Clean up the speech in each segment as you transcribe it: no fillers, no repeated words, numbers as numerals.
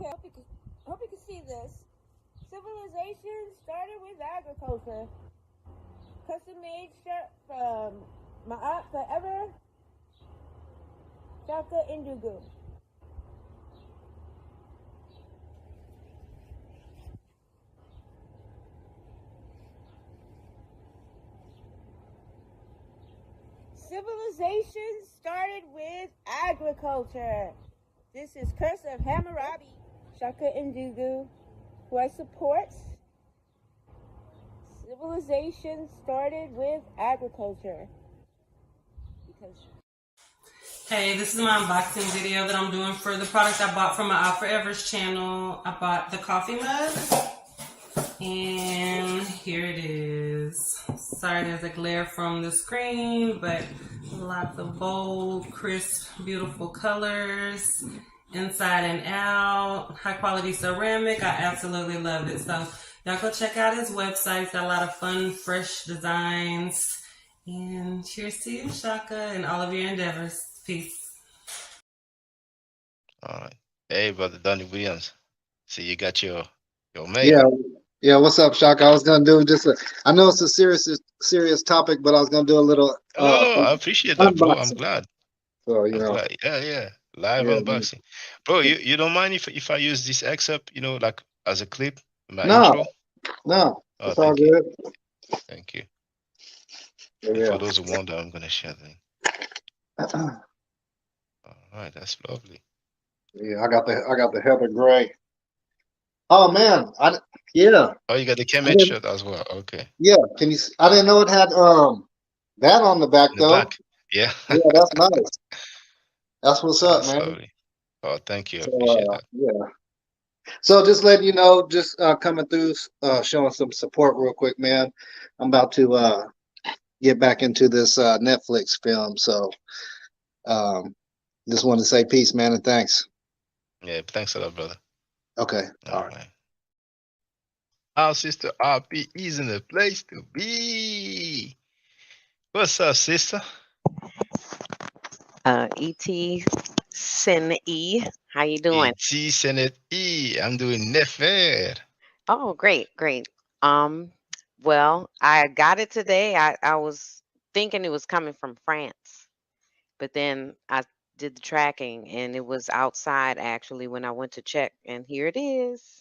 Okay, hope you can see this. Civilization started with agriculture. Custom made shirt from my aunt forever, Shaka Indugu. Civilization started with agriculture. This is Curse of Hammurabi, Shaka Indugu, who I support. Civilization started with agriculture. Hey, this is my unboxing video that I'm doing for the product I bought from my Out Forever's channel. I bought the coffee mug, and here it is. Sorry there's a glare from the screen, but lots of bold, crisp, beautiful colors, inside and out, high quality ceramic. I absolutely love it. So y'all go check out his website. It's got a lot of fun, fresh designs. And cheers to you, Shaka, and all of your endeavors. Peace. All right. Hey, brother Donnie Williams. See, you got your mail. Yeah. What's up, Shaka? I was gonna do just I know it's a serious topic, but I was gonna do a little. No, I appreciate that, bro. I'm glad. So I'm glad. Yeah. Live unboxing, bro. You don't mind if I use this excerpt, like as a clip, my intro? No, it's all good. Thank you. Yeah. For those who wonder, I'm gonna share them. All right, that's lovely. Yeah, I got the Heather Gray. Oh man, Oh, you got the Kemet shirt as well. Okay. Yeah, can you? I didn't know it had that on the back though. Black. Yeah. Yeah, that's nice. That's what's up, That's man. lovely. Oh, thank you. I appreciate that. Yeah. So just letting you know, just coming through, showing some support real quick, man. I'm about to get back into this Netflix film, so just wanted to say peace, man, and thanks. Yeah, thanks a lot, brother. Okay. All right. Our sister RP is in the place to be. What's up, sister? E.T. Sen E. How you doing? E.T. Senate E. I'm doing nefer. Oh, great. Well, I got it today. I was thinking it was coming from France, but then I did the tracking and it was outside actually when I went to check, and here it is.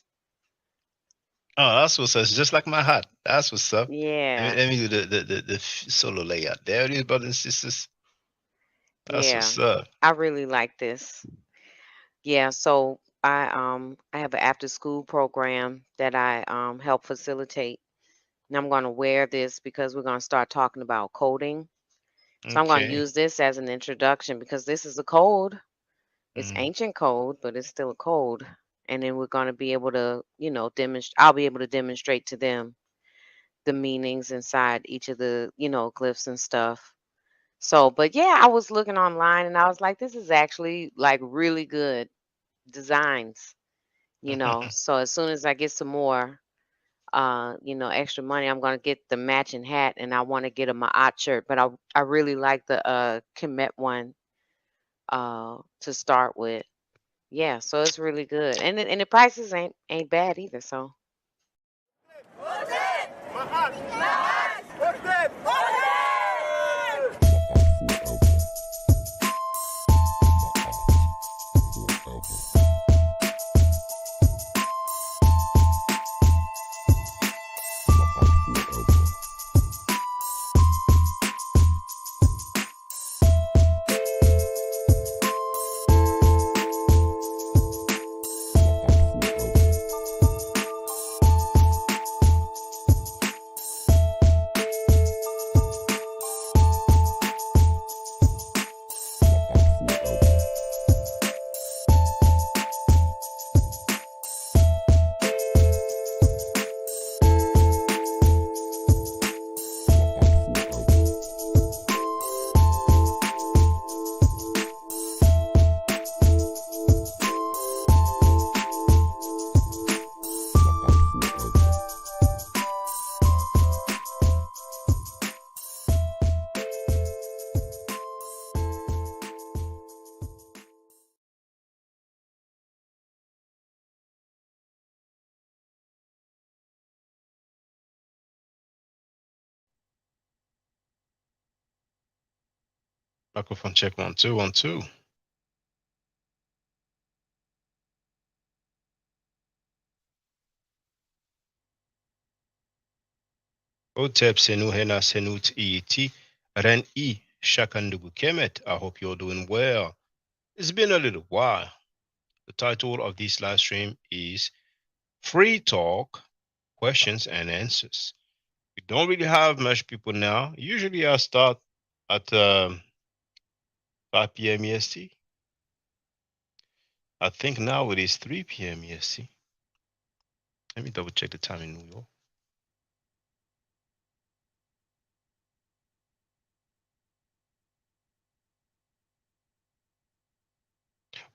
Oh, that's what's up. It's just like my hat. That's what's up. Yeah. Let me do the solo layout. There it is, brothers and sisters. That's what's up. I really like this. Yeah, so I have an after school program that I help facilitate. And I'm going to wear this because we're going to start talking about coding. So I'm going to use this as an introduction because this is a code. It's ancient code, but it's still a code. And then we're going to be able to, demonstrate. I'll be able to demonstrate to them the meanings inside each of the, glyphs and stuff. So, but yeah, I was looking online and I was like, this is actually like really good designs, So as soon as I get some more, extra money, I'm going to get the matching hat, and I want to get a Ma'at shirt, but I really like the Kemet one to start with. Yeah, so it's really good, and the prices ain't bad either. So. Microphone check 1 2 1 2. Otep Senu Hena Senut ET Ren E Shakandugu Kemet. I hope you're doing well. It's been a little while. The title of this live stream is Free Talk, Questions and Answers. We don't really have much people now. Usually I start at 5 p.m. EST. I think now it is 3 p.m. EST. Let me double check the time in New York.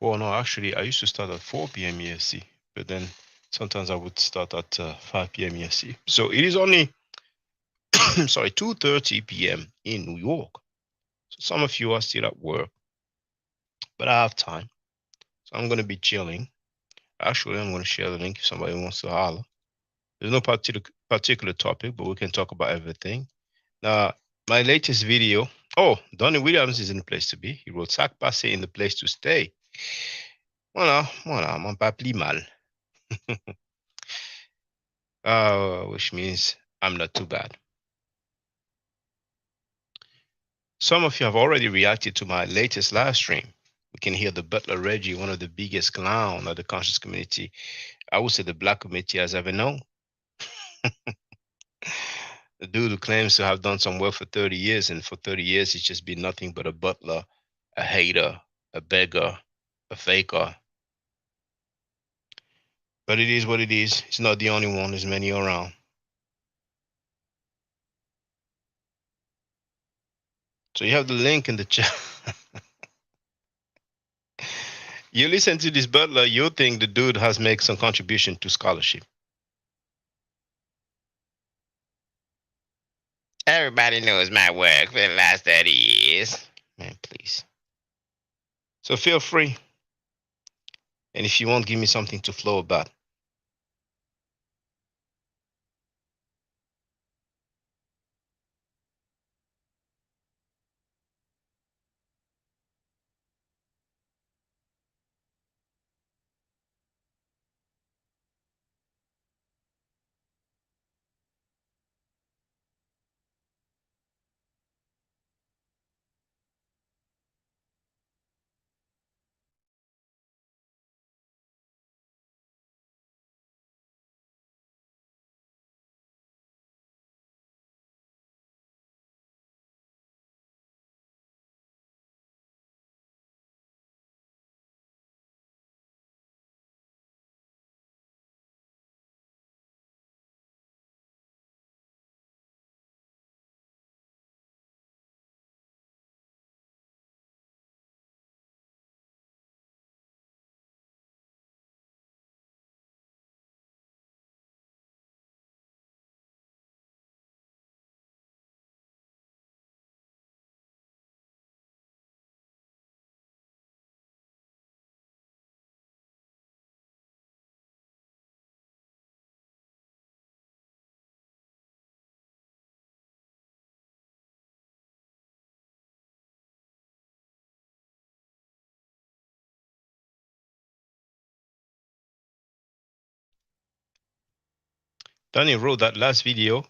Well, no, actually, I used to start at 4 p.m. EST, but then sometimes I would start at 5 p.m. EST. So it is only, sorry, 2:30 p.m. in New York. So some of you are still at work, but I have time. So I'm going to be chilling. Actually, I'm going to share the link if somebody wants to holler. There's no particular topic, but we can talk about everything. Now, my latest video, Donnie Williams is in the place to be. He wrote Sac Passé in the place to stay. Voilà, mon pas plus mal. Which means I'm not too bad. Some of you have already reacted to my latest live stream. We can hear the Butler Reggie, one of the biggest clowns of the conscious community. I would say the black community has ever known. The dude who claims to have done some work for 30 years, and for 30 years he's just been nothing but a butler, a hater, a beggar, a faker. But it is what it is. He's not the only one. There's many around. So you have the link in the chat. You listen to this butler, you think the dude has made some contribution to scholarship. Everybody knows my work for the last 30 years. Man, please. So feel free. And if you want, give me something to flow about. Danny wrote that last video.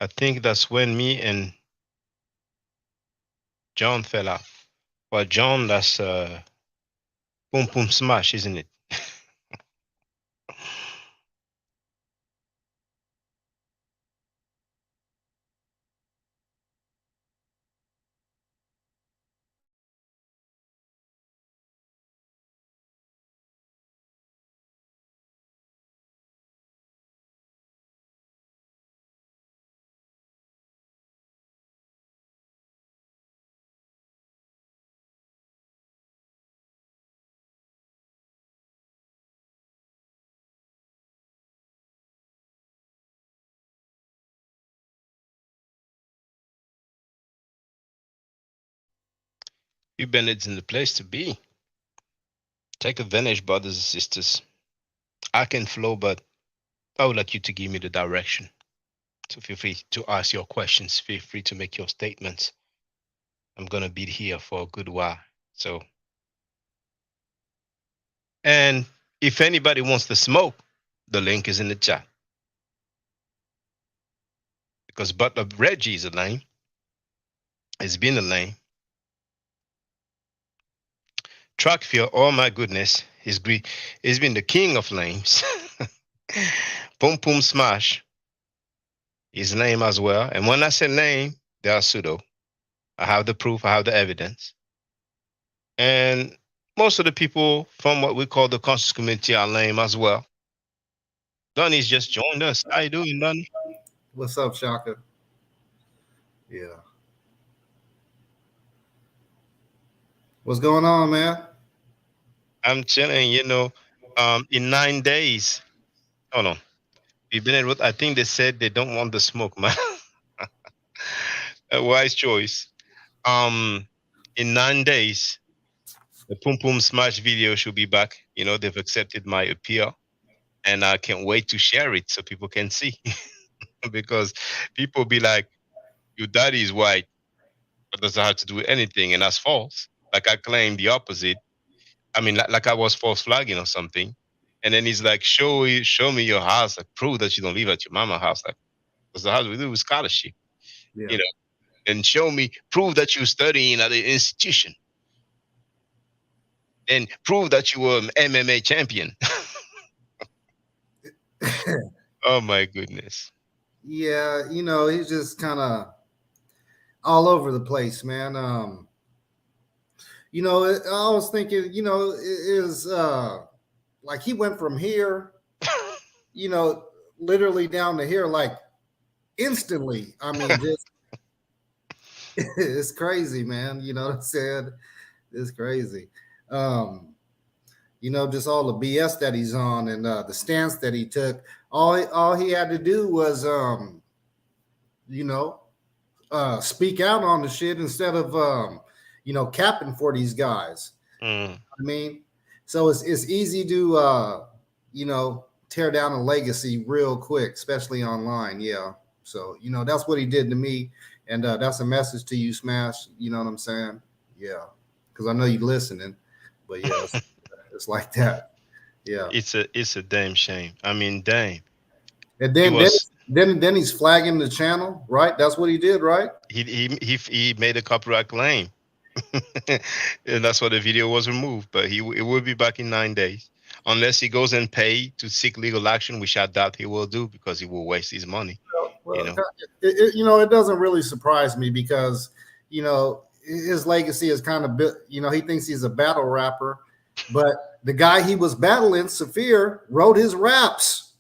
I think that's when me and John fell out. Well, John, that's Boom Boom Smash, isn't it? You Bennett's in the place to be. Take advantage, brothers and sisters. I can flow, but I would like you to give me the direction. So feel free to ask your questions. Feel free to make your statements. I'm gonna be here for a good while. So, and if anybody wants to smoke, the link is in the chat. Because Butler Reggie is a lame. It's been a lame. Trackfield, oh my goodness, he's been the king of lames. Boom Boom Smash is lame as well. And when I say lame, they are pseudo. I have the proof, I have the evidence. And most of the people from what we call the conscious community are lame as well. Donnie's just joined us. How you doing, Donnie? What's up, Shaka? Yeah. What's going on, man? I'm chilling, in 9 days. Hold on. We've been I think they said they don't want the smoke, man. A wise choice. In 9 days, the Pum Pum Smash video should be back. They've accepted my appeal, and I can't wait to share it so people can see. Because people be like, your daddy is white, but doesn't have to do anything, and that's false. Like I claim the opposite. I mean, like I was false flagging or something. And then he's like, show me your house, like prove that you don't live at your mama's house. Like, because the house we do with scholarship, Yeah. And prove that you're studying at the institution. And prove that you were an MMA champion. Oh my goodness. Yeah, he's just kind of all over the place, man. I was thinking, is like he went from here, literally down to here, like instantly. I mean, just it's crazy, man. You know what I'm saying? It's crazy. Just all the BS that he's on and the stance that he took. All he had to do was, speak out on the shit instead of, capping for these guys. I mean, so it's easy to, tear down a legacy real quick, especially online. Yeah. So, that's what he did to me. And that's a message to you, Smash. You know what I'm saying? Yeah. Because I know you're listening. But yeah, it's like that. Yeah. It's a damn shame. I mean, damn. And then he's flagging the channel, right? That's what he did, right? He made a copyright claim. And that's why the video was removed. But it will be back in 9 days. Unless he goes and pay to seek legal action, which I doubt he will do because he will waste his money. Well, it doesn't really surprise me because, his legacy is kind of, he thinks he's a battle rapper, but the guy he was battling, Saphir, wrote his raps.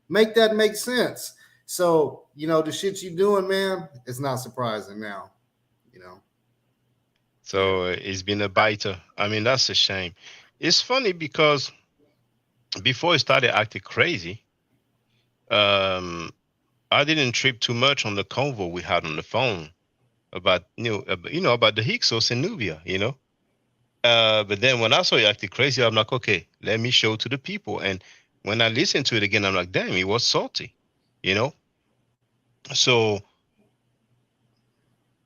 Make that make sense. So, the shit you doing, man, it's not surprising now, So it's been a biter. I mean, that's a shame. It's funny because before he started acting crazy, I didn't trip too much on the convo we had on the phone about about the Hyksos in Nubia, But then when I saw you acting crazy, I'm like, okay, let me show to the people. And when I listened to it again, I'm like, damn, he was salty, So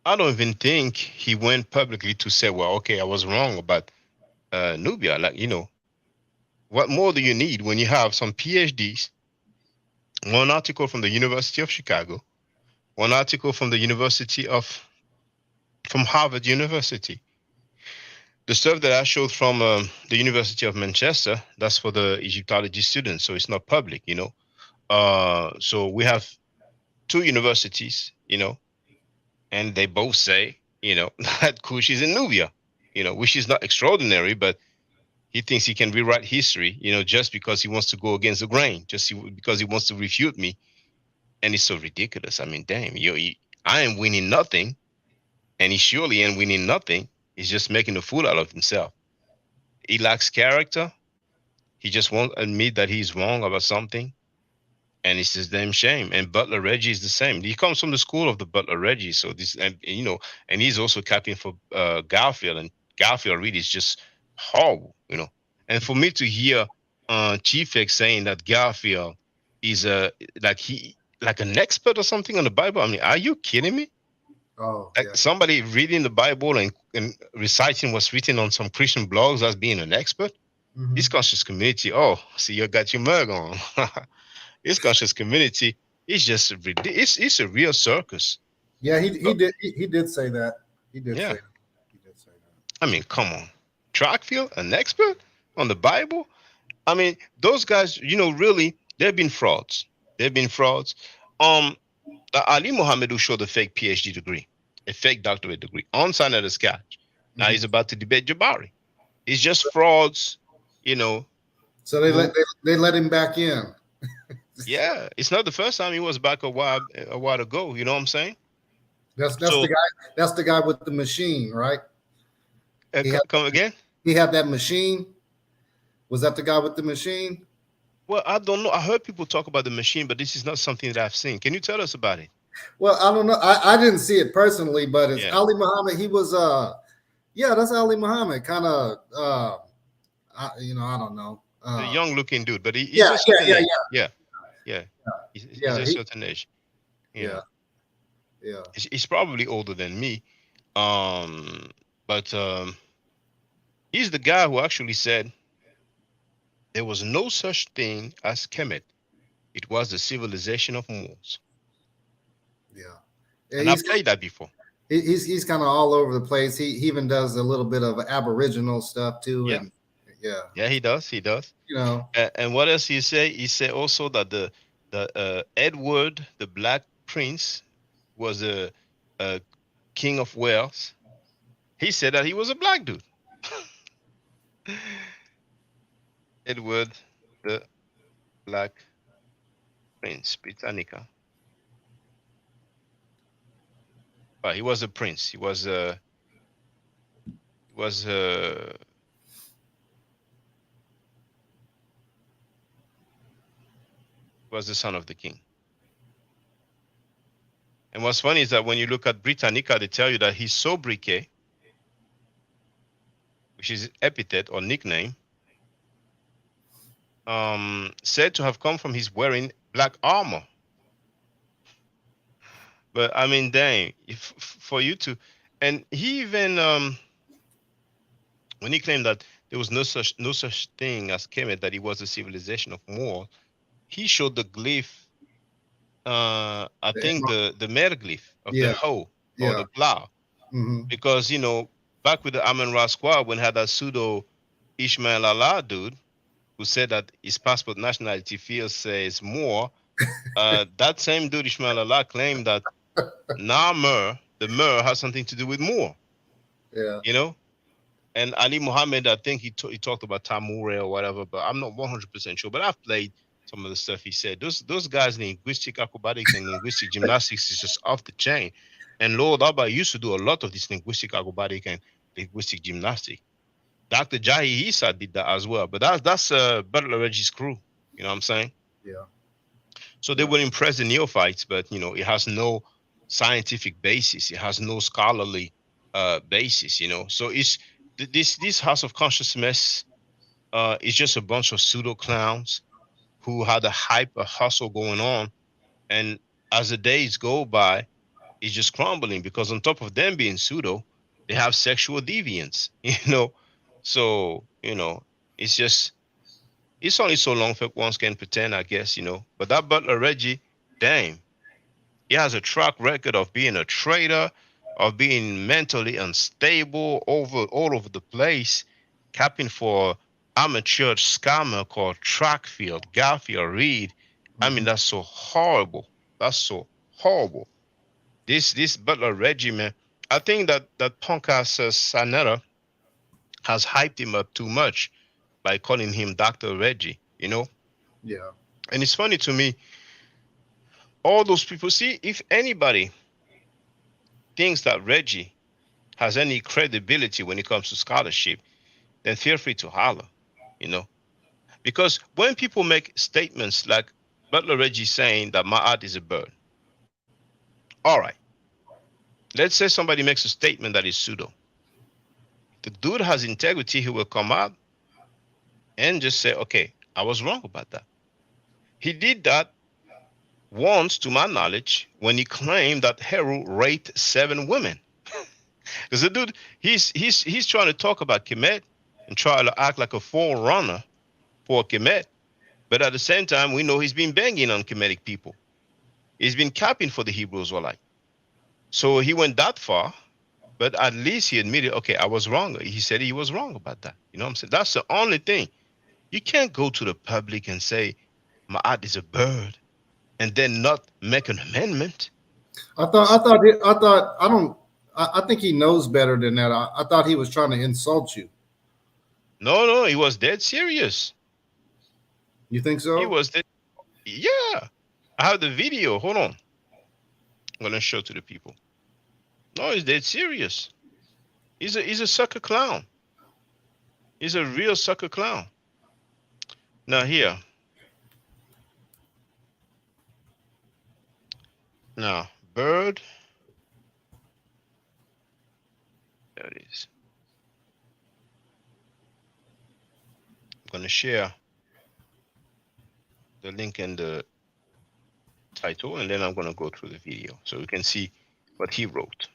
I don't even think he went publicly to say, well, okay, I was wrong about Nubia. Like, what more do you need when you have some PhDs? One article from the University of Chicago, one article from the from Harvard University. The stuff that I showed from the University of Manchester, that's for the Egyptology students, so it's not public, So we have two universities, and they both say, that Kush is in Nubia, which is not extraordinary, but he thinks he can rewrite history, just because he wants to go against the grain, just because he wants to refute me. And it's so ridiculous. I mean, damn, I am winning nothing, and he surely ain't winning nothing. He's just making a fool out of himself. He lacks character. He just won't admit that he's wrong about something. And it's his damn shame. And Butler Reggie is the same. He comes from the school of the Butler Reggie. So this, and he's also capping for Garfield. And Garfield really is just horrible, And for me to hear Chief X saying that Garfield is like an expert or something on the Bible, I mean, are you kidding me? Oh, Like yeah. somebody reading the Bible and reciting what's written on some Christian blogs as being an expert. Mhm. This conscious community, oh, see, you got your mug on. This conscious community is just it's a real circus. Yeah, he did say that. He did say Yeah, that. He did say that. I mean, come on, track field, an expert on the Bible. I mean, those guys, really, they've been frauds. They've been frauds. Ali Muhammad, who showed a fake PhD degree, a fake doctorate degree on Senator Scott. Now he's about to debate Jabari. It's just frauds, So they who- they let him back in. Yeah, it's not the first time. He was back a while ago. You know what I'm saying? That's So the guy. That's the guy with the machine, right? He had, come again. he had that machine. Was that the guy with the machine? Well, I don't know. I heard people talk about the machine, but this is not something that I've seen. Can you tell us about it? Well, I don't know. I didn't see it personally, but it's Yeah. Ali Muhammad. He was yeah, that's Ali Muhammad. Kind of I don't know. The young-looking dude, but he's yeah, a certain yeah, age. yeah, Yeah. He's Yeah, a he- certain age. yeah, yeah. He's probably older than me. But he's the guy who actually said there was no such thing as Kemet. It was the civilization of Moors. Yeah. And I've played that before. He's kind of all over the place. He even does a little bit of Aboriginal stuff too. Yeah. And yeah, Yeah, he does. He does. you know, And what else he say? He said also that the Edward, the Black Prince, was a king of Wales. He said that he was a black dude. Edward, the Black Prince, Britannica. But he was a prince. He was the son of the king. And what's funny is that when you look at Britannica, they tell you that his sobriquet, which is epithet or nickname, said to have come from his wearing black armor. But I mean, dang, for you to, and he even when he claimed that there was no such thing as Kemet, that he was a civilization of Moor, he showed the glyph. I think the merglyph of the hoe or the plow, because back with the Amun-Ra squad, when had that pseudo Ishmael Allah dude who said that his passport nationality field says Moor, that same dude Ishmael Allah claimed that Namur, the Mer, has something to do with Moor. Yeah. And Ali Muhammad, I think he talked about Tamure or whatever, but I'm not 100% sure. But I've played some of the stuff he said. Those guys, linguistic acrobatics and linguistic gymnastics is just off the chain. And Lord Abba used to do a lot of this linguistic acrobatic and linguistic gymnastics. Dr. Jahi Issa did that as well. But that's Butler Reggie's crew. You know what I'm saying? Yeah. So they will impress the neophytes, but it has no scientific basis. It has no scholarly basis. So it's this House of Consciousness is just a bunch of pseudo clowns who had a hype, a hustle going on, and as the days go by, it's just crumbling, because on top of them being pseudo, they have sexual deviance. So it's only so long folk ones can pretend, I guess. But that Butler Reggie, damn, he has a track record of being a traitor, of being mentally unstable all over the place, capping for amateur scammer called Trackfield, Garfield Reed. I mean, that's so horrible. That's so horrible. This Butler Reggie, man, I think that punk ass Sanetta has hyped him up too much by calling him Dr. Reggie, Yeah. And it's funny to me, all those people, see, if anybody thinks that Reggie has any credibility when it comes to scholarship, then feel free to holler, because when people make statements like Butler Reggie saying that Ma'at is a bird, all right, let's say somebody makes a statement that is pseudo. The dude has integrity. He will come out and just say, okay, I was wrong about that. He did that once, to my knowledge, when he claimed that Heru raped 7 women. Because the dude, he's trying to talk about Kemet and try to act like a forerunner for Kemet, but at the same time, we know he's been banging on Kemetic people. He's been capping for the Hebrew Israelite. So he went that far, but at least he admitted, okay, I was wrong. He said he was wrong about that. You know what I'm saying? That's the only thing. You can't go to the public and say Ma'at is a bird and then not make an amendment. I think he knows better than that. I thought he was trying to insult you. No, he was dead serious. You think so? He was dead. Yeah. I have the video. Hold on. I'm gonna show to the people. No, he's dead serious. He's a sucker clown. He's a real sucker clown. Now here. Now, bird. There it is. I'm gonna share the link and the title, and then I'm gonna go through the video so we can see what he wrote.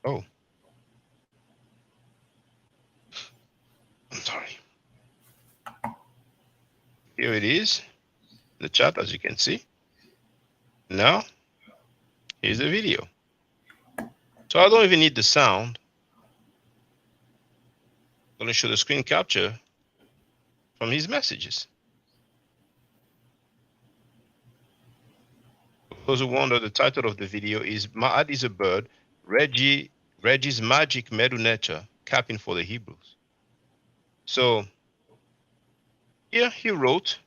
Oh, I'm sorry. Here it is, the chat, as you can see. Now, here's the video. So I don't even need the sound. I'm gonna show the screen capture from his messages. For those who wonder, the title of the video is Ma'at is a bird, Reggie's magic medu nature, capping for the Hebrews. So here he wrote,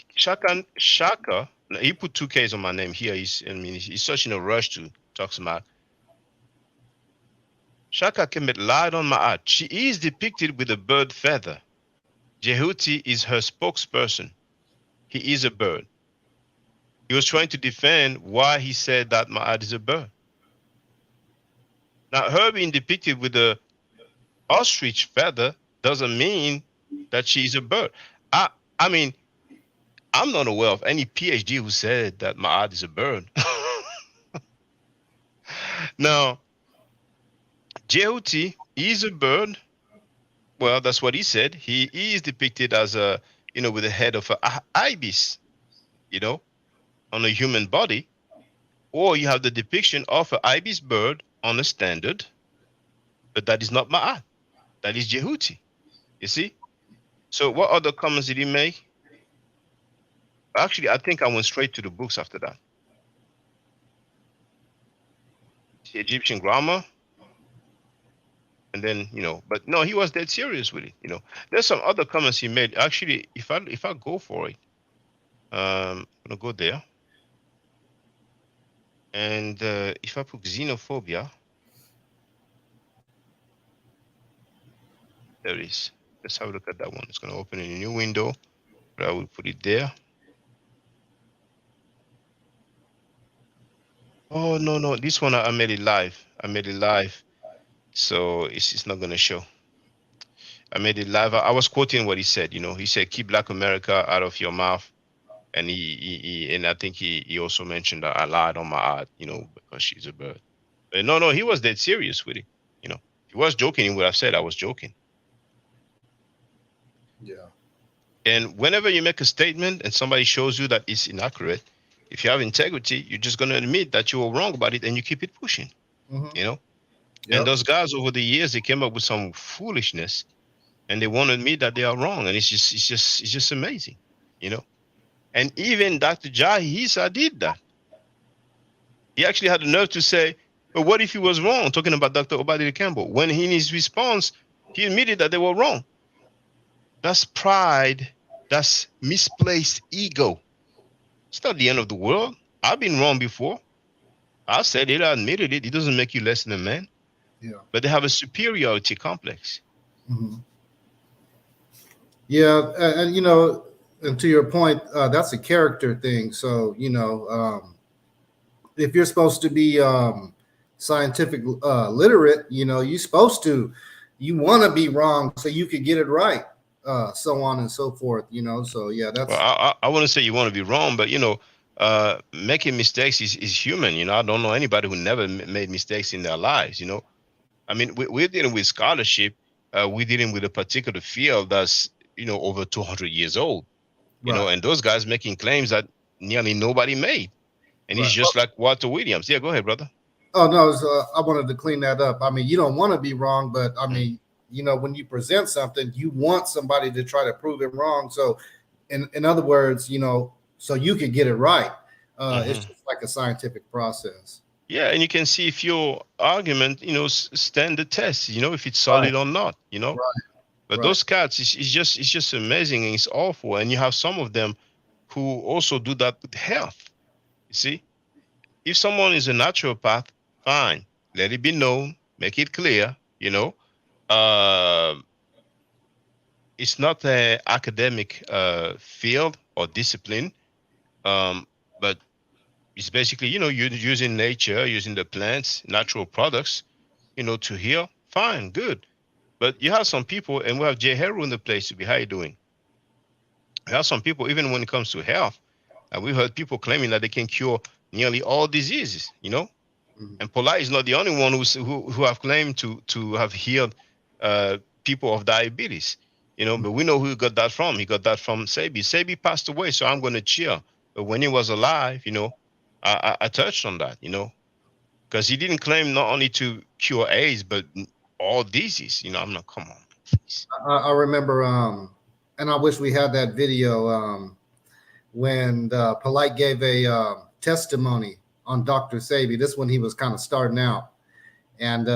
Shaka, he put 2 Ks on my name here. He's such in a rush to talk about. Shaka Kemet lied on Ma'at. She is depicted with a bird feather. Jehuti is her spokesperson. He is a bird. He was trying to defend why he said that Ma'at is a bird. Now, her being depicted with a ostrich feather doesn't mean that she's a bird. I mean, I'm not aware of any PhD who said that Ma'at is a bird. Now, Jehuti is a bird. Well, that's what he said. He is depicted as a, with the head of an ibis, on a human body. Or you have the depiction of an ibis bird on a standard, but that is not Ma'at. That is Jehuti. You see? So what other comments did he make? Actually, I think I went straight to the books after that. The Egyptian grammar. And then, but no, he was dead serious with it. There's some other comments he made. Actually, if I go for it, I'm gonna go there. And if I put xenophobia, there it is. Let's have a look at that one. It's gonna open in a new window, but I will put it there. Oh no, this one I made it live. So it's not gonna show. I made it live. I was quoting what he said. He said, "Keep Black America out of your mouth," and and I think he also mentioned that I lied on my art, because she's a bird. But no, he was dead serious with it. If he was joking, he would have said I was joking. Yeah. And whenever you make a statement and somebody shows you that it's inaccurate, if you have integrity, you're just gonna admit that you were wrong about it, and you keep it pushing. Mm-hmm. Yep. And those guys over the years, they came up with some foolishness, and they want to admit that they are wrong, and it's just amazing, And even Dr. Jahi Issa did that. He actually had the nerve to say, "But what if he was wrong?" Talking about Dr. Obadiah Campbell, when in his response, he admitted that they were wrong. That's pride. That's misplaced ego. It's not the end of the world. I've been wrong before. I said it. I admitted it. It doesn't make you less than a man. Yeah. But they have a superiority complex. Mm-hmm. Yeah, and and to your point, that's a character thing. So if you're supposed to be scientific literate, you want to be wrong so you could get it right. so on and so forth. So yeah, Well, that's I wouldn't say you want to be wrong, but making mistakes is human. I don't know anybody who never made mistakes in their lives. I mean, we're dealing with scholarship. We're dealing with a particular field that's over 200 years old. right. And those guys making claims that nearly nobody made, and Right. it's just like Walter Williams. Yeah, go ahead, brother. Oh no, I wanted to clean that up. I mean, you don't want to be wrong, but I mean, when you present something, you want somebody to try to prove it wrong. So, in other words, so you can get it right. It's just like a scientific process. Yeah, and you can see if your argument, stand the test. If it's solid Right. or not. Right. But Right. those cats, it's just amazing, and it's awful. And you have some of them who also do that with health. You see, if someone is a naturopath, fine, let it be known, make it clear. It's not an academic field or discipline, but it's basically you're using nature, using the plants, natural products, to heal. Fine, good. But you have some people, and we have Jay Heru in the place to be. How you doing? We have some people, even when it comes to health, and we heard people claiming that they can cure nearly all diseases. Mhm. And Polite is not the only one who have claimed to have healed people of diabetes. But we know who he got that from. He got that from Sebi. Sebi passed away, so I'm going to cheer. But when he was alive, I touched on that, because he didn't claim not only to cure AIDS, but all disease. I'm not, come on, please. I remember, and I wish we had that video when Polite gave a testimony on Dr. Sebi. This one he was kind of starting out, and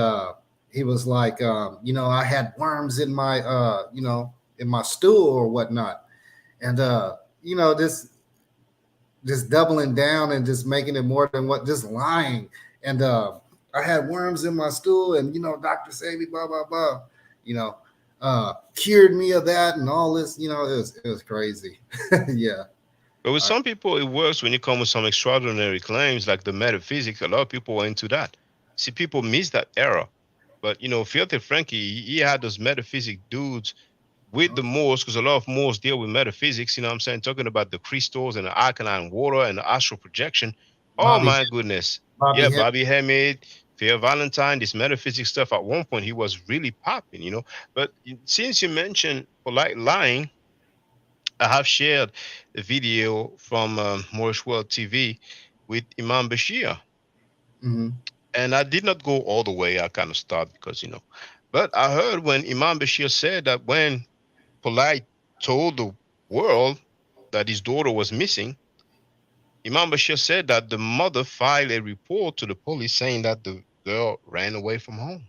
he was like, I had worms in my, in my stool or whatnot, and just doubling down and just making it more than what, just lying, and I had worms in my stool, and Dr. Sebi, blah blah blah, cured me of that and all this. It was crazy. Yeah. But with some people, it works when you come with some extraordinary claims like the metaphysics. A lot of people are into that. See, people miss that era. But, Filthy Frankie, he had those metaphysic dudes with the Moors, because a lot of Moors deal with metaphysics, what I'm saying, talking about the crystals and the alkaline water and the astral projection. Oh, my goodness. Bobby Hemid, Fair Valentine, this metaphysics stuff. At one point, he was really popping, But since you mentioned polite lying, I have shared a video from Moorish World TV with Imam Bashir. Mm-hmm. And I did not go all the way. I kind of stopped because, but I heard when Imam Bashir said that when Polite told the world that his daughter was missing, Imam Bashir said that the mother filed a report to the police saying that the girl ran away from home.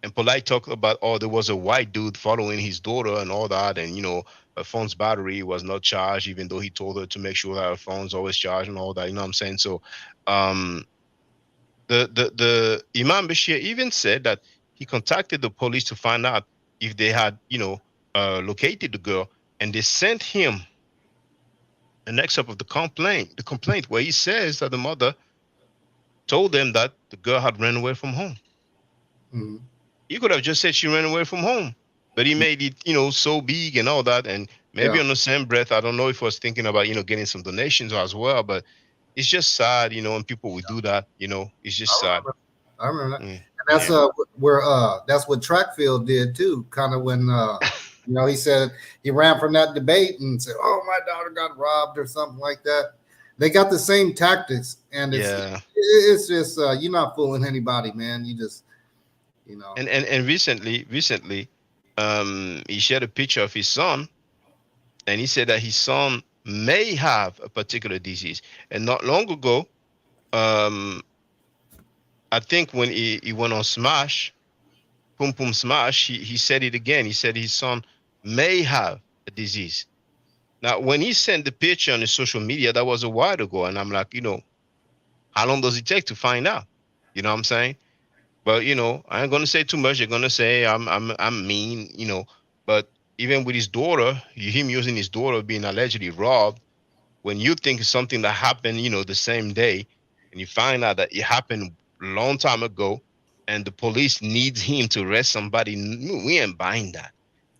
And Polite talked about, there was a white dude following his daughter and all that. And, her phone's battery was not charged, even though he told her to make sure that her phone's always charged and all that. You know what I'm saying? So the Imam Bashir even said that he contacted the police to find out if they had, located the girl. And they sent him an excerpt of the complaint where he says that the mother told them that the girl had run away from home. Mm-hmm. He could have just said she ran away from home, but he made it, so big and all that. And maybe on the same breath, I don't know if he was thinking about, getting some donations as well, but it's just sad, when people would do that, it's just sad. I remember that. And that's where that's what Trackfield did too, kind of when he said he ran from that debate and said, "Oh, my daughter got robbed" or something like that. They got the same tactics, and it's just you're not fooling anybody, man. You just And recently, he shared a picture of his son, and he said that his son may have a particular disease. And not long ago, I think when he went on Smash, Pum Smash, he said it again. He said his son may have a disease. Now, when he sent the picture on his social media, that was a while ago, and I'm like, how long does it take to find out? You know what I'm saying? But I ain't gonna say too much. They're gonna say I'm mean, But even with his daughter, him using his daughter being allegedly robbed, when you think it's something that happened, the same day, and you find out that it happened a long time ago, and the police needs him to arrest somebody, we ain't buying that.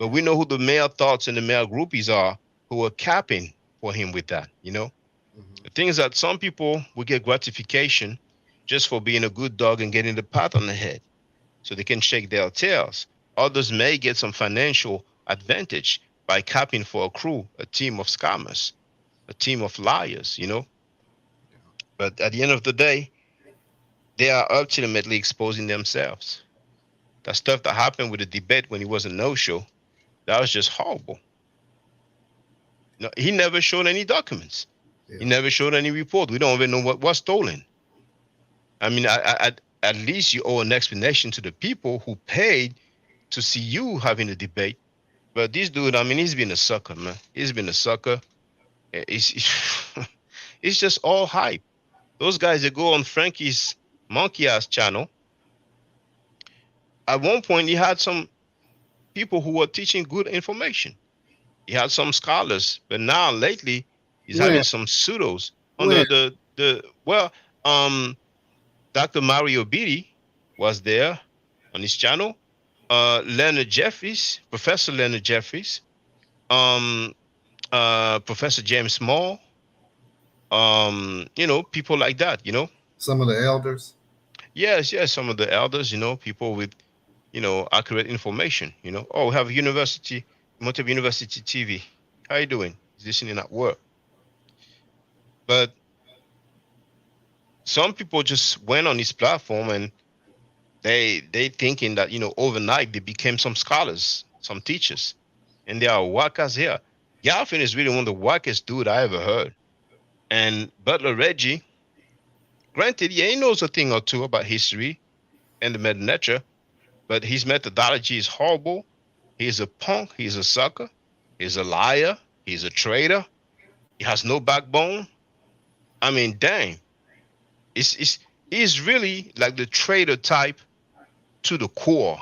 But we know who the male thoughts and the male groupies are who are capping for him with that, you know? The thing is that some people will get gratification just for being a good dog and getting the pat on the head so they can shake their tails. Others may get some financial advantage by capping for a crew, a team of scammers, a team of liars, you know? But at the end of the day, they are ultimately exposing themselves. That stuff that happened with the debate when he was a no-show, that was just horrible. No, he never showed any documents. Yeah. He never showed any report. We don't even know what was stolen. I mean, at least you owe an explanation to the people who paid to see you having a debate. But this dude, I mean, he's been a sucker, man. He's been a sucker. It's just all hype. Those guys that go on Frankie's monkey ass channel. At one point, he had some people who were teaching good information. He had some scholars, but now lately he's having some pseudos under Dr. Mario Beatty was there on his channel. Leonard Jeffries, Professor Leonard Jeffries, Professor James Small, you know, people like that, you know. Some of the elders. Yes, some of the elders, you know, people with, you know, accurate information, you know. Oh, we have Montevideo University TV. How you doing? Is listening at work. But some people just went on this platform and they thinking that, you know, overnight they became some scholars, some teachers, and they are whackers here. Galvin is really one of the wackest dude I ever heard. And Butler Reggie, granted, yeah, he knows a thing or two about history and the Meta Nature, but his methodology is horrible. He's a punk. He's a sucker. He's a liar. He's a traitor. He has no backbone. I mean, dang. He's really like the traitor type to the core.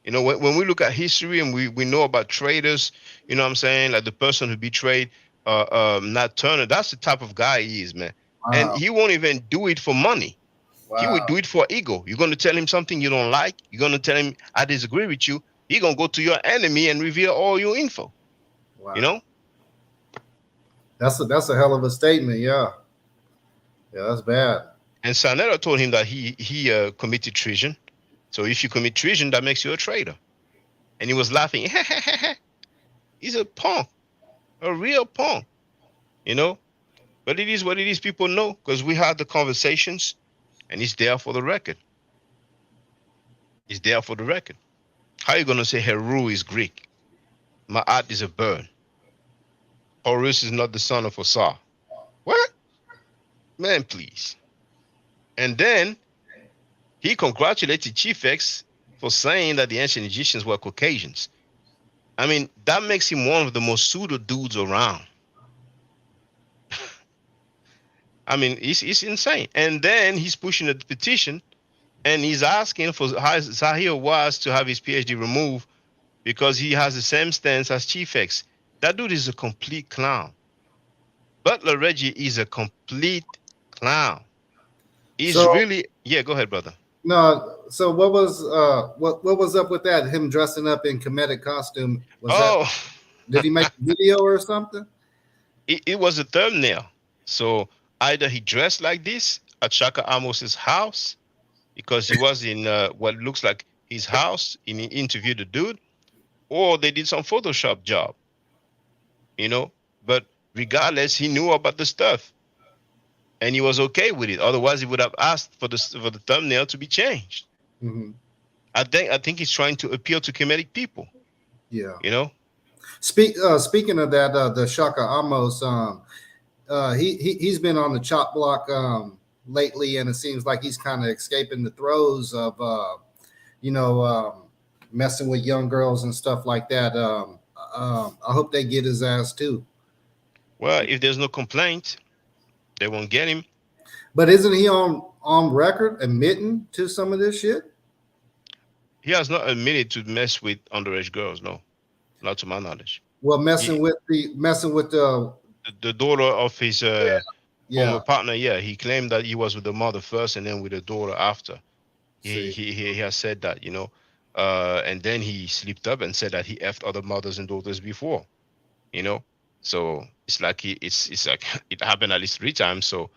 You know, when we look at history and we know about traitors, you know what I'm saying? Like the person who betrayed Nat Turner, that's the type of guy he is, man. Wow. And he won't even do it for money. Wow. He would do it for ego. You're going to tell him something you don't like. You're going to tell him, I disagree with you. He's going to go to your enemy and reveal all your info. Wow. You know? That's a hell of a statement, yeah. Yeah, that's bad. And Sanera told him that he committed treason. So if you commit treason, that makes you a traitor. And he was laughing. He's a punk, a real punk, you know? But it is what it is. People know because we had the conversations and it's there for the record. It's there for the record. How are you going to say Heru is Greek? Ma'at is a bird. Horus is not the son of Osar. What? Man, please. And then he congratulated Chief X for saying that the ancient Egyptians were Caucasians. I mean, that makes him one of the most pseudo dudes around. I mean, it's insane. And then he's pushing a petition and he's asking for Zahir Waz to have his PhD removed because he has the same stance as Chief X. That dude is a complete clown. Butler Reggie is a complete clown. He's really, yeah, go ahead, brother. No, so what was up with that? Him dressing up in Kemetic costume? Did he make a video or something? It was a thumbnail. So either he dressed like this at Shaka Amos's house because he was in what looks like his house and he interviewed the dude, or they did some Photoshop job, you know. But regardless, he knew about the stuff. And he was okay with it. Otherwise, he would have asked for the thumbnail to be changed. Mm-hmm. I think he's trying to appeal to Kemetic people. Yeah, you know. Speaking of that, the Shaka Amos, he's been on the chop block lately, and it seems like he's kind of escaping the throes of messing with young girls and stuff like that. I hope they get his ass too. Well, if there's no complaint, they won't get him. But isn't he on record admitting to some of this shit? He has not admitted to mess with underage girls. No, not to my knowledge. Well, messing with the daughter of his former partner. Yeah, he claimed that he was with the mother first and then with the daughter after. He has said that, you know. And then he slipped up and said that he effed other mothers and daughters before, you know. So it's like it's like it happened at least 3 times. So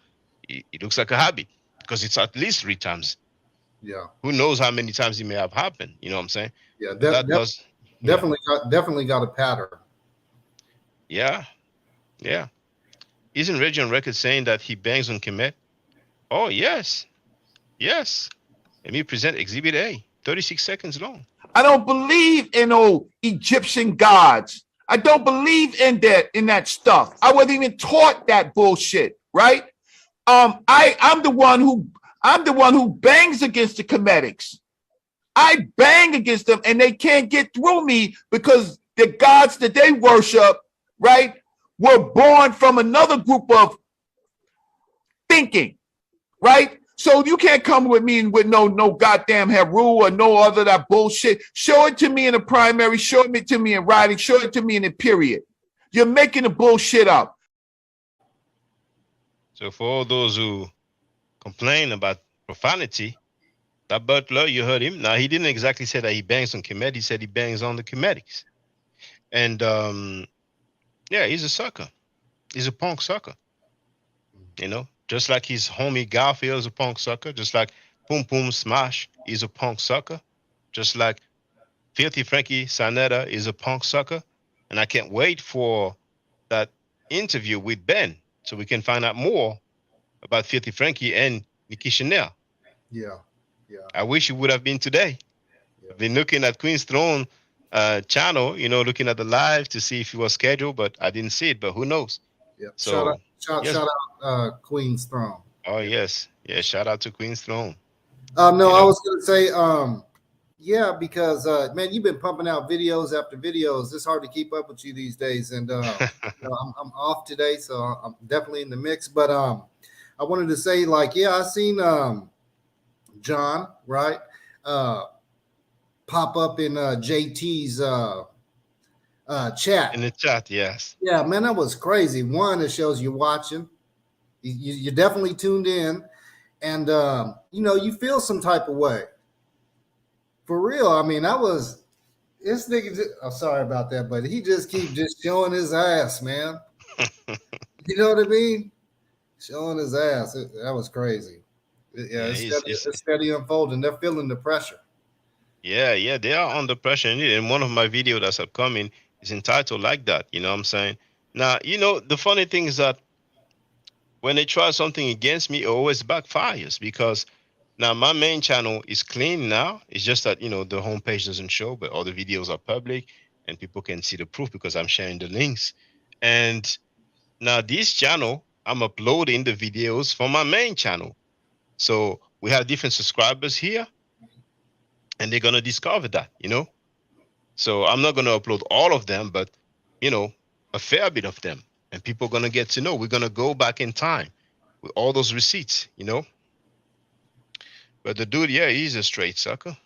it looks like a habit because it's at least 3 times. Yeah. Who knows how many times it may have happened? You know what I'm saying? Yeah. But that does Definitely got a pattern. Yeah, yeah. Isn't Reggie on record saying that he bangs on Kemet? Oh yes, yes. Let me present Exhibit A, 36 seconds long. I don't believe in old Egyptian gods. I don't believe in that stuff. I wasn't even taught that bullshit, right? I'm the one who bangs against the Kemetics. I bang against them and they can't get through me because the gods that they worship, right, were born from another group of thinking, right? So you can't come with me with no goddamn Heru or no other that bullshit. Show it to me in the primary, show it to me in writing, show it to me in the period. You're making the bullshit up. So for all those who complain about profanity, that Butler, you heard him. Now he didn't exactly say that he bangs on Kemet. He said he bangs on the Kemetics. And yeah, he's a sucker. He's a punk sucker. You know, just like his homie Garfield is a punk sucker, just like Pum Pum Smash is a punk sucker, just like Filthy Frankie Sanetta is a punk sucker. And I can't wait for that interview with Ben so we can find out more about Filthy Frankie and Nikki Chanel. Yeah, yeah. I wish it would have been today. Yeah. I've been looking at Queen's Throne channel, you know, looking at the live to see if it was scheduled, but I didn't see it, but who knows? Yeah. So shout out Queen's Throne. Oh yes. Yeah, shout out to Queen's Throne. No, you know? I was gonna say, yeah, because man, you've been pumping out videos after videos. It's hard to keep up with you these days, and you know, I'm off today, so I'm definitely in the mix. But I wanted to say, like, yeah, I seen John, right, pop up in JT's chat. In the chat, yes. Yeah, man, that was crazy. One, it shows you're watching. You're definitely tuned in, and you know, you feel some type of way. For real, I mean, this nigga. I'm sorry about that, but he just keep just showing his ass, man. You know what I mean? Showing his ass. That was crazy. Yeah, it's steady unfolding. They're feeling the pressure. Yeah, they are under pressure. And one of my videos that's upcoming is entitled like that. You know what I'm saying? Now, you know, the funny thing is that when they try something against me, it always backfires because now my main channel is clean now. It's just that, you know, the homepage doesn't show, but all the videos are public and people can see the proof because I'm sharing the links. And now this channel, I'm uploading the videos from my main channel. So we have different subscribers here and they're going to discover that, you know. So I'm not going to upload all of them, but, you know, a fair bit of them. And people are going to get to know. We're going to go back in time with all those receipts, you know. But the dude, yeah, he's a straight sucker.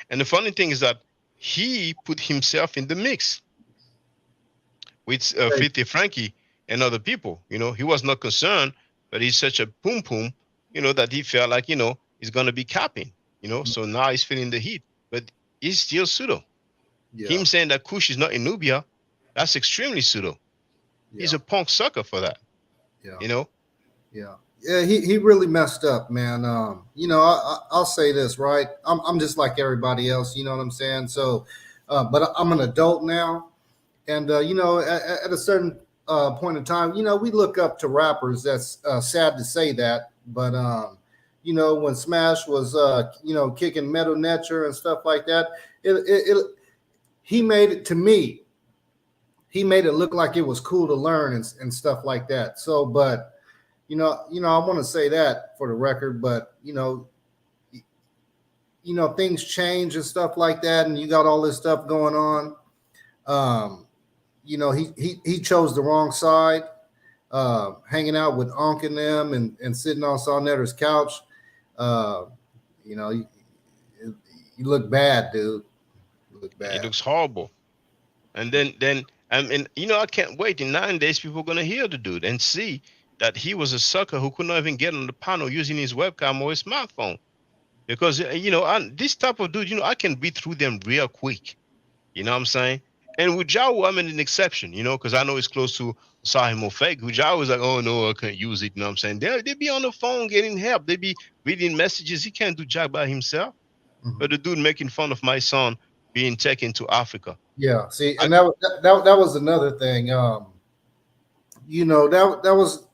And the funny thing is that he put himself in the mix with Filthy Frankie and other people. You know, he was not concerned, but he's such a pum, you know, that he felt like, you know, he's going to be capping, you know. So now he's feeling the heat. But he's still pseudo. Yeah. Him saying that Kush is not in Nubia, that's extremely pseudo. Yeah. He's a punk sucker for that. Yeah. You know? Yeah. Yeah, he really messed up, man. You know, I'll say this, right? I'm just like everybody else, you know what I'm saying? So, but I'm an adult now, and you know, at a certain point in time, you know, we look up to rappers. That's sad to say that, but you know, when Smash was you know, kicking Metal Netcher and stuff like that, he made it to me. He made it look like it was cool to learn and stuff like that. So, but. You know, I want to say that for the record, but you know, things change and stuff like that, and you got all this stuff going on. You know, he chose the wrong side, hanging out with Onk and them and sitting on Saul Netter's couch. You know, you look bad, dude. You look bad. It looks horrible. And then I mean, you know, I can't wait. In 9 days, people are gonna hear the dude and see that he was a sucker who could not even get on the panel using his webcam or his smartphone. because this type of dude, I can beat through them real quick. You know what I'm saying? And with Jawu, I'm an exception, because I know it's close to Sahim Ofek. With Jawu is like, oh no, I can't use it. You know what I'm saying? They be on the phone getting help. They be reading messages. He can't do jack by himself. Mhm. But the dude making fun of my son being taken to Africa. Yeah. See, and that was another thing. That was,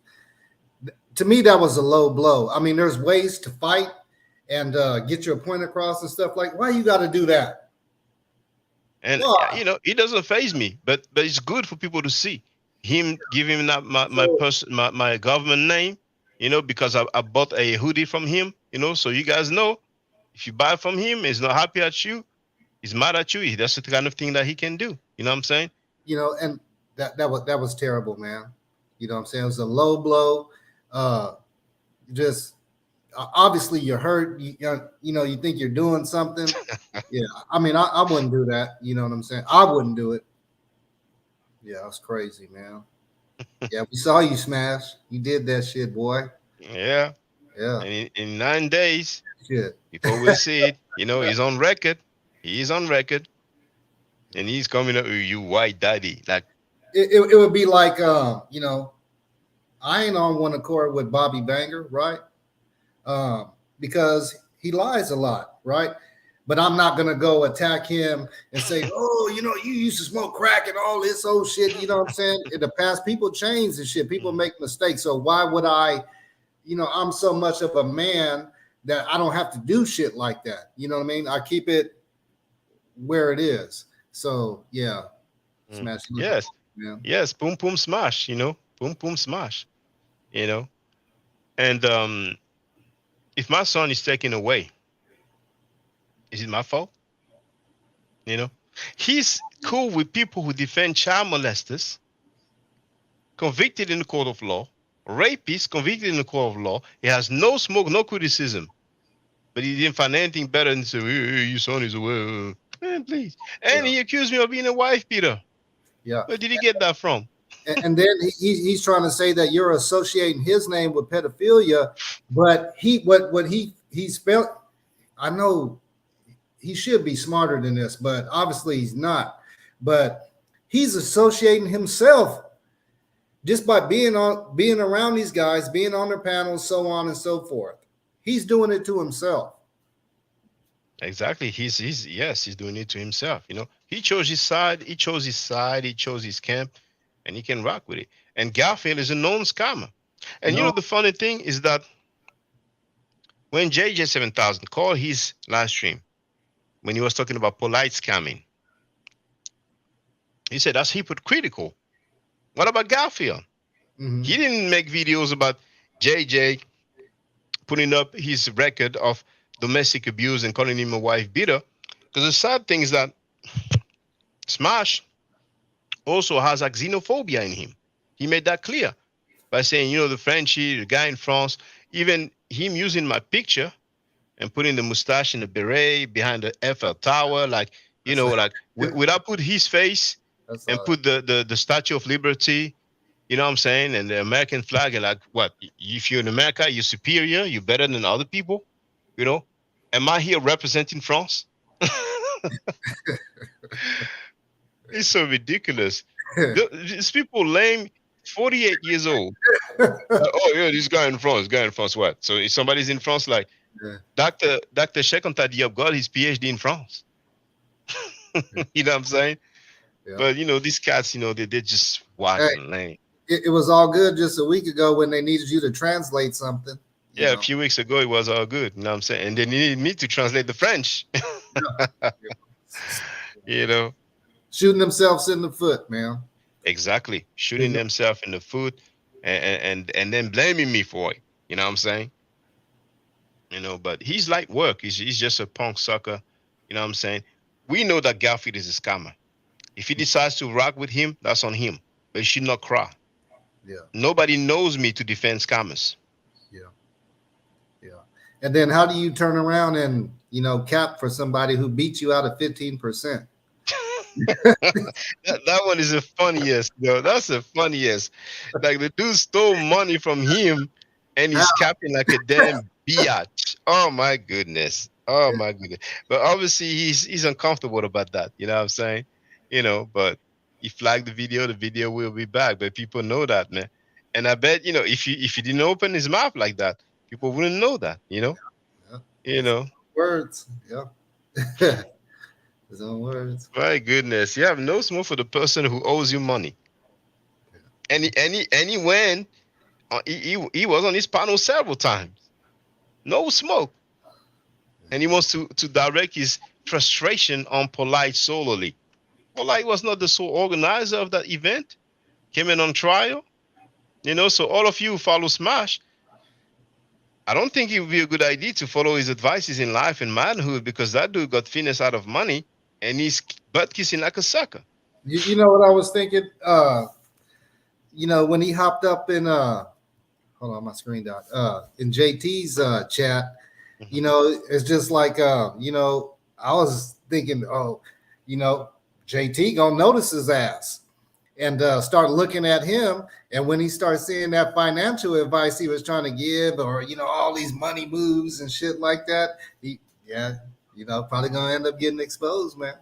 to me, that was a low blow. I mean, there's ways to fight and get your point across and stuff. Like, why you got to do that? And Why? it doesn't faze me, but it's good for people to see him giving that my government name, because I bought a hoodie from him, so you guys know, if you buy from him, he's not happy at you, he's mad at you. That's the kind of thing that he can do. You know what I'm saying? And that was terrible, man. You know what I'm saying? It was a low blow. Just obviously you're hurt. You think you're doing something. Yeah. I mean, I wouldn't do that. You know what I'm saying? I wouldn't do it. Yeah, that's crazy, man. Yeah, we saw you smash. You did that shit, boy. Yeah. Yeah. And in 9 days, Shit. people will see it. He's on record. He's on record. And he's coming up with you, white daddy. Like, it would be like, I ain't on one accord with Bobby Banger, right? Because he lies a lot, right? But I'm not gonna go attack him and say, oh, you used to smoke crack and all this old shit. You know what I'm saying? In the past, people change and shit. People make mistakes. So why would I? I'm so much of a man that I don't have to do shit like that. You know what I mean? I keep it where it is. So yeah, smash. Yes, yeah. Yes, boom, boom, smash. Boom, boom, smash. And if my son is taken away, is it my fault? He's cool with people who defend child molesters, convicted in the court of law, rapists convicted in the court of law. He has no smoke, no criticism, but he didn't find anything better than to say, hey, your son is away. Man, please. And he accused me of being a wife beater. Yeah. Where did he get that from? And then he's trying to say that you're associating his name with pedophilia, but what he's felt. I know he should be smarter than this, but obviously he's not. But he's associating himself just by being around these guys, being on their panels, so on and so forth. He's doing it to himself. Exactly. He's doing it to himself. He chose his side. He chose his camp, and he can rock with it. And Garfield is a known scammer. And the funny thing is that when JJ7000 called his live stream, when he was talking about polite scamming, he said that's hypocritical. What about Garfield? Mm-hmm. He didn't make videos about JJ putting up his record of domestic abuse and calling him a wife beater. Because the sad thing is that Smash also has a xenophobia in him. He made that clear by saying, the Frenchie, the guy in France, even him using my picture and putting the mustache and the beret behind the Eiffel Tower, would I put his face and put the Statue of Liberty, you know what I'm saying, and the American flag, and like, what, if you're in America, you're superior, you're better than other people, Am I here representing France? It's so ridiculous. These people lame, 48 years old. Oh yeah, this guy in France, what? So if somebody's in France, like, Dr. Shekonta Diop got his PhD in France. You know what I'm saying? Yeah. But these cats, they're just watching lame. It was all good just a week ago when they needed you to translate something. Yeah, a few weeks ago it was all good. You know what I'm saying? And they needed me to translate the French. Shooting themselves in the foot, man. Exactly. Shooting themselves in the foot and then blaming me for it. You know what I'm saying? But he's like work. He's just a punk sucker. You know what I'm saying? We know that Garfield is a scammer. If he decides to rock with him, that's on him. But he should not cry. Yeah. Nobody knows me to defend scammers. Yeah. And then how do you turn around and, cap for somebody who beat you out of 15%? that one is the funniest, That's the funniest. Like, the dude stole money from him and he's capping like a damn Biatch. Oh my goodness. Oh my goodness. But obviously he's uncomfortable about that. You know what I'm saying? You know, but he flagged the video will be back. But people know that, man. And I bet, you know, if he didn't open his mouth like that, people wouldn't know that, you know? Yeah. You know. Words. Yeah. His own words. My goodness. You have no smoke for the person who owes you money. And he went he was on his panel several times. No smoke. And he wants to direct his frustration on Polite solely. Polite was not the sole organizer of that event. Came in on trial. You know, so all of you who follow Smash, I don't think it would be a good idea to follow his advices in life and manhood, because that dude got finished out of money and he's butt kissing like a sucker. You know what I was thinking? You know, when he hopped up in hold on, my screen down. In JT's chat, you know, it's just like you know, I was thinking, oh, you know, JT gonna notice his ass and start looking at him. And when he starts seeing that financial advice he was trying to give, or you know, all these money moves and shit like that, you know, probably gonna end up getting exposed, man.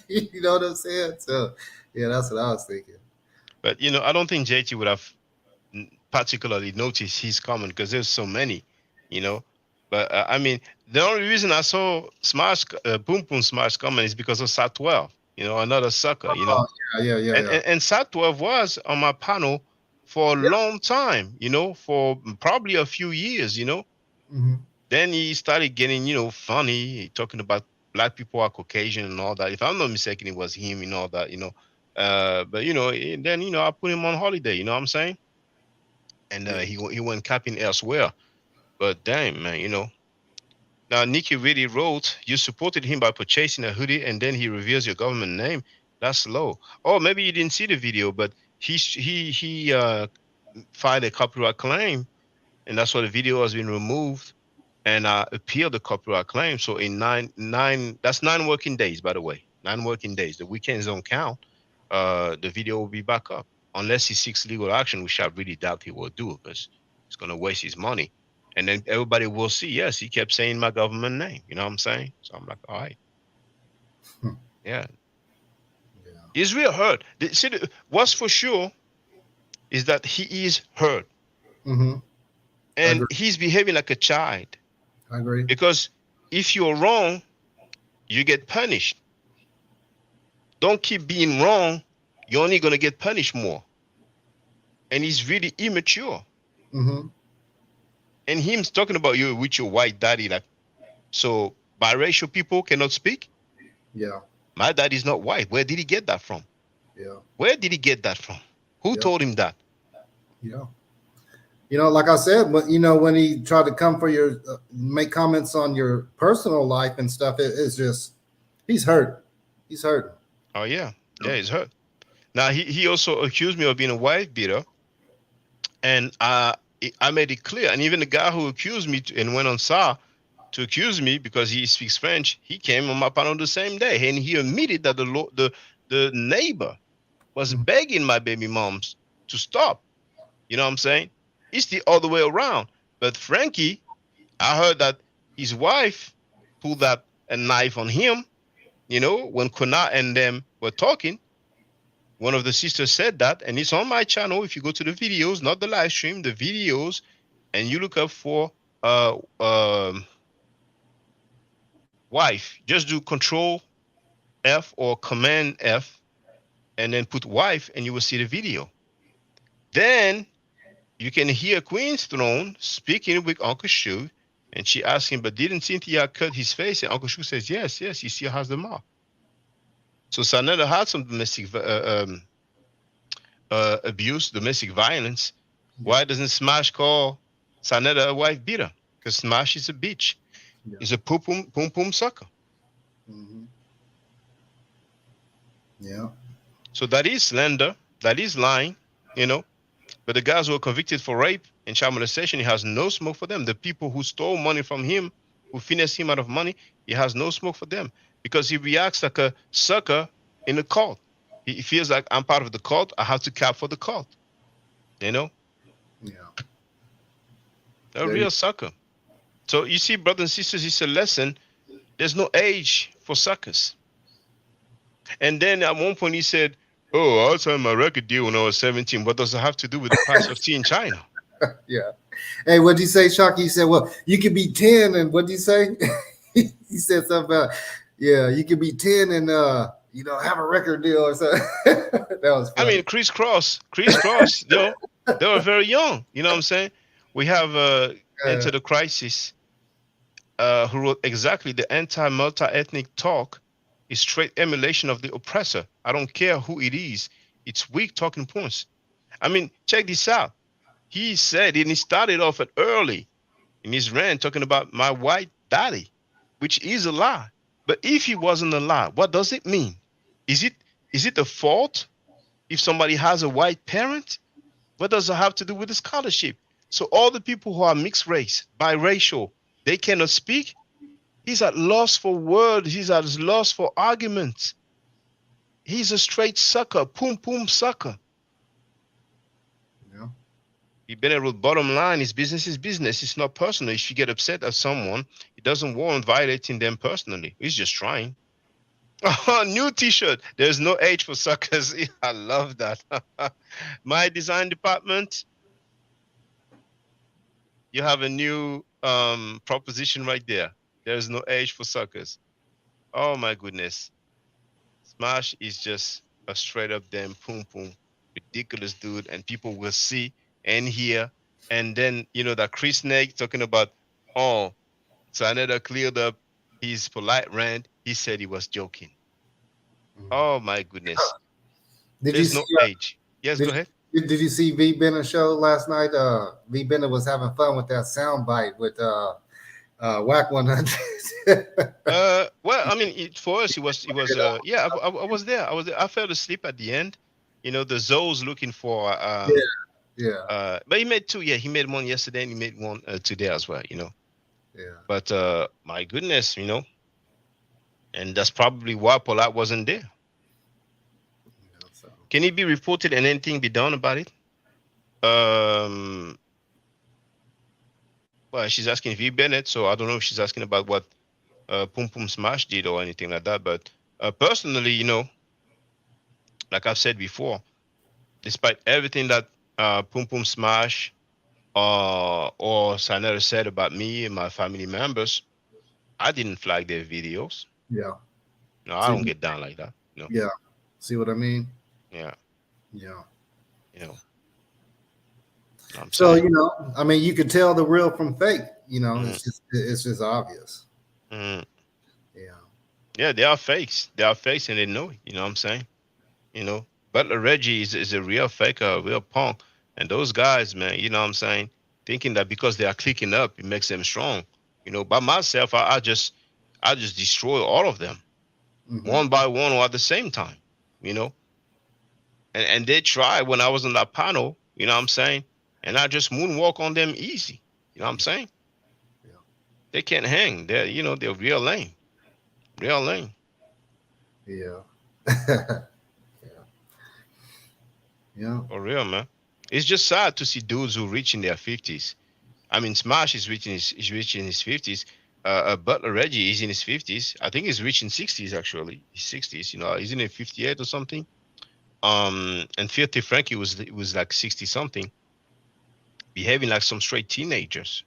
You know what I'm saying? So yeah, that's what I was thinking. But you know, I don't think JT would have particularly noticed he's coming because there's so many, you know. But I mean, the only reason I saw Smash, Boom Boom Smash coming is because of Sat 12, you know, another sucker, you know. And Sat 12 was on my panel for a long time, you know, for probably a few years, you know. Mm-hmm. Then he started getting, you know, funny, talking about black people are Caucasian and all that. If I'm not mistaken, it was him and all that, you know. But you know, then you know, I put him on holiday. You know what I'm saying? And he went capping elsewhere. But damn, man, you know. Now Nikki really wrote, you supported him by purchasing a hoodie, and then he reveals your government name. That's low. Oh, maybe you didn't see the video, but he filed a copyright claim, and that's why the video has been removed, and appealed the copyright claim. So in that's 9 working days, by the way, 9 working days. The weekends don't count. The video will be back up unless he seeks legal action, which I really doubt he will do, because he's going to waste his money. And then everybody will see, yes, he kept saying my government name. You know what I'm saying? So I'm like, all right. Yeah. He's real hurt. See, what's for sure is that he is hurt. Mm-hmm. And he's behaving like a child. I agree. Because if you're wrong, you get punished. Don't keep being wrong. You're only going to get punished more. And he's really immature. Mm-hmm. And him talking about you with your white daddy, like, so biracial people cannot speak? Yeah. My daddy's not white. Where did he get that from? Yeah. Where did he get that from? Who told him that? Yeah. You know, like I said, you know, when he tried to come for your, make comments on your personal life and stuff, it's just, he's hurt. He's hurt. Oh, yeah. Yeah, he's hurt. Now, he also accused me of being a wife beater. And I made it clear. And even the guy who accused me and went on SAR to accuse me because he speaks French, he came on my panel the same day. And he admitted that the neighbor was begging my baby moms to stop. You know what I'm saying? It's the other way around. But Frankie, I heard that his wife pulled out a knife on him. You know, when Kuna and them were talking, one of the sisters said that, and it's on my channel. If you go to the videos, not the live stream, the videos, and you look up for wife, just do Control F or Command F, and then put wife, and you will see the video. Then you can hear Queen's Throne speaking with Uncle Shu, and she asked him, but didn't Cynthia cut his face? And Uncle Shu says, yes, he still has the mark. So Sanetta had some domestic abuse, domestic violence. Why doesn't Smash call Sanetta a wife beater? Because Smash is a bitch. Yeah. He's a pum sucker. Mm-hmm. Yeah. So that is slander. That is lying, you know. But the guys who are convicted for rape and child molestation, he has no smoke for them. The people who stole money from him, who finessed him out of money, he has no smoke for them. Because he reacts like a sucker in a cult. He feels like I'm part of the cult. I have to cap for the cult. You know? Yeah. A real sucker. So you see, brothers and sisters, it's a lesson. There's no age for suckers. And then at one point he said, "Oh, I signed my record deal when I was 17. What does it have to do with the price of tea in China?" Yeah. Hey, what'd you say, Shocky? He said, well, you could be 10 and what'd you say? He said something about, yeah, you could be 10 and have a record deal or something. That was funny. I mean, Chris Cross, they were very young. You know what I'm saying? We have Enter the Crisis, who wrote exactly the anti-multi-ethnic talk is straight emulation of the oppressor. I don't care who it is. It's weak talking points. I mean, check this out. He said, and he started off at early in his rant talking about my white daddy, which is a lie. But if he wasn't a lie, what does it mean? Is it a fault if somebody has a white parent? What does it have to do with the scholarship? So all the people who are mixed race, biracial, they cannot speak. He's at loss for words. He's at loss for arguments. He's a straight sucker, poom poom sucker. Yeah. Bennett wrote, bottom line, his business is business. It's not personal. If you get upset at someone, it doesn't warrant violating them personally. He's just trying. New t-shirt. There's no age for suckers. I love that. My design department. You have a new proposition right there. There's no age for suckers. Oh my goodness. Smash is just a straight up damn poom poom. Ridiculous dude. And people will see and hear. And then, that Chris Neg talking about, oh, Saneda cleared up his polite rant. He said he was joking. Oh my goodness. There's no age. Yes, go ahead. Did you see V Bennett show last night? V Bennett was having fun with that sound bite with Whack 100. Well, I mean, for us, it was yeah, I was there. I fell asleep at the end. The Zoe's looking for yeah. But he made two. Yeah, he made one yesterday and he made one today as well. Yeah. But my goodness, and that's probably why Paulette wasn't there. So. Can it be reported and anything be done about it? Well, she's asking V Bennett, so I don't know if she's asking about what Pum Pum Smash did or anything like that. But personally, like I've said before, despite everything that Pum Pum Smash or Sanera said about me and my family members, I didn't flag their videos. Yeah. No, I don't get down like that. No. Yeah. See what I mean? Yeah. Yeah. So I mean, you could tell the real from fake. It's just obvious. Mm. Yeah. Yeah, they are fakes. They are fakes, and they know it. You know what I'm saying? Butler Reggie is a real faker, a real punk, and those guys, man. You know what I'm saying? Thinking that because they are clicking up, it makes them strong. By myself, I just destroy all of them, one by one or at the same time. And they tried when I was on that panel. You know what I'm saying? And I just moonwalk on them easy. You know what I'm saying? Yeah. They can't hang. They're they're real lame. Real lame. Yeah. Yeah. For real, man. It's just sad to see dudes who reach in their 50s. I mean, Smash is reaching his 50s. Butler Reggie is in his 50s. I think he's reaching 60s actually. He's 60s. He's in a 58 or something. And Filthy Frankie was like 60 something, behaving like some straight teenagers.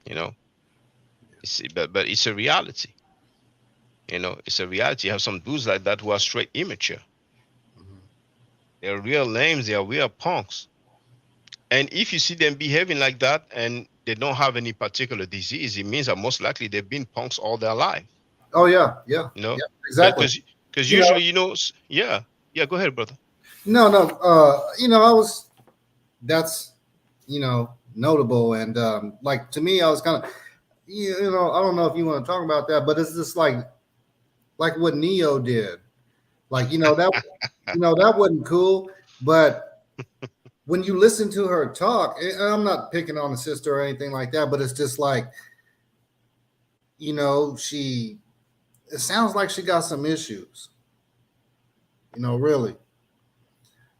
But it's a reality. It's a reality. You have some dudes like that who are straight immature. They're real lames. They are real punks. And if you see them behaving like that and they don't have any particular disease, it means that most likely they've been punks all their life. Oh yeah. Yeah, exactly. Because usually, yeah. Yeah, go ahead, brother. No. That's notable, and like to me, I was kind of, I don't know if you want to talk about that, but it's just like what Neo did, that that wasn't cool. But when you listen to her talk, and I'm not picking on the sister or anything like that, but it's just like, it sounds like she got some issues. Really.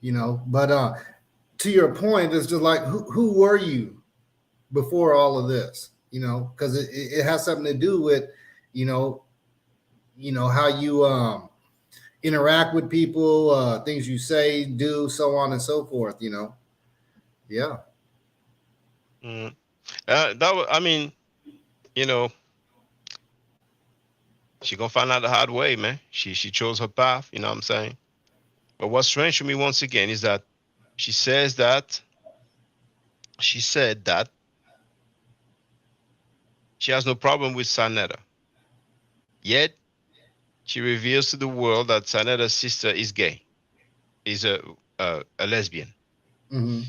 But to your point, it's just like, who were you before all of this, you know, because it has something to do with, you know, how you interact with people, things you say, do, so on and so forth, you know. Yeah. I mean, you know, she gonna find out the hard way, man. She chose her path, you know what I'm saying? But what's strange to me once again is that she said that she has no problem with Sanetta. Yet she reveals to the world that Sanetta's sister is gay, is a lesbian. Mm-hmm.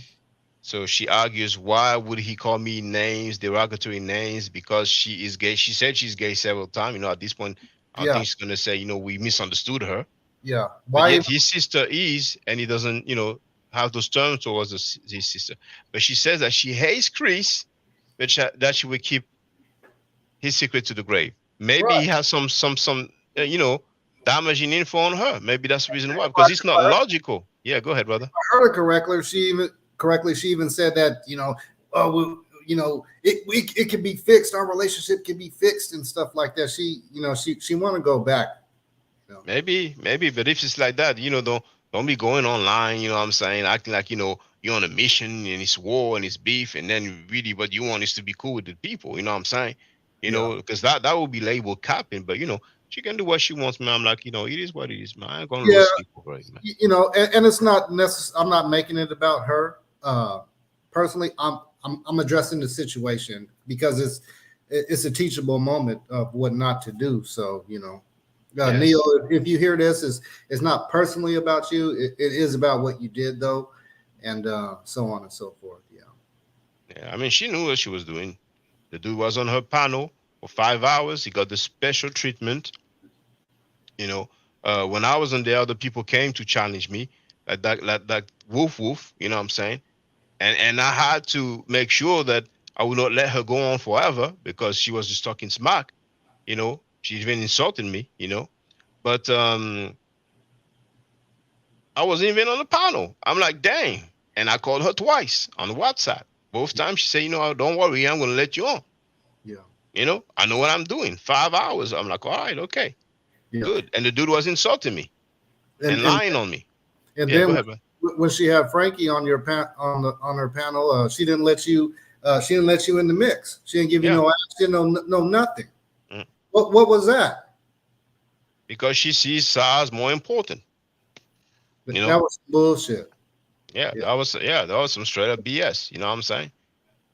So she argues, why would he call me names, derogatory names, because she is gay? She said she's gay several times. You know, at this point, I think she's gonna say, you know, we misunderstood her. Yeah. But yet his sister is, and he doesn't, you know, have those terms towards his sister. But she says that she hates Chris, but that she will keep his secret to the grave. Maybe he has some you know, damaging info on her. Maybe that's the reason why, because it's not logical. Yeah, go ahead, brother. I heard her correctly. She even said that, you know, you know, it can be fixed. Our relationship can be fixed and stuff like that. She, you know, she want to go back. You know? Maybe, but if it's like that, you know, don't be going online, you know what I'm saying, acting like, you know, you're on a mission and it's war and it's beef, and then really what you want is to be cool with the people, you know what I'm saying? You know, because that would be labeled capping, but you know, she can do what she wants, man. I'm like, you know, it is what it is, man. I ain't gonna lose sleep over it, man. You know, and it's not necessary. I'm not making it about her. Personally, I'm addressing the situation because it's a teachable moment of what not to do. So, you know, Neil, if you hear this, it's not personally about you. It is about what you did, though, and so on and so forth. Yeah, I mean, she knew what she was doing. The dude was on her panel for 5 hours. He got the special treatment. You know, when I was on there, other people came to challenge me, like that woof, you know what I'm saying? And I had to make sure that I would not let her go on forever because she was just talking smack. You know, she's even insulting me, you know. But I wasn't even on the panel. I'm like, dang. And I called her twice on WhatsApp. Both times she said, you know, don't worry, I'm going to let you on. Yeah. You know, I know what I'm doing. 5 hours. I'm like, all right, okay. Yeah. Good. And the dude was insulting me and lying on me. And then when she had Frankie on on her panel, she didn't let you in the mix. She didn't give you no action, no nothing. Mm. What was that? Because she sees SARS more important. You know? That was bullshit. Yeah, that was some straight up BS. You know what I'm saying?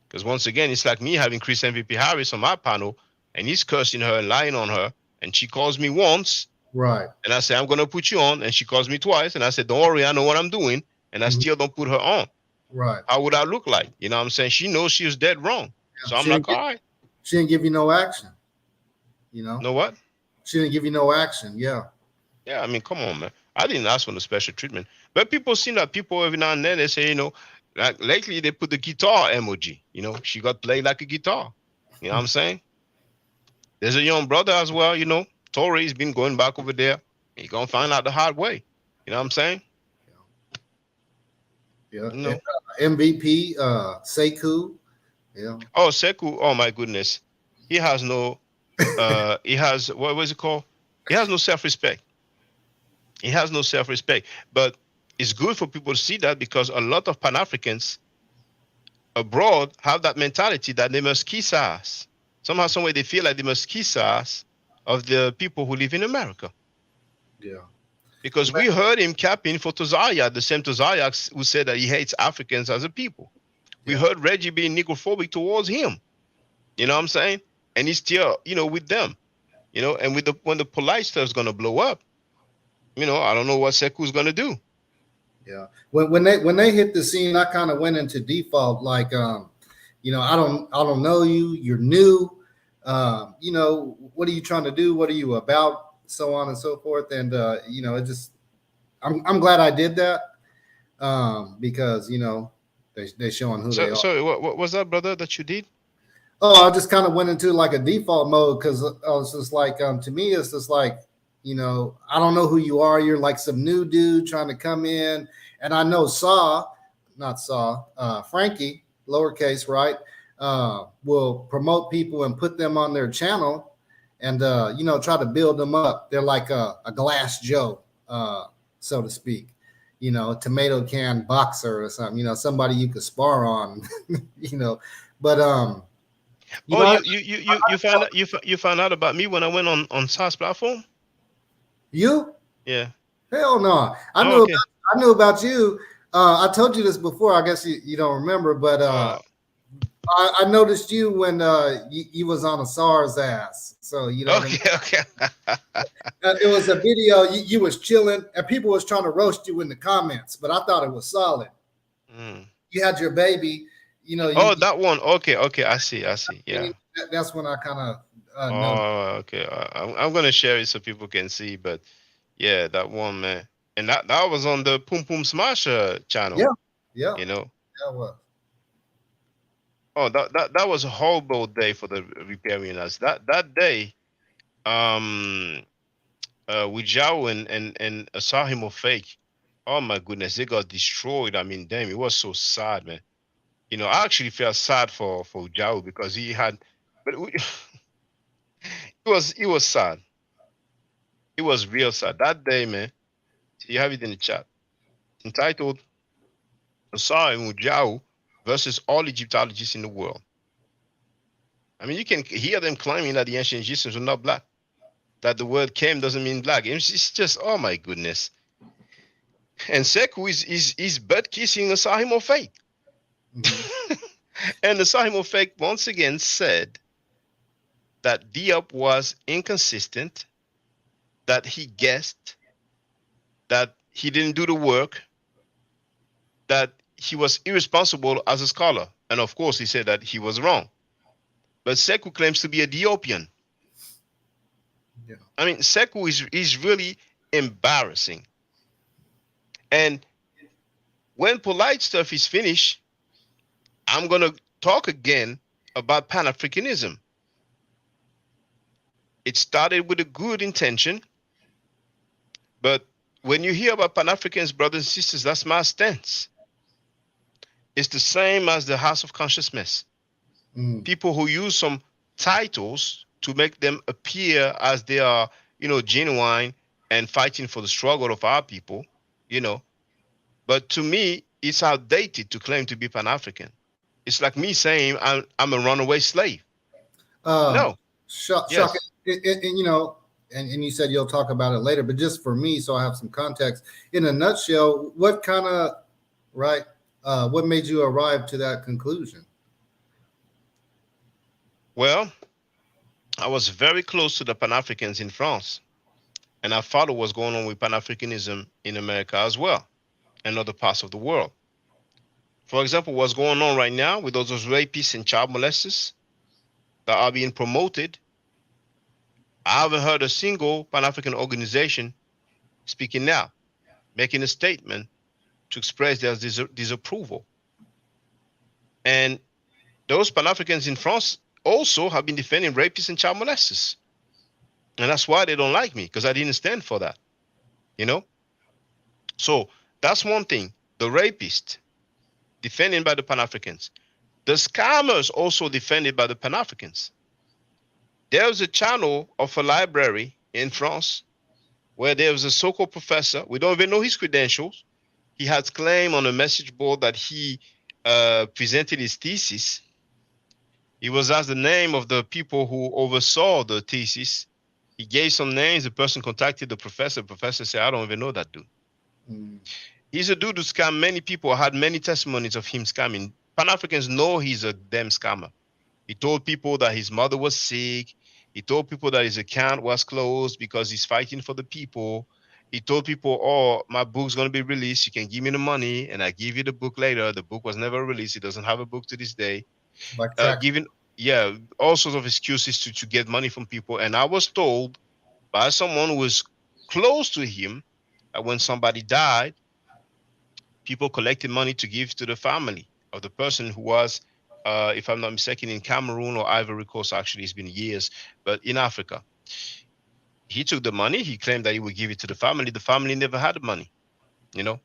Because once again, it's like me having Chris MVP Harris on my panel, and he's cursing her and lying on her, and she calls me once, right? And I say I'm gonna put you on, and she calls me twice, and I said, don't worry, I know what I'm doing, and I still don't put her on. Right? How would I look like? You know what I'm saying? She knows she was dead wrong. Yeah, so I'm like, all right. She didn't give you no action. You know? No what? She didn't give you no action. Yeah. Yeah, I mean, come on, man. I didn't ask for the special treatment. But people seem that people every now and then they say, you know, like lately they put the guitar emoji. You know, she got played like a guitar. You know what I'm saying? There's a young brother as well, you know. Tori's been going back over there. He gonna find out the hard way. You know what I'm saying? Yeah. You know? MVP, Sekou. Yeah. Oh, Sekou. Oh my goodness. He has no he has what was it called? He has no self-respect. He has no self-respect. But it's good for people to see that because a lot of Pan-Africans abroad have that mentality that they must kiss ass. Somehow, some way they feel like they must kiss ass of the people who live in America. Yeah. Because we heard him capping for Tozaria, the same Tozaria who said that he hates Africans as a people. We heard Reggie being necrophobic towards him. You know what I'm saying? And he's still, you know, with them. You know, and when the polite stuff's gonna blow up, you know, I don't know what Sekou's gonna do. Yeah. When they hit the scene, I kind of went into default, like you know, I don't know you, you're new. You know, what are you trying to do? What are you about? So on and so forth. And you know, it just I'm glad I did that. Because, you know, they showing who they are. So what was that, brother, that you did? Oh, I just kind of went into like a default mode because I was just like, to me, it's just like, you know, I don't know who you are. You're like some new dude trying to come in. And I know Frankie, lowercase, right? will promote people and put them on their channel and, you know, try to build them up. They're like a Glass Joe, so to speak, you know, a tomato can boxer or something, you know, somebody you could spar on, you know, but, you Oh, know, you found out about me when I went on SaaS platform? you? Yeah. Hell no. Oh, okay. I knew about you. I told you this before. I guess you don't remember, but I noticed you when you was on a SARS ass. So you know, okay. it was a video. You was chilling, and people was trying to roast you in the comments, but I thought it was solid. You had your baby. You know. Oh, that one. Okay. I see. Yeah. That's when I kind of. Oh, okay. I'm gonna share it so people can see, but yeah, that one, man, and that was on the Pum Pum Smash channel. Yeah. You know. Yeah, was. Oh, that was a horrible day for the Riparians. That day, with Zhao and Asahimo Fake, oh my goodness, they got destroyed. I mean, damn, it was so sad, man. You know, I actually felt sad for Zhao because he had, but it was sad. It was real sad that day, man. You have it in the chat. Entitled Asahimo Zhao versus all Egyptologists in the world. I mean, you can hear them claiming that the ancient Egyptians were not black. That the word came doesn't mean black. It's just, oh my goodness. And Sekou is butt kissing Asahimo Fake. And Asahimo Fake once again said that Diop was inconsistent, that he guessed, that he didn't do the work, that he was irresponsible as a scholar. And of course, he said that he was wrong. But Sekou claims to be a Diopian. Yeah. I mean, Sekou is really embarrassing. And when Polite Stuff is finished, I'm going to talk again about Pan-Africanism. It started with a good intention, but when you hear about Pan-Africans, brothers and sisters, that's my stance. It's the same as the House of Consciousness. People who use some titles to make them appear as they are, you know, genuine and fighting for the struggle of our people, you know. But to me, it's outdated to claim to be Pan-African. It's like me saying I'm a runaway slave. No. Yes. And you know, and you said you'll talk about it later, but just for me, so I have some context. In a nutshell, what kind of, right, what made you arrive to that conclusion? Well, I was very close to the Pan-Africans in France, and I followed what's going on with Pan-Africanism in America as well, and other parts of the world. For example, what's going on right now with those rapists and child molesters that are being promoted, I haven't heard a single Pan-African organization speaking now, making a statement to express their disapproval. And those Pan-Africans in France also have been defending rapists and child molesters. And that's why they don't like me, because I didn't stand for that, you know? So that's one thing. The rapist defended by the Pan-Africans. The scammers also defended by the Pan-Africans. There was a channel of a library in France where there was a so-called professor. We don't even know his credentials. He had claimed on a message board that he presented his thesis. He was asked the name of the people who oversaw the thesis. He gave some names. The person contacted the professor. The professor said, I don't even know that dude. He's a dude who scammed many people. I had many testimonies of him scamming. Pan-Africans know he's a damn scammer. He told people that his mother was sick. He told people that his account was closed because he's fighting for the people. He told people, oh, my book's going to be released. You can give me the money and I give you the book later. The book was never released. He doesn't have a book to this day. Giving all sorts of excuses to get money from people. And I was told by someone who was close to him that when somebody died, people collected money to give to the family of the person who was, if I'm not mistaken, in Cameroon or Ivory Coast. Actually, it's been years, but in Africa. He took the money. He claimed that he would give it to the family. The family never had the money, you know.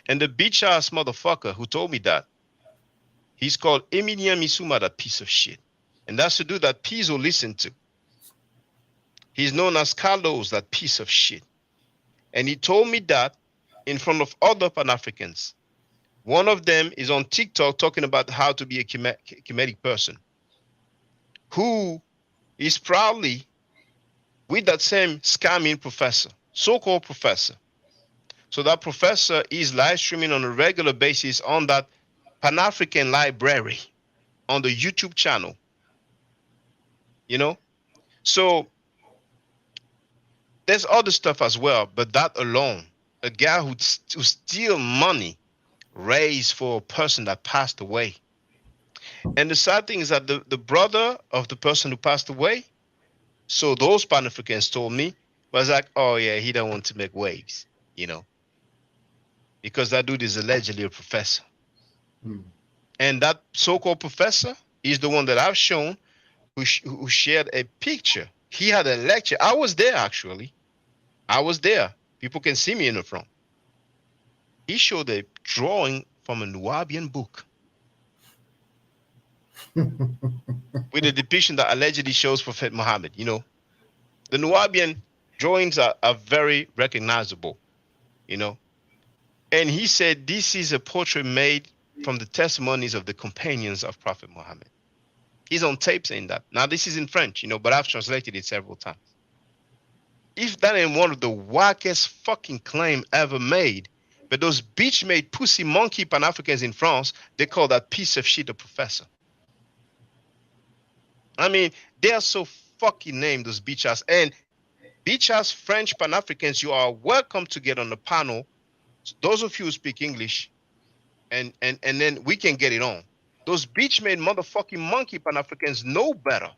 And the bitch ass motherfucker who told me that, He's called Emilian Misuma, that piece of shit. And that's the dude that Pizzo listened to. He's known as Carlos, that piece of shit. And he told me that in front of other Pan-Africans. One of them is on TikTok talking about how to be a Kemetic person, who is proudly with that same scamming professor, so-called professor. So that professor is live streaming on a regular basis on that Pan-African library on the YouTube channel. You know? So there's other stuff as well, but that alone, a guy who steal money raised for a person that passed away. And the sad thing is that the brother of the person who passed away, so those Pan-Africans told me, was like, oh yeah, he don't want to make waves, you know, because that dude is allegedly a professor. And that so-called professor is the one that I've shown who shared a picture. He had a lecture. I was there, actually. I was there. People can see me in the front. He showed a drawing from a Nubian book with a depiction that allegedly shows Prophet Muhammad. You know, the Nubian drawings are very recognizable, you know. And he said this is a portrait made from the testimonies of the companions of Prophet Muhammad. He's on tape saying that. Now, this is in French, you know, but I've translated it several times. If that ain't one of the wackest fucking claim ever made, but those bitch-made pussy monkey Pan-Africans in France, they call that piece of shit a professor. I mean, they are so fucking named, those bitch-ass. And bitch-ass French Pan-Africans, you are welcome to get on the panel. Those of you who speak English, and then we can get it on. Those bitch-made motherfucking monkey Pan-Africans know better.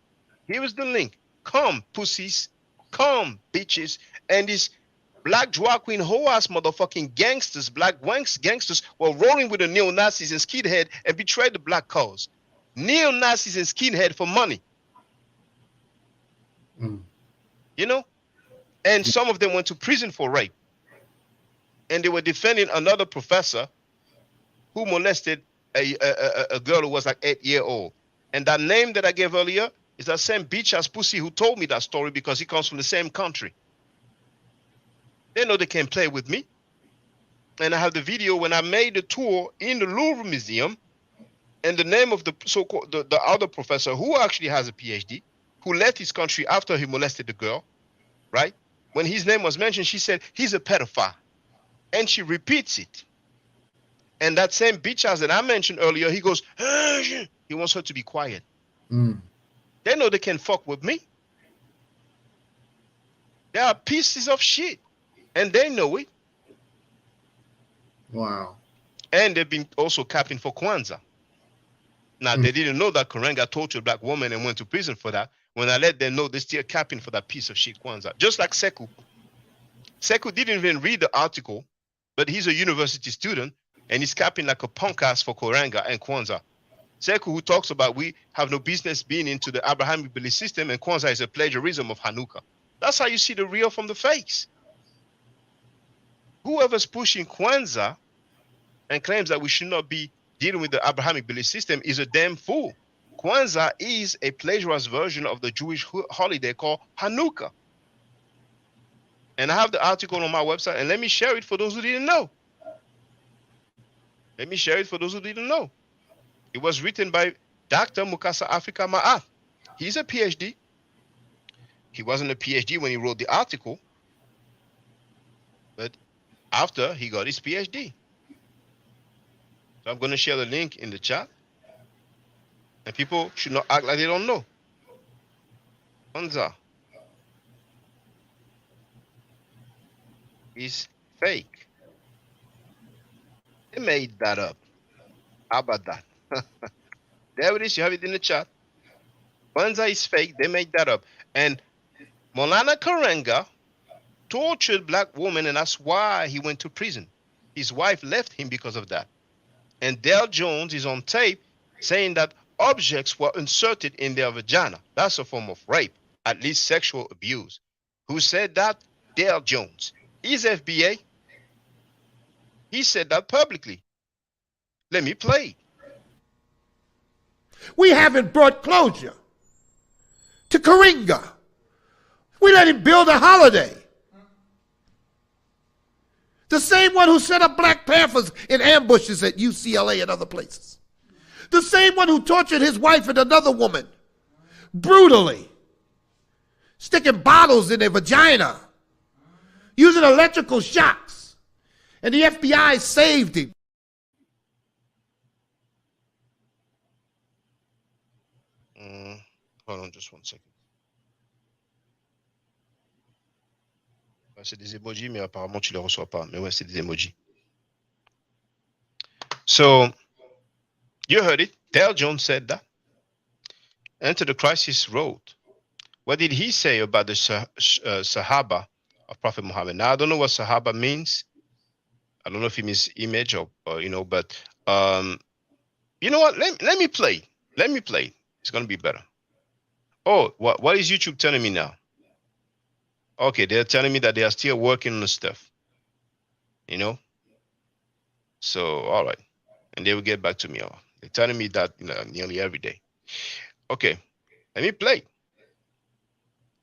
Here is the link. Come, pussies. Come, bitches. And these black drag queen hoe-ass motherfucking gangsters, black wanks gangsters, were rolling with the neo-Nazis and skinhead and betrayed the black cause. Neo-Nazis and skinhead for money. You know? And some of them went to prison for rape. And they were defending another professor who molested a girl who was like 8 years old. And that name that I gave earlier is that same bitch-ass pussy who told me that story because he comes from the same country. They know they can play with me. And I have the video when I made the tour in the Louvre Museum, and the name of the so-called the other professor who actually has a PhD, who left his country after he molested the girl, right? When his name was mentioned, she said, he's a pedophile. And she repeats it. And that same bitch-ass that I mentioned earlier, he goes, he wants her to be quiet. They know they can fuck with me. They are pieces of shit. And they know it. Wow. And they've been also capping for Kwanzaa. Now, they didn't know that Karenga tortured a black woman and went to prison for that. When I let them know, they're still capping for that piece of shit Kwanzaa. Just like Sekou. Sekou didn't even read the article, but he's a university student, and he's capping like a punk ass for Karenga and Kwanzaa. Sekou, who talks about we have no business being into the Abrahamic belief system, and Kwanzaa is a plagiarism of Hanukkah. That's how you see the real from the fakes. Whoever's pushing Kwanzaa and claims that we should not be dealing with the Abrahamic belief system is a damn fool. Kwanzaa is a plagiarized version of the Jewish holiday called Hanukkah. And I have the article on my website, and let me share it for those who didn't know. Let me share it for those who didn't know. It was written by Dr. Mukasa Africa Ma'at. He's a PhD. He wasn't a PhD when he wrote the article, but after he got his PhD. So I'm going to share the link in the chat. And people should not act like they don't know. Kwanzaa is fake. They made that up. How about that? There it is. You have it in the chat. Kwanzaa is fake. They made that up. And Maulana Karenga tortured black women, and that's why he went to prison. His wife left him because of that. And Dale Jones is on tape saying that objects were inserted in their vagina. That's a form of rape, at least sexual abuse. Who said that? Dale Jones. He's FBA. He said that publicly. Let me play. We haven't brought closure to Karinga. We let him build a holiday. The same one who set up Black Panthers in ambushes at UCLA and other places. The same one who tortured his wife and another woman brutally, sticking bottles in their vagina, using electrical shocks, and the FBI saved him. Hold on just 1 second. C'est des emojis, mais apparemment tu les reçois pas. Mais ouais, c'est des emojis. So, you heard it. Dale Jones said that. Enter the Crisis Road. What did he say about the Sahaba of Prophet Muhammad? Now, I don't know what Sahaba means. I don't know if it means image or you know, but you know what? Let me play. Let me play. It's going to be better. Oh, what is YouTube telling me now? Okay, they're telling me that they are still working on the stuff. You know? So, all right. And they will get back to me. They're telling me that nearly every day. Okay, let me play.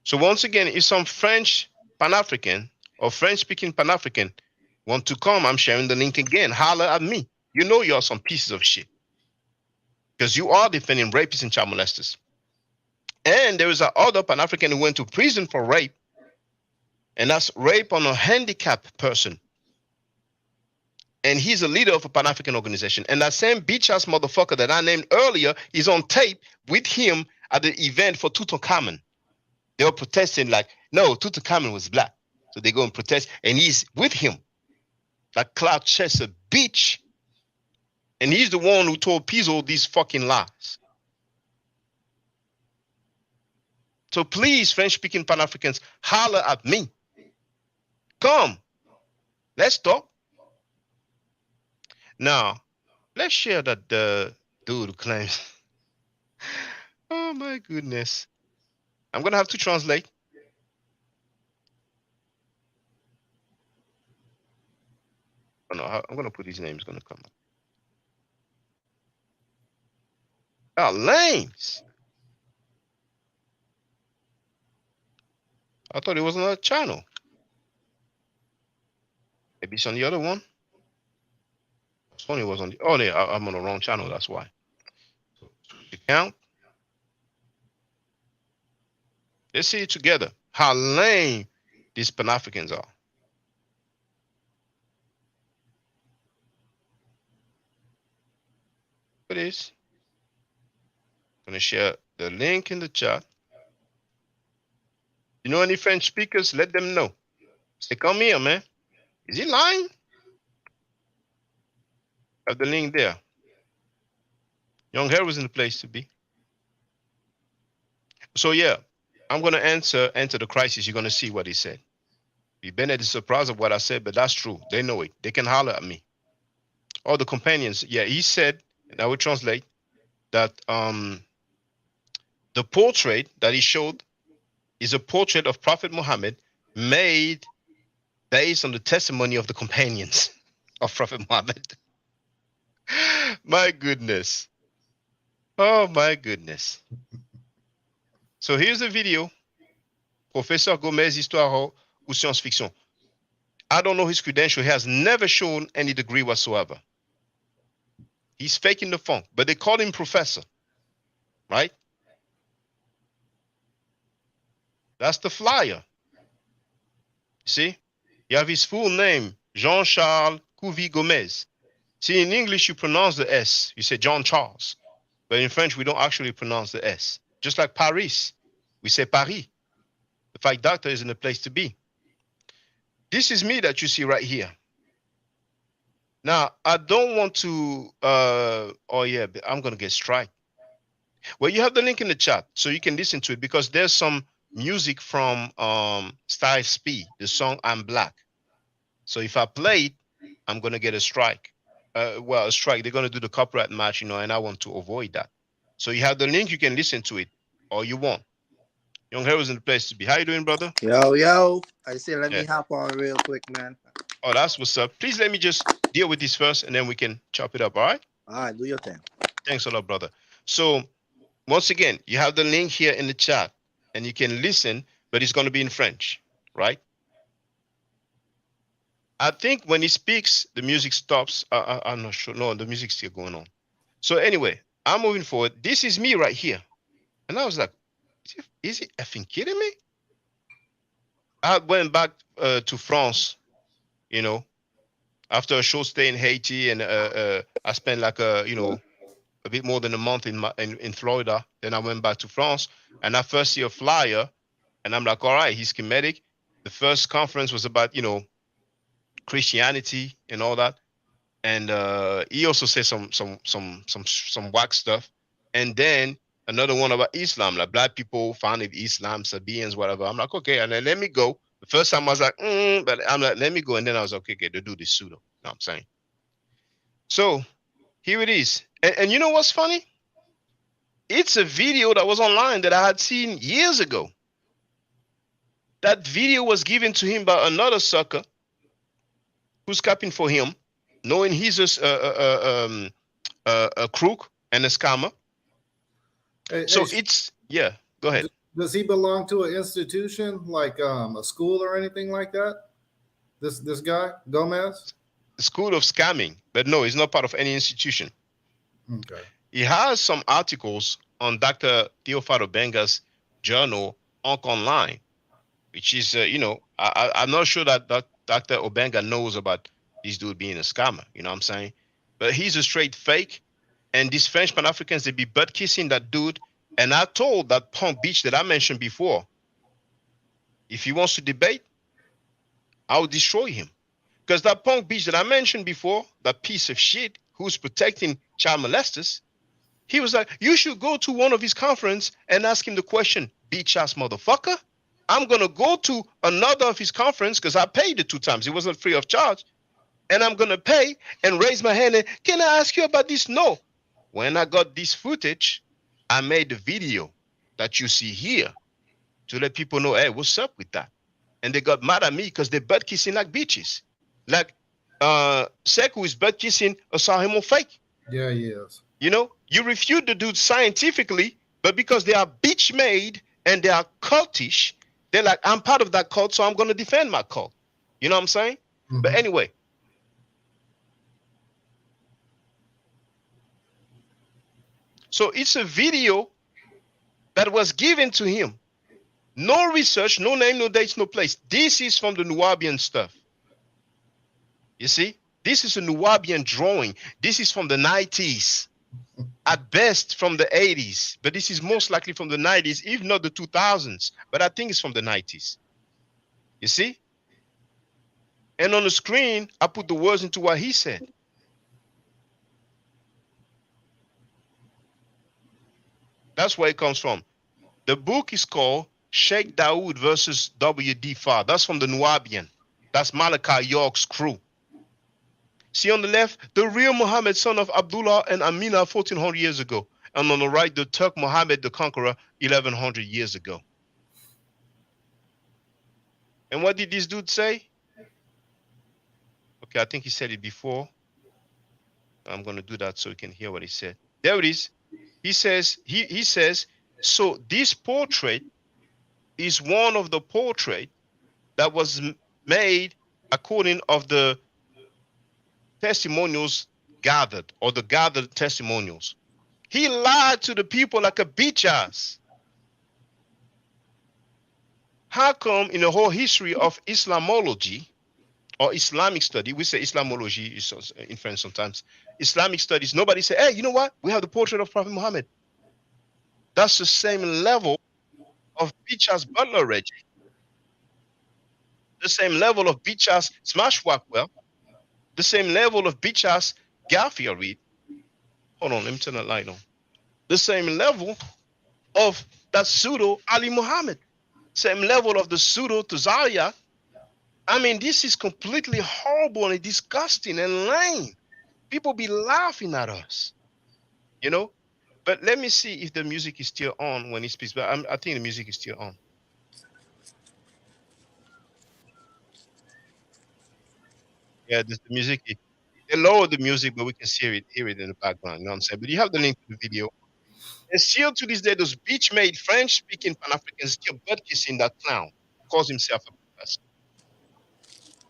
So once again, if some French Pan-African or French-speaking Pan-African want to come, I'm sharing the link again. Holler at me. You know you're some pieces of shit. Because you are defending rapists and child molesters. And there is another Pan-African who went to prison for rape. And that's rape on a handicapped person. And he's a leader of a Pan-African organization. And that same bitch-ass motherfucker that I named earlier is on tape with him at the event for Tutankhamun. They were protesting like, no, Tutankhamun was black. So they go and protest, and he's with him. Like Cloud Chester, bitch. And he's the one who told Pizzo these fucking lies. So please, French-speaking Pan-Africans, holler at me. Come. Let's talk. Now, let's share that the dude claims. Oh my goodness. I'm going to have to translate. Oh no, I'm going to put his name. It's going to come up. Oh, lames. I thought it was another channel. Maybe it's on the other one. Sony was on the. Oh, yeah, I'm on the wrong channel. That's why. Account. Let's see it together. How lame these Pan-Africans are. It is. I'm gonna share the link in the chat. You know any French speakers? Let them know. Say, come here, man. Is he lying? Have the link there. Young Hair was in the place to be. So yeah, I'm gonna enter the crisis. You're gonna see what he said. Be Bennett is surprised of what I said, but that's true. They know it. They can holler at me. All the companions. Yeah, he said, and I will translate that the portrait that he showed is a portrait of Prophet Muhammad made based on the testimony of the companions of Prophet Muhammad. My goodness. Oh my goodness. So here's the video. Professor Gomez, Histoire ou Science Fiction. I don't know his credential. He has never shown any degree whatsoever. He's faking the funk, but they call him professor, right? That's the flyer. See? You have his full name, Jean-Charles Couvi Gomez. See, in English, you pronounce the S. You say John Charles. But in French, we don't actually pronounce the S. Just like Paris, we say Paris. The fact doctor isn't a place to be. This is me that you see right here. Now, I don't want to, oh yeah, but I'm going to get strike. Well, you have the link in the chat, so you can listen to it, because there's some music from Styles P, the song I'm Black. So if I play it, I'm going to get a strike. Well, a strike. They're going to do the copyright match, you know, and I want to avoid that. So you have the link, you can listen to it, or you won't. Young Heroes in the place to be. How you doing, brother? Yo. I say, let me hop on real quick, man. Oh, that's what's up. Please let me just deal with this first, and then we can chop it up, all right? All right, do your thing. Thanks a lot, brother. So once again, you have the link here in the chat, and you can listen, but it's going to be in French, right? I think when he speaks, the music stops. I'm not sure. No, the music's still going on. So anyway, I'm moving forward. This is me right here. And I was like, is he effing kidding me? I went back to France, you know, after a short stay in Haiti, and I spent like a bit more than a month in Florida. Then I went back to France, and I first see a flyer, and I'm like, all right, he's Kemetic. The first conference was about, Christianity and all that, and he also said some whack stuff, and then another one about Islam, like black people founded Islam, Sabians, whatever. I'm like, okay, and then let me go. The first time I was like, but I'm like, let me go, and then I was like, okay, to do this pseudo. You know what I'm saying? So here it is, and you know what's funny? It's a video that was online that I had seen years ago. That video was given to him by another sucker who's capping for him, knowing he's a crook and a scammer. So it's, yeah, go ahead. Does he belong to an institution like a school or anything like that? This guy, Gomez? School of scamming, but no, he's not part of any institution. Okay. He has some articles on Dr. Theophilo Benga's journal, Onk Online, which is, I'm not sure that Dr. Obenga knows about this dude being a scammer, you know what I'm saying? But he's a straight fake, and these French Pan-Africans, they be butt kissing that dude. And I told that punk bitch that I mentioned before, if he wants to debate, I'll destroy him. Because that punk bitch that I mentioned before, that piece of shit who's protecting child molesters, he was like, you should go to one of his conference and ask him the question, bitch ass motherfucker. I'm going to go to another of his conference because I paid it 2 times. It wasn't free of charge. And I'm going to pay and raise my hand and, can I ask you about this? No. When I got this footage, I made the video that you see here to let people know, hey, what's up with that? And they got mad at me because they butt kissing like bitches. Like Sekou is butt kissing a Sahimo fake. Yeah, he is. You know, you refute the dude scientifically, but because they are bitch made and they are cultish, they're like, I'm part of that cult, so I'm going to defend my cult. You know what I'm saying? Mm-hmm. But anyway. So it's a video that was given to him. No research, no name, no dates, no place. This is from the Nubian stuff. You see? This is a Nubian drawing. This is from the 90s. At best from the 80s. But this is most likely from the 90s, if not the 2000s. But I think it's from the 90s. You see? And on the screen, I put the words into what he said. That's where it comes from. The book is called Sheikh Dawood versus W.D. Farr. That's from the Nubian. That's Malachi York's crew. See on the left, the real Muhammad, son of Abdullah and Amina, 1400 years ago. And on the right, the Turk Muhammad the Conqueror, 1100 years ago. And what did this dude say? Okay, I think he said it before. I'm going to do that so you can hear what he said. There it is. He says, he says, so this portrait is one of the portraits that was made according of the testimonials gathered, or the gathered testimonials. He lied to the people like a bitch ass. How come in the whole history of Islamology or Islamic study, we say Islamology is in French sometimes, Islamic studies, nobody say, hey, you know what? We have the portrait of Prophet Muhammad. That's the same level of bitch ass Butler Reggie. The same level of bitch ass Smash Rockwell. The same level of bitch ass Garfield Reed. Hold on, let me turn the light on. The same level of that pseudo Ali Muhammad. Same level of the pseudo Tazaria. I mean, this is completely horrible and disgusting and lame. People be laughing at us, you know? But let me see if the music is still on when he speaks. But I think the music is still on. Yeah, the music. They lowered the music, but we can hear it in the background. You know what I'm saying? But you have the link to the video. And still to this day, those beach-made French-speaking Pan-Africans still butt kissing that clown who calls himself a professor.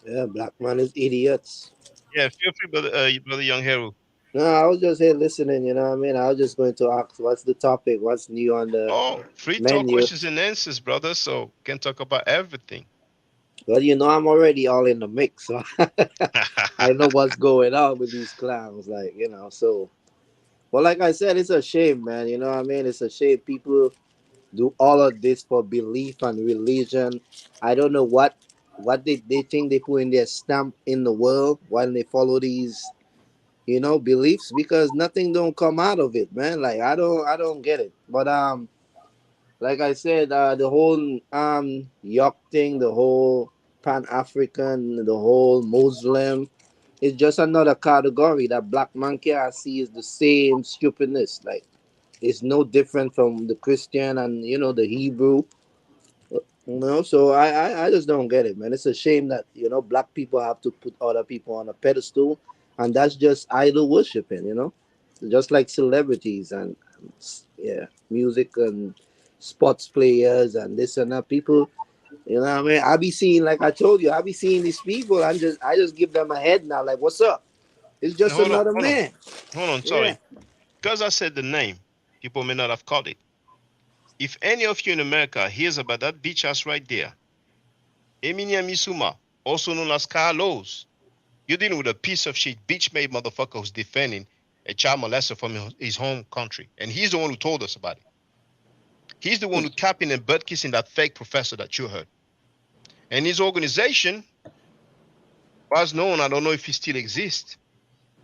Yeah, black man is idiots. Yeah, feel free, brother Young Hero. No, I was just here listening, you know what I mean? I was just going to ask what's the topic, what's new on the Free talk, menu. questions and answers, brother. So we can talk about everything. Well, you know, I'm already all in the mix, so I know what's going on with these clowns, like, you know, so. Well, like I said, it's a shame, man, you know what I mean? It's a shame people do all of this for belief and religion. I don't know what they think they put in their stamp in the world when they follow these, you know, beliefs, because nothing don't come out of it, man. Like, I don't get it. But like I said, the whole York thing, the whole Pan-African, the whole Muslim, it's just another category that black man can see is the same stupidness. Like, it's no different from the Christian and, you know, the Hebrew. You know, so I just don't get it, man. It's a shame that, you know, black people have to put other people on a pedestal, and that's just idol worshiping, you know, just like celebrities and yeah, music and sports players and this and that. People, you know what I mean? I be seeing, like I told you, I be seeing these people. I just give them a head now, like, what's up? It's just another man. Hold on, sorry. Because I said the name, people may not have caught it. If any of you in America hears about that beach house right there, Eminia Misuma, also known as Carlos, you're dealing with a piece of shit beach-made motherfucker who's defending a child molester from his home country. And he's the one who told us about it. He's the one who capping and butt kissing that fake professor that you heard. And his organization was known, I don't know if he still exists,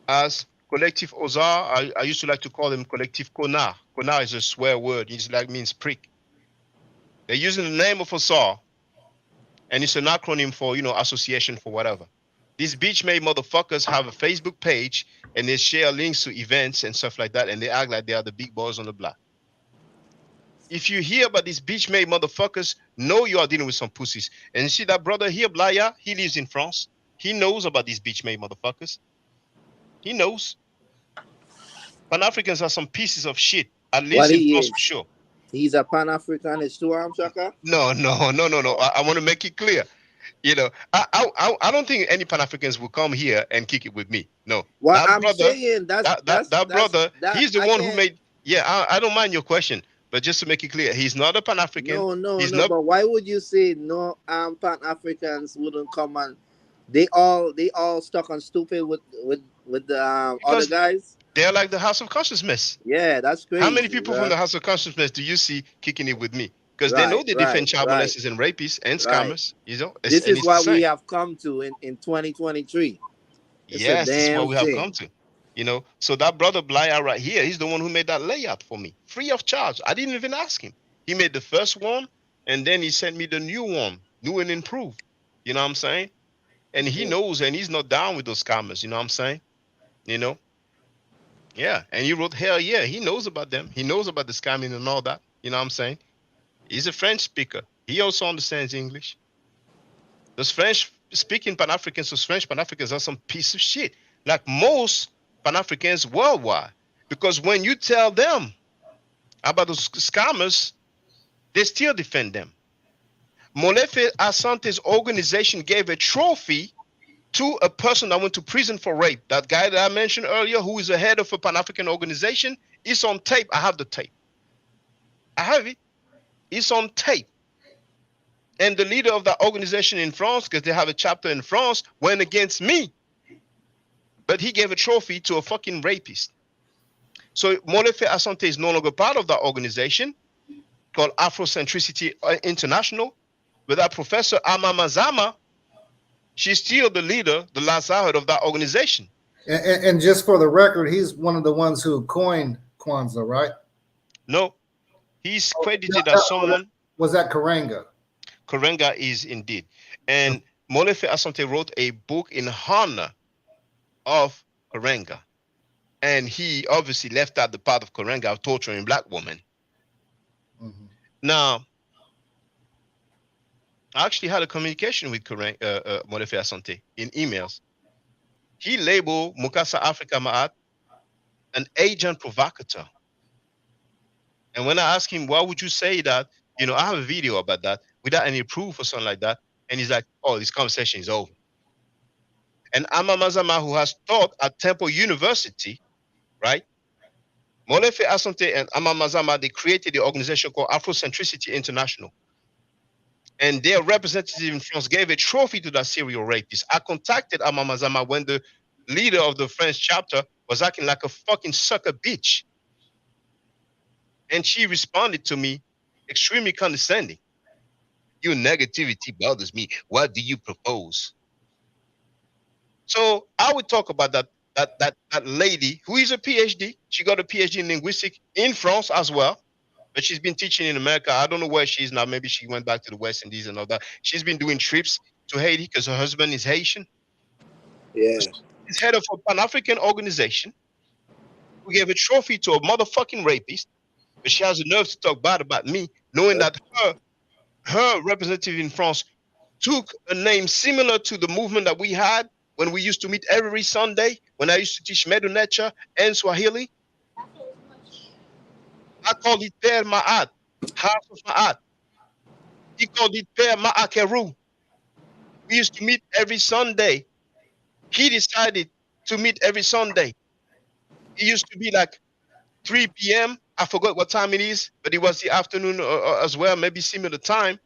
as Collective Ozar. I used to like to call them Collective Konar. Konar is a swear word. It like means prick. They're using the name of Ozar, and it's an acronym for, you know, association for whatever. These beach-made motherfuckers have a Facebook page, and they share links to events and stuff like that, and they act like they are the big boys on the block. If you hear about these beach-made motherfuckers, know you are dealing with some pussies. And you see that brother here, Blaya, he lives in France. He knows about these beach-made motherfuckers. He knows. Pan-Africans are some pieces of shit. At least in France for sure. He's a Pan-Africanist too, Shaka? No. I want to make it clear. You know, I don't think any Pan-Africans will come here and kick it with me. No. Well, I'm saying that brother, he's the one who made. Yeah, I don't mind your question, but just to make it clear, he's not a Pan-African. No. But why would you say no? Pan-Africans wouldn't come and they all stuck on stupid with the other guys. They're like the House of Consciousness. Yeah, that's crazy. How many people from the House of Consciousness do you see kicking it with me? Because they know they defend child molesters and rapists and scammers. You know, this is what we have come to in 2023. Yes, this is what we have come to. You know, so that brother Blaya right here, he's the one who made that layout for me, free of charge. I didn't even ask him. He made the first one, and then he sent me the new one, new and improved. You know what I'm saying? And he knows, and he's not down with those scammers. You know what I'm saying? You know? Yeah, and he wrote, hell yeah, he knows about them. He knows about the scamming and all that. You know what I'm saying? He's a French speaker. He also understands English. Those French-speaking Pan-Africans, those French Pan-Africans are some piece of shit. Like most Pan-Africans worldwide. Because when you tell them about those scammers, they still defend them. Molefe Asante's organization gave a trophy to a person that went to prison for rape. That guy that I mentioned earlier, who is the head of a Pan-African organization, is on tape. I have the tape. I have it. It's on tape. And the leader of that organization in France, because they have a chapter in France, went against me. But he gave a trophy to a fucking rapist. So Molefe Asante is no longer part of that organization called Afrocentricity International. But that Professor Amama Zama, she's still the leader, the Lazard of that organization. And just for the record, he's one of the ones who coined Kwanzaa, right? No, he's credited as someone. Was that Karenga? Karenga is indeed. And Molefe Asante wrote a book in honor of Karenga. And he obviously left out the part of Karenga of torturing black women. Mm-hmm. Now, I actually had a communication with Molefe Asante in emails. He labeled Mukasa Africa Ma'at an agent provocateur. And when I asked him, why would you say that? You know, I have a video about that without any proof or something like that. And he's like, oh, this conversation is over. And Ama Mazama, who has taught at Temple University, right? Molefe Asante and Ama Mazama, they created the organization called Afrocentricity International. And their representative in France gave a trophy to that serial rapist. I contacted Ama Mazama when the leader of the French chapter was acting like a fucking sucker bitch. And she responded to me extremely condescending. Your negativity bothers me. What do you propose? So I would talk about that lady who is a PhD. She got a PhD in linguistics in France as well. But she's been teaching in America. I don't know where she is now. Maybe she went back to the West Indies and all that. She's been doing trips to Haiti because her husband is Haitian. Yeah. She's head of a Pan-African organization who gave a trophy to a motherfucking rapist. But she has the nerve to talk bad about me, knowing that her representative in France took a name similar to the movement that we had when we used to meet every Sunday, when I used to teach Medunecha and Swahili. I called it Père Ma'at, House of Ma'at. He called it Père Ma'akeru. We used to meet every Sunday. He decided to meet every Sunday. It used to be like 3 p.m. I forgot what time it is, but it was the afternoon as well, maybe similar time.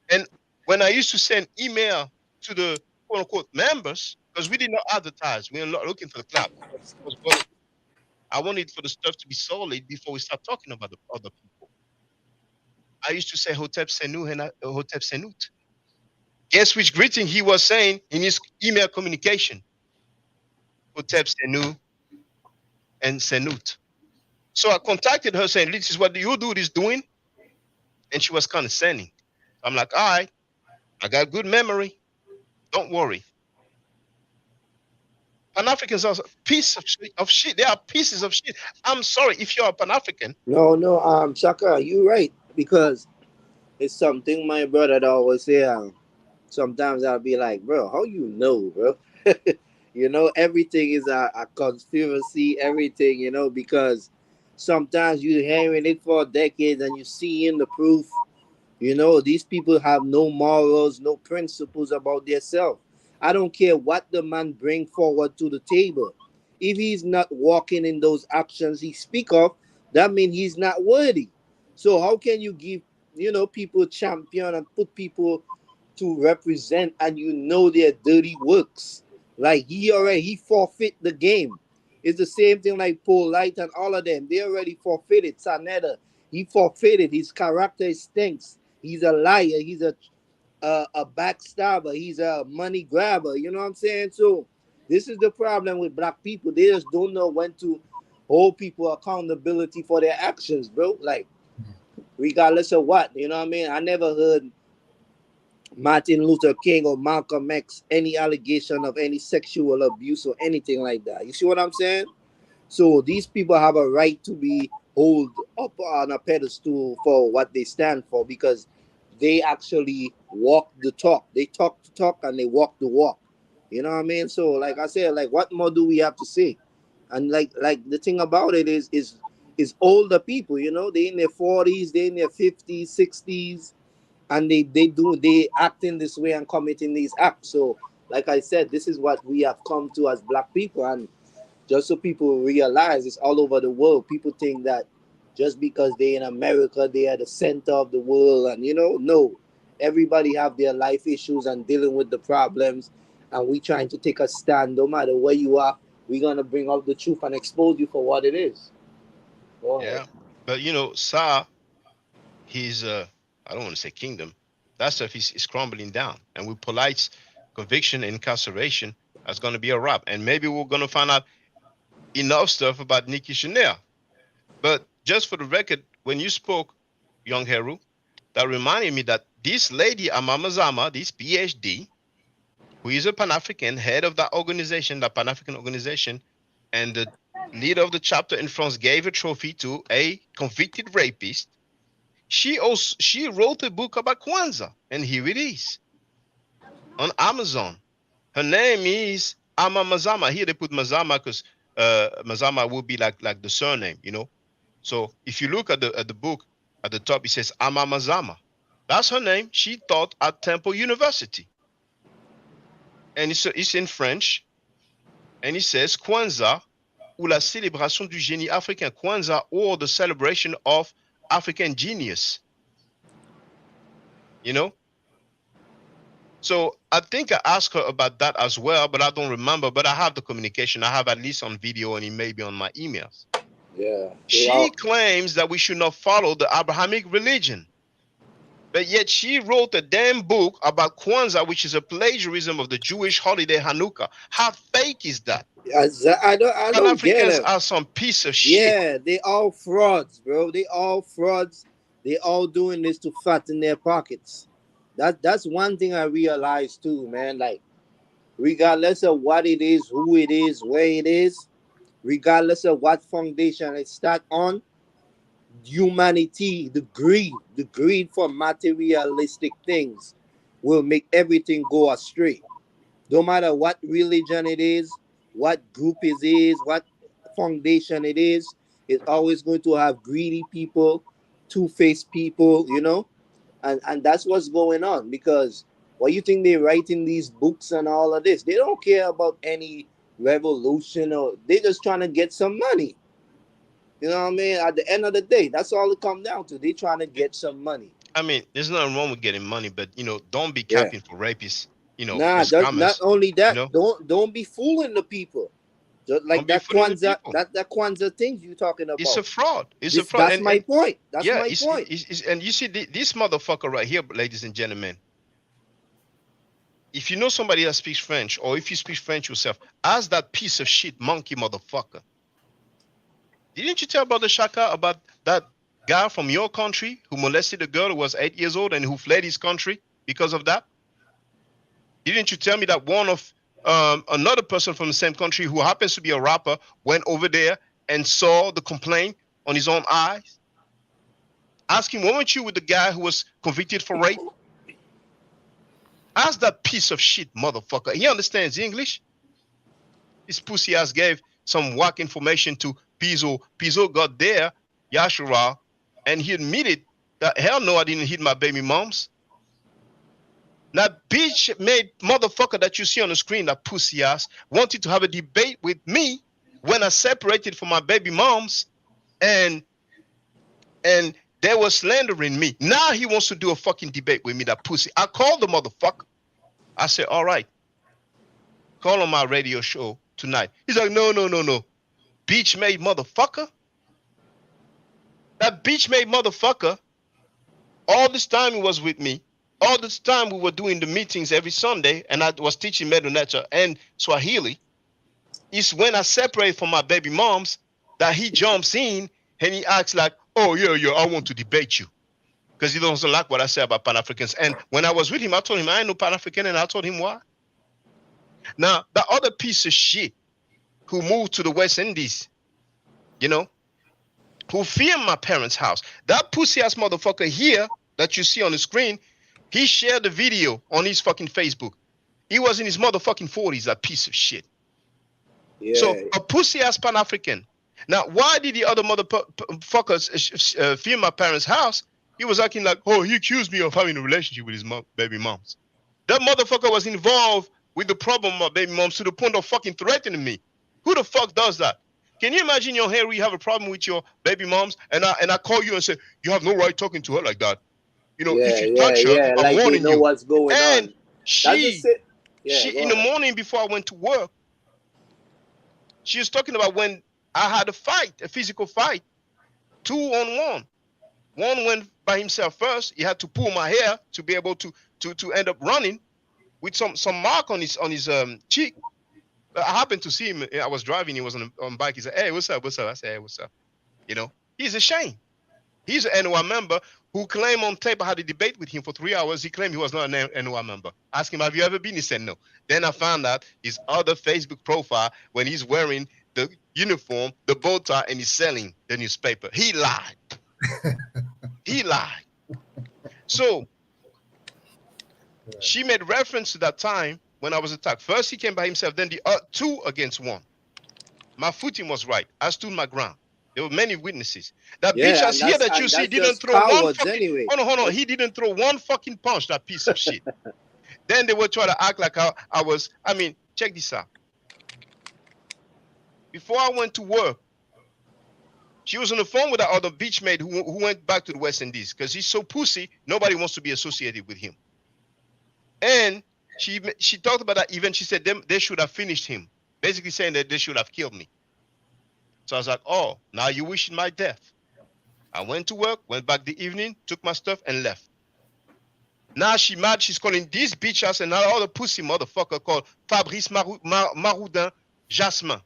And when I used to send email to the quote-unquote members, because we did not advertise, we were not looking for the clout. I wanted for the stuff to be solid before we start talking about the other people. I used to say Hotep Senu and Hotep Senut. Guess which greeting he was saying in his email communication? Hotep Senu and Senut. So I contacted her saying, this is what your dude is doing. And she was condescending. I'm like, all right, I got good memory. Don't worry. Pan-Africans are pieces of shit. They are pieces of shit. I'm sorry if you're a Pan-African. No, Chaka, you're right. Because it's something my brother always say. Sometimes I'll be like, bro, how you know, bro? You know, everything is a conspiracy, everything, you know, because sometimes you're hearing it for decades and you see in the proof, you know, these people have no morals, no principles about themselves. I don't care what the man bring forward to the table. If he's not walking in those actions he speak of, that means he's not worthy. So how can you give, you know, people champion and put people to represent and you know their dirty works? Like he forfeit the game. It's the same thing like Paul Light and all of them. They already forfeited. Sanetta, he forfeited. His character stinks. He's a liar. He's a backstabber. He's a money grabber. You know what I'm saying? So this is the problem with black people. They just don't know when to hold people accountability for their actions, bro. Like, regardless of what, you know what I mean? I never heard Martin Luther King or Malcolm X any allegation of any sexual abuse or anything like that. You see what I'm saying? So these people have a right to be held up on a pedestal for what they stand for, because they actually walk the talk. They talk the talk and they walk the walk. You know what I mean? So like I said, like what more do we have to say? And like the thing about it is older people, you know, they in their 40s, they in their 50s, 60s, and they acting this way and committing these acts. So like I said, this is what we have come to as black people. And just so people realize, it's all over the world. People think that just because they're in America, they are the center of the world. And, you know, no. Everybody have their life issues and dealing with the problems. And we trying to take a stand. No matter where you are, we're going to bring out the truth and expose you for what it is. Go ahead. Yeah. But, you know, Sa, he's, I don't want to say kingdom. That stuff is crumbling down. And with Polite's conviction and incarceration, that's going to be a wrap. And maybe we're going to find out enough stuff about Nikki Chanel. But just for the record, when you spoke, Young Heru, that reminded me that this lady, Ama Mazama, this PhD, who is a Pan-African, head of that organization, that Pan-African organization, and the leader of the chapter in France, gave a trophy to a convicted rapist. She wrote a book about Kwanzaa, and here it is on Amazon. Her name is Ama Mazama. Here they put Mazama because Mazama will be like the surname, you know. So if you look at the book at the top, it says Amamazama. That's her name. She taught at Temple University, and it's in French, and it says Kwanzaa, ou la célébration du génie africain. Kwanzaa, or the celebration of African genius. You know. So I think I asked her about that as well, but I don't remember. But I have the communication. I have at least on video and it may be on my emails. Yeah. She claims that we should not follow the Abrahamic religion. But yet she wrote a damn book about Kwanzaa, which is a plagiarism of the Jewish holiday Hanukkah. How fake is that? I don't get Pan-Africans it. are some piece of shit. Yeah, they all frauds, bro. They all frauds. They all doing this to fatten their pockets. That's one thing I realized too, man. Like, regardless of what it is, who it is, where it is, regardless of what foundation it start on, humanity, the greed for materialistic things will make everything go astray. No matter what religion it is, what group it is, what foundation it is, it's always going to have greedy people, two-faced people, you know? And that's what's going on, because what you think they're writing these books and all of this? They don't care about any revolution, or they're just trying to get some money. You know what I mean? At the end of the day, that's all it comes down to. They're trying to get some money. I mean, there's nothing wrong with getting money, but you know, don't be capping for rapists. You know, nah, not only that, you know? don't be fooling the people. Just like that Kwanzaa, that Kwanzaa thing you talking about. It's a fraud. It's a fraud. That's my point. That's yeah, my point. And you see this motherfucker right here, ladies and gentlemen. If you know somebody that speaks French, or if you speak French yourself, ask that piece of shit monkey motherfucker. Didn't you tell Brother Shaka about that guy from your country who molested a girl who was 8 years old and who fled his country because of that? Didn't you tell me that one of another person from the same country who happens to be a rapper went over there and saw the complaint on his own eyes? Ask him, weren't you with the guy who was convicted for rape? Ask that piece of shit motherfucker. He understands English. His pussy ass gave some whack information to Pizzo. Pizzo got there, Yashura, and he admitted that, hell no, I didn't hit my baby moms. That bitch made motherfucker that you see on the screen, that pussy ass, wanted to have a debate with me when I separated from my baby moms, and they were slandering me. Now he wants to do a fucking debate with me, that pussy. I called the motherfucker. I said, all right, call on my radio show tonight. He's like, no. Bitch made motherfucker. That bitch made motherfucker, all this time he was with me. All this time we were doing the meetings every Sunday, and I was teaching Medunecha and Swahili. It's when I separate from my baby moms that he jumps in and he acts like, oh, yeah, I want to debate you. Because he doesn't like what I say about Pan-Africans. And when I was with him, I told him I ain't no Pan-African, and I told him why. Now, the other piece of shit who moved to the West Indies, you know, who filmed my parents' house, that pussy-ass motherfucker here that you see on the screen, he shared the video on his fucking Facebook. He was in his motherfucking 40s, that piece of shit. Yeah. So a pussy-ass Pan-African. Now, why did the other motherfuckers film my parents' house? He was acting like, oh, he accused me of having a relationship with his baby moms. That motherfucker was involved with the problem of my baby moms to the point of fucking threatening me. Who the fuck does that? Can you imagine your Henry, you have a problem with your baby moms, and I call you and say, you have no right talking to her like that. You know, if you touch her, I'm like warning you. What's going and on. She in the morning before I went to work, she was talking about when I had a fight, a physical fight, 2-on-1. One went by himself first. He had to pull my hair to be able to end up running with some mark on his cheek. I happened to see him. I was driving. He was on bike. He said, "Hey, what's up? What's up?" I said, "Hey, what's up?" You know, he's ashamed. He's an NOI member who claimed on tape I had a debate with him for 3 hours. He claimed he was not an NOI member. Asked him, have you ever been? He said no. Then I found out his other Facebook profile when he's wearing the uniform, the bow tie, and he's selling the newspaper. He lied. He lied. So she made reference to that time when I was attacked. First he came by himself, then the 2 against 1. My footing was right. I stood my ground. There were many witnesses. That bitch Yeah, ass here that you see that's didn't just throw one cowards fucking. anyway. Hold on. He didn't throw one fucking punch. That piece of shit. Then they were trying to act like I was. I mean, check this out. Before I went to work, she was on the phone with that other beach mate who went back to the West Indies because he's so pussy. Nobody wants to be associated with him. And she talked about that event. She said they should have finished him, basically saying that they should have killed me. So I was like, oh, now you wishing my death. I went to work, went back the evening, took my stuff, and left. Now she mad. She's calling this bitch ass and another pussy motherfucker called Fabrice Maroudin Jasmin,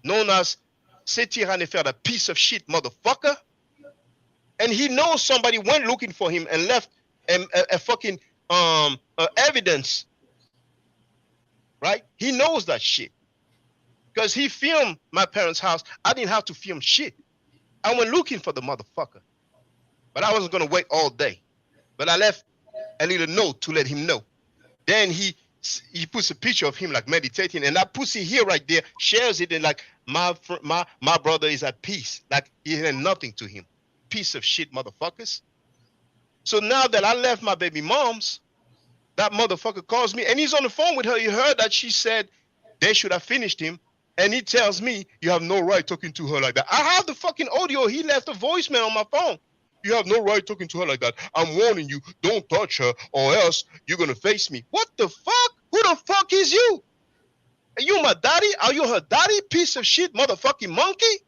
known as Setirannefer, the piece of shit motherfucker. And he knows somebody went looking for him and left a fucking evidence. Right? He knows that shit. Because he filmed my parents' house. I didn't have to film shit. I went looking for the motherfucker. But I wasn't going to wait all day. But I left a little note to let him know. Then he puts a picture of him like meditating. And that pussy here right there shares it and like, my brother is at peace. Like he had nothing to him. Piece of shit motherfuckers. So now that I left my baby mom's, that motherfucker calls me and he's on the phone with her. You heard that she said they should have finished him. And he tells me, you have no right talking to her like that. I have the fucking audio. He left a voicemail on my phone. You have no right talking to her like that. I'm warning you, don't touch her or else you're going to face me. What the fuck? Who the fuck is you? Are you my daddy? Are you her daddy? Piece of shit motherfucking monkey?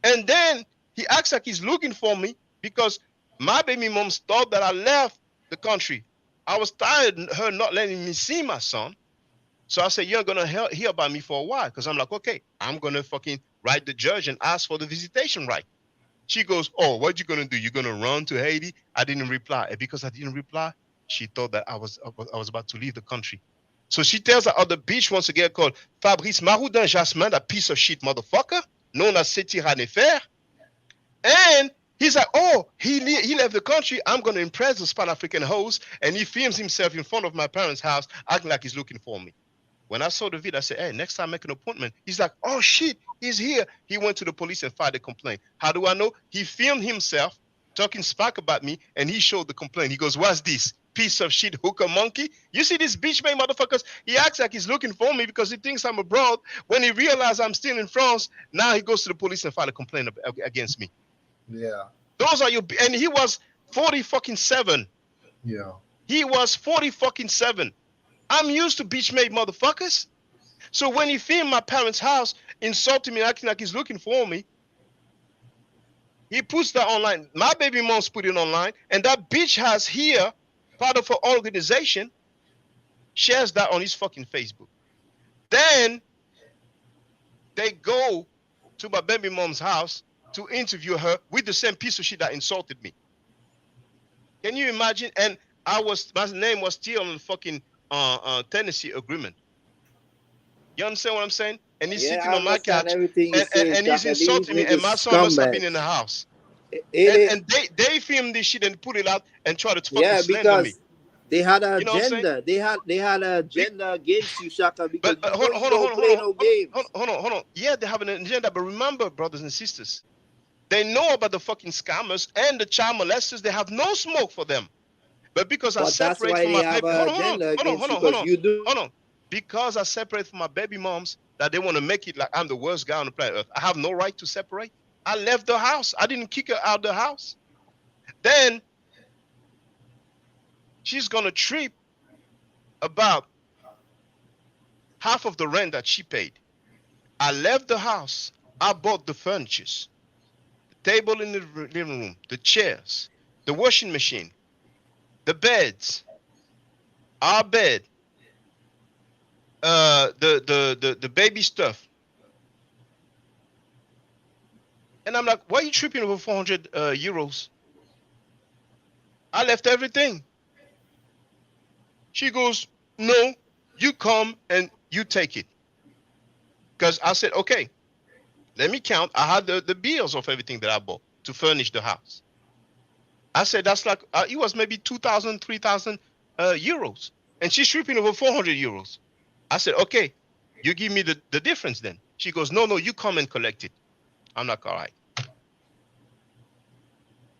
And then he acts like he's looking for me because my baby mom thought that I left the country. I was tired of her not letting me see my son. So I said, you're going to hear about me for a while. Because I'm like, okay, I'm going to fucking write the judge and ask for the visitation right. She goes, oh, what you going to do? You're going to run to Haiti? I didn't reply. And because I didn't reply, she thought that I was about to leave the country. So she tells that other bitch once again called Fabrice Maroudin Jasmin, that piece of shit motherfucker, known as Setirannefer. And he's like, oh, he left the country. I'm going to impress the Pan-African host. And he films himself in front of my parents' house acting like he's looking for me. When I saw the video, I said, hey, next time make an appointment. He's like, oh, shit, he's here. He went to the police and filed a complaint. How do I know? He filmed himself talking smack about me, and he showed the complaint. He goes, what's this? Piece of shit hooker monkey. You see this bitch made motherfuckers? He acts like he's looking for me because he thinks I'm abroad. When he realizes I'm still in France, now he goes to the police and file a complaint against me. Yeah. Those are your, and he was 47. Yeah. He was 47. I'm used to bitch made motherfuckers. So when he filmed my parents' house, insulting me, acting like he's looking for me, he puts that online. My baby mom's put it online, and that bitch has here, part of her organization, shares that on his fucking Facebook. Then they go to my baby mom's house to interview her with the same piece of shit that insulted me. Can you imagine? And my name was still on the fucking Tennessee agreement. You understand what I'm saying? And he's sitting on my couch and he's insulting me, and my son must have been in the house. And they filmed this shit and put it out and try to fucking slander me. They had an agenda. They had an agenda against you, Shaka, because hold on. Yeah, they have an agenda, but remember, brothers and sisters, they know about the fucking scammers and the child molesters. They have no smoke for them. But because I separate from my baby, hold on. Because I separate from my baby moms, that they want to make it like I'm the worst guy on the planet Earth. I have no right to separate. I left the house. I didn't kick her out of the house. Then she's gonna trip about half of the rent that she paid. I left the house. I bought the furnitures, the table in the living room, the chairs, the washing machine, the beds, our bed, the baby stuff. And I'm like, why are you tripping over 400 euros? I left everything. She goes, no, you come and you take it. Because I said, okay, let me count. I had the bills of everything that I bought to furnish the house. I said, that's like, it was maybe 2,000, 3,000 euros. And she's tripping over 400 euros. I said, okay, you give me the difference then. She goes, no, you come and collect it. I'm like, all right.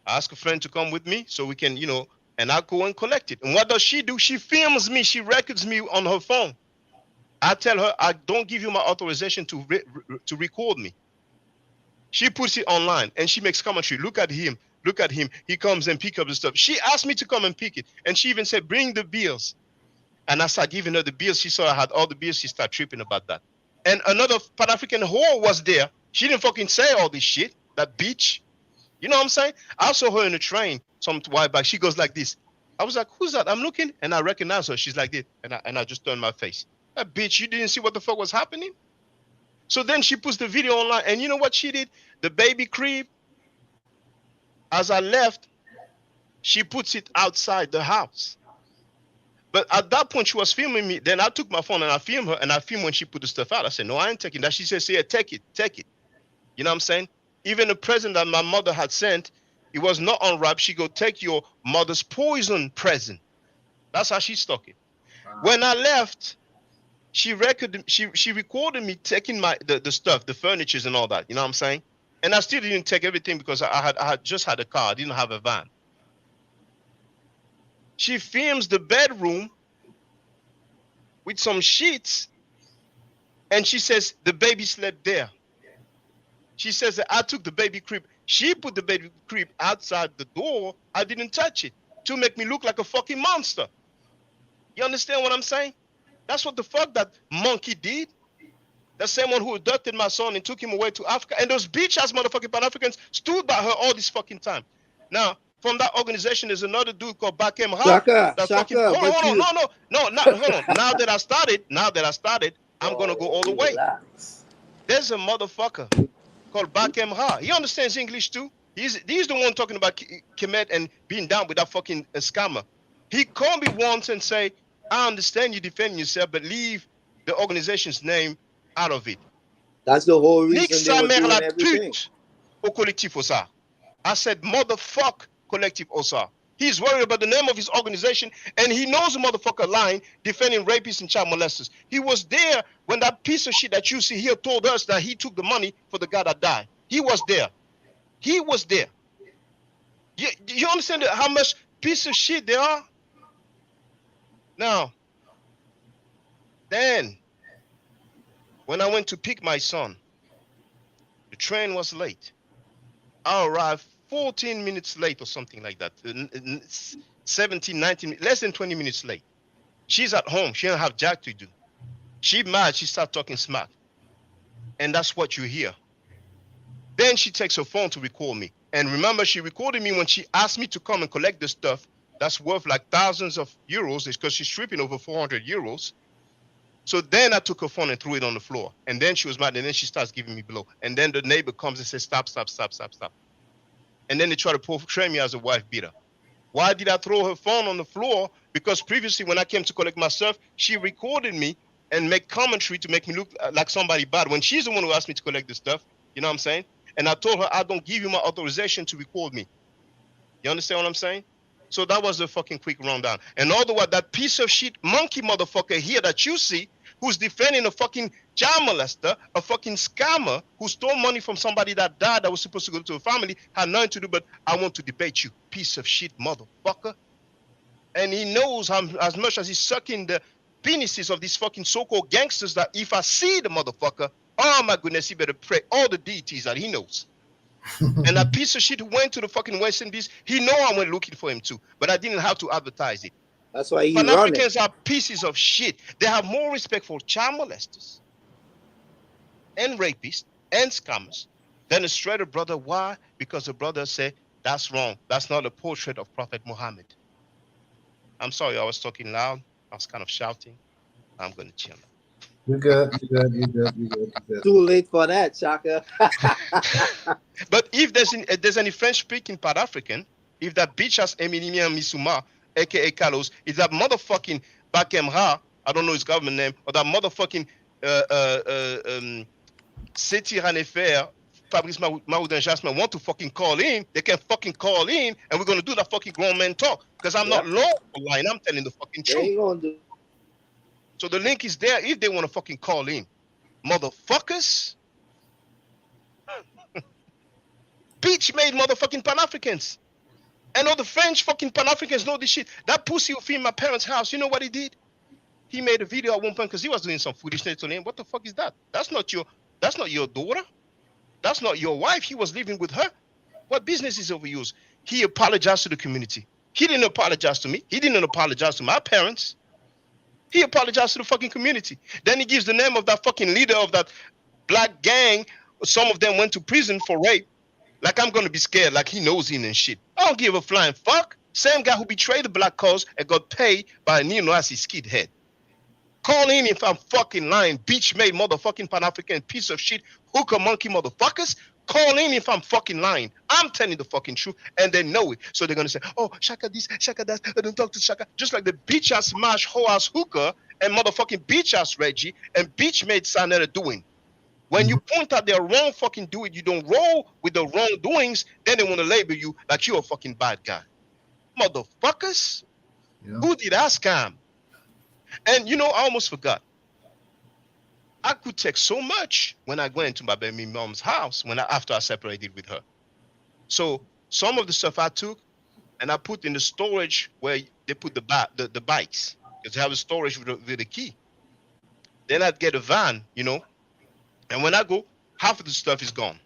I ask a friend to come with me so we can, you know, and I go and collect it. And what does she do? She films me. She records me on her phone. I tell her, I don't give you my authorization to record me. She puts it online and she makes commentary. Look at him. Look at him. He comes and pick up the stuff. She asked me to come and pick it. And she even said, bring the bills. And I started giving her the bills. She saw I had all the bills. She started tripping about that. And another Pan-African whore was there. She didn't fucking say all this shit. That bitch. You know what I'm saying? I saw her in the train some while back. She goes like this. I was like, who's that? I'm looking and I recognize her. She's like this. And I just turned my face. That bitch, you didn't see what the fuck was happening? So then she puts the video online. And you know what she did? The baby crib. As I left, she puts it outside the house. But at that point, she was filming me. Then I took my phone and I filmed her. And I filmed when she put the stuff out. I said, no, I ain't taking that. She said, yeah, take it, take it. You know what I'm saying? Even the present that my mother had sent, it was not unwrapped. She go, take your mother's poison present. That's how she stuck it. Wow. When I left, she recorded me taking the stuff, the furnitures and all that. You know what I'm saying? And I still didn't take everything because I had just had a car. I didn't have a van. She films the bedroom with some sheets. And she says, the baby slept there. She says that I took the baby crib. She put the baby crib outside the door. I didn't touch it to make me look like a fucking monster. You understand what I'm saying? That's what the fuck that monkey did. The same one who adopted my son and took him away to Africa. And those bitch-ass motherfucking Pan-Africans stood by her all this fucking time. Now, from that organization, there's another dude called Bakem Ha. Hold on. Now that I started, I'm going to go all the way. There's a motherfucker called Bakem Ha. He understands English too. He's the one talking about Kemet and being down with that fucking scammer. He called me once and say, I understand you defending yourself, but leave the organization's name out of it. That's the whole reason. Nique sa mère la pute au collectif Osa. I said, motherfuck collective Osa. He's worried about the name of his organization, and he knows the motherfucker lying, defending rapists and child molesters. He was there when that piece of shit that you see here told us that he took the money for the guy that died. He was there. He was there. You understand how much piece of shit they are? Now, then, when I went to pick my son, the train was late. I arrived 14 minutes late or something like that. 17, 19, less than 20 minutes late. She's at home. She don't have jack to do. She mad. She start talking smack. And that's what you hear. Then she takes her phone to record me. And remember, she recorded me when she asked me to come and collect the stuff that's worth like thousands of euros. It's because she's stripping over 400 euros. So then I took her phone and threw it on the floor. And then she was mad. And then she starts giving me blow. And then the neighbor comes and says, stop. And then they try to portray me as a wife beater. Why did I throw her phone on the floor? Because previously when I came to collect my stuff, she recorded me and make commentary to make me look like somebody bad when she's the one who asked me to collect the stuff. You know what I'm saying? And I told her, I don't give you my authorization to record me. You understand what I'm saying? So that was the fucking quick rundown. And all the while, that piece of shit monkey motherfucker here that you see, who's defending a fucking child molester, a fucking scammer who stole money from somebody that died that was supposed to go to a family, had nothing to do, but I want to debate you, piece of shit motherfucker. And he knows as much as he's sucking the penises of these fucking so-called gangsters that if I see the motherfucker, oh my goodness, he better pray all the deities that he knows. And that piece of shit who went to the fucking West Indies, he know I went looking for him too, but I didn't have to advertise it. That's why he's Pan-Africans are pieces of shit. They have more respect for child molesters and rapists and scammers than a straight brother. Why? Because the brother said, that's wrong. That's not a portrait of Prophet Muhammad. I'm sorry, I was talking loud. I was kind of shouting. I'm going to chill. You're good. Too late for that, Chaka. But if there's any French-speaking Pan-African, if that bitch has Emilia Misuma, a.k.a. Carlos, is that motherfucking Bakem Ha, I don't know his government name, or that motherfucking Seti Ranefer, Fabrice Maroudin Jasmin want to fucking call in, they can fucking call in, and we're going to do that fucking grown man talk. Because I'm not low line, I'm telling the fucking truth. So the link is there if they want to fucking call in. Motherfuckers. Bitch made motherfucking Pan-Africans. And all the French fucking Pan-Africans know this shit. That pussy who filmed my parents' house, you know what he did? He made a video at one point because he was doing some foolishness to him. What the fuck is that? That's not your daughter. That's not your wife. He was living with her. What business is over yours? He apologized to the community. He didn't apologize to me. He didn't apologize to my parents. He apologized to the fucking community. Then he gives the name of that fucking leader of that black gang. Some of them went to prison for rape. Like I'm gonna be scared, like he knows him and shit. I don't give a flying fuck. Same guy who betrayed the black cause and got paid by a neo-Nazi skidhead. Call in if I'm fucking lying, beach-made motherfucking Pan-African piece of shit, hooker monkey motherfuckers. Call in if I'm fucking lying. I'm telling the fucking truth, and they know it. So they're gonna say, "Oh, Shaka this, Shaka that. I don't talk to Shaka." Just like the bitch-ass smash hoe-ass hooker and motherfucking bitch-ass Reggie and bitch-made Sanetta doing. When you point out their wrong fucking do it, you don't roll with the wrongdoings, then they want to label you like you're a fucking bad guy. Motherfuckers. Yeah. Who did I scam? And you know, I almost forgot. I could take so much when I went to my baby mom's house after I separated with her. So some of the stuff I took and I put in the storage where they put the bikes, because they have a storage with the key. Then I'd get a van, you know, and when I go, half of the stuff is gone.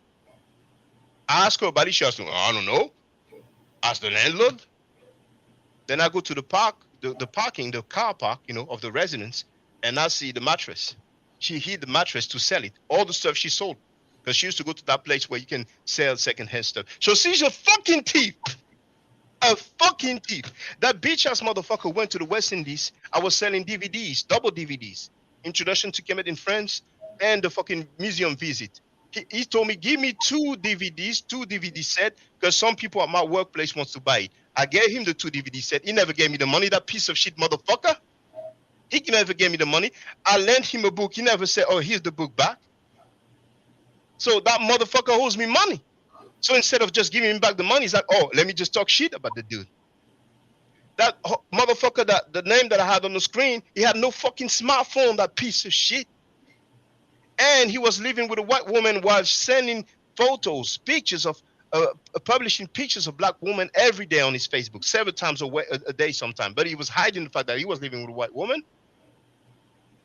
I ask her about it. She asks me, I don't know. Ask the landlord. Then I go to the park, the car park, you know, of the residence, and I see the mattress. She hid the mattress to sell it. All the stuff she sold. Because she used to go to that place where you can sell secondhand stuff. So she's a fucking thief. A fucking thief. That bitch-ass motherfucker went to the West Indies. I was selling DVDs, double DVDs. Introduction to Kemet in France and the fucking museum visit. He told me, give me two DVD set, because some people at my workplace wants to buy it. I gave him the 2 DVD set. He never gave me the money, that piece of shit motherfucker. He never gave me the money. I lent him a book. He never said, oh, here's the book back. So that motherfucker owes me money. So instead of just giving him back the money, he's like, oh, let me just talk shit about the dude. That motherfucker, the name that I had on the screen, he had no fucking smartphone, that piece of shit. And he was living with a white woman while sending photos, pictures of, publishing pictures of black women every day on his Facebook, several times a day sometimes. But he was hiding the fact that he was living with a white woman.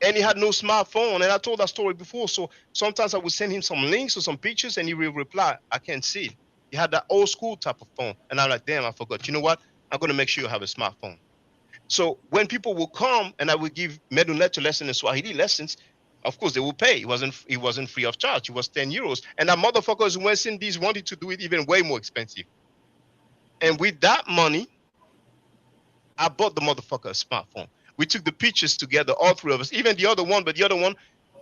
And he had no smartphone. And I told that story before. So sometimes I would send him some links or some pictures and he will reply, I can't see it. He had that old school type of phone. And I'm like, damn, I forgot. You know what? I'm going to make sure you have a smartphone. So when people will come and I will give Meduneto lessons and Swahili lessons, of course they will pay. It wasn't free of charge. It was 10 euros. And that motherfuckers in West Indies wanted to do it even way more expensive. And with that money, I bought the motherfucker a smartphone. We took the pictures together, all three of us, even the other one, but the other one,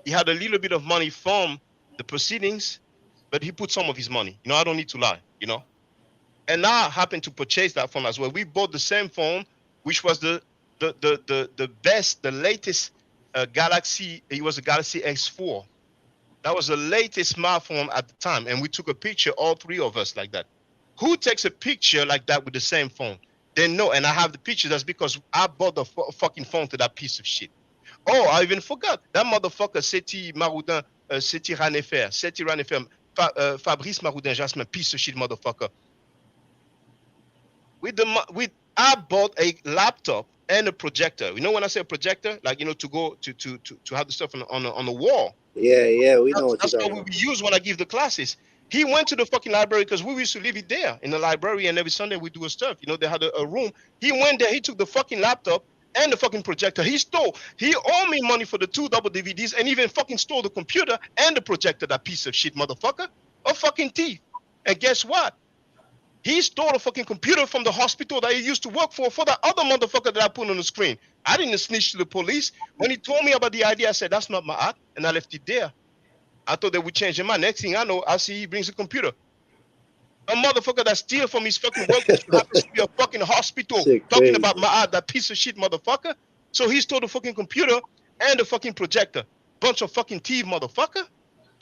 he had a little bit of money from the proceedings, but he put some of his money. You know, I don't need to lie, you know. And I happened to purchase that phone as well. We bought the same phone, which was the best, the latest Galaxy. It was a Galaxy S4. That was the latest smartphone at the time. And we took a picture, all three of us, like that. Who takes a picture like that with the same phone? They know, and I have the picture. That's because I bought the fucking phone to that piece of shit. Oh, I even forgot. That motherfucker, Seti Maroudin, Seti Ranefer, Fabrice Maroudin Jasmin, piece of shit motherfucker. I bought a laptop and a projector. You know when I say a projector? Like, you know, to go to have the stuff on the wall. Yeah, we know what that's what we use when I give the classes. He went to the fucking library because we used to leave it there in the library, and every Sunday we do a stuff. You know, they had a room. He went there. He took the fucking laptop and the fucking projector. He owed me money for the 2 double DVDs and even fucking stole the computer and the projector, that piece of shit motherfucker. A fucking thief. And guess what? He stole a fucking computer from the hospital that he used to work for that other motherfucker that I put on the screen. I didn't snitch to the police. When he told me about the idea, I said, that's not my act, and I left it there. I thought they would change their mind. Next thing I know, I see he brings a computer. A motherfucker that steals from his fucking work, which happens to be a fucking hospital, talking about my that piece of shit motherfucker. So he stole the fucking computer and the fucking projector. Bunch of fucking thief motherfucker.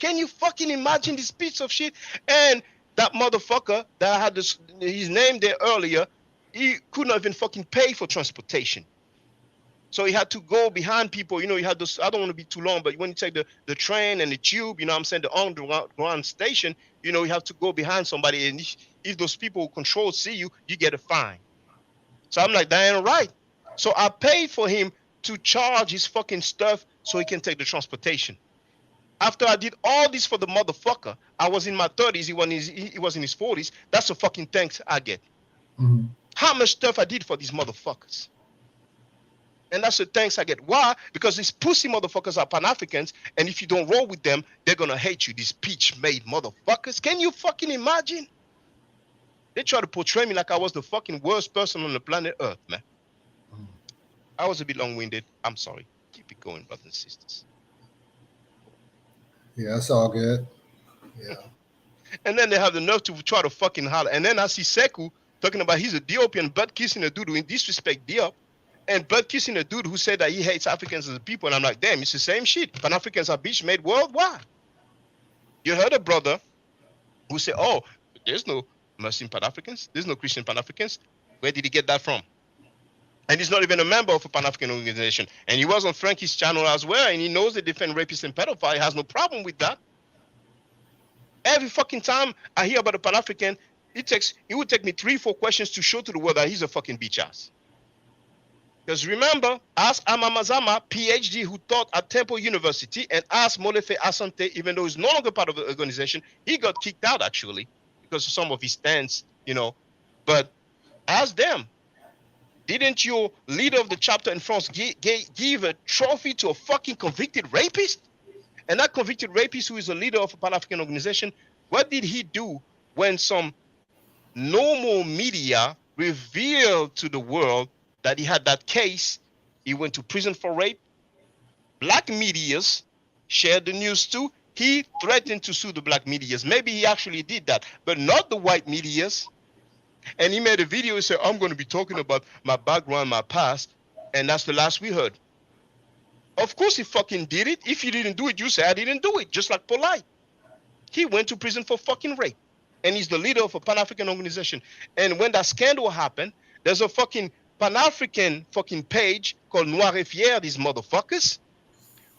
Can you fucking imagine this piece of shit? And that motherfucker that I had his name there earlier, he couldn't even fucking pay for transportation. So he had to go behind people. You know, you had this, I don't want to be too long, but when you take the train and the tube, you know what I'm saying, the underground station, you know, you have to go behind somebody. And if those people who control see you, you get a fine. So I'm like, that ain't right. So I paid for him to charge his fucking stuff so he can take the transportation. After I did all this for the motherfucker, I was in my 30s, he was in his 40s. That's the fucking thanks I get. Mhm. How much stuff I did for these motherfuckers. And that's the thanks I get. Why? Because these pussy motherfuckers are Pan-Africans, and if you don't roll with them, they're gonna hate you. These peach-made motherfuckers. Can you fucking imagine? They try to portray me like I was the fucking worst person on the planet Earth, man. I was a bit long-winded. I'm sorry. Keep it going, brothers and sisters. Yeah, it's all good. Yeah. And then they have the nerve to try to fucking holler. And then I see Sekou talking about he's a Ethiopian butt kissing a dude who disrespect Diop, and butt kissing a dude who said that he hates Africans as a people. And I'm like, damn, it's the same shit. Pan-Africans are bitch made worldwide. You heard a brother who said, oh, there's no Muslim Pan-Africans. There's no Christian Pan-Africans. Where did he get that from? And he's not even a member of a Pan-African organization. And he was on Frankie's channel as well, and he knows they defend rapists and pedophiles. He has no problem with that. Every fucking time I hear about a Pan-African, it would take me 3-4 questions to show to the world that he's a fucking bitch ass. Because remember, ask Amamazama, PhD, who taught at Temple University, and ask Molefe Asante, even though he's no longer part of the organization, he got kicked out actually because of some of his stance, you know. But ask them, didn't your leader of the chapter in France give a trophy to a fucking convicted rapist? And that convicted rapist, who is a leader of a Pan-African organization, what did he do when some normal media revealed to the world that he had that case? He went to prison for rape. Black medias shared the news too. He threatened to sue the black medias. Maybe he actually did that, but not the white medias. And he made a video. He said, I'm going to be talking about my background, my past. And that's the last we heard. Of course he fucking did it. If you didn't do it, you say I didn't do it. Just like Polite. He went to prison for fucking rape. And he's the leader of a Pan-African organization. And when that scandal happened, there's a fucking Pan-African fucking page called Noir et Fier, these motherfuckers,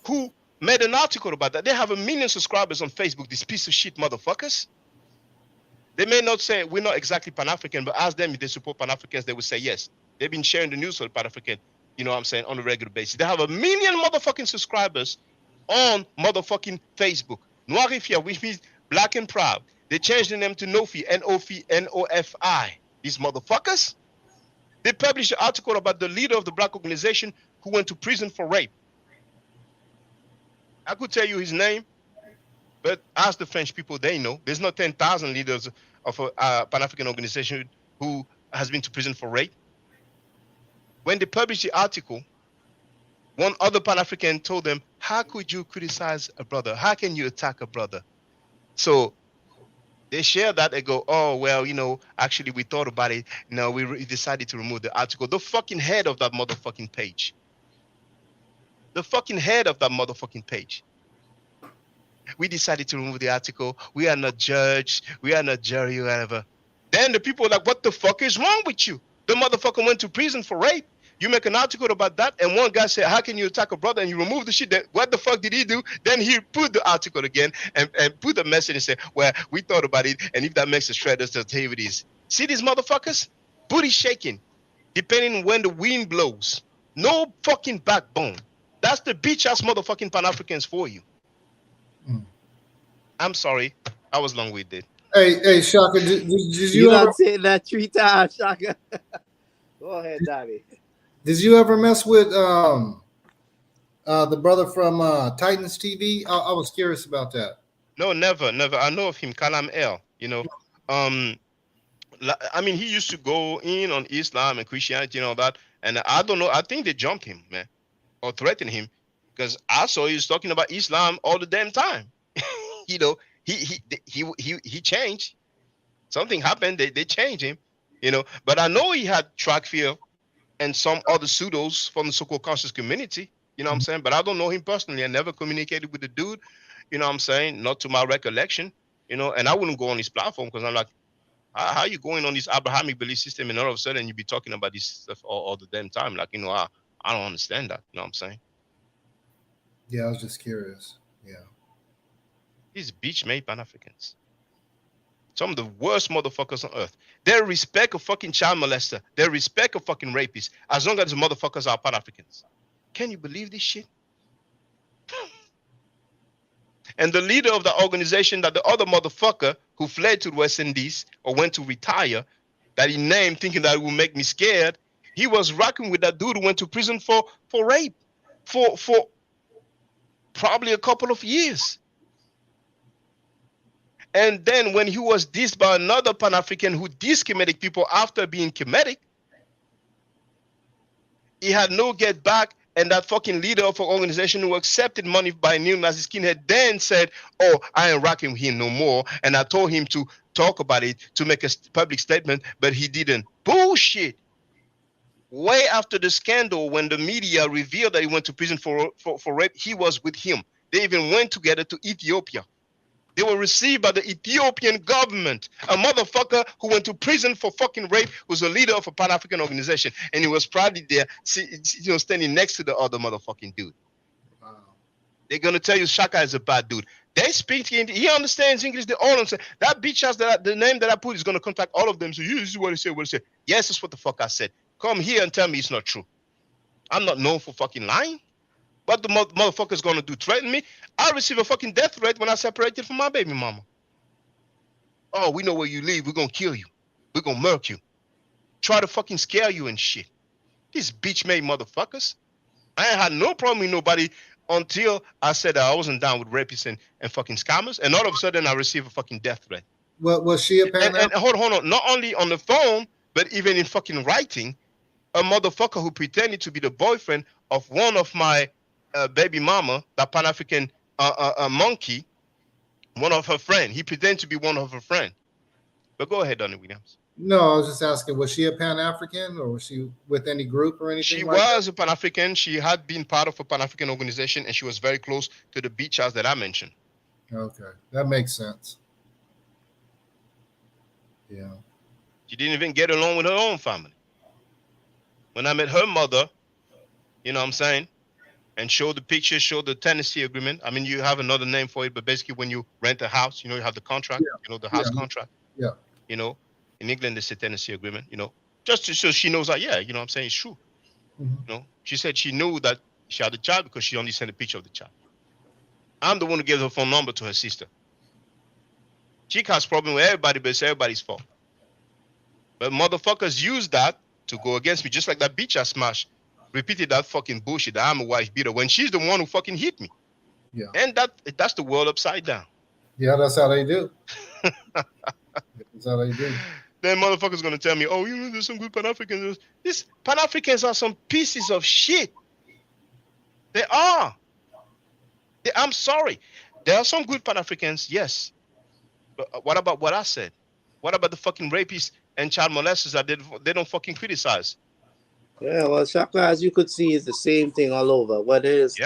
who made an article about that. They have 1 million subscribers on Facebook, these piece of shit motherfuckers. They may not say we're not exactly Pan-African, but ask them if they support Pan-Africans, they would say yes. They've been sharing the news for the Pan-African, you know what I'm saying, on a regular basis. They have 1 million motherfucking subscribers on motherfucking Facebook. Noir et Fier, which means black and proud. They changed the name to Nofi, N-O-F-I. These motherfuckers. They published an article about the leader of the black organization who went to prison for rape. I could tell you his name, but ask the French people, they know. There's not 10,000 leaders of a Pan-African organization who has been to prison for rape. When they published the article, one other Pan-African told them, how could you criticize a brother? How can you attack a brother? So they share that. They go, oh, well, you know, actually we thought about it. No, we decided to remove the article. The fucking head of that motherfucking page. The fucking head of that motherfucking page. We decided to remove the article. We are not judge. We are not jury or whatever. Then the people are like, what the fuck is wrong with you? The motherfucker went to prison for rape. You make an article about that, and one guy said, how can you attack a brother? And you remove the shit. That, what the fuck did he do? Then he put the article again and put the message and said, well, we thought about it, and if that makes a shred, that's how it is. See these motherfuckers? Booty shaking, depending on when the wind blows. No fucking backbone. That's the bitch-ass motherfucking Pan-Africans for you. I'm sorry. I was long-winded. Hey, Shaka, did You you ever not saying that 3 times, Shaka. Go ahead, Daddy. did you ever mess with the brother from Titans TV? I was curious about that. No, never. I know of him, Kalam El. You know, I mean, he used to go in on Islam and Christianity and all that. And I don't know. I think they jumped him, man, or threatened him, because I saw he was talking about Islam all the damn time. You know, he changed. Something happened. They changed him. You know, but I know he had track fear and some other pseudos from the so-called conscious community. You know what I'm saying? But I don't know him personally. I never communicated with the dude. You know what I'm saying? Not to my recollection. You know, and I wouldn't go on his platform because I'm like, how are you going on this Abrahamic belief system and all of a sudden you be talking about this stuff all the damn time? Like, you know, I don't understand that. You know what I'm saying? Yeah, I was just curious. Yeah. These bitch-made Pan-Africans. Some of the worst motherfuckers on earth. They respect a fucking child molester. They respect a fucking rapist. As long as the motherfuckers are Pan-Africans. Can you believe this shit? And the leader of the organization that the other motherfucker who fled to the West Indies or went to retire, that he named thinking that it would make me scared, he was rocking with that dude who went to prison for rape for probably a couple of years. And then when he was dissed by another Pan-African who dissed Kemetic people after being Kemetic, he had no get back. And that fucking leader of an organization who accepted money by a neo-Nazi skinhead then said, oh, I ain't rocking with him no more. And I told him to talk about it, to make a public statement, but he didn't. Bullshit. Way after the scandal, when the media revealed that he went to prison for rape, he was with him. They even went together to Ethiopia. They were received by the Ethiopian government. A motherfucker who went to prison for fucking rape was a leader of a Pan-African organization. And he was probably there, standing next to the other motherfucking dude. Wow. They're going to tell you Shaka is a bad dude. They speak, he understands English. They all understand. That bitch ass, the name that I put is going to contact all of them. So this is what he said, what he said. Yes, that's what the fuck I said. Come here and tell me it's not true. I'm not known for fucking lying. What the motherfucker's gonna do? Threaten me? I received a fucking death threat when I separated from my baby mama. Oh, we know where you live. We're gonna kill you. We're gonna murk you. Try to fucking scare you and shit. These bitch-made motherfuckers. I ain't had no problem with nobody until I said that I wasn't down with rapists and fucking scammers. And all of a sudden, I received a fucking death threat. Well, was she a Pan? And hold on. Not only on the phone, but even in fucking writing, a motherfucker who pretended to be the boyfriend of one of my baby mama, that Pan-African monkey, one of her friend. He pretended to be one of her friend. But go ahead, Donnie Williams. No, I was just asking, was she a Pan-African or was she with any group or anything? She like was a Pan-African. She had been part of a Pan-African organization, and she was very close to the beach house that I mentioned. Okay, that makes sense. Yeah. She didn't even get along with her own family. When I met her mother, you know what I'm saying, and showed the picture, showed the tenancy agreement. I mean, you have another name for it, but basically when you rent a house, you know, you have the contract, the house contract. Yeah. You know, in England, it's a tenancy agreement, just so she knows that, you know what I'm saying, it's true. Mm-hmm. She said she knew that she had a child because she only sent a picture of the child. I'm the one who gave her phone number to her sister. She has problem with everybody, but it's everybody's fault. But motherfuckers use that to go against me, just like that bitch I smashed. Repeated that fucking bullshit that I'm a wife beater when she's the one who fucking hit me. Yeah. And that's the world upside down. Yeah, that's how they do. That's how they do. Then motherfuckers gonna tell me, oh, there's some good Pan-Africans. These Pan-Africans are some pieces of shit. They are. I'm sorry. There are some good Pan-Africans, yes. But what about what I said? What about the fucking rapists and child molesters that they don't fucking criticize? Yeah, well, Shaka, as you could see, is the same thing all over. Whether it's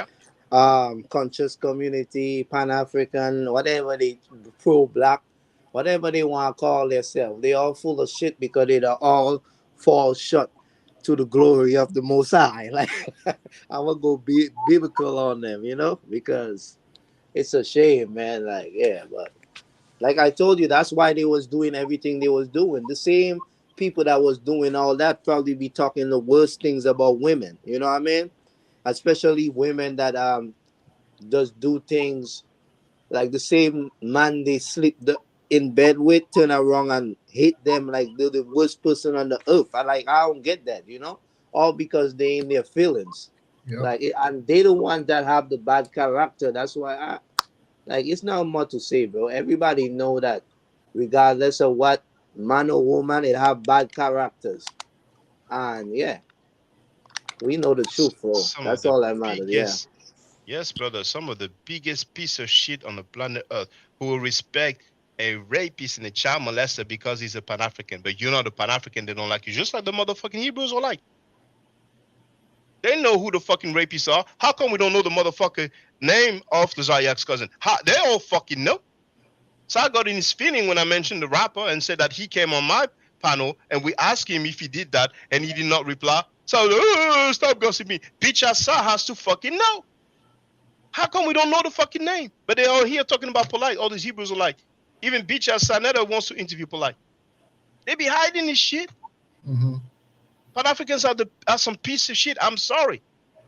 conscious community, Pan-African, whatever they pro-black, whatever they want to call themselves, they all full of shit because they all fall short to the glory of the Most High. Like, I'm gonna go biblical on them, because it's a shame, man. Like, yeah, but like I told you, that's why they was doing everything they was doing. The same people that was doing all that probably be talking the worst things about women. You know what I mean? Especially women that just do things like the same man they sleep in bed with, turn around and hate them like they're the worst person on the earth. I don't get that, all because they in their feelings. Yep. And they the ones that have the bad character. That's why it's not much to say, bro. Everybody know that regardless of what man or woman, it have bad characters. And yeah, we know the truth, bro. That's all that matters. Yes, brother. Some of the biggest piece of shit on the planet Earth who will respect a rapist and a child molester because he's a Pan-African. But you're not a Pan-African, they don't like you. Just like the motherfucking Hebrews are like. They know who the fucking rapists are. How come we don't know the motherfucker name of the Zayak's cousin? They all fucking know. So I got in his feeling when I mentioned the rapper and said that he came on my panel and we asked him if he did that and he did not reply. So stop gossiping me. Bitch ass has to fucking know. How come we don't know the fucking name? But they're all here talking about Polite. All these Hebrews are like, even bitch ass never wants to interview Polite. They be hiding this shit. Mm-hmm. Pan-Africans are some piece of shit. I'm sorry.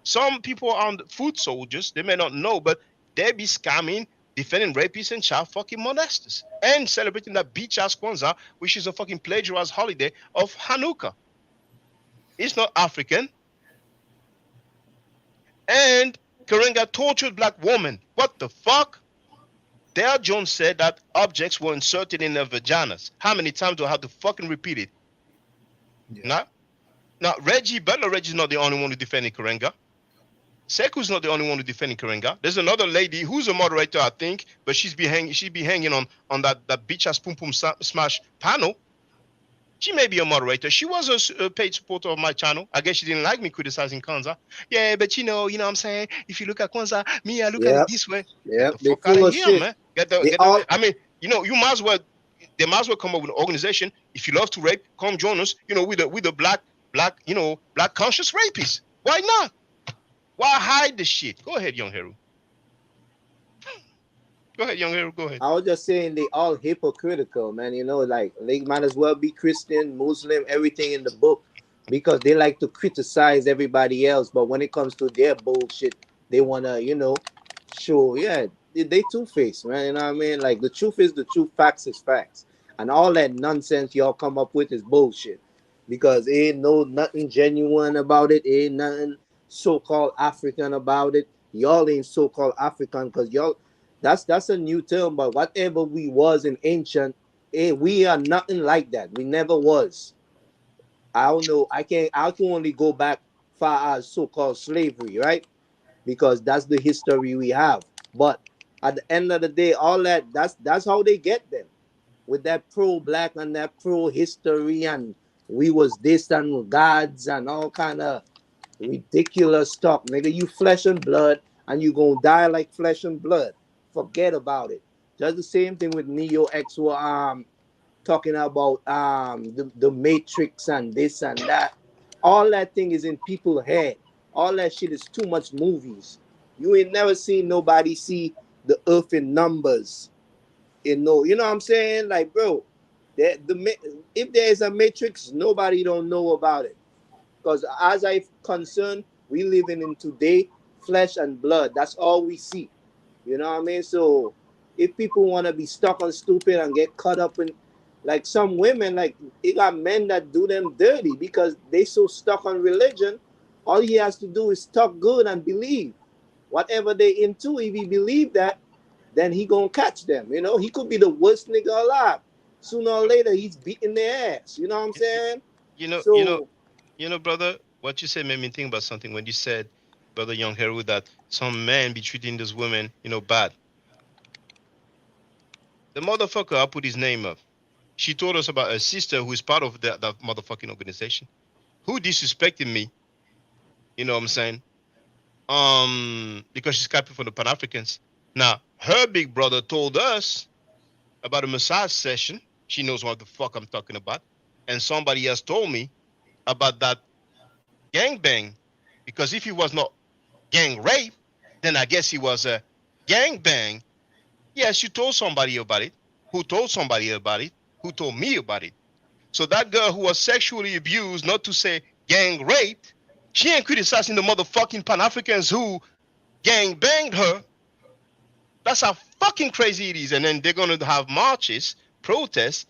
Some people are the food soldiers. They may not know, but they be scamming, defending rapists and child fucking molesters, and celebrating that beach ass Kwanzaa, which is a fucking plagiarized holiday of Hanukkah. It's not African. And Karenga tortured black woman. What the fuck? Dale Jones said that objects were inserted in their vaginas. How many times do I have to fucking repeat it? Yeah. Now, Reggie's not the only one who defended Karenga. Seku's not the only one who defended Karenga. There's another lady who's a moderator, I think, but she'd be hanging on that bitch ass pum pum smash panel. She may be a moderator. She was a paid supporter of my channel. I guess she didn't like me criticizing Kwanzaa. Yeah, but you know what I'm saying? If you look at Kwanzaa, me, I look at it this way. Yeah, Get the fuck out of here, man. I mean, you might as well. They might as well come up with an organization. If you love to rape, come join us. With the black, black conscious rapists. Why not? Why hide the shit? Go ahead, Young Heru. Go ahead, Young Heru. Go ahead. I was just saying they all hypocritical, man. Like they might as well be Christian, Muslim, everything in the book, because they like to criticize everybody else. But when it comes to their bullshit, they wanna, show, they two-faced, man. You know what I mean? Like the truth is the truth, facts is facts, and all that nonsense y'all come up with is bullshit, because ain't nothing genuine about it, ain't nothing so-called African about it. Y'all ain't so-called African because y'all. That's a new term, but whatever we was in ancient, we are nothing like that. We never was. I don't know. I can only go back far as so-called slavery, right? Because that's the history we have. But at the end of the day, all that's how they get them, with that pro-black and that pro-history, and we was this and gods and all kind of ridiculous stuff. Nigga, you flesh and blood, and you gonna die like flesh and blood. Forget about it. Just the same thing with Neo X, talking about the Matrix and this and that. All that thing is in people's head. All that shit is too much movies. You ain't never seen nobody see the earth in numbers. You know what I'm saying? Like, bro, if there is a Matrix, nobody don't know about it. Because as I'm concerned, we living in today, flesh and blood. That's all we see. You know what I mean? So if people want to be stuck on stupid and get caught up in, like some women, like they got men that do them dirty because they so stuck on religion. All he has to do is talk good and believe whatever they into. If he believe that, then he gonna catch them. He could be the worst nigga alive. Sooner or later, he's beating their ass. You know what I'm saying? Brother, what you said made me think about something when you said, Brother Young Heru, that some men be treating those women, bad. The motherfucker, I put his name up. She told us about a sister who is part of that motherfucking organization, who disrespected me. You know what I'm saying? Because she's captain for the Pan-Africans. Now, her big brother told us about a massage session. She knows what the fuck I'm talking about. And somebody else told me about that gangbang. Because if he was not gang rape, then I guess he was a gangbang. Yes, you told somebody about it. Who told somebody about it? Who told me about it? So that girl who was sexually abused, not to say gang raped, she ain't criticizing the motherfucking Pan-Africans who gang banged her. That's how fucking crazy it is. And then they're going to have marches, protests,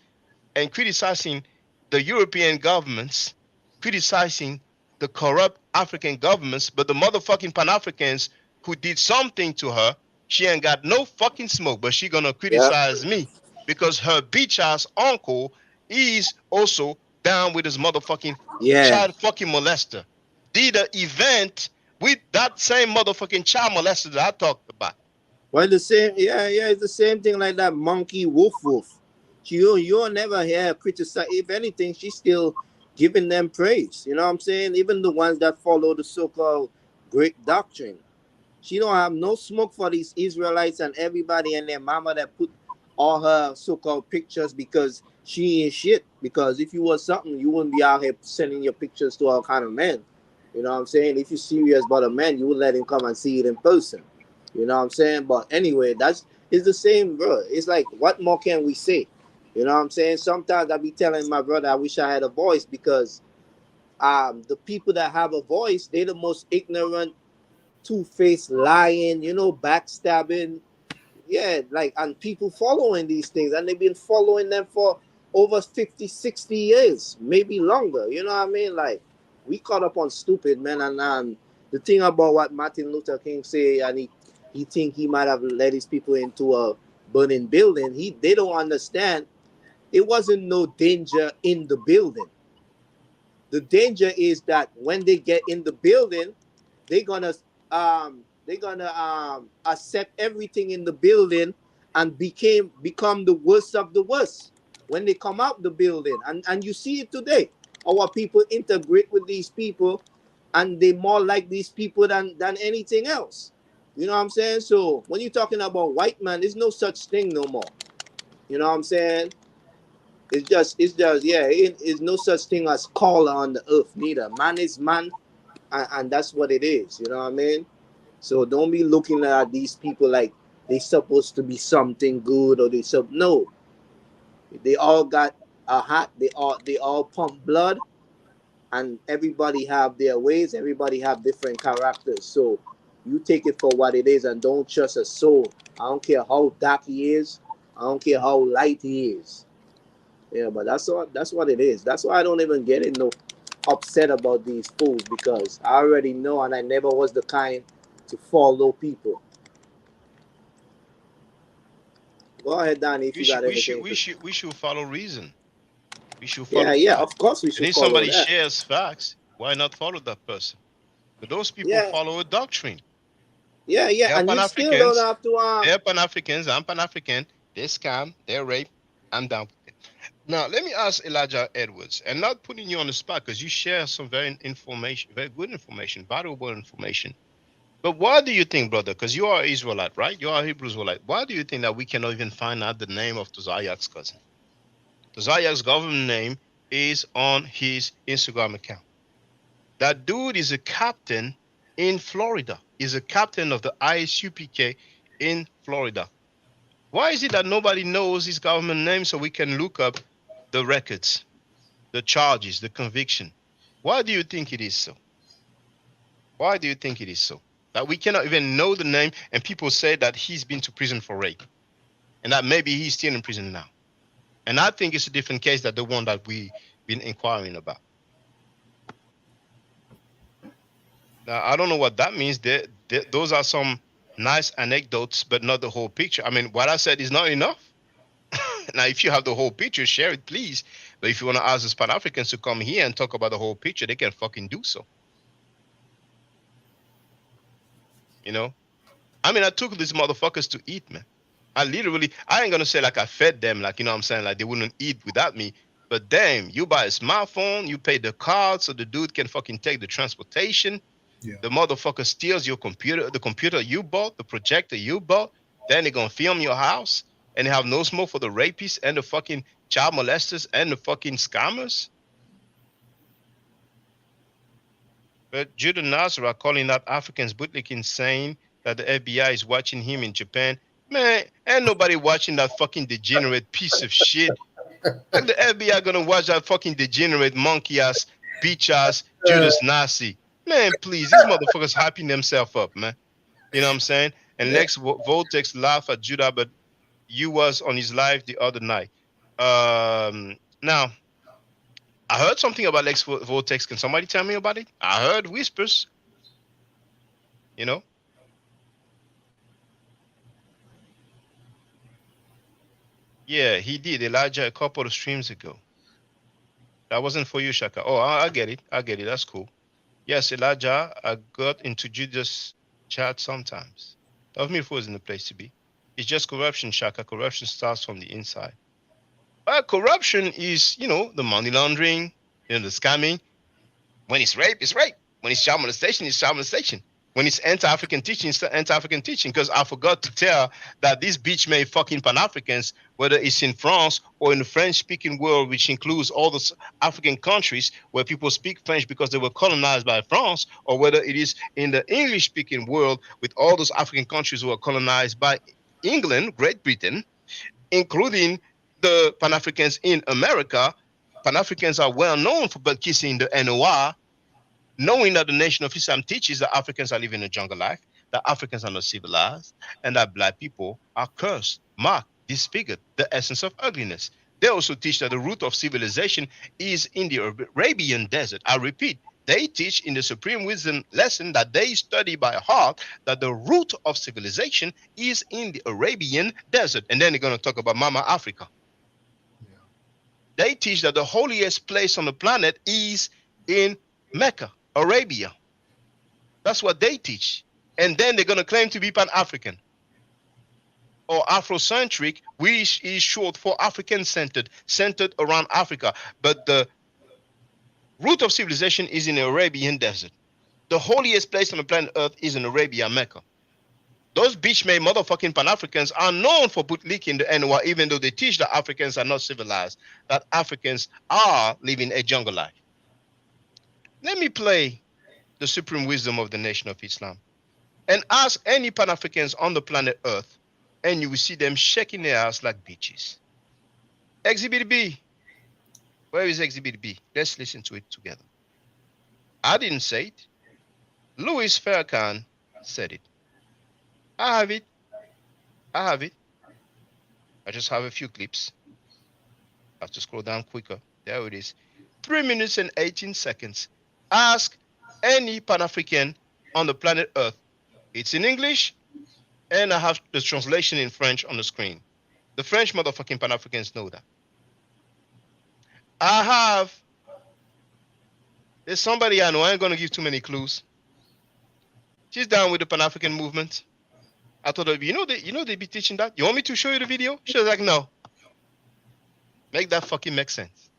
and criticizing the European governments, criticizing the corrupt African governments, but the motherfucking Pan-Africans who did something to her, she ain't got no fucking smoke, but she gonna criticize me because her bitch ass uncle is also down with his motherfucking child fucking molester. Did an event with that same motherfucking child molester that I talked about. Well, the same, it's the same thing like that monkey woof. You'll never hear her criticize. If anything, she's still giving them praise. You know what I'm saying? Even the ones that follow the so-called great doctrine. She don't have no smoke for these Israelites and everybody and their mama that put all her so-called pictures, because she ain't shit. Because if you was something, you wouldn't be out here sending your pictures to all kind of men. You know what I'm saying? If you're serious about a man, you would let him come and see it in person. You know what I'm saying? But anyway, it's the same, bro. It's like, what more can we say? You know what I'm saying? Sometimes I be telling my brother, I wish I had a voice, because the people that have a voice, they're the most ignorant, two-faced, lying, backstabbing. Yeah, like, and people following these things, and they've been following them for over 50, 60 years, maybe longer. You know what I mean? Like, we caught up on stupid, man. And the thing about what Martin Luther King say, and he think he might have led his people into a burning building. They don't understand. It wasn't no danger in the building. The danger is that when they get in the building, they're gonna accept everything in the building and become the worst of the worst when they come out the building. And you see it today. Our people integrate with these people, and they more like these people than anything else. You know what I'm saying? So when you're talking about white man, there's no such thing no more. You know what I'm saying? It's just yeah, it is no such thing as color on the earth neither. Man is man, and that's what it is. You know what I mean? So don't be looking at these people like they supposed to be something good, or no. They all got a hat. They all pump blood, and everybody have their ways. Everybody have different characters. So you take it for what it is, and don't trust a soul. I don't care how dark he is. I don't care how light he is. Yeah, but that's what it is. That's why I don't even get upset about these fools, because I already know, and I never was the kind to follow people. Go ahead, Danny, if you got anything. We should follow reason. We should follow. Yeah, of course we should. And if somebody shares facts, why not follow that person? But those people follow a doctrine. Yeah, and you still don't have to. They're Pan-Africans. I'm Pan-African. They scam. They rape. I'm down. Now, let me ask Elijah Edwards, and not putting you on the spot, because you share some very good information, valuable information. But why do you think, brother, because you are Israelite, right? You are Hebrew Israelite. Why do you think that we cannot even find out the name of Tozayak's cousin? Tozayak's government name is on his Instagram account. That dude is a captain in Florida. He's a captain of the ISUPK in Florida. Why is it that nobody knows his government name so we can look up the records, the charges, the conviction? Why do you think it is so? Why do you think it is so? That we cannot even know the name, and people say that he's been to prison for rape, and that maybe he's still in prison now. And I think it's a different case than the one that we've been inquiring about. Now, I don't know what that means. Those are some nice anecdotes, but not the whole picture. I mean, what I said is not enough. Now, if you have the whole picture, share it, please. But if you want to ask the Pan-Africans to come here and talk about the whole picture, they can fucking do so. You know? I mean, I took these motherfuckers to eat, man. I ain't going to say like I fed them, like, you know what I'm saying? Like they wouldn't eat without me. But damn, you buy a smartphone, you pay the card so the dude can fucking take the transportation. Yeah. The motherfucker steals your computer, the computer you bought, the projector you bought. Then they're going to film your house and they have no smoke for the rapists and the fucking child molesters and the fucking scammers. But Judah Nazareth calling out Africans bootlicking, saying that the FBI is watching him in Japan. Man, ain't nobody watching that fucking degenerate piece of shit. Like the FBI gonna watch that fucking degenerate monkey ass, bitch ass, Judas Nazi. Man, please, these motherfuckers hyping themselves up, man. You know what I'm saying? And Lex Voltex laugh at Judah, but you was on his live the other night. Now, I heard something about Lex Voltex. Can somebody tell me about it? I heard whispers. You know? Yeah, he did, Elijah, a couple of streams ago. That wasn't for you, Shaka. Oh, I get it. I get it. That's cool. Yes, Elijah, I got into Judas' chat sometimes. That was me if it was in the place to be. It's just corruption, Shaka. Corruption starts from the inside. Corruption is, you know, the money laundering, you know, the scamming. When it's rape, it's rape. When it's child molestation, it's child molestation. When it's anti-African teaching, it's anti-African teaching, because I forgot to tell that these bitch-made fucking Pan-Africans, whether it's in France or in the French-speaking world, which includes all the African countries where people speak French because they were colonized by France, or whether it is in the English-speaking world with all those African countries who were colonized by England, Great Britain, including the Pan-Africans in America. Pan-Africans are well known for kissing the NOR, knowing that the Nation of Islam teaches that Africans are living a jungle life, that Africans are not civilized, and that black people are cursed, marked, disfigured, the essence of ugliness. They also teach that the root of civilization is in the Arabian desert. I repeat, they teach in the Supreme Wisdom lesson that they study by heart that the root of civilization is in the Arabian desert. And then they're going to talk about Mama Africa. Yeah. They teach that the holiest place on the planet is in Mecca, Arabia. That's what they teach. And then they're going to claim to be Pan-African or Afrocentric, which is short for African-centered, centered around Africa. But the root of civilization is in the Arabian desert. The holiest place on the planet Earth is in Arabia, Mecca. Those bitch-made motherfucking Pan-Africans are known for bootlicking the NOR, even though they teach that Africans are not civilized, that Africans are living a jungle life. Let me play the Supreme Wisdom of the Nation of Islam and ask any Pan-Africans on the planet Earth, and you will see them shaking their ass like bitches. Exhibit B. Where is Exhibit B? Let's listen to it together. I didn't say it. Louis Farrakhan said it. I have it. I have it. I just have a few clips. I have to scroll down quicker. There it is. 3 minutes and 18 seconds. Ask any Pan-African on the planet Earth. It's in English, and I have the translation in French on the screen. The French motherfucking Pan-Africans know that. There's somebody I know, I ain't gonna give too many clues. She's down with the Pan-African movement. I told her, you know they be teaching that? You want me to show you the video? She was like, no. Make that fucking make sense.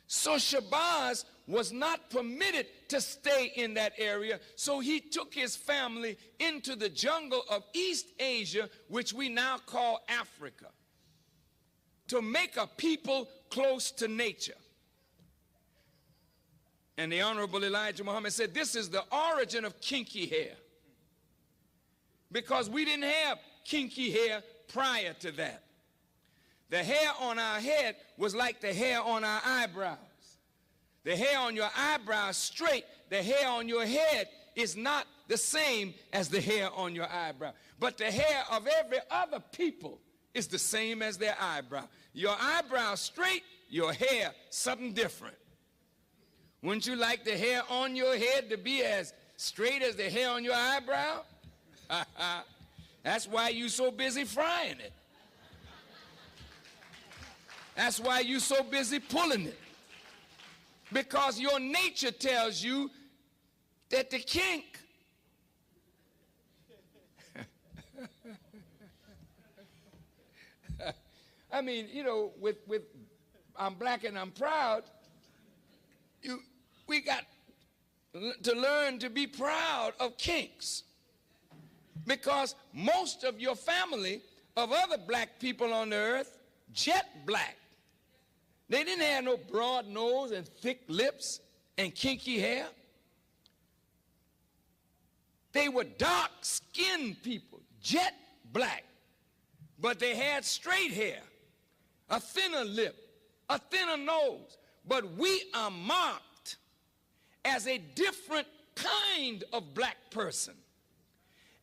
So Shabazz was not permitted to stay in that area, so he took his family into the jungle of East Asia, which we now call Africa, to make a people close to nature. And the Honorable Elijah Muhammad said, this is the origin of kinky hair, because we didn't have kinky hair prior to that. The hair on our head was like the hair on our eyebrows. The hair on your eyebrows straight, the hair on your head is not the same as the hair on your eyebrow. But the hair of every other people is the same as their eyebrow. Your eyebrow straight, your hair something different. Wouldn't you like the hair on your head to be as straight as the hair on your eyebrow? That's why you so busy frying it. That's why you so busy pulling it. Because your nature tells you that the kink I mean, you know, with I'm black and I'm proud, we got to learn to be proud of kinks. Because most of your family of other black people on the earth, jet black. They didn't have no broad nose and thick lips and kinky hair. They were dark-skinned people, jet black. But they had straight hair, a thinner lip, a thinner nose. But we are marked as a different kind of black person.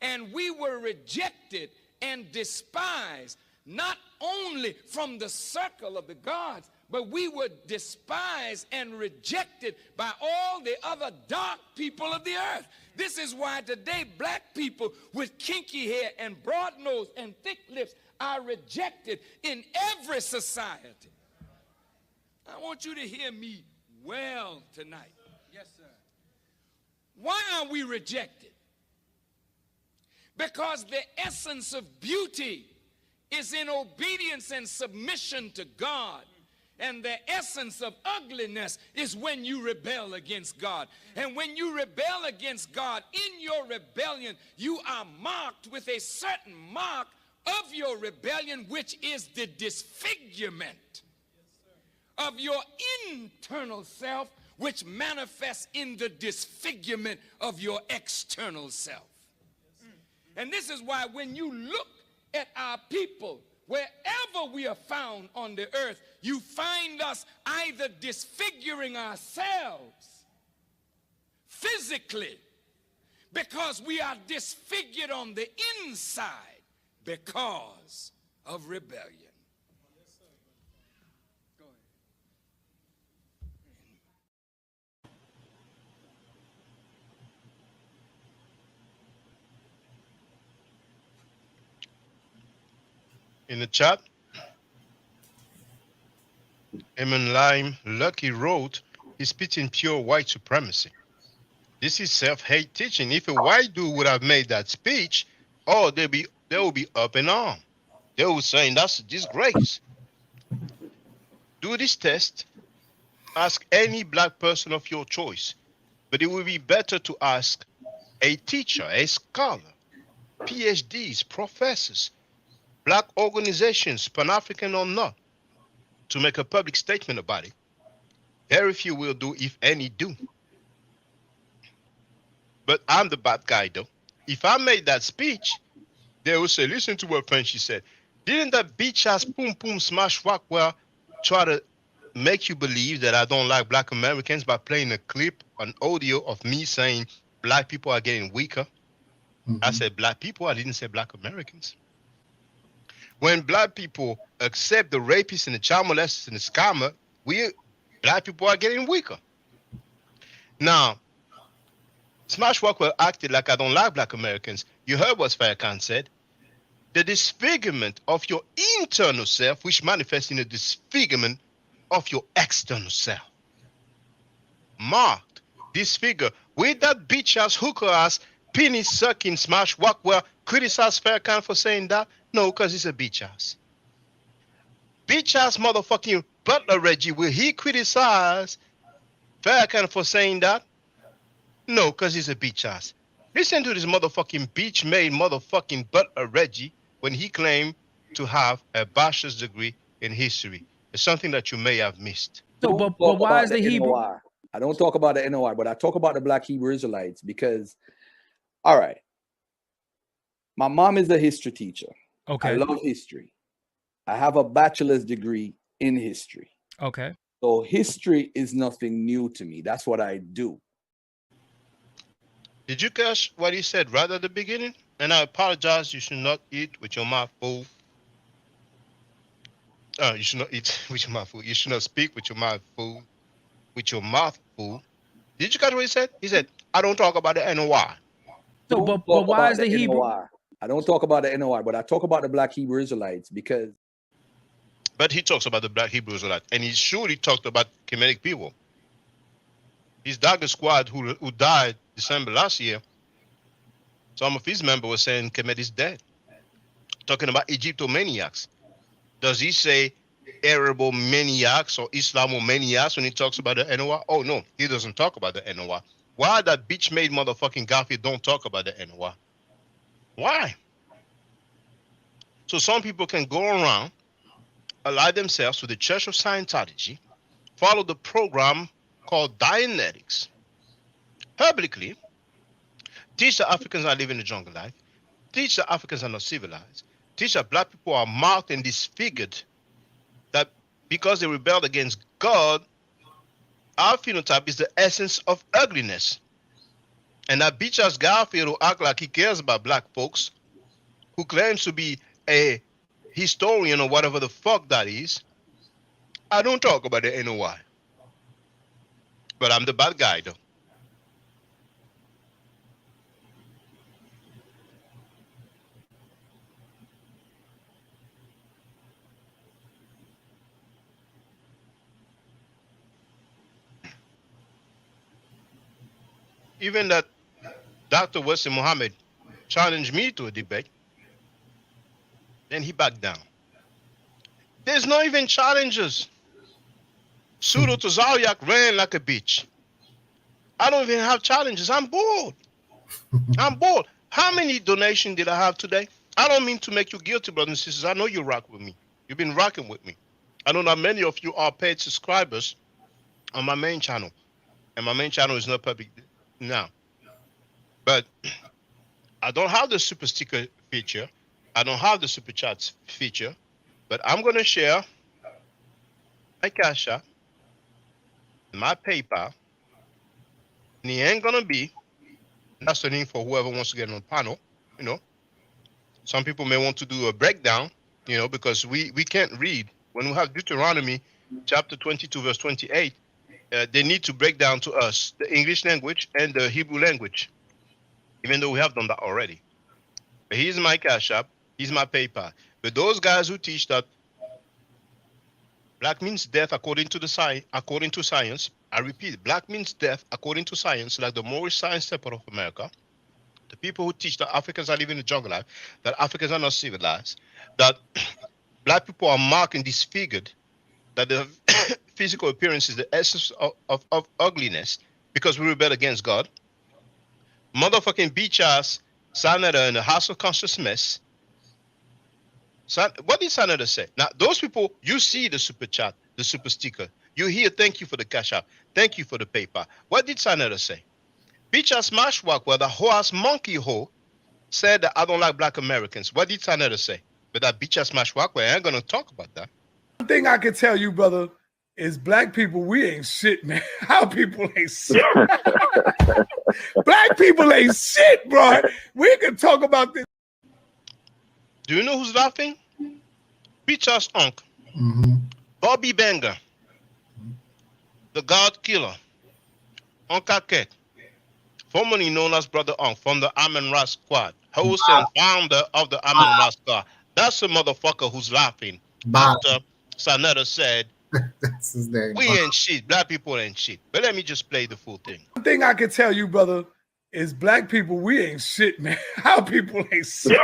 And we were rejected and despised, not only from the circle of the gods, but we were despised and rejected by all the other dark people of the earth. This is why today black people with kinky hair and broad nose and thick lips are rejected in every society. I want you to hear me well tonight. Yes, sir. Why are we rejected? Because the essence of beauty is in obedience and submission to God. And the essence of ugliness is when you rebel against God. And when you rebel against God, in your rebellion, you are marked with a certain mark of your rebellion, which is the disfigurement of your internal self, which manifests in the disfigurement of your external self. And this is why when you look at our people, wherever we are found on the earth, you find us either disfiguring ourselves physically because we are disfigured on the inside because of rebellion. In the chat, Eamon Lime Lucky wrote, he's spitting pure white supremacy. This is self-hate teaching. If a white dude would have made that speech, oh, they will be up in arms. They will say that's a disgrace. Do this test. Ask any black person of your choice. But it would be better to ask a teacher, a scholar, PhDs, professors, black organizations, Pan-African or not, to make a public statement about it. Very few will do, if any do. But I'm the bad guy, though. If I made that speech, they will say, listen to what Frenchy said. Didn't that bitch-ass Pum Pum Smash Rockwell try to make you believe that I don't like black Americans by playing a clip, an audio of me saying black people are getting weaker? Mm-hmm. I said black people, I didn't say black Americans. When black people accept the rapists and the child molesters and the scammer, black people are getting weaker. Now, Smash Rockwell acted like I don't like black Americans. You heard what Farrakhan said. The disfigurement of your internal self, which manifests in a disfigurement of your external self. Marked, disfigure. With that bitch-ass, hooker-ass, penis-sucking Smash Rockwell criticize Farrakhan for saying that? No, because he's a bitch-ass. Bitch-ass motherfucking Butler Reggie, will he criticize Farrakhan for saying that? No, because he's a bitch-ass. Listen to this motherfucking beach-made motherfucking Butler Reggie when he claimed to have a bachelor's degree in history. It's something that you may have missed. So, but why is the Hebrew? NOI. I don't talk about the NOI, but I talk about the Black Hebrew Israelites because, all right, my mom is a history teacher. Okay. I love history. I have a bachelor's degree in history. Okay. So history is nothing new to me. That's what I do. Did you catch what he said right at the beginning? And I apologize, you should not eat with your mouth full. You should not eat with your mouth full. You should not speak with your mouth full. With your mouth full. Did you catch what he said? He said, I don't talk about the NOI. So, but why is the Hebrew? NOI. I don't talk about the NOI, but I talk about the Black Hebrew Israelites because. But he talks about the Black Hebrew Israelites, and he surely talked about Kemetic people. His Dagger squad who died December last year, some of his members were saying Kemet is dead. Talking about Egyptomaniacs. Does he say Arabo-maniacs or Islamo-maniacs when he talks about the NOI? Oh, no, he doesn't talk about the NOI. Why that bitch-made motherfucking Garfield don't talk about the NOI? Why? So some people can go around, ally themselves to the Church of Scientology, follow the program called Dianetics, publicly teach that Africans are living the jungle life, teach that Africans are not civilized, teach that black people are marked and disfigured, that because they rebelled against God, our phenotype is the essence of ugliness. And that bitch-ass Garfield who act like he cares about black folks, who claims to be a historian or whatever the fuck that is, I don't talk about the NOI. But I'm the bad guy, though. Even that Dr. Wesley Muhammad challenged me to a debate, then he backed down. There's not even challenges. Pseudo to Zaryak ran like a bitch. I don't even have challenges. I'm bored. I'm bored. How many donations did I have today? I don't mean to make you guilty, brothers and sisters. I know you rock with me. You've been rocking with me. I know that many of you are paid subscribers on my main channel. And my main channel is not public now. But I don't have the super sticker feature. I don't have the super chats feature. But I'm going to share my Cash App, my PayPal. And it ain't going to be, that's the thing for whoever wants to get on the panel, you know. Some people may want to do a breakdown, you know, because we can't read. When we have Deuteronomy chapter 22, verse 28, they need to break down to us the English language and the Hebrew language, even though we have done that already. But here's my Cash App, here's my PayPal. But those guys who teach that black means death according to science, I repeat, black means death according to science, like the Moorish Science Temple of America. The people who teach that Africans are living the jungle life, that Africans are not civilized, that black people are marked and disfigured, that the physical appearance is the essence of ugliness because we rebel against God. Motherfucking beach ass Senator in the House of Conscious Mess. What did Senator say? Now, those people, you see the super chat, the super sticker. You hear, thank you for the Cash App. Thank you for the paper. What did Senator say? Bitch ass mashwalk, where the whole ass monkey hoe said that I don't like black Americans. What did Senator say? But that bitch ass mashwalk, I ain't gonna talk about that. One thing I can tell you, brother, is black people, we ain't shit, man. Our people ain't shit. Black people ain't shit, bro. We can talk about this. Do you know who's laughing? Bitch ass Unc. Bobby Banger. The God Killer. Unc Aket. Formerly known as Brother Unc from the Amen Ra Squad. Host and founder of the Amen Ra Squad. That's the motherfucker who's laughing. After Sanetta said, that's his name. We ain't shit. Black people ain't shit. But let me just play the full thing. One thing I can tell you, brother, is black people, we ain't shit, man. Our people ain't shit.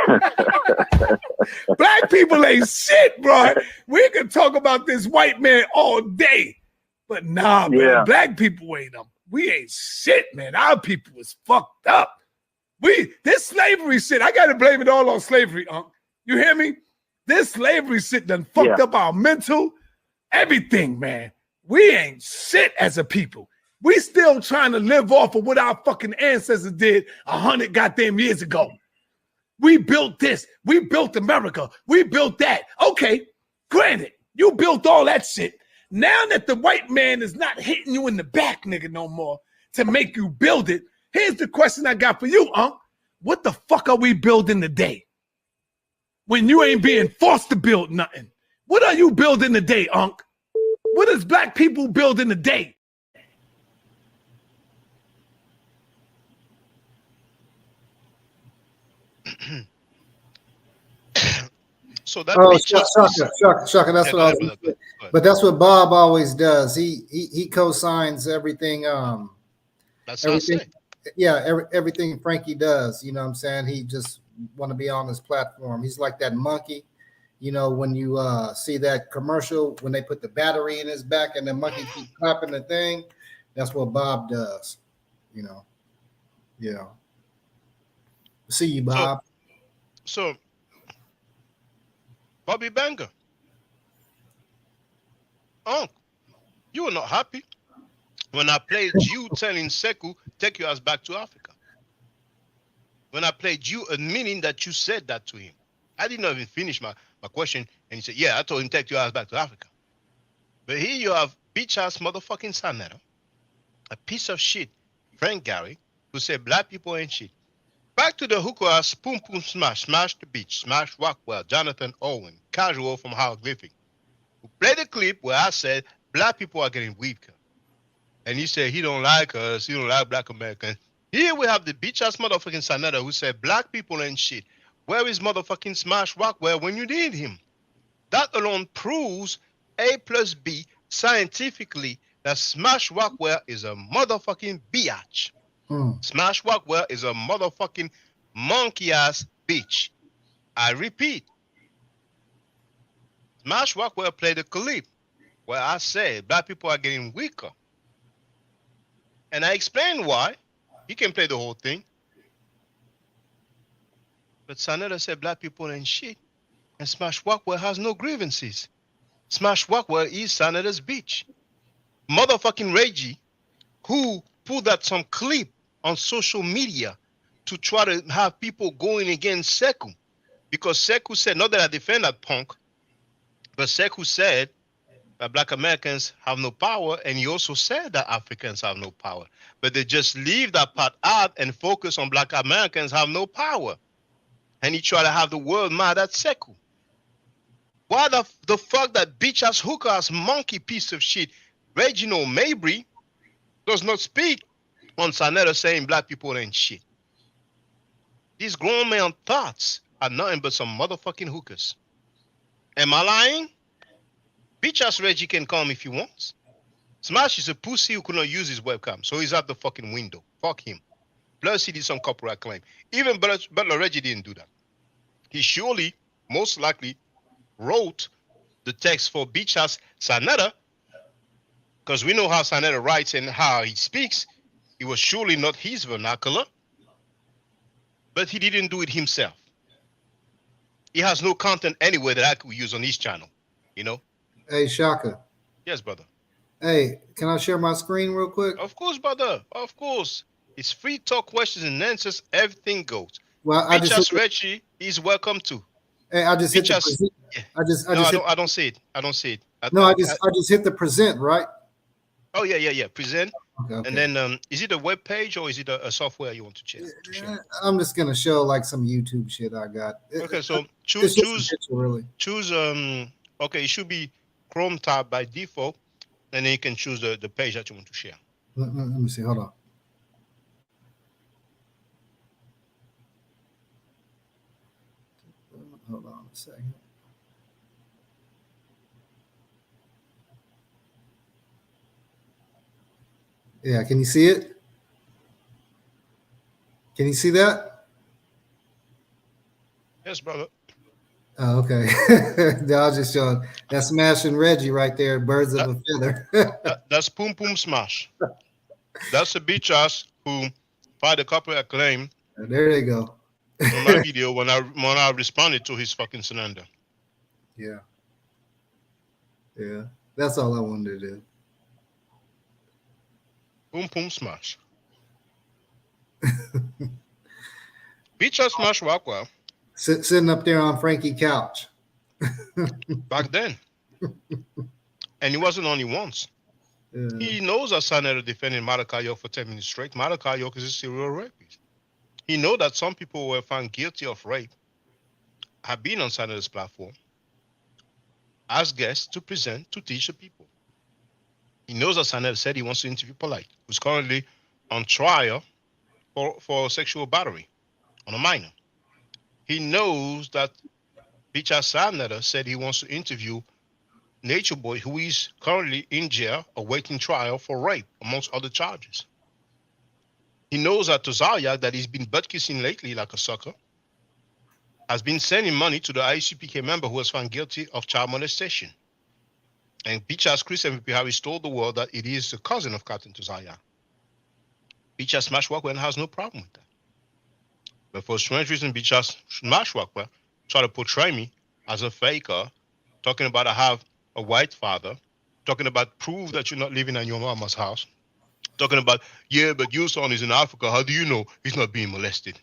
Black people ain't shit, bro. We can talk about this white man all day. But nah, man, black people ain't them. We ain't shit, man. Our people is fucked up. This slavery shit, I gotta blame it all on slavery, Unc. You hear me? This slavery shit done fucked up our mental, everything, man. We ain't shit as a people. We still trying to live off of what our fucking ancestors did 100 goddamn years ago. We built this. We built America. We built that. Okay, granted, you built all that shit. Now that the white man is not hitting you in the back, nigga, no more to make you build it, here's the question I got for you, Unc. What the fuck are we building today? When you ain't being forced to build nothing. What are you building today, Unc? What is black people building today? So that Shaka, that's what I was gonna say. But that's what Bob always does. He co-signs everything. That's everything. Everything Frankie does. You know what I'm saying? He just want to be on this platform. He's like that monkey. You know, when you see that commercial when they put the battery in his back and the monkey keep clapping the thing, that's what Bob does. You know. Yeah. See you, Bob. So Bobby Banger. Unc, you were not happy when I played you telling Sekou, take your ass back to Africa. When I played you admitting that you said that to him. I didn't even finish my question. And he said, yeah, I told him take your ass back to Africa. But here you have bitch ass motherfucking Sanetta, a piece of shit, Frank Gary, who said black people ain't shit. Back to the hookah ass Poom Poom Smash, Smash the Beach, Smash Rockwell, Jonathan Owen, Casual from Hieroglyphic, who played a clip where I said black people are getting weaker. And he said he don't like us, he don't like black Americans. Here we have the bitch ass motherfucking Sanetta who said black people ain't shit. Where is motherfucking Smash Rockwell when you need him? That alone proves A plus B scientifically that Smash Rockwell is a motherfucking biatch. Smash Rockwell is a motherfucking monkey ass bitch. I repeat. Smash Rockwell played a clip where I said black people are getting weaker. And I explained why. He can play the whole thing. But Sanetta said black people ain't shit. And Smash Rockwell has no grievances. Smash Rockwell is Sanetta's bitch. Motherfucking Reggie, who put that some clip on social media to try to have people going against Sekou. Because Sekou said, not that I defend that punk, but Sekou said that black Americans have no power, and he also said that Africans have no power. But they just leave that part out and focus on black Americans have no power. And he tried to have the world mad at Sekou. Why the fuck that bitch-ass hookah-ass monkey piece of shit, Reginald Mabry, does not speak on Sanetta saying black people ain't shit? These grown man thoughts are nothing but some motherfucking hookahs. Am I lying? Bitch-ass Reggie can come if he wants. Smash is a pussy who could not use his webcam, so he's out the fucking window. Fuck him. Plus, he did some copyright claim. Even Butler Reggie didn't do that. He surely, most likely, wrote the text for bitch-ass Sanetta, because we know how Sanetta writes and how he speaks. It was surely not his vernacular, but he didn't do it himself. He has no content anywhere that I could use on his channel, you know? Hey, Shaka. Yes, brother. Hey, can I share my screen real quick? Of course, brother. Of course. It's free talk, questions and answers. Everything goes. Well, I just Reggie is welcome to. Hey, I just hit the present. I don't see it. I don't see it. I just hit the present, right? Oh yeah. Present. Okay. And then is it a web page or is it a software you want to share? I'm just gonna show like some YouTube shit I got. Okay, so choose okay, it should be Chrome tab by default, and then you can choose the page that you want to share. Let me see. Hold on. Hold on a second. Yeah, can you see it? Can you see that? Yes, brother. Oh, okay. I was just showing that's Smashing Reggie right there, birds of a feather. That's Poom Poom Smash. That's a bitch ass who filed a copyright claim. There they go. On my video when I responded to his fucking slander. Yeah. That's all I wanted to do. Boom Boom Smash. Bitch ass Smash Rockwell. Sitting up there on Frankie couch. Back then. And he wasn't only once. Yeah. He knows that Sanetta defended Malachi York for 10 minutes straight. Malachi York is a serial rapist. He knows that some people were found guilty of rape have been on Sanetta's platform as guests to present, to teach the people. He knows that Sanetta said he wants to interview Polite, who's currently on trial for sexual battery on a minor. He knows that Bicha Sanetta said he wants to interview Nature Boy, who is currently in jail awaiting trial for rape, amongst other charges. He knows that Tozaya, that he's been butt kissing lately like a sucker, has been sending money to the IUCPK member who was found guilty of child molestation. And Bicha's Chris MVP Harris told the world that it is the cousin of Captain Tozaya. Bicha Smash Rockwell has no problem with that. But for strange reason, Bicha Smash Rockwell try to portray me as a faker, talking about I have a white father, talking about prove that you're not living in your mama's house, talking about, yeah, but your son is in Africa. How do you know he's not being molested?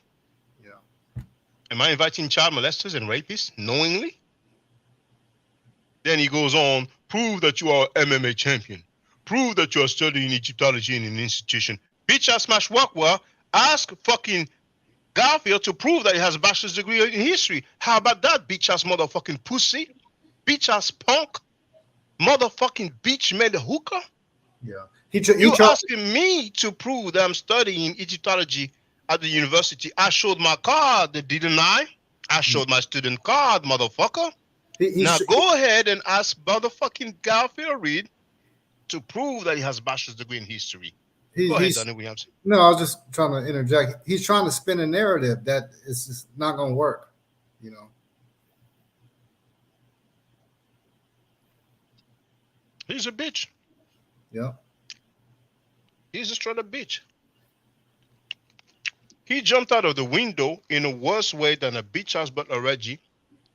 Yeah. Am I inviting child molesters and rapists knowingly? Then he goes on, prove that you are an MMA champion. Prove that you are studying Egyptology in an institution. Bitch ass Smash Rockwell, ask fucking Garfield to prove that he has a bachelor's degree in history. How about that, bitch ass motherfucking pussy? Bitch ass punk? Motherfucking bitch made hookah? Yeah. You asking me to prove that I'm studying Egyptology at the university. I showed my card, didn't I? I showed my student card, motherfucker. Now go ahead and ask motherfucking Garfield Reed to prove that he has a bachelor's degree in history. Go ahead, Donnie Williams. No, I was just trying to interject. He's trying to spin a narrative that is just not going to work, you know. He's a bitch. Yeah. He's a straight up bitch. He jumped out of the window in a worse way than a bitch ass Butler Reggie,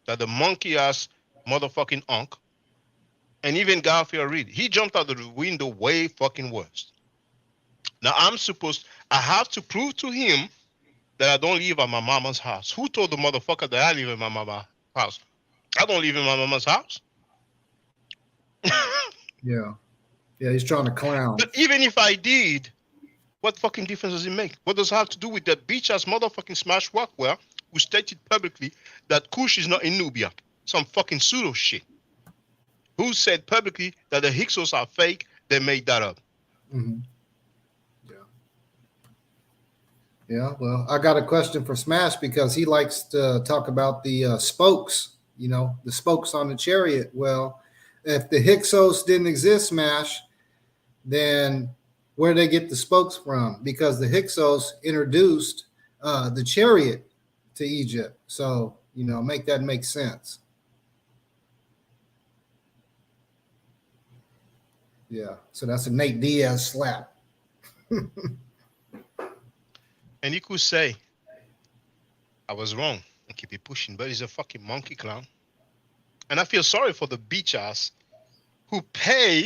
that the monkey ass motherfucking unk, and even Garfield Reed. He jumped out of the window way fucking worse. Now I have to prove to him that I don't live at my mama's house. Who told the motherfucker that I live in my mama's house? I don't live in my mama's house. Yeah. Yeah, he's trying to clown. But even if I did, what fucking difference does it make? What does it have to do with that bitch ass motherfucking Smash Rockwell who stated publicly that Kush is not in Nubia? Some fucking pseudo shit. Who said publicly that the Hyksos are fake? They made that up. Mm-hmm. Yeah, well, I got a question for Smash because he likes to talk about the spokes, you know, the spokes on the chariot. Well, if the Hyksos didn't exist, Smash, then where did they get the spokes from? Because the Hyksos introduced the chariot to Egypt. So, you know, make that make sense. Yeah, so that's a Nate Diaz slap. And he could say, I was wrong and keep it pushing, but he's a fucking monkey clown. And I feel sorry for the bitch ass who pay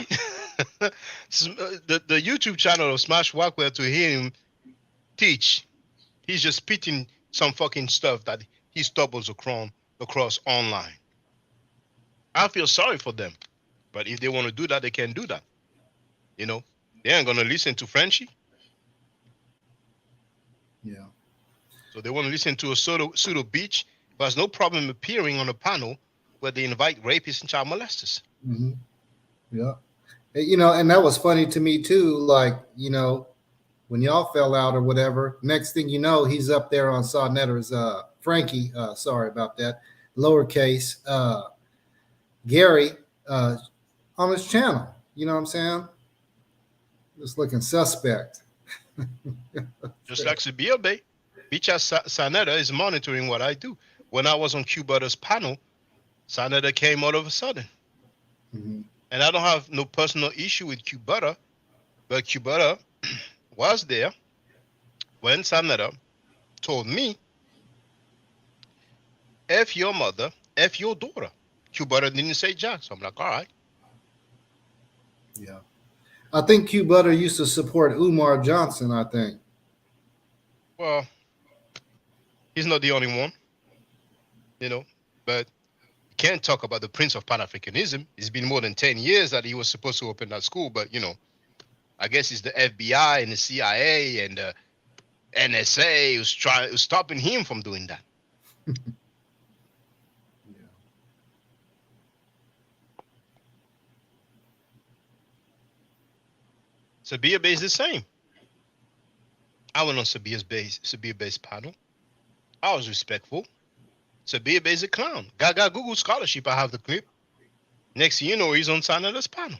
the YouTube channel of Smash Rockwell to hear him teach. He's just spitting some fucking stuff that he stumbles across online. I feel sorry for them. But if they want to do that, they can do that. You know, they ain't going to listen to Frenchie. Yeah. So they want to listen to a pseudo bitch who has no problem appearing on a panel where they invite rapists and child molesters. Mm-hmm. Yeah. You know, and that was funny to me too. Like, you know, when y'all fell out or whatever, next thing you know, he's up there on Saw Netter's Frankie, sorry about that, lowercase Gary on his channel. You know what I'm saying? Just looking suspect. Just like Sabia Bay, Bicha Sanetta is monitoring what I do. When I was on Q Butter's panel, Sanetta came all of a sudden. Mm-hmm. And I don't have no personal issue with Q Butter, but Q Butter was there when Sanetta told me, F your mother, F your daughter. Q Butter didn't say jack, so I'm like, all right. Yeah. I think Q Butter used to support Umar Johnson, I think. Well, he's not the only one, you know, but you can't talk about the Prince of Pan-Africanism. It's been more than 10 years that he was supposed to open that school, but, you know, I guess it's the FBI and the CIA and the NSA who's stopping him from doing that. Sabia Bay is the same. I went on Sabia Bay's panel. I was respectful. Sabia Bay is a clown. Gaga Google scholarship. I have the clip. Next thing you know, he's on Sanada's panel.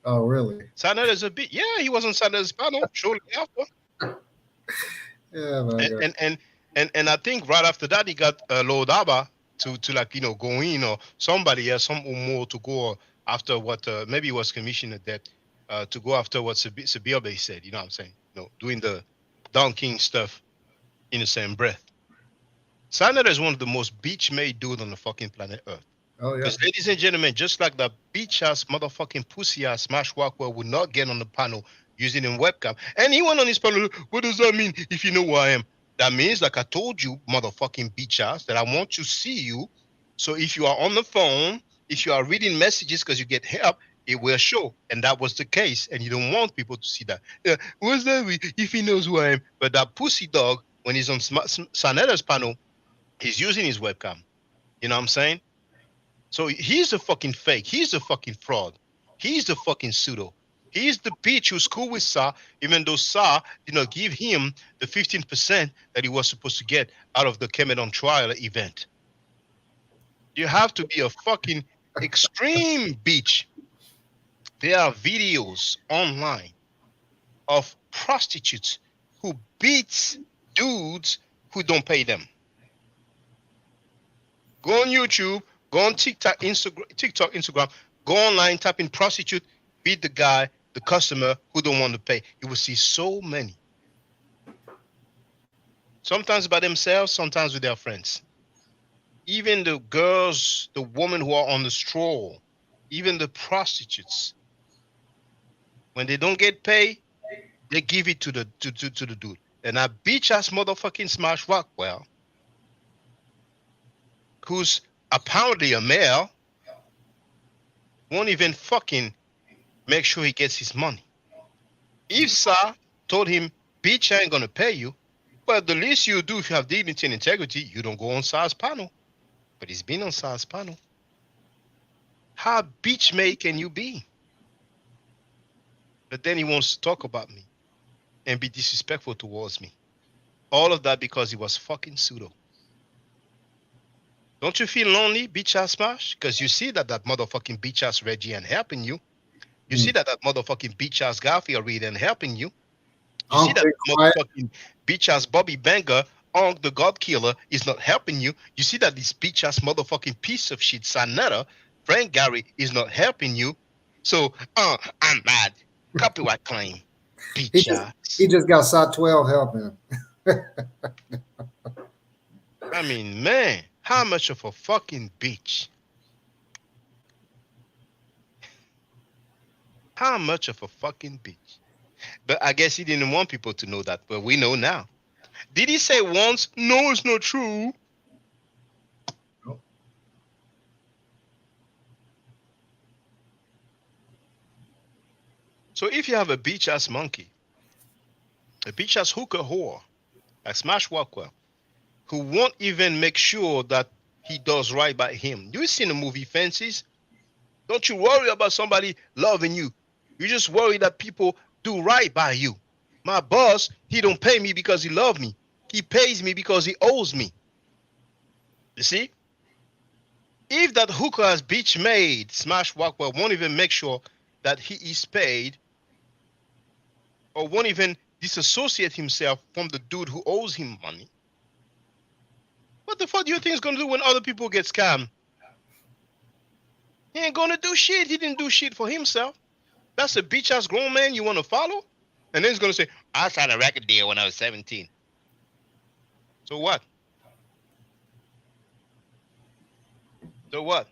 Oh, really? Sanada's a bit. Yeah, he was on Sanada's panel shortly after. Yeah, and I think right after that he got Lord Abba to like, you know, go in, or somebody else, some more to go after what maybe it was Commissioner that. To go after what Sabia Bay said, you know what I'm saying? You know, doing the Don King stuff in the same breath. Sanada is one of the most beach-made dude on the fucking planet Earth. Oh, yeah. Because, ladies and gentlemen, just like that beach-ass motherfucking pussy-ass Smash Rockwell would not get on the panel using a webcam. And he went on his panel, what does that mean if you know who I am? That means, like I told you, motherfucking beach-ass, that I want to see you. So if you are on the phone, if you are reading messages because you get help, it will show. And that was the case. And you don't want people to see that. What's that if he knows who I am? But that pussy dog, when he's on Sanetta's panel, he's using his webcam. You know what I'm saying? So he's a fucking fake. He's a fucking fraud. He's the fucking pseudo. He's the bitch who's cool with Sa, even though Sa did not give him the 15% that he was supposed to get out of the Cameron trial event. You have to be a fucking extreme bitch. There are videos online of prostitutes who beats dudes who don't pay them. Go on YouTube, go on TikTok, Instagram, Go online, type in prostitute, beat the guy, the customer who don't want to pay. You will see so many. Sometimes by themselves, sometimes with their friends. Even the girls, the women who are on the stroll, even the prostitutes, when they don't get paid, they give it to the dude. And a bitch ass motherfucking Smash Rockwell, who's apparently a male, won't even fucking make sure he gets his money. If Sir told him, bitch, I ain't gonna pay you, but the least you do if you have dignity and integrity, you don't go on Sir's panel. But he's been on Sir's panel. How bitch made can you be? But then he wants to talk about me and be disrespectful towards me. All of that because he was fucking pseudo. Don't you feel lonely, bitch ass Smash? Because you see that motherfucking bitch ass Reggie ain't helping you. You see that motherfucking bitch ass Garfield Reed ain't helping you. You see that motherfucking bitch ass Bobby Banger, the God Killer, is not helping you. You see that this bitch ass motherfucking piece of shit Sanetta, Frank Gary, is not helping you. So, I'm mad. Copyright claim. He just got SOT 12 helping him. I mean, man, how much of a fucking bitch? How much of a fucking bitch? But I guess he didn't want people to know that, but we know now. Did he say once, no, it's not true? No. So if you have a bitch ass monkey, a bitch ass hooker whore, like Smash Rockwell, who won't even make sure that he does right by him. You seen the movie Fences? Don't you worry about somebody loving you. You just worry that people do right by you. My boss, he don't pay me because he loves me. He pays me because he owes me. You see? If that hooker has bitch made, Smash Rockwell won't even make sure that he is paid, or won't even disassociate himself from the dude who owes him money. What the fuck do you think he's gonna do when other people get scammed? He ain't gonna do shit. He didn't do shit for himself. That's a bitch ass grown man you want to follow? And then he's gonna say, I signed a record deal when I was 17. So what? So what?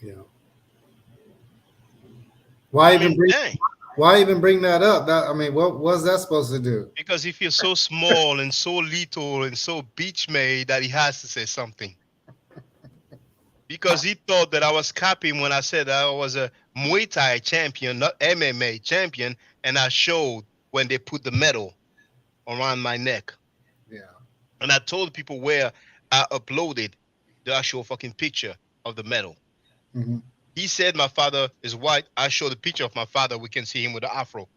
Yeah. Why even bring that up? What was that supposed to do? Because he feels so small and so little and so bitch made that he has to say something. Because he thought that I was capping when I said I was a Muay Thai champion, not MMA champion, and I showed when they put the medal around my neck. Yeah. And I told people where I uploaded the actual fucking picture of the medal. Mm-hmm. He said my father is white. I showed the picture of my father. We can see him with the afro.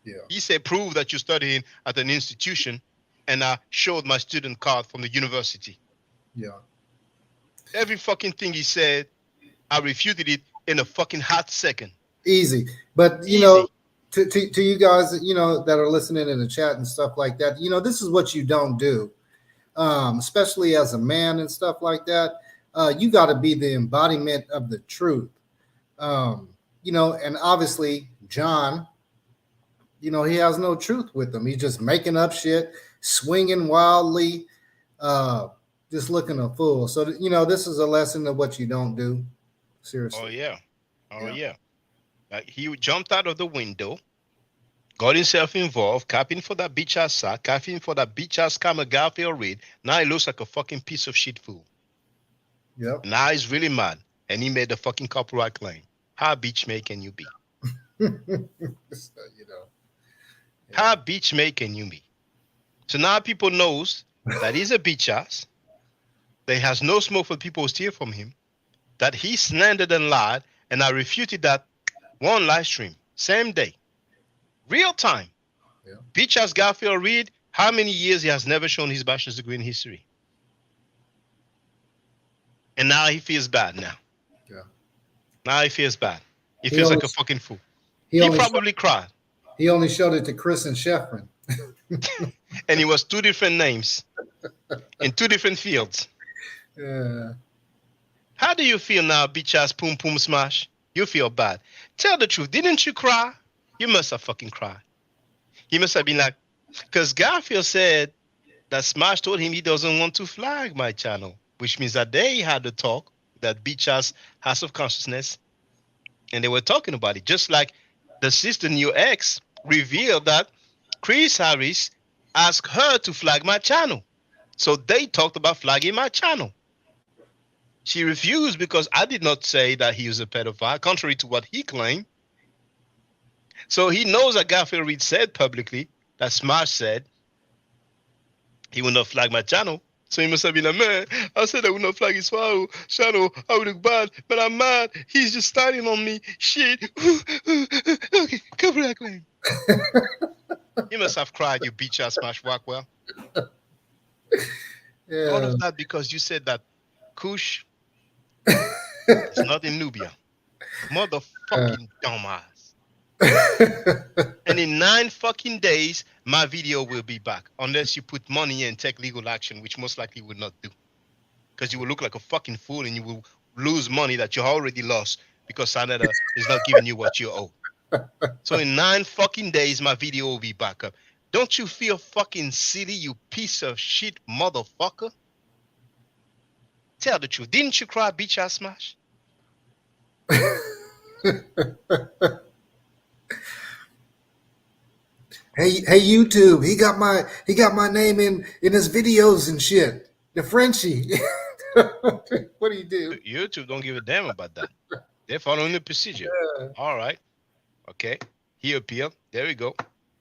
Yeah. He said, prove that you're studying at an institution. And I showed my student card from the university. Yeah. Every fucking thing he said, I refuted it in a fucking hot second. Easy. But, you know, to you guys, you know, that are listening in the chat and stuff like that, you know, this is what you don't do, especially as a man and stuff like that. You got to be the embodiment of the truth. You know, and obviously John, you know, he has no truth with him. He's just making up shit, swinging wildly, just looking a fool. So, you know, this is a lesson of what you don't do. Seriously. Oh, yeah. Oh, yeah. Like he jumped out of the window, got himself involved, capping for that bitch ass sack, capping for that bitch ass scammer Garfield Reed. Now he looks like a fucking piece of shit fool. Yep. Now he's really mad, and he made the fucking copyright claim. How bitch made can you be? So, you know. Yeah. How bitch made can you be? So now people knows that he's a bitch ass, that he has no smoke for people who steal from him, that he slandered and lied, and I refuted that one live stream, same day, real time. Yeah. Bitch ass Garfield Reed, how many years he has never shown his bachelor's degree in history? And now he feels bad now. Yeah. Now he feels bad. He feels like a fucking fool. He probably cried. He only showed it to Chris and Sheffrin. And it was two different names in two different fields. Yeah. How do you feel now, bitch ass Pum Pum Smash? You feel bad. Tell the truth. Didn't you cry? You must have fucking cried. He must have been like, because Garfield said that Smash told him he doesn't want to flag my channel, which means that they had the talk, that bitch ass House of Consciousness, and they were talking about it. Just like the sister New X revealed that Chris Harris asked her to flag my channel. So they talked about flagging my channel. She refused because I did not say that he was a pedophile, contrary to what he claimed. So he knows that Garfield Reed said publicly, that Smash said, he will not flag my channel. So he must have been like, man, I said I would not flag his channel. I would look bad, but I'm mad. He's just standing on me. Shit. Okay, cover that claim. You must have cried, you bitch ass Smash Rockwell. Yeah. All of that because you said that Kush is not in Nubia. Motherfucking dumbass. And in 9 fucking days, my video will be back. Unless you put money and take legal action, which most likely you will not do. Because you will look like a fucking fool and you will lose money that you already lost because Sanada is not giving you what you owe. So in 9 fucking days, my video will be back up. Don't you feel fucking silly, you piece of shit motherfucker? Tell the truth. Didn't you cry, bitch ass Smash? Hey YouTube, he got my name in his videos and shit. The Frenchie. What do you do? YouTube don't give a damn about that. They're following the procedure. Yeah. All right. Okay. He appealed. There we go.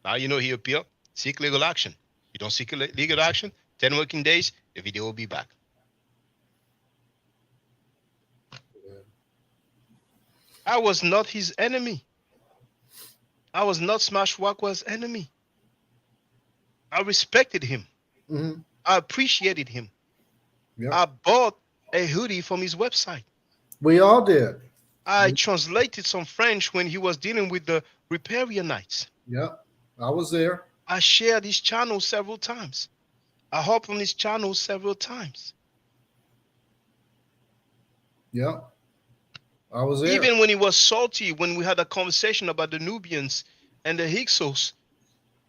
Now you know he appealed. Seek legal action. You don't seek legal action, 10 working days, the video will be back. I was not his enemy. I was not Smash Rockwell's enemy. I respected him. Mm-hmm. I appreciated him. Yep. I bought a hoodie from his website. We all did. I translated some French when he was dealing with the Repairianites. Yep, I was there. I shared his channel several times. I hopped on his channel several times. Yep, I was there. Even when he was salty, when we had a conversation about the Nubians and the Hyksos,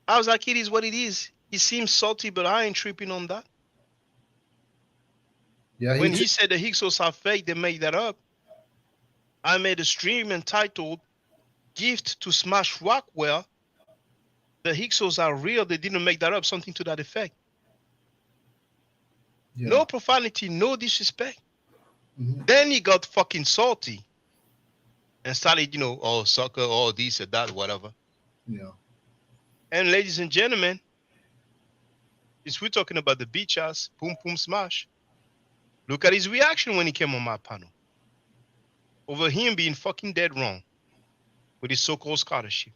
I was like, it is what it is. He seems salty, but I ain't tripping on that. Yeah. When he said the Hyksos are fake, they made that up. I made a stream entitled Gift to Smash Rockwell. The Hyksos are real. They didn't make that up. Something to that effect. Yeah. No profanity, no disrespect. Mm-hmm. Then he got fucking salty and started, oh, sucker, all this or that, whatever. Yeah. And ladies and gentlemen, is we're talking about the bitch ass Pum Pum Smash. Look at his reaction when he came on my panel. Over him being fucking dead wrong with his so-called scholarship.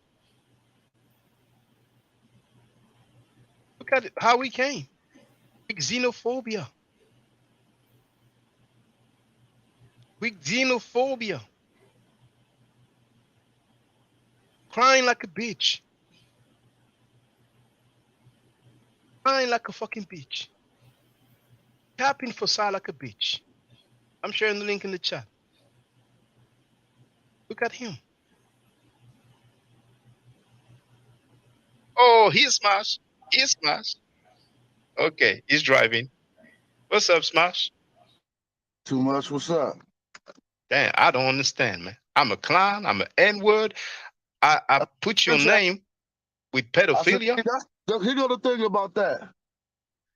Look at how he came. With xenophobia. With xenophobia. Crying like a bitch. Crying like a fucking bitch. Tapping for side like a bitch. I'm sharing the link in the chat. Look at him. Oh, he's Smash. He's Smash. Okay, he's driving. What's up, Smash? Too much. What's up? Damn, I don't understand, man. I'm a clown. I'm an N-word. I put your name with pedophilia. Here go the thing about that.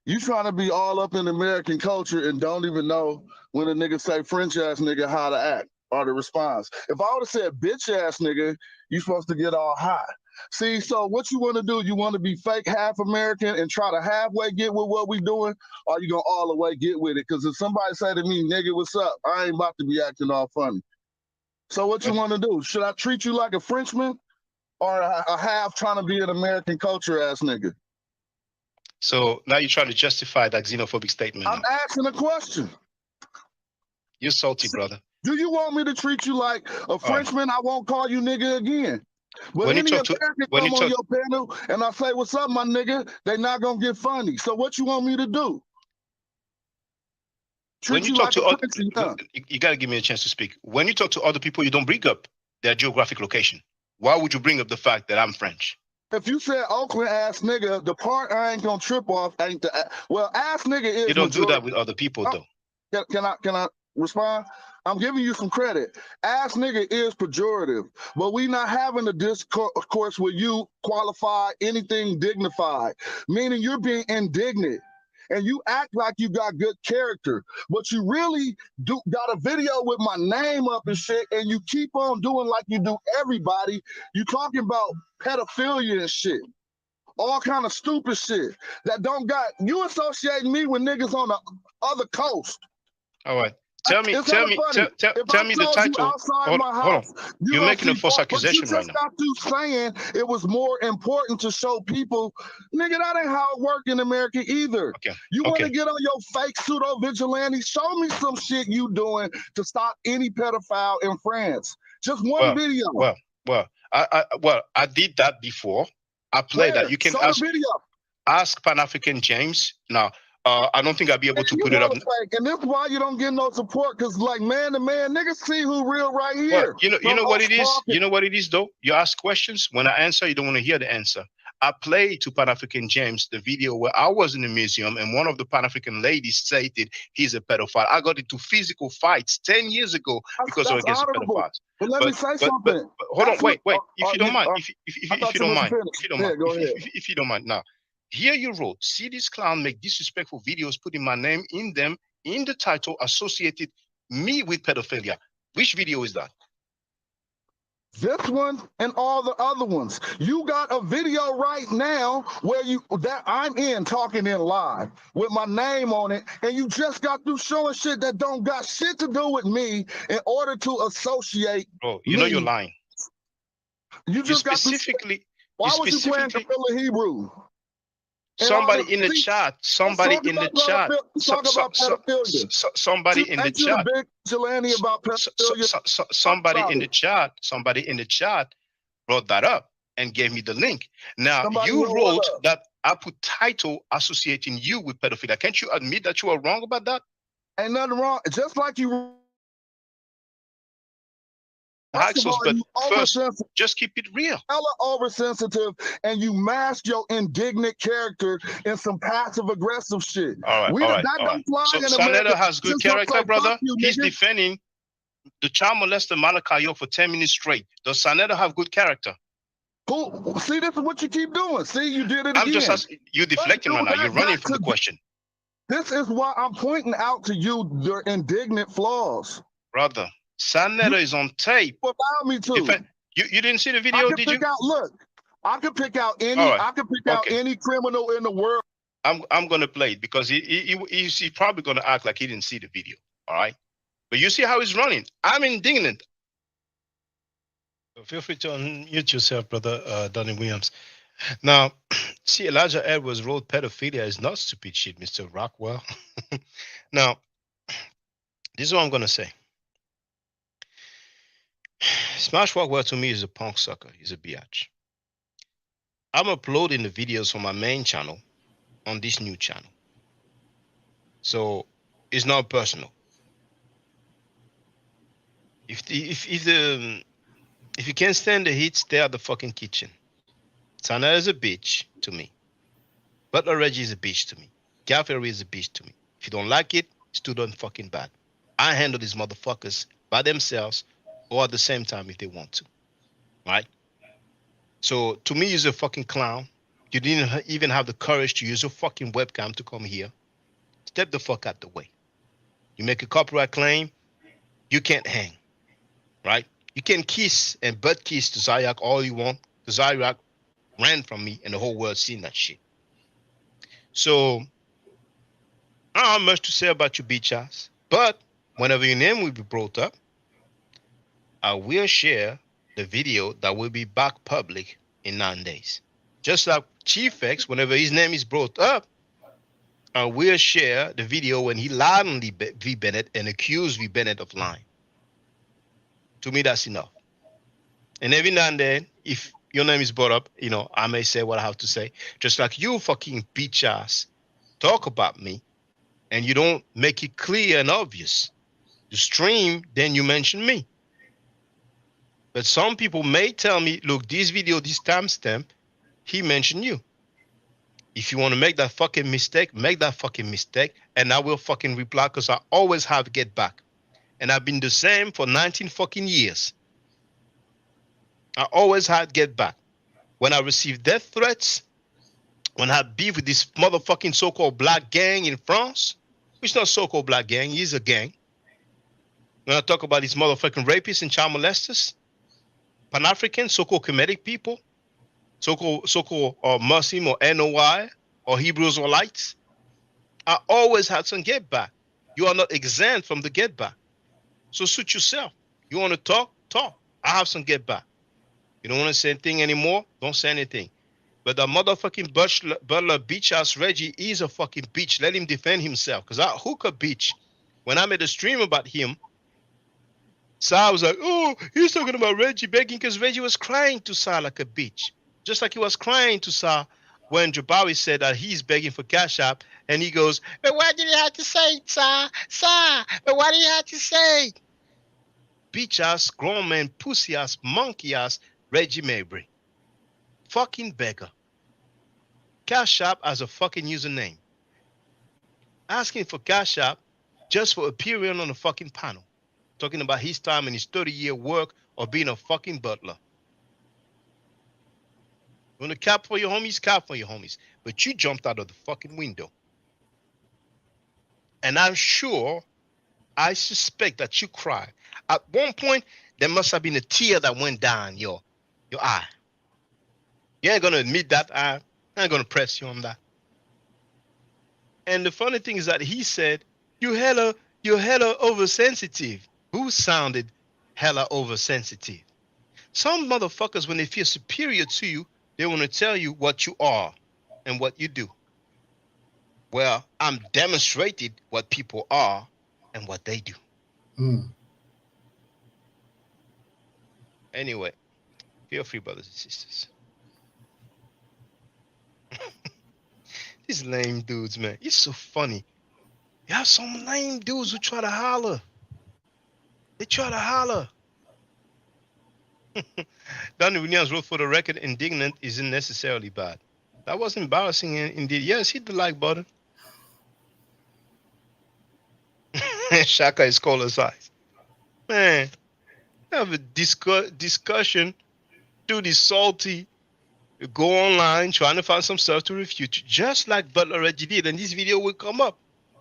You trying to be all up in American culture and don't even know when a nigga say French ass nigga how to act or the response. If I would have said bitch ass nigga, you supposed to get all hot. See, so what you want to do, you want to be fake half American and try to halfway get with what we doing, or you gonna all the way get with it? Because if somebody say to me, nigga, what's up? I ain't about to be acting all funny. So what you want to do? Should I treat you like a Frenchman or a half trying to be an American culture ass nigga? So now you're trying to justify that xenophobic statement. I'm asking a question. You're salty, brother. Do you want me to treat you like a Frenchman? I won't call you nigga again. But When you any talk to- American when you come on talk- your panel and I say, what's up, my nigga? They not gonna get funny. So what you want me to do? treat you talk like to a other, prince. Yeah. you got to give me a chance to speak. When you talk to other people, you don't bring up their geographic location. Why would you bring up the fact that I'm French? If you said Oakland ass nigga, the part I ain't gonna trip off ain't the well ass nigga is. You don't do majority. that with other people though. Can I respond? I'm giving you some credit. Ass nigga is pejorative, but we not having a discourse where you qualify anything dignified, meaning you're being indignant. And you act like you got good character, but you really got a video with my name up and shit, and you keep on doing like you do everybody. You talking about pedophilia and shit, all kind of stupid shit that don't got you associating me with niggas on the other coast. All right. Tell me the title. Hold on. You're making a false accusation right now. Got you saying it was more important to show people, nigga, that ain't how it work in America either. Okay. You want to get on your fake pseudo vigilante? Show me some shit you doing to stop any pedophile in France. Just one video. Well, I did that before. I played that. You can ask Pan-African James now. I don't think I'll be able to put it up. And this is why you don't get no support, because like man to man, niggas see who real right here. Well, you know what it is? You know what it is though? You ask questions. When I answer, you don't want to hear the answer. I played to Pan-African James the video where I was in the museum and one of the Pan-African ladies stated he's a pedophile. I got into physical fights 10 years ago because of against pedophiles. But let me say something. Hold on, wait. If you don't mind, if you don't mind, now. Here you wrote, see this clown make disrespectful videos, putting my name in them, in the title, associated me with pedophilia. Which video is that? This one and all the other ones. You got a video right now where I'm in talking in live with my name on it, and you just got through showing shit that don't got shit to do with me in order to associate. Bro, you know you're lying. You just specifically. Why was you playing Camilla Hebrew? Somebody in the chat. Somebody in the chat. Somebody in the chat. Somebody in the chat brought that up and gave me the link. Now you wrote that I put title associating you with pedophilia. Can't you admit that you are wrong about that? Ain't nothing wrong. Just like you. But first, just keep it real. Hella oversensitive, and you mask your indignant character in some passive aggressive shit. All right. So Sanetta has good character, brother. He's defending the child molester Malakayo for 10 minutes straight. Does Sanetta have good character? Cool. See, this is what you keep doing. See, you did it again. I'm just asking. You're deflecting right now. You're running from the question. This is why I'm pointing out to you their indignant flaws. Brother. Sanetta is on tape. Allow me to. You didn't see the video, did you? I could pick out any. Right. I could pick out any criminal in the world. I'm gonna play it because he's probably gonna act like he didn't see the video. All right, but you see how he's running. I'm indignant. Feel free to unmute yourself, brother Donnie Williams. Now, see, Elijah Edwards wrote pedophilia is not stupid shit, Mr. Rockwell. Now, this is what I'm gonna say. Smash Rockwell to me is a punk sucker. He's a biatch. I'm uploading the videos from my main channel on this new channel. So it's not personal. If you can't stand the heat, stay at the fucking kitchen. Sana is a bitch to me. Butler Reggie is a bitch to me. Galfery is a bitch to me. If you don't like it, it's too damn fucking bad. I handle these motherfuckers by themselves or at the same time if they want to, right? So to me, you're a fucking clown. You didn't even have the courage to use your fucking webcam to come here. Step the fuck out the way. You make a copyright claim, you can't hang, right? You can kiss and butt kiss to Zayak all you want. Zayak ran from me and the whole world seen that shit. So I don't have much to say about your bitch ass, but whenever your name will be brought up, I will share the video that will be back public in 9 days. Just like Chief X, whenever his name is brought up, I will share the video when he lied on V. Bennett and accused V. Bennett of lying. To me, that's enough. And every now and then, if your name is brought up, you know, I may say what I have to say. Just like you fucking bitch ass talk about me and you don't make it clear and obvious. You stream, then you mention me. But some people may tell me, look, this video, this timestamp, he mentioned you. If you want to make that fucking mistake, make that fucking mistake, and I will fucking reply, because I always have get back. And I've been the same for 19 fucking years. I always had get back. When I received death threats, when I had beef with this motherfucking so-called black gang in France, which is not so-called black gang, he's a gang. When I talk about these motherfucking rapists and child molesters, Pan-African, so-called Kemetic people, so-called Muslim or NOI or Hebrew Israelites, I always had some get back. You are not exempt from the get back. So suit yourself. You want to talk? Talk. I have some get back. You don't want to say anything anymore? Don't say anything. But the motherfucking Butler bitch ass Reggie is a fucking bitch. Let him defend himself. Because I hook a bitch. When I made a stream about him, Sa was like, oh, he's talking about Reggie begging, because Reggie was crying to Sa like a bitch. Just like he was crying to Sa when Jabawi said that he's begging for Cash App, and he goes, but why did he have to say it, Sa? Sa, but why did he have to say it? Bitch ass, grown man, pussy ass, monkey ass, Reggie Mabry. Fucking beggar. Cash App as a fucking username. Asking for Cash App just for appearing on the fucking panel. Talking about his time and his 30-year work of being a fucking butler. You want to cap for your homies? Cap for your homies. But you jumped out of the fucking window. And I'm sure, I suspect that you cried. At one point, there must have been a tear that went down your eye. You ain't going to admit that. I ain't going to press you on that. And the funny thing is that he said, you're hella oversensitive. Who sounded hella oversensitive? Some motherfuckers, when they feel superior to you, they want to tell you what you are and what you do. Well, I'm demonstrated what people are and what they do. Anyway, feel free, brothers and sisters. These lame dudes, man. It's so funny. You have some lame dudes who try to holler. They try to holler. Donnie Williams wrote, for the record, indignant isn't necessarily bad. That was embarrassing indeed. Yes, hit the like button. Shaka is cold as ice. Man, have a discussion, do this salty, go online trying to find some stuff to refute, just like Butler Reggie did, and this video will come up.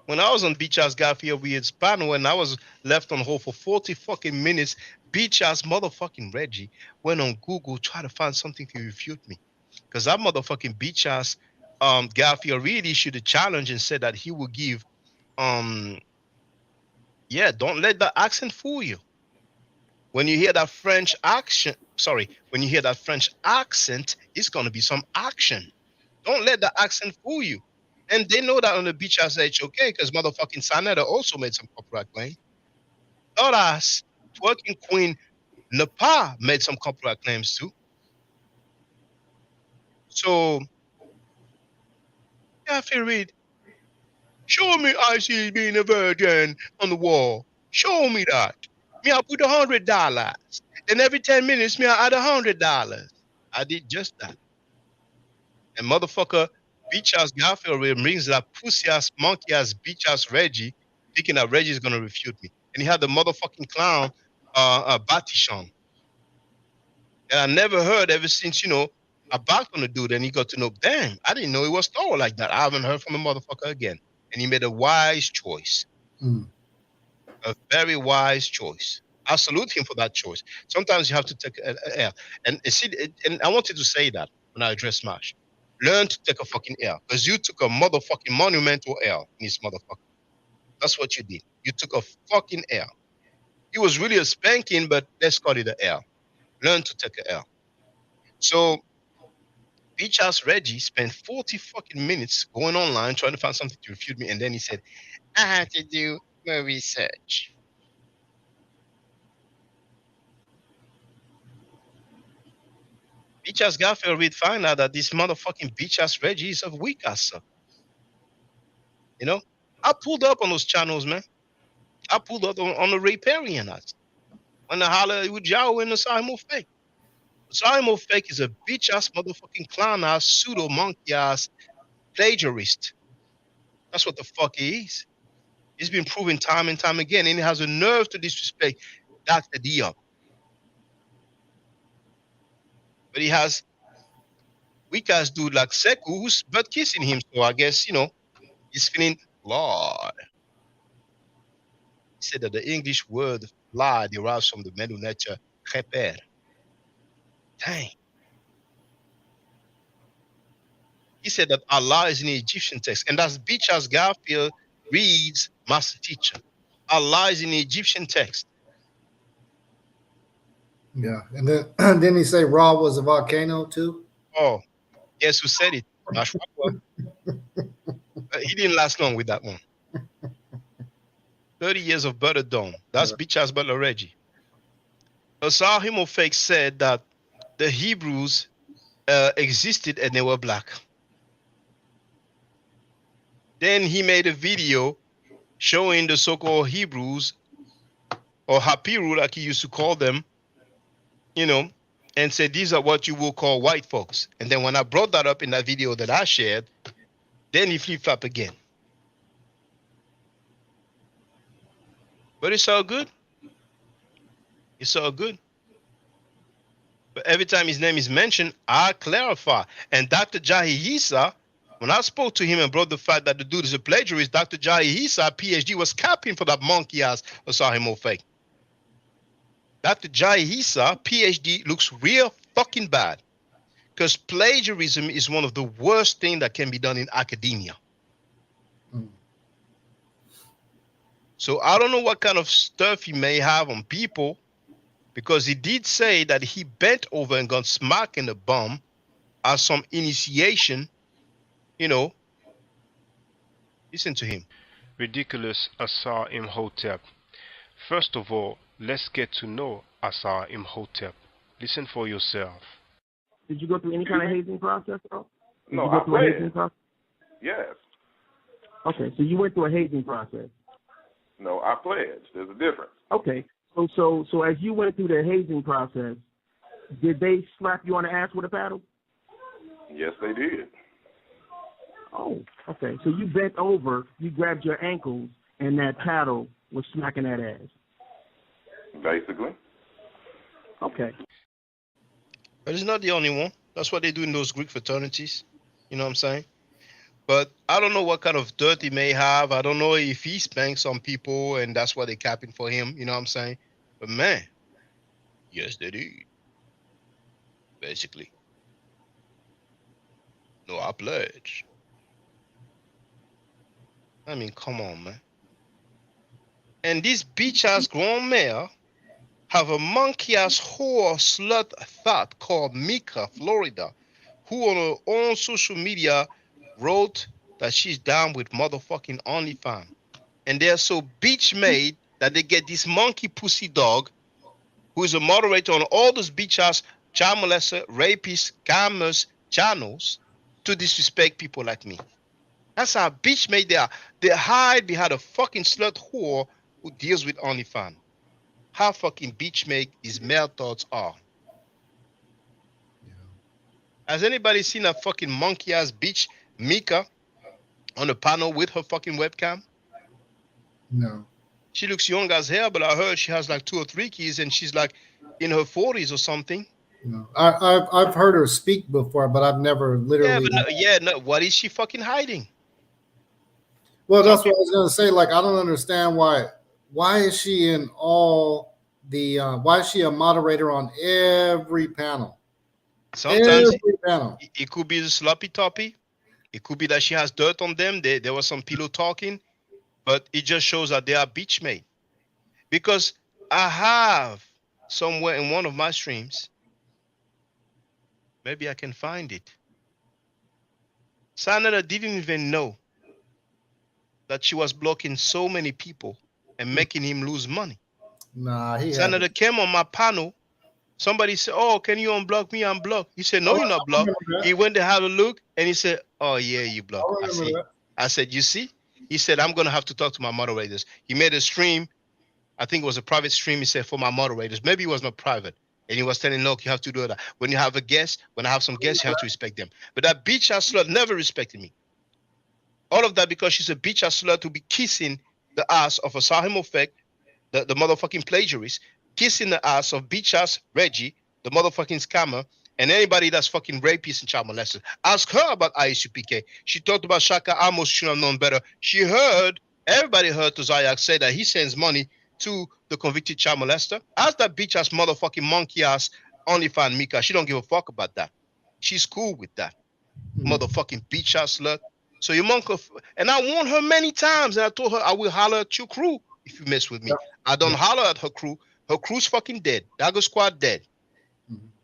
When I was on Beach House Garfield Weird's panel, when I was left on hold for 40 fucking minutes, Beach House motherfucking Reggie went on Google trying to find something to refute me. Because that motherfucking Beach House Garfield Reed issued a challenge and said that he would give, don't let the accent fool you. When you hear that French accent, it's going to be some action. Don't let the accent fool you. And they know that on the Beach House HOK, because motherfucking Sanetta also made some copyright claim. Thought twerking queen Napa made some copyright claims too. So, Kathy Reed, show me IC being a virgin on the wall. Show me that. Me, I put $100. And every 10 minutes, me, I add $100. I did just that. And motherfucker, Beach House Garfield brings that pussy ass, monkey ass Beach House Reggie, thinking that Reggie is gonna refute me. And he had the motherfucking clown, Batishon. And I never heard ever since, I backed on the dude and he got to know, damn, I didn't know he was thorough like that. I haven't heard from the motherfucker again. And he made a wise choice. A very wise choice. I salute him for that choice. Sometimes you have to take an L. And I wanted to say that when I address Smash. Learn to take a fucking L. Because you took a motherfucking monumental L in this motherfucker. That's what you did. You took a fucking L. It was really a spanking, but let's call it an L. Learn to take an L. So, Beach House Reggie spent 40 fucking minutes going online trying to find something to refute me. And then he said, I had to do my research. Beach House Garfield Reed found out that this motherfucking Beach House Reggie is a weak ass. I pulled up on those channels, man. I pulled up on the Ray Perry and us. On the Hollywood Joe and the Simon Fake. Simon Fake is a bitch ass motherfucking clown ass pseudo monkey ass plagiarist. That's what the fuck he is. He's been proven time and time again, and he has a nerve to disrespect Dr. Diop. But he has weak ass dude like Sekou who's butt kissing him. So I guess, he's feeling Lord. He said that the English word lie derives from the Melu nature reper. Dang. He said that Allah is in the Egyptian text, and that's bitch as Garfield reads Master Teacher. Allah is in the Egyptian text. Yeah, and then didn't he say Ra was a volcano too? Oh, guess who said it? He didn't last long with that one. 30 years of Butter Dome. That's bitch ass Butler Reggie. Asar Himofake said that the Hebrews existed and they were black. Then he made a video showing the so-called Hebrews, or Hapiru, like he used to call them, and said these are what you will call white folks. And then when I brought that up in that video that I shared, then he flip-flopped again. But it's all good. It's all good. But every time his name is mentioned, I clarify. And Dr. Jahi Issa, when I spoke to him and brought the fact that the dude is a plagiarist, Dr. Jahi Issa, PhD, was capping for that monkey ass Osahimo fake. Dr. Jahi Issa, PhD, looks real fucking bad. Because plagiarism is one of the worst things that can be done in academia. So I don't know what kind of stuff he may have on people, because he did say that he bent over and got smacked in the bum as some initiation, Listen to him. Ridiculous Asar Imhotep. First of all, let's get to know Asar Imhotep. Listen for yourself. Did you go through any kind of hazing process, though? No, I pledged. Yes. Okay, so you went through a hazing process. No, I pledged. There's a difference. Okay, so as you went through the hazing process, did they slap you on the ass with a paddle? Yes, they did. Oh, okay. So you bent over, you grabbed your ankles, and that paddle was smacking that ass. Basically. Okay. But it's not the only one. That's what they do in those Greek fraternities. You know what I'm saying? But I don't know what kind of dirt he may have. I don't know if he spanked some people and that's why they're capping for him. You know what I'm saying? But man, yes, they did. Basically. No, I pledge. I mean, come on, man. And this bitch-ass grown male have a monkey-ass whore slut thought called Mika, Florida, who on her own social media wrote that she's down with motherfucking OnlyFans. And they're so bitch-made that they get this monkey pussy dog, who is a moderator on all those bitch-ass child molester, rapist, scammers channels, to disrespect people like me. That's how bitch-made they are. They hide behind a fucking slut whore who deals with OnlyFans. How fucking bitch-made these male thoughts are. Yeah. Has anybody seen a fucking monkey-ass bitch, Mika, on the panel with her fucking webcam? No. She looks young as hell, but I heard she has like 2 or 3 kids and she's like in her 40s or something. No. I've heard her speak before, but I've never literally. No. What is she fucking hiding? Well, that's what I was going to say. Like, I don't understand why is she in all the, why is she a moderator on every panel? Sometimes it could be the sloppy toppy. It could be that she has dirt on them. There was some pillow talking, but it just shows that they are bitch made. Because I have somewhere in one of my streams, maybe I can find it. Sanada didn't even know that she was blocking so many people and making him lose money. Nah, Sanada came on my panel. Somebody said, "Oh, can you unblock me? I'm blocked." He said, "No, you're not blocked." He went to have a look and he said, "Oh yeah, you blocked." I said, "You see?" He said, I'm going to have to talk to my moderators. He made a stream. I think it was a private stream. He said, for my moderators. Maybe it was not private. And he was telling, look, you have to do that. When you have a guest, when I have some guests, you have to respect them. But that bitch ass slut never respected me. All of that because she's a bitch ass slut to be kissing the ass of a Sahim Effect, the motherfucking plagiarist, kissing the ass of bitch ass Reggie, the motherfucking scammer, and anybody that's fucking rapist and child molester. Ask her about ISUPK. She talked about Shaka Amos, should have known better. Everybody heard Tozayak say that he sends money to the convicted child molester. Ask that bitch ass motherfucking monkey ass OnlyFans Mika. She don't give a fuck about that. She's cool with that. Motherfucking bitch ass slut. So you monk of, and I warned her many times, and I told her I will holler at your crew if you mess with me. I don't holler at her crew. Her crew's fucking dead. Dagger Squad dead.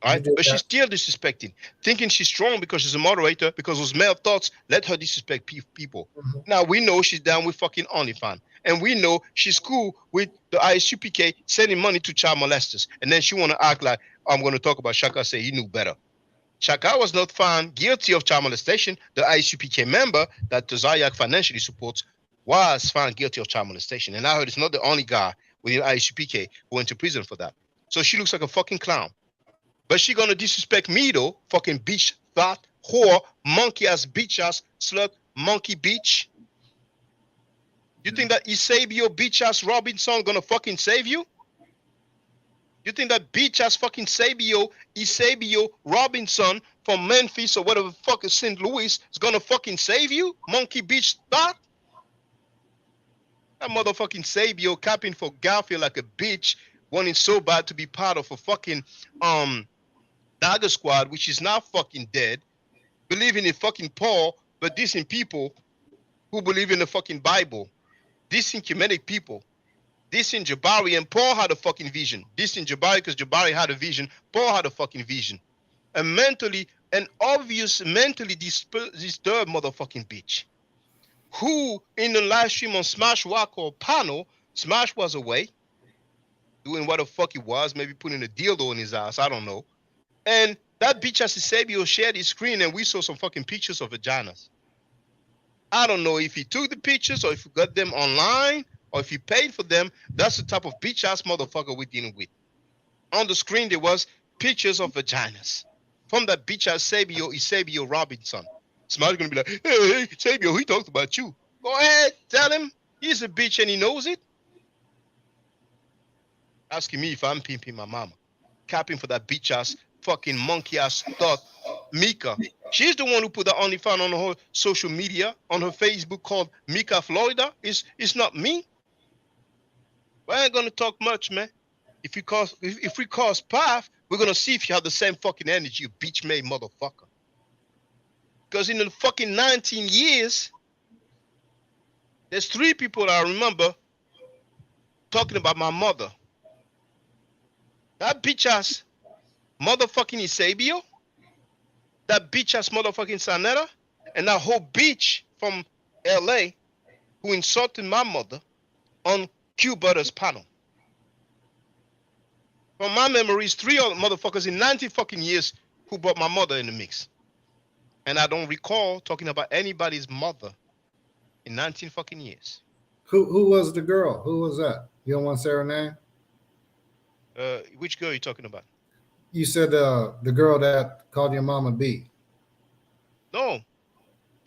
All right, but she's still disrespecting, thinking she's strong because she's a moderator, because those male thoughts let her disrespect people. Now we know she's down with fucking OnlyFans, and we know she's cool with the ISUPK sending money to child molesters, and then she want to act like I'm going to talk about Shaka, say he knew better. Shaka was not found guilty of child molestation. The ISUPK member that Tozayak financially supports was found guilty of child molestation, and I heard it's not the only guy within ISUPK who went to prison for that. So she looks like a fucking clown. But she gonna disrespect me though, fucking bitch, thought, whore, monkey ass, bitch ass, slut, monkey bitch. You think that Eusebio bitch ass Robinson gonna fucking save you? You think that bitch ass fucking Eusebio Robinson from Memphis or whatever the fuck is St. Louis is gonna fucking save you? Monkey bitch thought? That motherfucking Sabio capping for Garfield like a bitch, wanting so bad to be part of a fucking Dagger Squad, which is now fucking dead, believing in fucking Paul, but dissing people who believe in the fucking Bible, dissing Kemetic people, dissing Jabari, and Paul had a fucking vision, dissing Jabari because Jabari had a vision, Paul had a fucking vision, an obvious mentally disturbed motherfucking bitch, who in the live stream on Smash Walk or panel, Smash was away, doing what the fuck he was, maybe putting a dildo in his ass, I don't know. And that bitch as Sabio shared his screen and we saw some fucking pictures of vaginas. I don't know if he took the pictures or if he got them online or if he paid for them. That's the type of bitch ass motherfucker we're dealing with. On the screen there was pictures of vaginas from that bitch ass Sabio Robinson. Somebody's gonna be like, hey, Sabio, he talked about you. Go ahead, tell him he's a bitch and he knows it. Asking me if I'm pimping my mama. Capping for that bitch ass fucking monkey ass thought. Mika. She's the one who put that OnlyFans on her social media, on her Facebook called Mika Florida. It's not me. We ain't gonna talk much, man. If we cross path, we're gonna see if you have the same fucking energy, you bitch made motherfucker. Because in the fucking 19 years, there's 3 people that I remember talking about my mother. That bitch ass motherfucking Eusebio, that bitch ass motherfucking Sanetta, and that whole bitch from LA who insulted my mother on Q Butters panel. From my memories, 3 other motherfuckers in 90 fucking years who brought my mother in the mix. And I don't recall talking about anybody's mother in 19 fucking years. Who was the girl? Who was that? You don't want to say her name? Which girl are you talking about? You said the girl that called your mama B. No,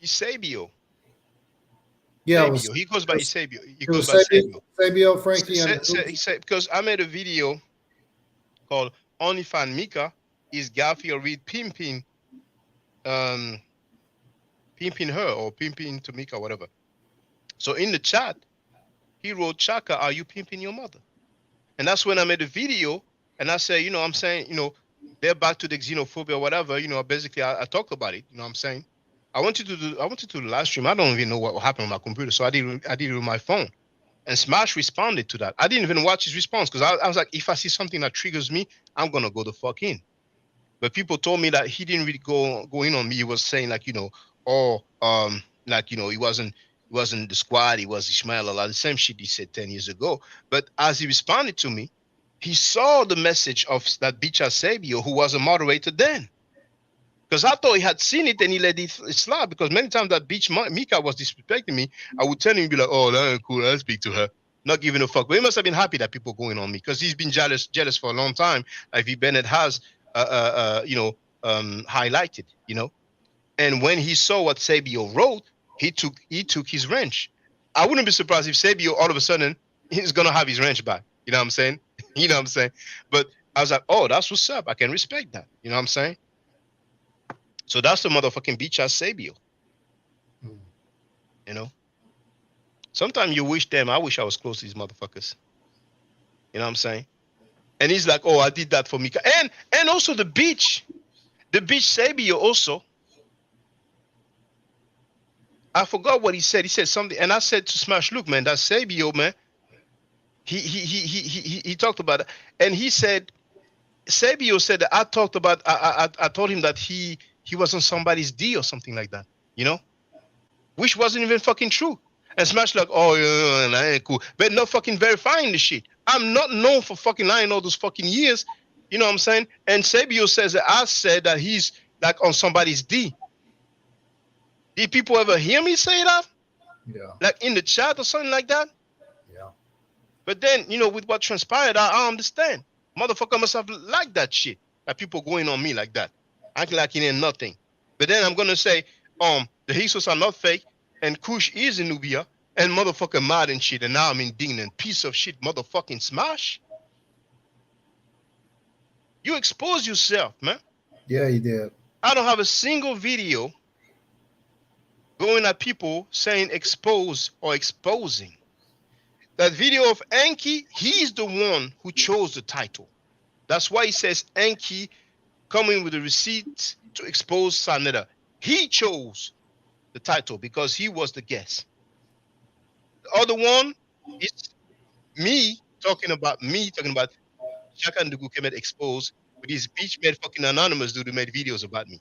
Eusebio. Yeah, Sabio. He goes by Eusebio. He goes by Sabio. Sabio, Frankie. He said, because I made a video called OnlyFans Mika is Garfield Reed pimping her or pimping Tamika, whatever. So in the chat, he wrote, Chaka, are you pimping your mother? And that's when I made a video and I say, I'm saying, they're back to the xenophobia or whatever, basically I talked about it, I'm saying. I wanted to do the live stream. I don't even know what happened on my computer, so I did it with my phone. And Smash responded to that. I didn't even watch his response because I was like, if I see something that triggers me, I'm gonna go the fuck in. But people told me that he didn't really go in on me. He was saying like, he wasn't the squad, he was Ishmael, a lot of the same shit he said 10 years ago. But as he responded to me, he saw the message of that bitch Sabio who was a moderator then. Because I thought he had seen it and he let it slide. Because many times that bitch Mika was disrespecting me, I would tell him, be like, oh, that ain't cool. I'll speak to her. Not giving a fuck. But he must have been happy that people going on me because he's been jealous for a long time. Like V. Bennett has, highlighted, And when he saw what Sabio wrote, he took his wrench. I wouldn't be surprised if Sabio all of a sudden he's gonna have his wrench back. You know what I'm saying? You know what I'm saying? But I was like, oh, that's what's up. I can respect that. You know what I'm saying? So that's the motherfucking bitch ass Sabio. Sometimes you wish them. I wish I was close to these motherfuckers. You know what I'm saying? And he's like, oh, I did that for Mika. And also the bitch Sabio also. I forgot what he said. He said something, and I said to Smash, look, man, that Sabio, man. He talked about it, and he said, Sabio said that I talked about. I told him that he was on somebody's D or something like that, which wasn't even fucking true. And Smash like, oh yeah, that ain't cool, but not fucking verifying the shit. I'm not known for fucking lying all those fucking years. You know what I'm saying? And Sabio says that I said that he's like on somebody's D. Did people ever hear me say that? Yeah. Like in the chat or something like that? Yeah. But then, with what transpired, I understand. Motherfucker must have liked that shit. Like people going on me like that. Acting like it ain't nothing. But then I'm gonna say, the Hyksos are not fake, and Kush is in Nubia, and motherfucker mad and shit, and now I'm indignant. Piece of shit, motherfucking Smash. You expose yourself, man. Yeah, you did. I don't have a single video going at people saying expose or exposing. That video of Enki, he's the one who chose the title. That's why he says Enki coming with the receipts to expose Saneda. He chose the title because he was the guest. The other one is me talking about Shaka Ndugu Kemet exposed with his bitch made fucking anonymous dude who made videos about me.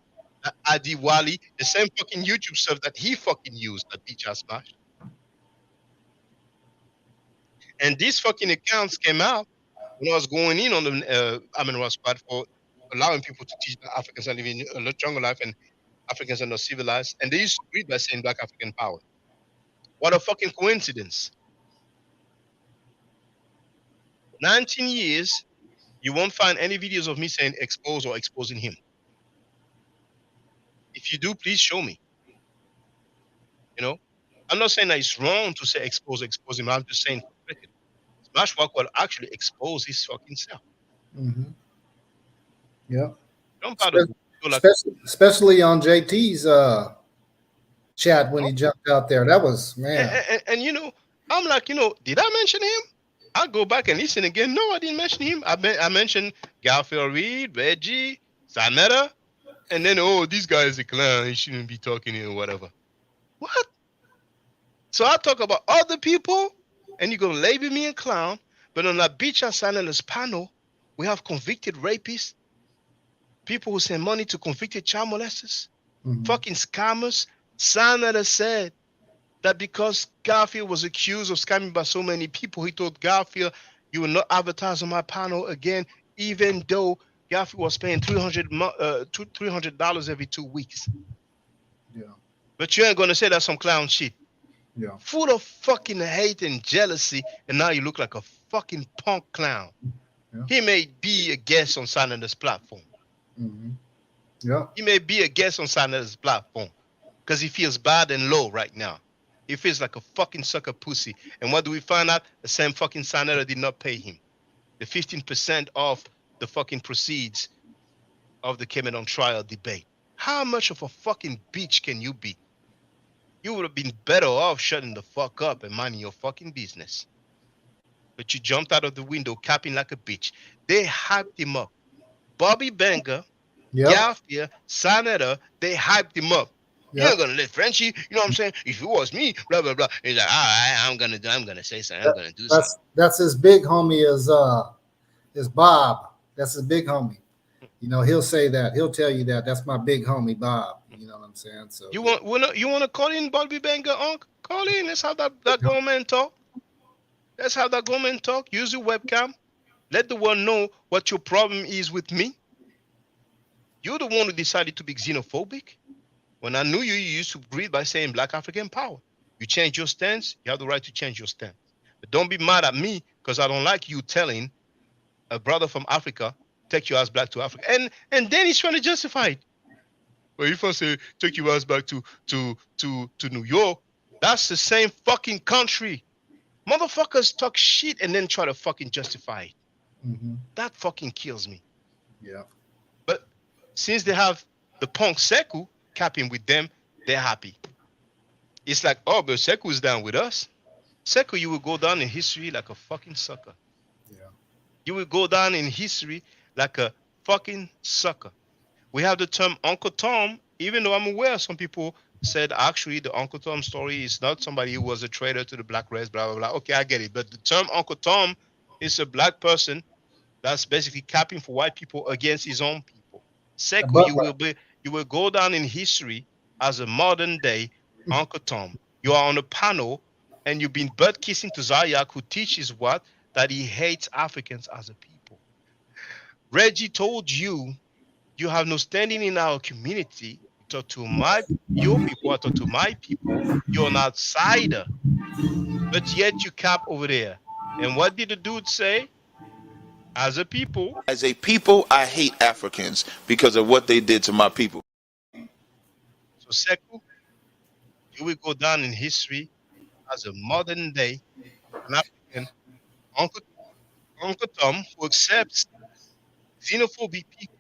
Adi Wali, the same fucking YouTube stuff that he fucking used, that bitch ass Smash. And these fucking accounts came out when I was going in on the Amin Ra squad for allowing people to teach that Africans are living a jungle life and Africans are not civilized. And they used to read by saying Black African power. What a fucking coincidence. 19 years, you won't find any videos of me saying expose or exposing him. If you do, please show me. I'm not saying that it's wrong to say expose him. I'm just saying Smash Walk will actually expose his fucking self. Mm-hmm. Yeah. Especially on JT's chat when he jumped out there. That was, man. And I'm like, did I mention him? I'll go back and listen again. No, I didn't mention him. I mentioned Garfield Reed, Reggie, Saneda, and then, this guy is a clown. He shouldn't be talking or whatever. What? So I talk about other people, and you're going to label me a clown, but on that Bitch and Saneda's panel, we have convicted rapists, people who send money to convicted child molesters, fucking scammers. Saneda said that because Garfield was accused of scamming by so many people, he told Garfield, you will not advertise on my panel again, even though Garfield was paying $300 every 2 weeks. Yeah. But you ain't going to say that's some clown shit. Yeah. Full of fucking hate and jealousy, and now you look like a fucking punk clown. Yeah. He may be a guest on Saneda's platform. Mm-hmm. Yeah. He may be a guest on Saneda's platform because he feels bad and low right now. He feels like a fucking sucker pussy. And what do we find out? The same fucking Saneda did not pay him the 15% of the fucking proceeds of the Kemet on trial debate. How much of a fucking bitch can you be? You would have been better off shutting the fuck up and minding your fucking business. But you jumped out of the window capping like a bitch. They hyped him up. Bobby Banger, Garfield, Saneda, they hyped him up. You're not gonna let Frenchie, you know what I'm saying? If it was me, blah blah blah. He's like, all right, I'm gonna say something. I'm gonna do something. That's his big homie is Bob. That's his big homie. He'll say that. He'll tell you that. That's my big homie, Bob. You know what I'm saying? So you want to call in Bobby Banger, Unc? Call in. Let's have that grown man talk. Let's have that grown man talk. Use your webcam. Let the world know what your problem is with me. You're the one who decided to be xenophobic. When I knew you, you used to greet by saying Black African power. You change your stance, you have the right to change your stance. But don't be mad at me because I don't like you telling a brother from Africa, take your ass back to Africa. And then he's trying to justify it. Well, if I say take your ass back to New York, that's the same fucking country. Motherfuckers talk shit and then try to fucking justify it. Mm-hmm. That fucking kills me. Yeah. But since they have the punk Sekou capping with them, they're happy. It's like, oh, but Sekou is down with us. Sekou, you will go down in history like a fucking sucker. Yeah. You will go down in history like a fucking sucker. We have the term Uncle Tom, even though I'm aware some people said actually the Uncle Tom story is not somebody who was a traitor to the black race, blah, blah, blah. Okay, I get it. But the term Uncle Tom is a black person that's basically capping for white people against his own people. Sekou, you will go down in history as a modern day Uncle Tom. You are on a panel and you've been butt kissing to Zayak, who teaches what? That he hates Africans as a people. Reggie told you you have no standing in our community. Talk to your people, I talk to my people. You're an outsider, but yet you cap over there. And what did the dude say? As a people, I hate Africans because of what they did to my people. So Sekou, you will go down in history as a modern day African Uncle Tom who accepts xenophobic people,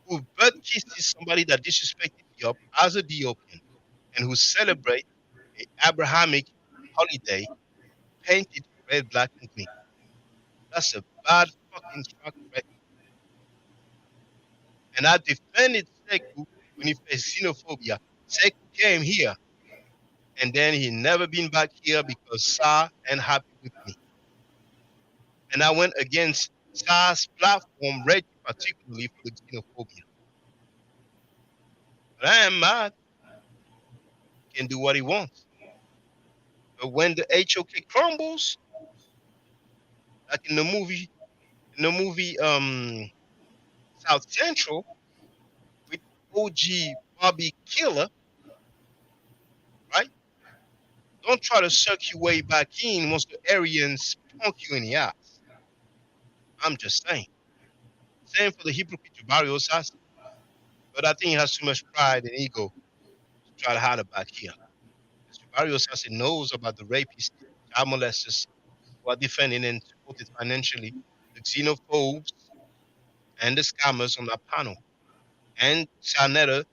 who butt kisses somebody that disrespected Diop as a Ethiopian, and who celebrate an Abrahamic holiday painted red, black, and green. That's a bad fucking track record. And I defended Sekou when he faced xenophobia. Sekou came here, and then he never been back here because Sa ain't happy with me. And I went against Sa's platform, Reggie, particularly for the xenophobia. But I am mad. He can do what he wants. But when the HOK crumbles, like in the movie South Central with OG Bobby Killer, right? Don't try to suck your way back in once the Aryans punk you in the ass. I'm just saying. Same for the hypocrite Jabari Osasi. But I think he has too much pride and ego to try to hide it back here. Jabari Osasi knows about the rapists, child molesters, who are defending and supported financially the xenophobes and the scammers on that panel. And Shanetta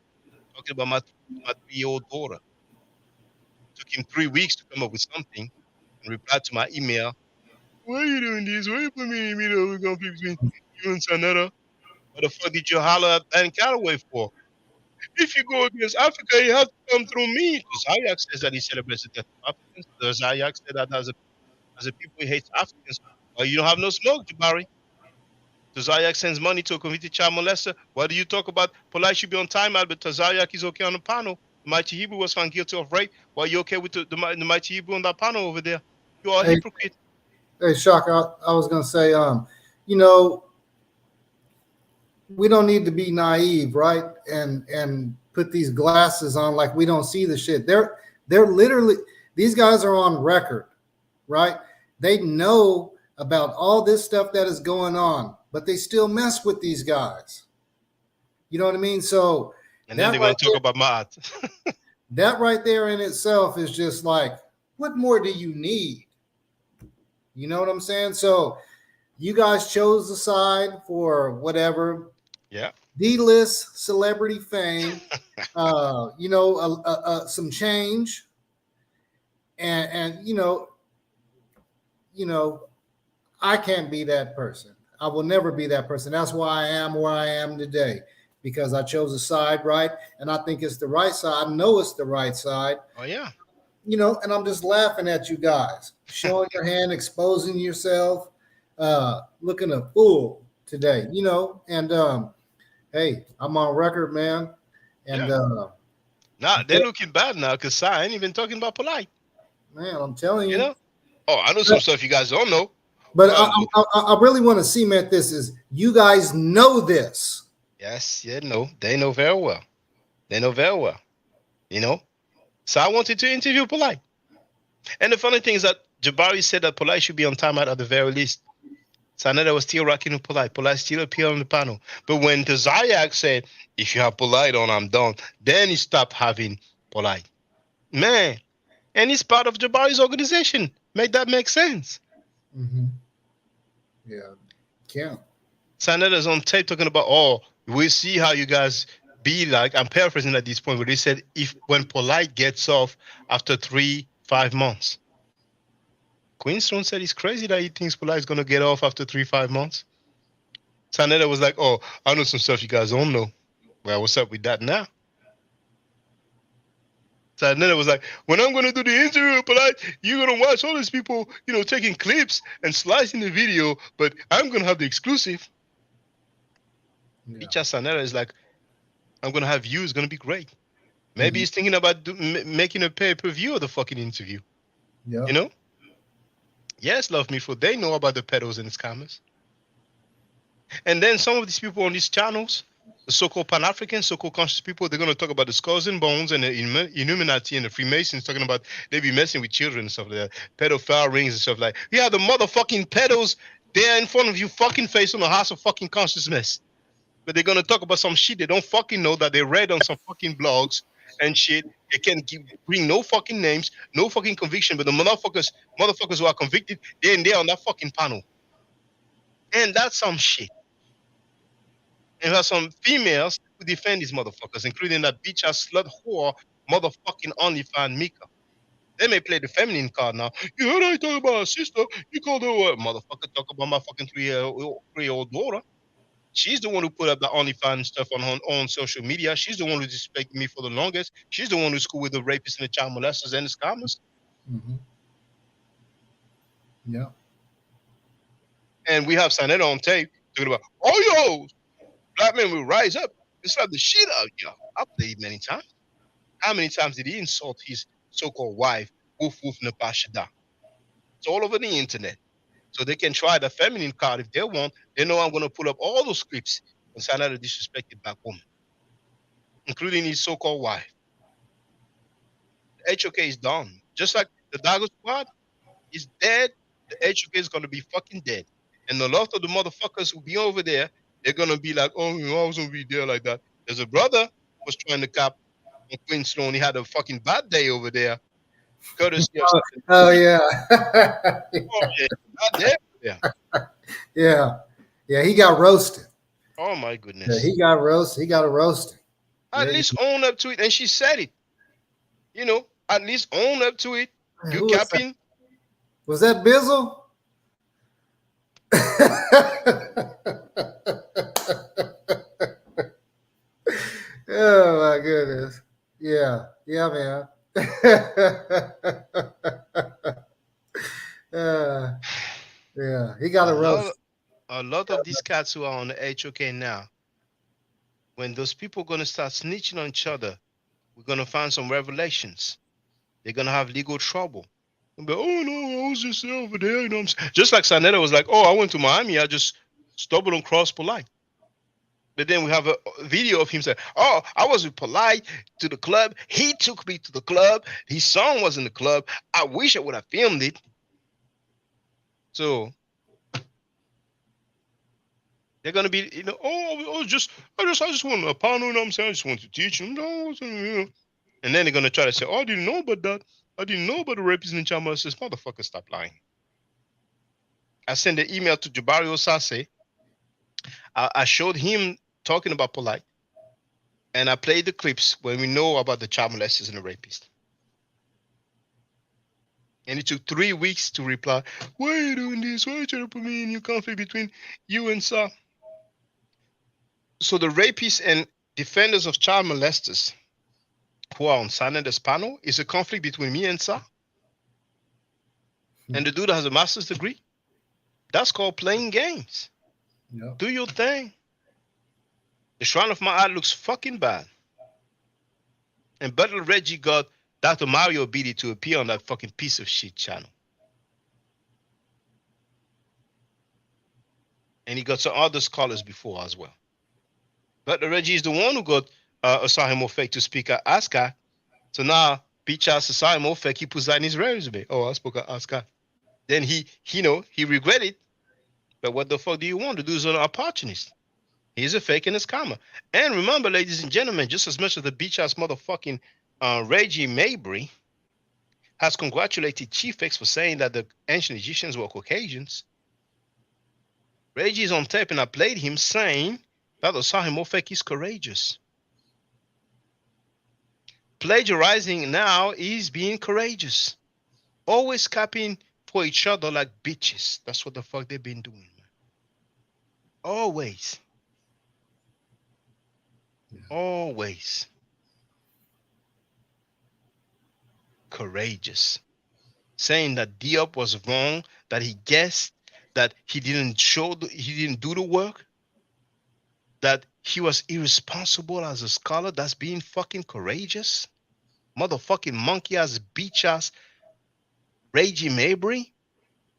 talking about my 3-year-old daughter. It took him 3 weeks to come up with something and reply to my email. Why are you doing this? Why are you putting me in the middle of conflict between you and Shanetta? What the fuck did you holler at Dan Calloway for? If you go against Africa, you have to come through me. Zayak says that he celebrates the death of Africans. Zayak said that as a people he hates Africans. Well, you don't have no smoke, Jabari. Zayak sends money to a convicted child molester. Why do you talk about Polite should be on timeout, but Zayak is okay on the panel? The Mighty Hebrew was found guilty of rape. Why are you okay with the Mighty Hebrew on that panel over there? You are a hypocrite. Hey, Shock, I was going to say, you know, we don't need to be naive, right? And put these glasses on like we don't see the shit. They're literally, these guys are on record, right? They know about all this stuff that is going on, but they still mess with these guys. You know what I mean? So, and then they're going to talk about Maat. That right there in itself is just like, what more do you need? You know what I'm saying? So you guys chose the side for whatever. Yeah. D-list celebrity fame, you know, some change. And you know, I can't be that person. I will never be that person. That's why I am where I am today, because I chose a side, right? And I think it's the right side. I know it's the right side. Oh, yeah. You know, and I'm just laughing at you guys, showing your hand, exposing yourself, looking a fool today, you know, and hey, I'm on record, man. And nah, they're looking bad now because I ain't even talking about Polite. Man, I'm telling you. You know? Oh, I know some stuff you guys don't know. But I really want to cement this is you guys know this. Yes, yeah, no, they know very well. They know very well. You know? So I wanted to interview Polite. And the funny thing is that Jabari said that Polite should be on timeout at the very least. Sanada was still rocking with Polite. Polite still appeared on the panel. But when the Zayak said, if you have Polite on, I'm done, then he stopped having Polite. Man, and he's part of Jabari's organization. Make that make sense. Mm-hmm. Yeah. Can't. Sanada's on tape talking about, oh, we'll see how you guys be like. I'm paraphrasing at this point, but he said when Polite gets off after 3-5 months. Queenstone said he's crazy that he thinks Polite is going to get off after 3-5 months. Sanada was like, oh, I know some stuff you guys don't know. Well, what's up with that now? Sanada was like, when I'm going to do the interview with Polite, you're going to watch all these people, taking clips and slicing the video, but I'm going to have the exclusive. Icha Sanada is like, I'm going to have you. It's going to be great. Maybe he's thinking about making a pay-per-view of the fucking interview. Yeah. You know? Yes, Love Me For. They know about the pedos and scammers. And then some of these people on these channels, the so-called Pan-African, so-called conscious people, they're going to talk about the skulls and bones and the Illuminati and the Freemasons, talking about they be messing with children and stuff like that, pedophile rings and stuff like that. Yeah, the motherfucking pedos there in front of you fucking face on the House of fucking Consciousness. But they're going to talk about some shit they don't fucking know that they read on some fucking blogs and shit. They can bring no fucking names, no fucking conviction, but the motherfuckers who are convicted, they're in there on that fucking panel. And that's some shit. And we have some females who defend these motherfuckers, including that bitch ass slut whore, motherfucking OnlyFans Mika. They may play the feminine card now. You heard I talk about a sister. You called her what? Motherfucker, talk about my fucking 3-year-old daughter. She's the one who put up the OnlyFans stuff on social media. She's the one who disrespected me for the longest. She's the one who's cool with the rapists and the child molesters and the scammers. Mm-hmm. Yeah. And we have Sanetta on tape talking about, oh, yo, black men will rise up and slap the shit out of y'all. I've played many times. How many times did he insult his so-called wife, Woof Woof Napashada? It's all over the internet. So they can try the feminine card if they want. They know I'm going to pull up all those clips and sign out a disrespected black woman, including his so-called wife. The HOK is done. Just like the Dago Squad is dead, the HOK is going to be fucking dead. And a lot of the motherfuckers who be over there, they're going to be like, oh, I was going to be there like that. There's a brother who was trying to cap on Queenstone. He had a fucking bad day over there. Courtesy of oh yeah. Yeah. Yeah, he got roasted. Oh my goodness. Yeah, he got roasted. He got a roasting. At least own up to it. And she said it. At least own up to it. You capping. Was that Bizzle? Oh my goodness. Yeah, man. Yeah, he got a roast. A lot of these cats who are on the HOK now, when those people are going to start snitching on each other, we're going to find some revelations. They're going to have legal trouble. They'll be, oh no, I was just over there. You know what I'm saying? Just like Sanetta was like, oh, I went to Miami. I just stumbled on Cross Polite. But then we have a video of him saying, oh, I was with Polite to the club. He took me to the club. His song was in the club. I wish I would have filmed it. So they're gonna be, I just want a panel, you know what I'm saying? I just want to teach them. And then they're gonna try to say, oh, I didn't know about that. I didn't know about the rapists in Chama. Says, motherfucker, stop lying. I sent an email to Jabari Osase. I showed him talking about Polite, and I played the clips when we know about the child molesters and the rapists. And it took 3 weeks to reply. Why are you doing this? Why are you trying to put me in your conflict between you and Sa? So the rapists and defenders of child molesters who are on Sanada's panel is a conflict between me and Sa. And the dude has a master's degree. That's called playing games. Yeah. Do your thing. The Shrine of Ma'at looks fucking bad. And Butler Reggie got Dr. Mario Beatty to appear on that fucking piece of shit channel. And he got some other scholars before as well. But Reggie is the one who got Osahim Ofek to speak at ASCA. So now, Bichas Osahim Ofek, he puts that in his resume. Oh, I spoke at ASCA. Then he regret it. But what the fuck do you want to do? Is an opportunist. He's a fake and a scammer. And remember, ladies and gentlemen, just as much as the bitch-ass motherfucking Reggie Mabry has congratulated Chief X for saying that the ancient Egyptians were Caucasians, Reggie is on tape and I played him saying that Osahim Ofek is courageous. Plagiarizing now is being courageous. Always capping for each other like bitches. That's what the fuck they've been doing. Always. Always. Courageous. Saying that Diop was wrong, that he guessed, that he didn't do the work, that he was irresponsible as a scholar. That's being fucking courageous. Motherfucking monkey ass bitch ass Reggie Mabry,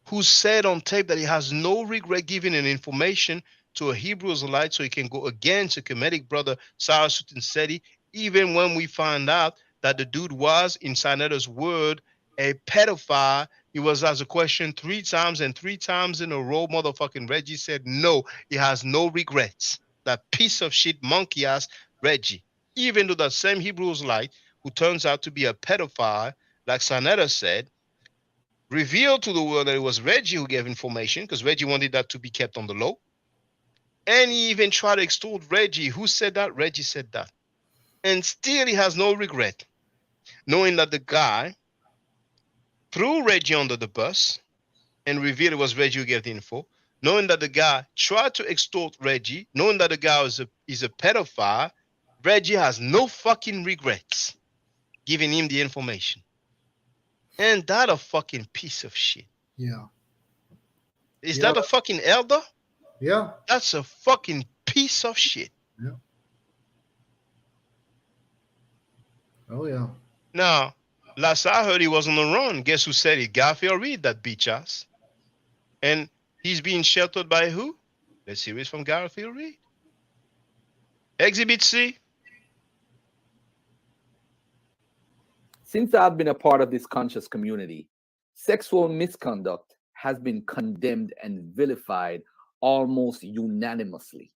who said on tape that he has no regret giving an information to a Hebrew Israelite so he can go against a Kemetic brother, Sarasutin Seti, even when we find out that the dude was, in Sineda's word, a pedophile. He was asked a question 3 times, and 3 times in a row, motherfucking Reggie said no, he has no regrets. That piece of shit monkey ass Reggie. Even though that same Hebrew Israelite, who turns out to be a pedophile, like Sineda said, revealed to the world that it was Reggie who gave information, because Reggie wanted that to be kept on the low. And he even tried to extort Reggie. Who said that? Reggie said that. And still he has no regret, knowing that the guy threw Reggie under the bus and revealed it was Reggie who gave the info, knowing that the guy tried to extort Reggie, knowing that the guy is a pedophile. Reggie has no fucking regrets giving him the information. And that a fucking piece of shit. Yeah. Is that a fucking elder? Yeah. That's a fucking piece of shit. Yeah. Oh, yeah. Now, last I heard he was on the run. Guess who said it? Garfield Reed, that bitch ass. And he's being sheltered by who? Let's hear it from Garfield Reed. Exhibit C. Since I've been a part of this conscious community, sexual misconduct has been condemned and vilified almost unanimously.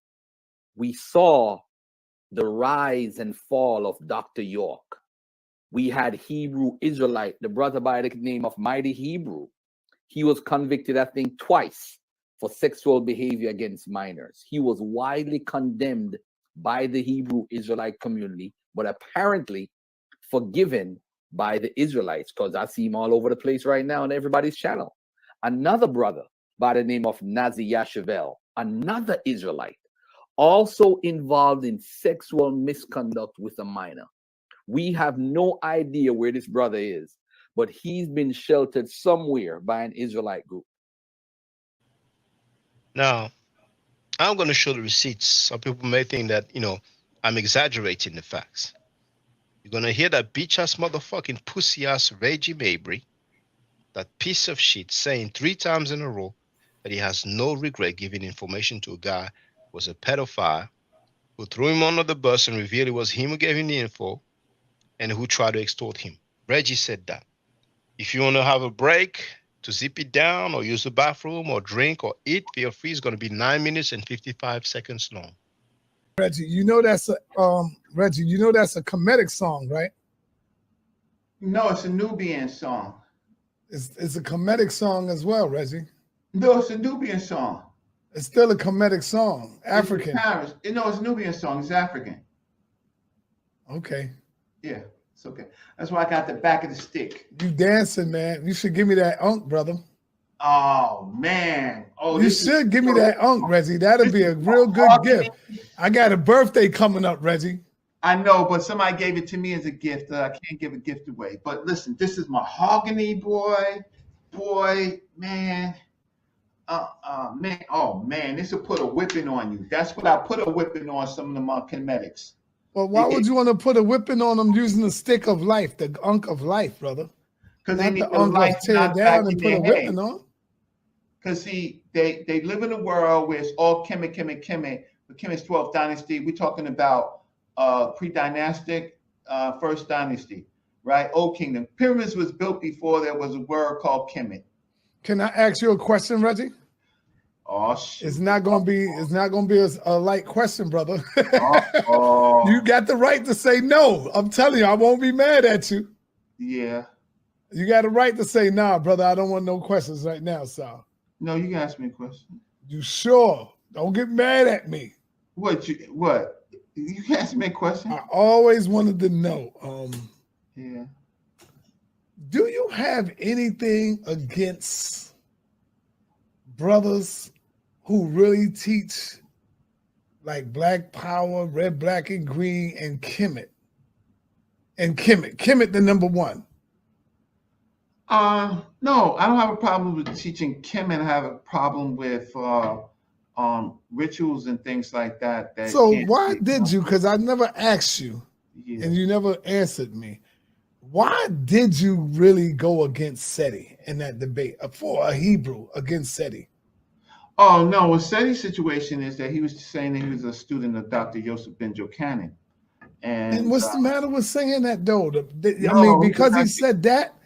We saw the rise and fall of Dr. York. We had Hebrew Israelite, the brother by the name of Mighty Hebrew. He was convicted, I think, twice for sexual behavior against minors. He was widely condemned by the Hebrew Israelite community, but apparently forgiven by the Israelites, because I see him all over the place right now on everybody's channel. Another brother by the name of Nazi Yashavel, another Israelite, also involved in sexual misconduct with a minor. We have no idea where this brother is, but he's been sheltered somewhere by an Israelite group. Now, I'm going to show the receipts. Some people may think that, I'm exaggerating the facts. You're going to hear that bitch-ass motherfucking pussy-ass Reggie Mabry, that piece of shit, saying 3 times in a row that he has no regret giving information to a guy who was a pedophile, who threw him under the bus and revealed it was him who gave him the info, and who tried to extort him. Reggie said that. If you want to have a break to zip it down or use the bathroom or drink or eat, feel free. It's going to be 9 minutes and 55 seconds long. Reggie, that's a Kemetic song, right? No, it's a Nubian song. It's a Kemetic song as well, Reggie. No, it's a Nubian song. It's still a Kemetic song, African. It's a Nubian song. It's African. Okay. Yeah, it's okay. That's why I got the back of the stick. You dancing, man. You should give me that unk, brother. Oh, man. Oh, you should give me that unk, Reggie. That'll be a real good gift. I got a birthday coming up, Reggie. I know, but somebody gave it to me as a gift. I can't give a gift away. But listen, this is mahogany, boy, man. Man. Oh, man, this will put a whipping on you. That's what I put a whipping on some of them Kemetics. Well, why would you want to put a whipping on them using the stick of life, the unk of life, brother? Because they need the unk of tear down and put a whipping on. Because see, they live in a world where it's all Kemet, Kemet's 12th dynasty. We're talking about pre-dynastic, first dynasty, right? Old Kingdom. Pyramids was built before there was a word called Kemet. Can I ask you a question, Reggie? Oh shit! It's not gonna be a light question, brother. Oh. You got the right to say no. I'm telling you, I won't be mad at you. Yeah. You got the right to say nah, brother. I don't want no questions right now, Sal. No, you can ask me a question. You sure? Don't get mad at me. What? You can ask me a question. I always wanted to know. Yeah. Do you have anything against brothers who really teach like Black Power, Red, Black, and Green, and Kemet? And Kemet the number one. No, I don't have a problem with teaching Kemet. I have a problem with rituals and things like that. So why did you? Because I never asked you, and you never answered me. Why did you really go against Seti in that debate for a Hebrew against Seti? Oh no, what Seti's situation is that he was saying that he was a student of Dr. Yosef Ben Jochanan. And what's the matter with saying that though? I mean, because he said that,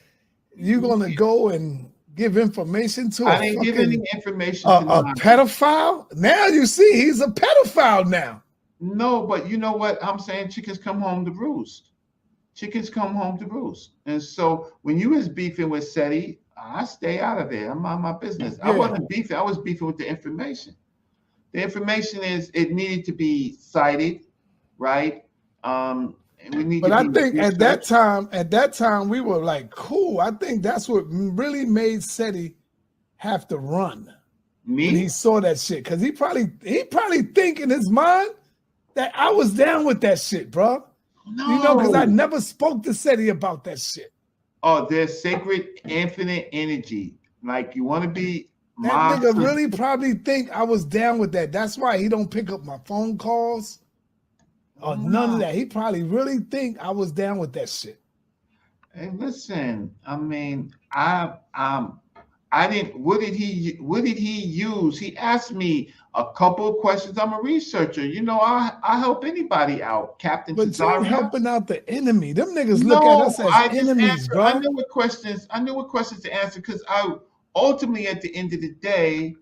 you're gonna go and give information to I didn't give any information a to pedophile? Now you see he's a pedophile now. No, but you know what I'm saying? Chickens come home to roost. Chickens come home to roost. And so when you was beefing with Seti, I stay out of there. I'm on my business. Yeah. I wasn't beefing. I was beefing with the information. The information is it needed to be cited, right? And we need. But to I be think at researched. that time we were like cool. I think that's what really made Seti have to run. Me? When he saw that shit, because he probably think in his mind that I was down with that shit, bro. No. You know, because I never spoke to Seti about that shit. Oh, there's sacred infinite energy. Like you want to be. That nigga really probably think I was down with that. That's why he don't pick up my phone calls or none of that. He probably really think I was down with that shit. Hey, listen. I mean, I didn't. What did he use? He asked me a couple of questions. I'm a researcher. You know, I help anybody out, Captain. But you're Cesario. helping out the enemy. Them niggas look at us as enemies, bro. I knew what questions to answer because I ultimately, at the end of the day,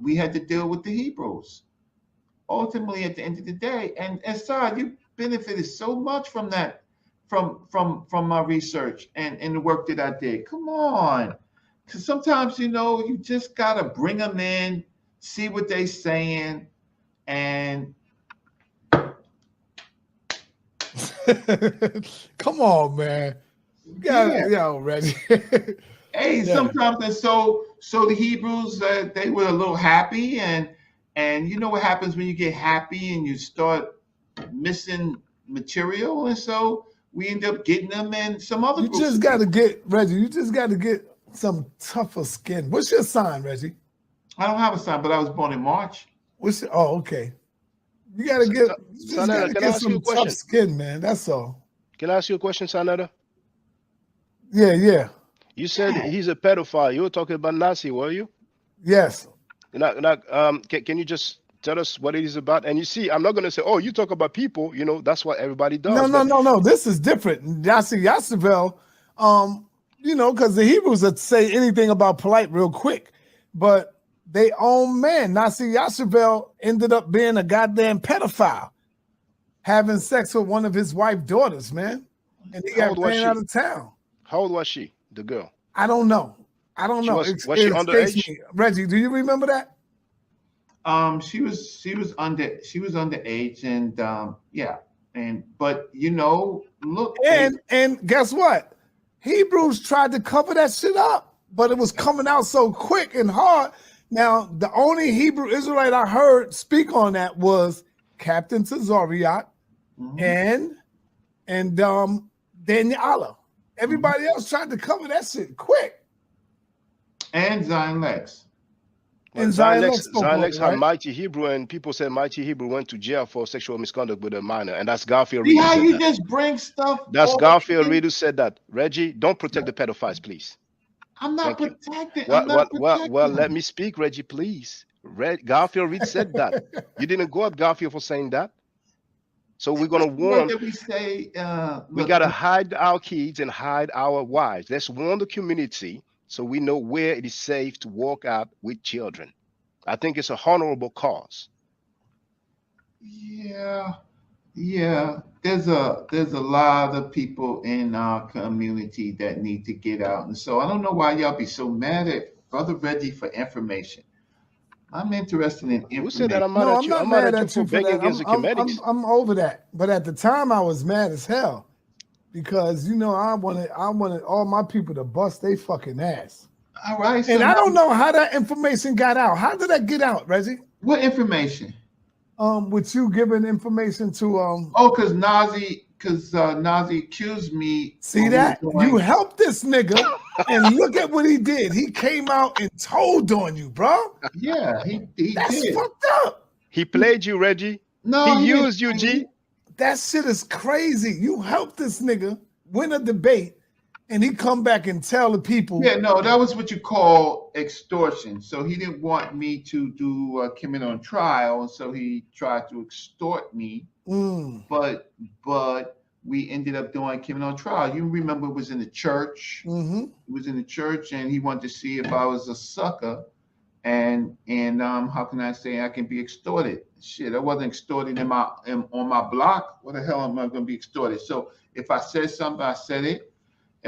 we had to deal with the Hebrews. Ultimately, at the end of the day, and Sar, you benefited so much from that, from my research and the work that I did. Come on, because sometimes you know you just gotta bring them in, see what they saying, and come on, man. Yo, Reggie. Hey, sometimes and so the Hebrews they were a little happy and you know what happens when you get happy and you start missing material, and so we end up getting them in some other. You just got to get Reggie. You just got to get some tougher skin. What's your sign, Reggie? I don't have a sign, but I was born in March. Okay. You got to get some tough skin, man. That's all. Can I ask you a question, Sanada? Yeah. You said he's a pedophile. You were talking about Nazi, were you? Yes. Can you just tell us what it is about? And you see, I'm not going to say, oh, you talk about people. You know, that's what everybody does. No. This is different. Yasser, you know, because the Hebrews would say anything about polite real quick. But they own man, Nasi Yashabel, ended up being a goddamn pedophile, having sex with one of his wife's daughters, man. And he got ran out of town. How old was she, the girl? I don't know. Was she underage? Reggie, do you remember that? She was underage, and but you know, look, and guess what? Hebrews tried to cover that shit up, but it was coming out so quick and hard. Now, the only Hebrew Israelite I heard speak on that was Captain Tazariot and Daniel Allah. Everybody else tried to cover that shit quick. And Zion Lex. And Zion Lex had Mighty Hebrew, and people said Mighty Hebrew went to jail for sexual misconduct with a minor, and that's Garfield Reed. Yeah, you just bring stuff. That's Garfield Reed who said that. Reggie, don't protect the pedophiles, please. I'm not protected. Well, let me speak, Reggie, please. Garfield Reed said that. You didn't go at Garfield for saying that. So we're gonna warn. What did we say? We gotta hide our kids and hide our wives. Let's warn the community so we know where it is safe to walk out with children. I think it's a honorable cause. Yeah. There's a lot of people in our community that need to get out, and so I don't know why y'all be so mad at Brother Reggie for information. I'm interested in information. Who said that? I'm No, I'm not mad at you for begging that. against the comedics. I'm over that. But at the time, I was mad as hell because I wanted all my people to bust their fucking ass. All right. And I don't know how that information got out. How did that get out, Reggie? What information? With you giving information to because Nazi accused me. See that? You helped this nigga, and look at what he did. He came out and told on you, bro. Yeah, he That's did. fucked up. He played you, Reggie. No, he used you, G. That shit is crazy. You helped this nigga win a debate, and he come back and tell the people. Yeah, no, that was what you call extortion. So he didn't want me to do Kim on trial, and so he tried to extort me. But we ended up doing Kim on trial. You remember it was in the church. It was in the church, and he wanted to see if I was a sucker, and how can I say I can be extorted? Shit, I wasn't extorted on my block. What the hell am I going to be extorted? So if I said something, I said it.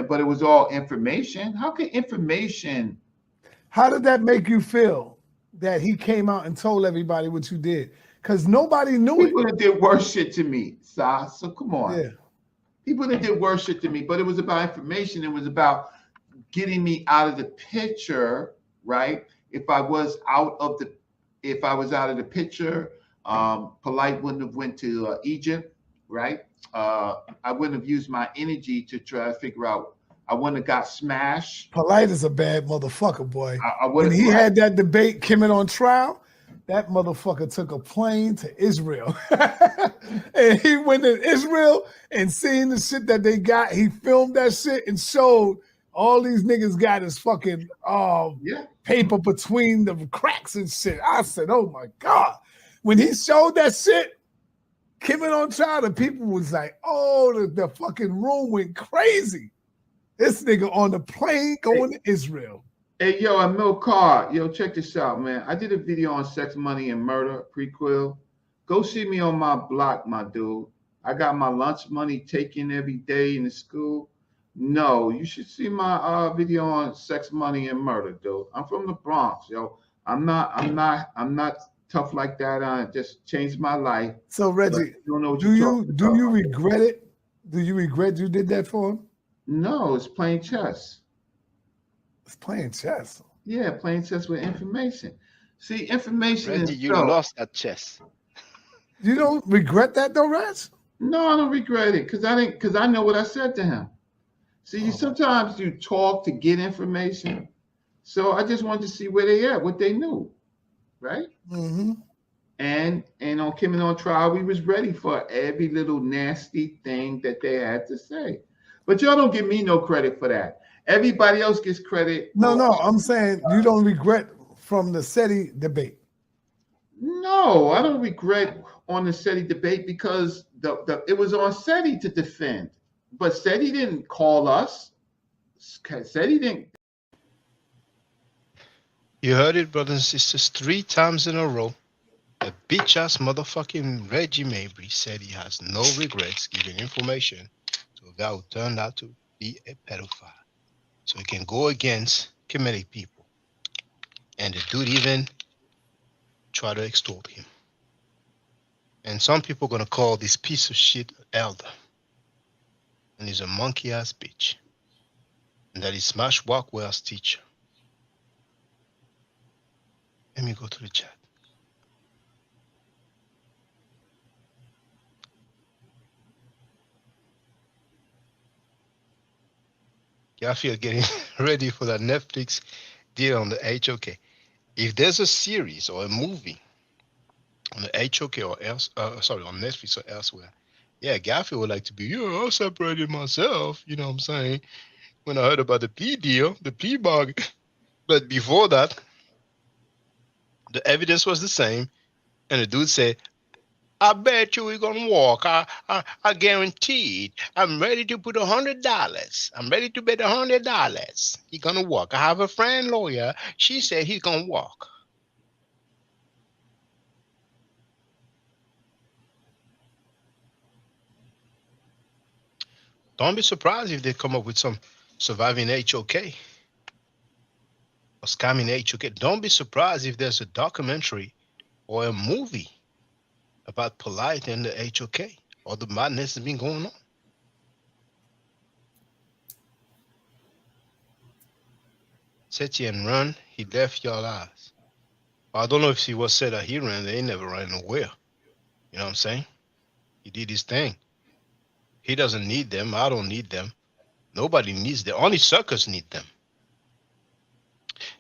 But it was all information. How can information? How did that make you feel that he came out and told everybody what you did? Because nobody knew People that did worse shit to me, Sa. So come on. Yeah. People that did worse shit to me, but it was about information. It was about getting me out of the picture, right? If I was out of the picture, Polite wouldn't have went to Egypt, right? I wouldn't have used my energy to try to figure out. I wouldn't have got smashed. Polite is a bad motherfucker, boy. I when he had that debate, Kim on trial, that motherfucker took a plane to Israel. And he went to Israel and seen the shit that they got. He filmed that shit and showed all these niggas got his fucking paper between the cracks and shit. I said, oh my God. When he showed that shit, Kim on trial, the people was like, oh, the fucking room went crazy. This nigga on the plane going to Israel. Hey, yo, I'm Mil Carr. Yo, check this out, man. I did a video on sex, money, and murder, prequel. Go see me on my block, my dude. I got my lunch money taken every day in the school. No, you should see my video on sex, money, and murder, dude. I'm from the Bronx, yo. I'm not tough like that. I just changed my life. So Reggie, do you regret it? Do you regret you did that for him? No, it's playing chess. It's playing chess. Yeah, playing chess with information. See, information Reggie, is you lost that chess. You don't regret that though, Reg? No, I don't regret it because I know what I said to him. See, sometimes you talk to get information. So I just wanted to see where they at, what they knew, right? Mm-hmm. And on Kim on trial, we was ready for every little nasty thing that they had to say. But y'all don't give me no credit for that. Everybody else gets credit. No, I'm saying you don't regret from the SETI debate. No, I don't regret on the SETI debate because it was on SETI to defend. But SETI didn't call us. SETI didn't. You heard it, brothers and sisters, 3 times in a row. The bitch-ass motherfucking Reggie Mabry said he has no regrets giving information to a guy who turned out to be a pedophile. So he can go against Kemetic people. And the dude even try to extort him. And some people are going to call this piece of shit elder. And he's a monkey-ass bitch. And that is Smash Walkwell's teacher. Let me go to the chat. I feel getting ready for that Netflix deal on the HOK. If there's a series or a movie on the HOK or on Netflix or elsewhere, yeah, Garfield would like to be, I separated myself, you know what I'm saying, when I heard about the plea deal, the plea bargain. But before that, The evidence was the same. And the dude said, I bet you we're gonna walk. I guaranteed. I'm ready to put $100. I'm ready to bet $100. He's gonna walk. I have a friend lawyer. She said he's gonna walk. Don't be surprised if they come up with some surviving HOK or scamming HOK. Don't be surprised if there's a documentary or a movie about Polite and the HOK or the madness that's been going on. Setien run, he left your lives. I don't know if he was said that he ran, they never ran nowhere. You know what I'm saying? He did his thing. He doesn't need them. I don't need them. Nobody needs them. Only suckers need them.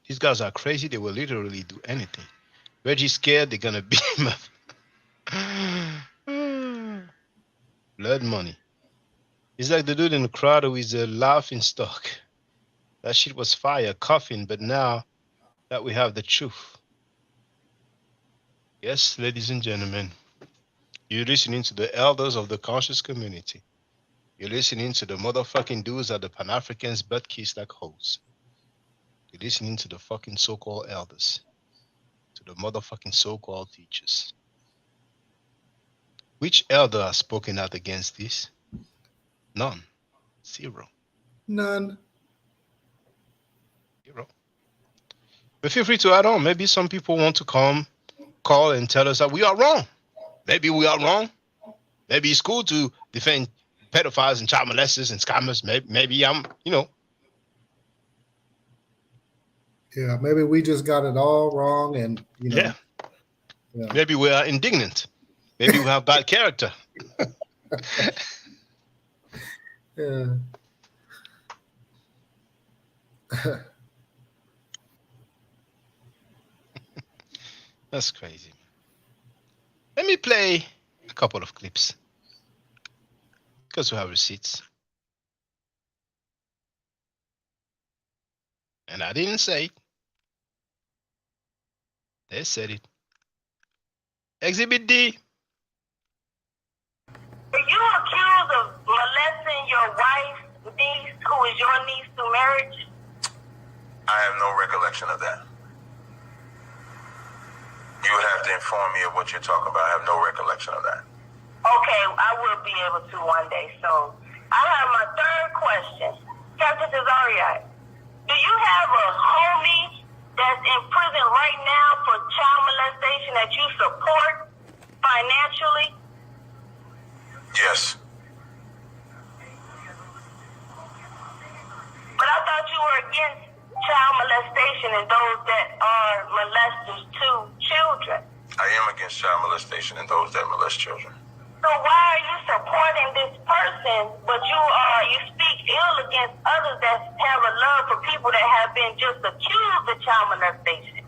These guys are crazy. They will literally do anything. Reggie's scared. They're going to beat him up. Blood money. It's like the dude in the crowd who is a laughing stock. That shit was fire, coughing, but now that we have the truth. Yes, ladies and gentlemen, you're listening to the elders of the conscious community. You're listening to the motherfucking dudes that the Pan-Africans butt kiss like hoes. You're listening to the fucking so-called elders. To the motherfucking so-called teachers. Which elder has spoken out against this? None. Zero. None. Zero. But feel free to add on. Maybe some people want to call and tell us that we are wrong. Maybe we are wrong. Maybe it's cool to defend pedophiles and child molesters and scammers. Maybe I'm, Yeah, maybe we just got it all wrong, and Yeah. Maybe we are indignant. Maybe we have bad character. Yeah. That's crazy. Let me play a couple of clips. Because we have receipts. And I didn't say it. They said it. Exhibit D. Are you accused of molesting your wife's niece, who is your niece through marriage? I have no recollection of that. You would have to inform me of what you're talking about. I have no recollection of that. Okay, I will be able to one day. So I have my third question. Captain Cesario, do you have a homie that's in prison right now for child molestation that you support financially? Yes. But I thought you were against child molestation and those that are molesters to children. I am against child molestation and those that molest children. So why are you supporting this person, but you speak ill against others that have a love for people that have been just accused of child molestation?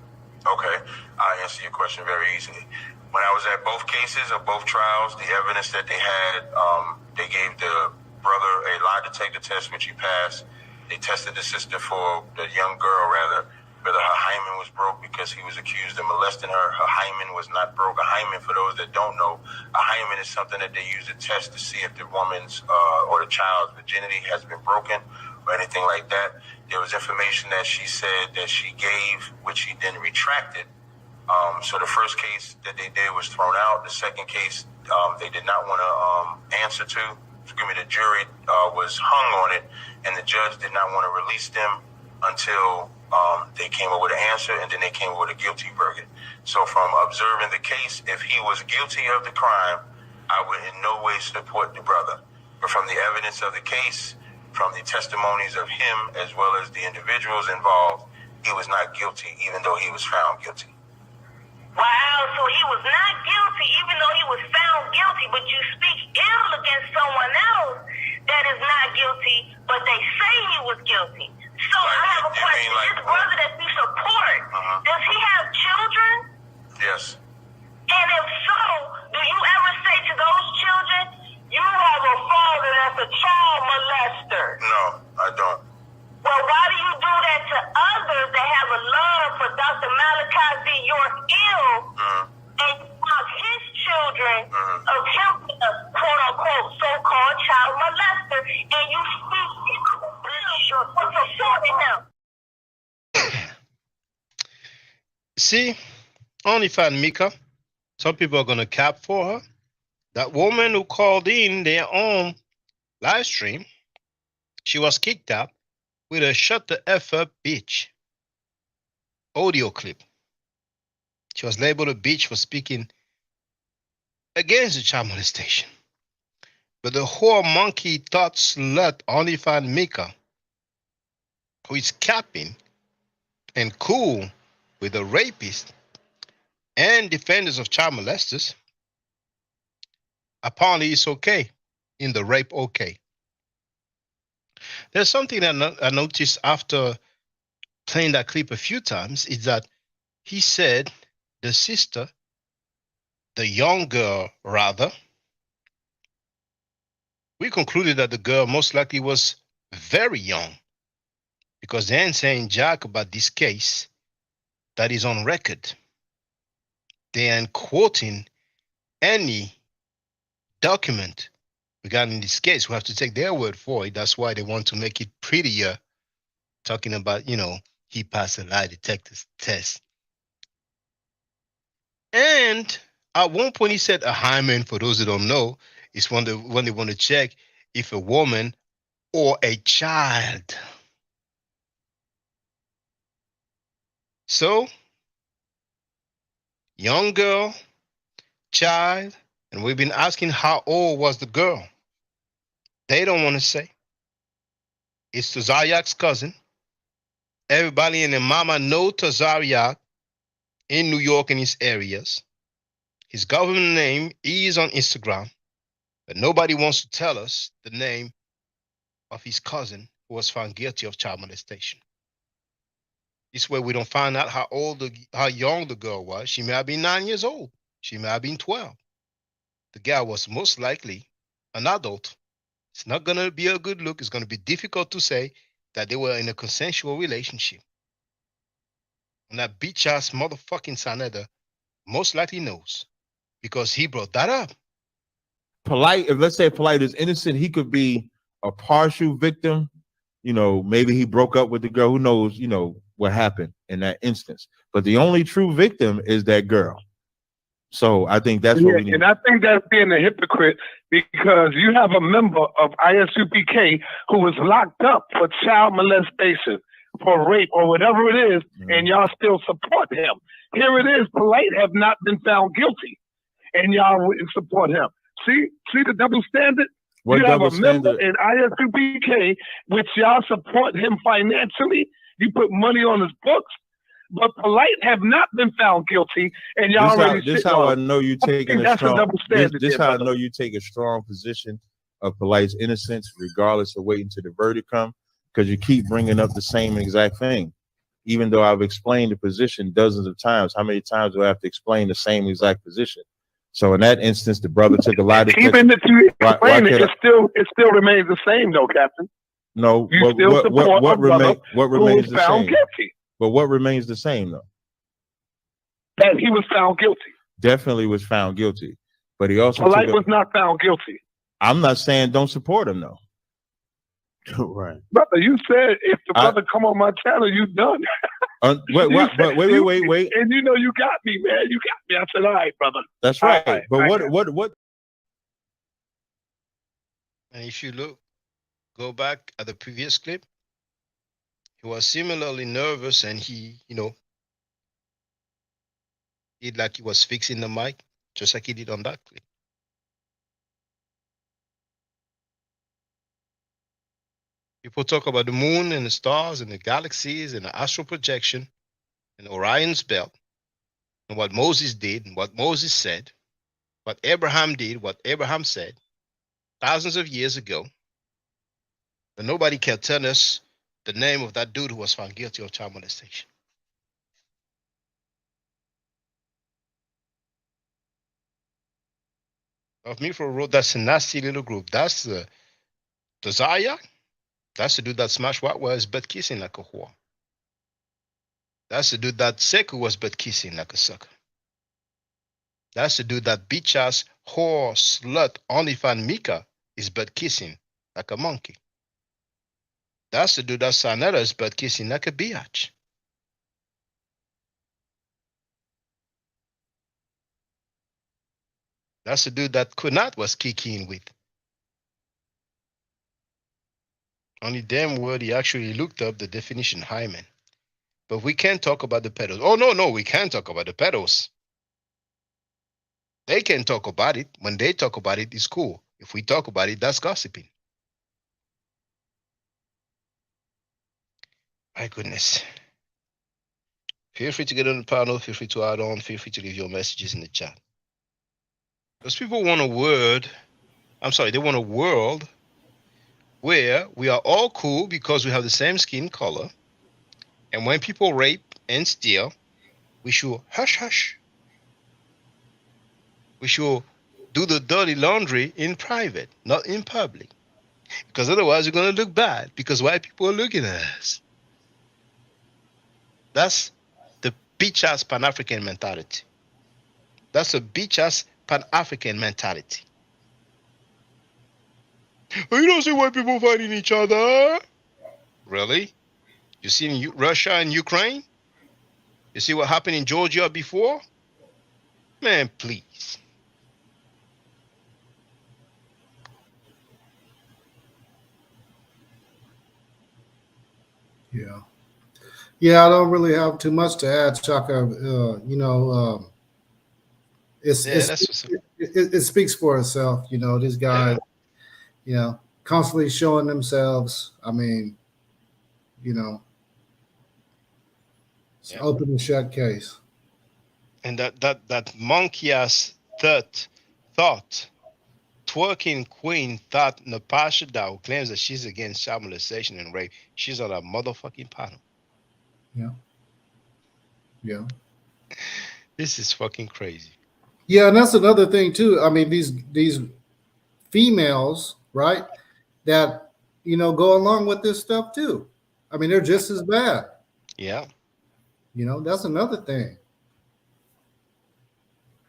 Okay, I'll answer your question very easily. When I was at both cases of both trials, the evidence that they had, they gave the brother a lie detector test, which he passed. They tested the sister for the young girl, rather, whether her hymen was broke because he was accused of molesting her. Her hymen was not broke. A hymen, for those that don't know, a hymen is something that they use to test to see if the woman's or the child's virginity has been broken or anything like that. There was information that she said that she gave, which she then retracted. So the first case that they did was thrown out. The second case, they did not want to answer to. The jury was hung on it, and the judge did not want to release them until they came up with an answer, and then they came up with a guilty verdict. So from observing the case, if he was guilty of the crime, I would in no way support the brother. But from the evidence of the case, from the testimonies of him as well as the individuals involved, he was not guilty, even though he was found guilty. Wow, so he was not guilty even though he was found guilty, but you speak ill against someone else that is not guilty, but they say he was guilty. So I have a question. This brother that you support, does he have children? Yes. And if so, do you ever say to those children, you have a father that's a child molester? No, I don't. Well, why do you do that to others that have a love for Dr. Malachi Z. York attempting a quote-unquote so-called child molester, and you speak for supporting him. See, only find Mika. Some people are gonna cap for her. That woman who called in their own live stream, she was kicked out with a "shut the F up, bitch" audio clip. She was labeled a bitch for speaking against the child molestation. But the whore monkey thought slut only found Mika, who is capping and cool with the rapists and defenders of child molesters. Apparently it's okay in the rape okay. There's something that I noticed after playing that clip a few times is that he said the sister, the young girl rather, we concluded that the girl most likely was very young because they ain't saying jack about this case that is on record. They ain't quoting any document regarding this case. We have to take their word for it. That's why they want to make it prettier, talking about, he passed a lie detector test. And at one point he said a hymen, for those who don't know, is when they want to check if a woman or a child. So, young girl, child, and we've been asking how old was the girl. They don't want to say. It's Tazariak's cousin. Everybody and their mama know Tazariak in New York and his areas. His government name is on Instagram, but nobody wants to tell us the name of his cousin who was found guilty of child molestation. This way we don't find out how young the girl was. She may have been 9 years old. She may have been 12. The girl was most likely an adult. It's not going to be a good look. It's going to be difficult to say that they were in a consensual relationship. And that bitch-ass motherfucking Saneda most likely knows because he brought that up. Polite, if let's say Polite is innocent, he could be a partial victim. Maybe he broke up with the girl. Who knows, what happened in that instance. But the only true victim is that girl. So I think that's what we need. And I think that's being a hypocrite because you have a member of ISUPK who was locked up for child molestation, for rape or whatever it is, and y'all still support him. Here it is, Polite have not been found guilty, and y'all wouldn't support him. See the double standard? What you have a member standard? in ISUPK, which y'all support him financially. You put money on his books. But Polite have not been found guilty, and y'all already. This how I know you taking a strong. This how I brother. know you take a strong position of Polite's innocence, regardless of waiting till the verdict come, because you keep bringing up the same exact thing, even though I've explained the position dozens of times. How many times do I have to explain the same exact position? So in that instance, the brother took a lot of. Even if you explain it, it still remains the same, though, Captain. No, you still support what remains the same? Guilty. But what remains the same, though? That he was found guilty. Definitely was found guilty. But he also Polite was not found guilty. I'm not saying don't support him, though. Right. Brother, you said if the brother come on my channel, you done. Wait. And you got me, man. You got me. I said, all right, brother. That's right. Right. But what? And if you go back at the previous clip, he was similarly nervous and he, did like he was fixing the mic, just like he did on that clip. People talk about the moon and the stars and the galaxies and the astral projection and Orion's belt and what Moses did and what Moses said, what Abraham did, what Abraham said thousands of years ago. But nobody can tell us the name of that dude who was found guilty of child molestation. Of me for wrote that's a nasty little group. That's the Zaya. That's the dude that smashed what was butt kissing like a whore. That's the dude that Seku was butt kissing like a sucker. That's the dude that bitch ass whore slut OnlyFans Mika is butt kissing like a monkey. That's the dude that Sanetta is butt kissing like a biatch. That's the dude that Kunat was kicking with. Only damn word he actually looked up the definition hymen. But we can't talk about the pedos. Oh, no, we can't talk about the pedos. They can talk about it. When they talk about it, it's cool. If we talk about it, that's gossiping. My goodness. Feel free to get on the panel. Feel free to add on. Feel free to leave your messages in the chat. Because people want a they want a world where we are all cool because we have the same skin color. And when people rape and steal, we should hush, hush. We should do the dirty laundry in private, not in public. Because otherwise we're going to look bad because white people are looking at us. That's the bitch-ass Pan-African mentality. That's a bitch-ass Pan-African mentality. Oh, you don't see white people fighting each other? Really? You seen Russia and Ukraine? You see what happened in Georgia before? Man, please. Yeah. Yeah, I don't really have too much to add, Chaka. It speaks for itself. You know, these guys, constantly showing themselves. I mean, it's an open and shut case. And that monkey ass thought, twerking queen thought Natasha Dow claims that she's against child molestation and rape. She's on a motherfucking panel. Yeah. Yeah. This is fucking crazy. Yeah, and that's another thing too. I mean, these females, right, that go along with this stuff too. I mean, they're just as bad. Yeah. That's another thing.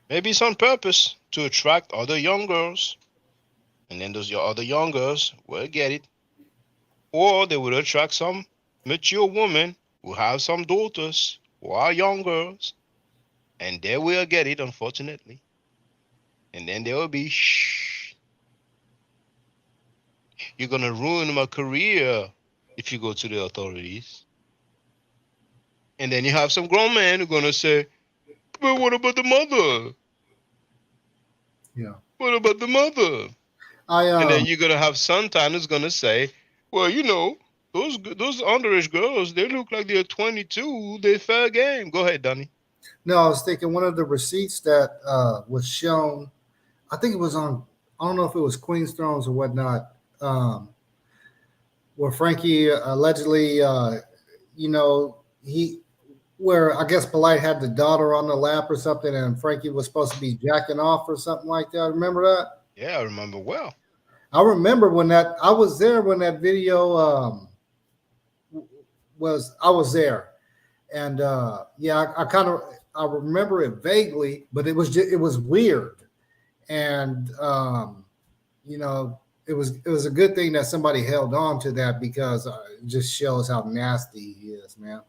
Maybe it's on purpose to attract other young girls. And then those other young girls will get it. Or they will attract some mature women who have some daughters who are young girls. And they will get it, unfortunately. And then they will be, shh. You're going to ruin my career if you go to the authorities. And then you have some grown men who are going to say, but what about the mother? Yeah. What about the mother? And then you're going to have Suntan who's going to say, well, those underage girls, they look like they're 22. They're fair game. Go ahead, Donnie. No, I was thinking one of the receipts that was shown, I think it was on, I don't know if it was Queen's Thrones or whatnot, where Frankie allegedly, where I guess Polite had the daughter on the lap or something, and Frankie was supposed to be jacking off or something like that. Remember that? Yeah, I remember well. I remember I was there when that video I was there. And I remember it vaguely, but it was weird. And it was a good thing that somebody held on to that because it just shows how nasty he is, man.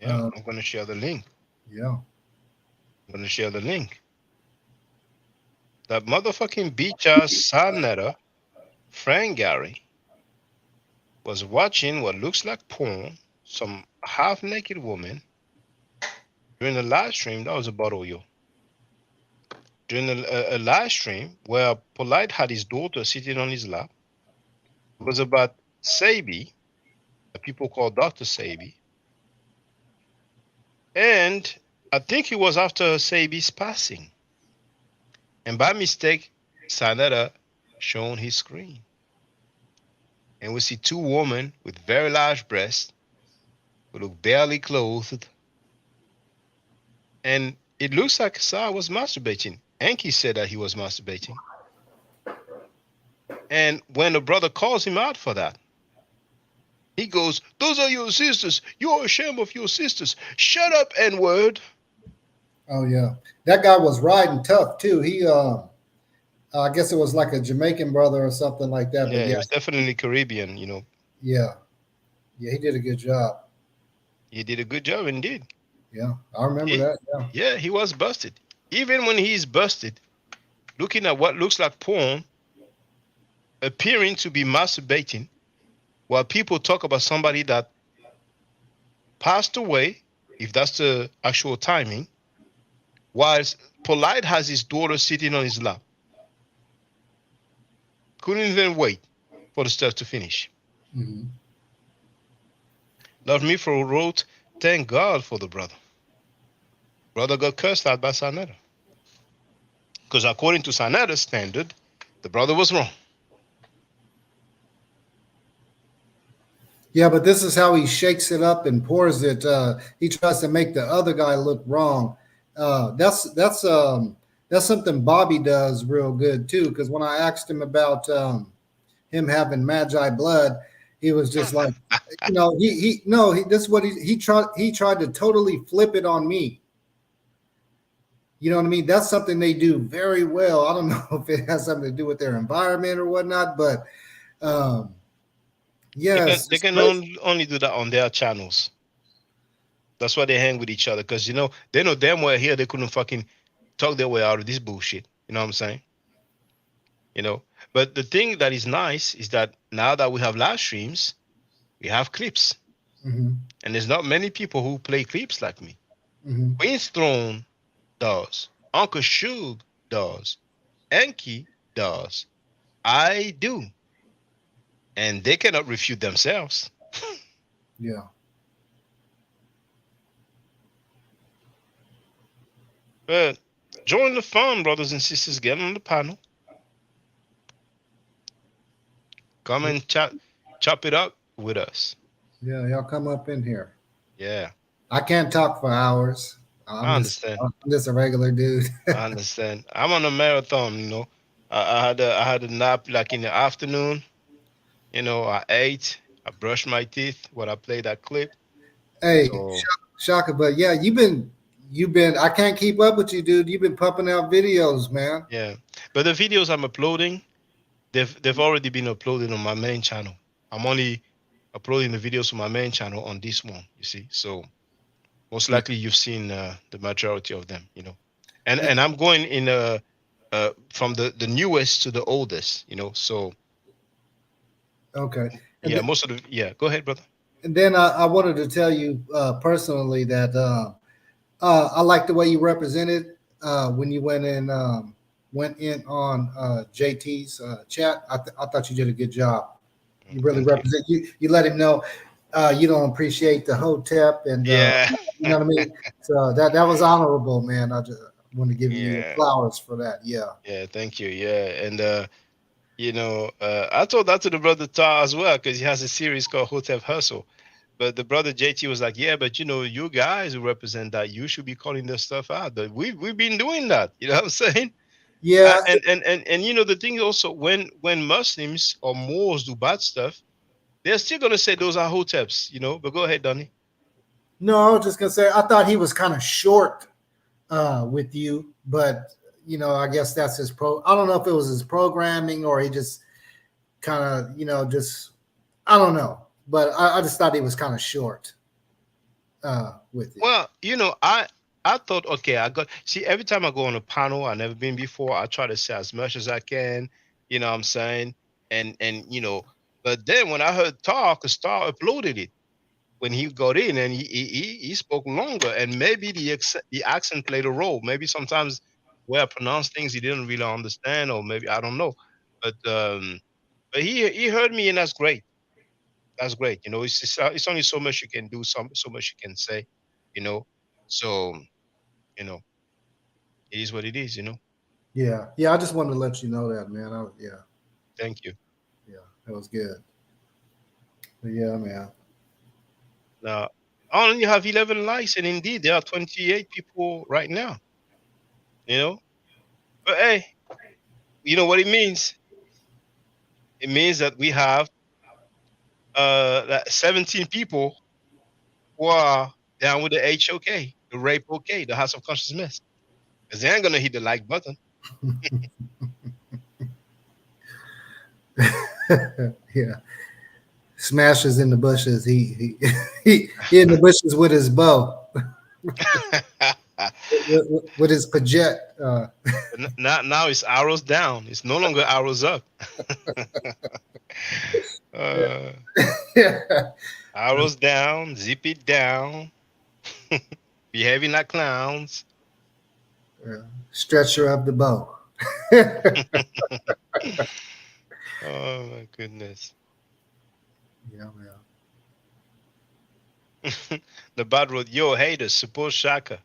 Yeah, I'm going to share the link. Yeah. I'm going to share the link. That motherfucking bitch-ass Sanetta, Frank Gary, was watching what looks like porn, some half-naked woman, during a live stream. That was about Oyo. During a live stream where Polite had his daughter sitting on his lap. It was about Sabi, that people call Dr. Sabi. And I think it was after Sabi's passing. And by mistake, Sanetta shown his screen. And we see two women with very large breasts who look barely clothed. And it looks like Sa was masturbating. Enki said that he was masturbating. And when the brother calls him out for that, he goes, those are your sisters. You're ashamed of your sisters. Shut up, N-word. Oh yeah, that guy was riding tough too. He, I guess it was like a Jamaican brother or something like that. Yeah, But he yeah, was definitely Caribbean. You know, yeah, he did a good job. he did a good job indeed. Yeah, I remember He- that. Yeah. Yeah, he was busted. Even when he's busted, looking at what looks like porn, appearing to be masturbating, while people talk about somebody that passed away, if that's the actual timing, whilst Polite has his daughter sitting on his lap. Couldn't even wait for the stuff to finish. Mm-hmm. Love Me For wrote, thank God for the brother. Brother got cursed out by Sanetta. Because according to Sanetta's standard, the brother was wrong. Yeah, but this is how he shakes it up and pours it. He tries to make the other guy look wrong. That's something Bobby does real good too. Because when I asked him about him having Magi blood, he was just like, this is what he tried to totally flip it on me. You know what I mean? That's something they do very well. I don't know if it has something to do with their environment or whatnot, but yes, They can only do that on their channels. That's why they hang with each other, because they know damn well here they couldn't fucking talk their way out of this bullshit. You know what I'm saying? But the thing that is nice is that now that we have live streams, we have clips, Mm-hmm. and there's not many people who play clips like me. Mm-hmm. Queen's Throne does, Uncle Shug does, Enki does, I do, and they cannot refute themselves. Yeah. But join the fun, brothers and sisters. Get on the panel. Come and chop it up with us. Yeah, y'all come up in here. Yeah. I can't talk for hours. I understand. I'm just a regular dude. I understand. I'm on a marathon, I had a nap like in the afternoon. I ate, I brushed my teeth when I played that clip. Hey, So- Shaka, but yeah, you've been. I can't keep up with you, dude. You've been pumping out videos, man. Yeah. But the videos I'm uploading, they've already been uploaded on my main channel. I'm only uploading the videos on my main channel on this one, you see. So most likely you've seen the majority of them, And I'm going in from the newest to the oldest, So Okay. yeah, most of the go ahead, brother. And then I wanted to tell you personally that I like the way you represented when you went in on JT's chat. I thought you did a good job. You really represent. You let him know you don't appreciate the Hotep, and you know what I mean. So that was honorable, man. I just want to give you flowers for that. Yeah. Yeah, thank you. Yeah, and I told that to the brother Tar as well, because he has a series called Hotep Hustle. But the brother JT was like, yeah, but you guys who represent that, you should be calling this stuff out. But we've been doing that. You know what I'm saying? Yeah. And the thing also, when Muslims or Moors do bad stuff, they're still gonna say those are Hoteps, But go ahead, Donnie. No, I was just gonna say I thought he was kind of short with you, but I guess that's his I don't know if it was his programming or he just kind of I don't know. But I just thought he was kind of short with it. Well, I thought, okay, every time I go on a panel, I've never been before, I try to say as much as I can, you know what I'm saying? And but then when I heard Tar, because Tar uploaded it, when he got in and he spoke longer, and maybe the accent played a role. Maybe sometimes where I pronounce things he didn't really understand, or maybe, I don't know. But he heard me, and that's great. That's great. It's only so much you can do, so much you can say, So, it is what it is, Yeah. I just wanted to let you know that, man. Thank you. Yeah, that was good. But yeah, man. Now, I only have 11 likes, and indeed there are 28 people right now. But hey, you know what it means? It means that we have 17 people who are down with the HOK. The rape okay, the House of Consciousness. Because they ain't gonna hit the like button. Yeah. Smashes in the bushes. He in the bushes with his bow. with his project. Now it's arrows down. It's no longer arrows up. Arrows down, zip it down. Behaving like clowns. Stretcher of the bow. Oh my goodness. Yeah. The bad road, yo, haters, support Shaka.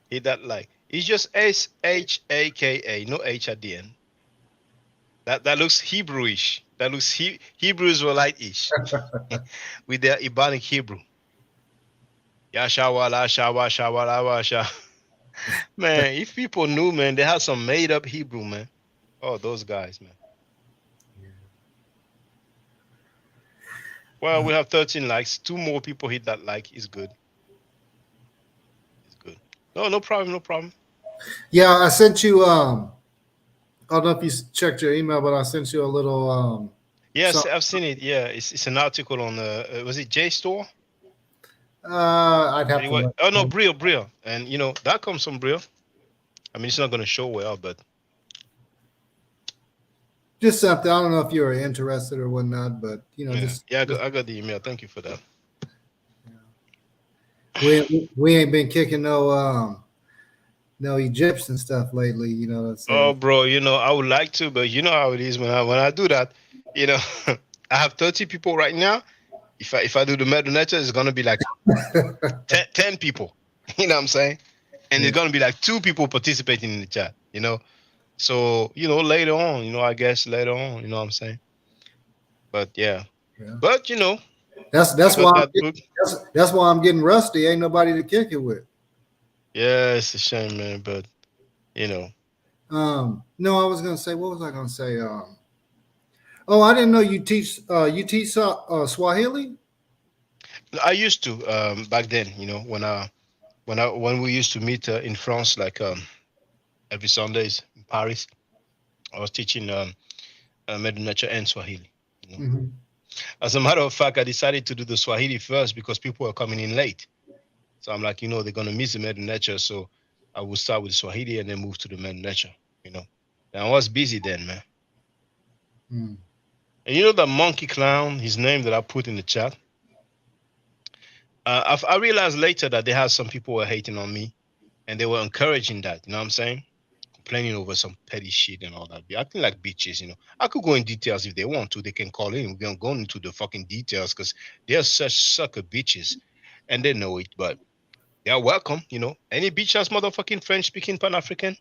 Hit that like. It's just SHAKA, no H at the end. That looks Hebrewish. That looks Hebrew Israelite-ish. With their Ibanic Hebrew. Yashawala, shawa, shawala, washa. Man, if people knew, man, they had some made-up Hebrew, man. Oh, those guys, man. Well, we have 13 likes. 2 more people hit that like. It's good. It's good. No problem. Yeah, I sent you. I don't know if you checked your email, but I sent you a little. Yes, I've seen it. Yeah, it's an article on was it JSTOR? I'd have to. Oh no, Brill, and you know that comes from Brill. I mean, it's not going to show well, but just something. I don't know if you were interested or whatnot, but you know, I got the email. Thank you for that. We ain't been kicking no Egyptian stuff lately, you know. Oh, bro, you know I would like to, but you know how it is when I do that. You know, I have 30 people right now. If I do the Medunetter, it's gonna be like 10 people. You know what I'm saying? And it's gonna be like 2 people participating in the chat. You know, so you know later on, you know, I guess later on, you know what I'm saying? But yeah. But you know, that's why I'm getting rusty. Ain't nobody to kick it with. Yeah, it's a shame, man. But you know. No, I was gonna say. What was I gonna say? Oh, I didn't know you teach Swahili. I used to back then. You know, when we used to meet in France, like every Sundays in Paris, I was teaching Medunetter and Swahili. You know? Mm-hmm. As a matter of fact, I decided to do the Swahili first because people were coming in late. So I'm like, you know, they're gonna miss the Medunetter, so I will start with Swahili and then move to the Medunetter. You know, and I was busy then, man. Mm. And you know that monkey clown, his name that I put in the chat. I realized later that they had some people were hating on me, and they were encouraging that. You know what I'm saying? Complaining over some petty shit and all that. Acting like bitches. You know, I could go in details if they want to. They can call in. We're gonna go into the fucking details because they're such sucker bitches, and they know it. But they're welcome. You know, any bitch ass motherfucking French-speaking Pan-African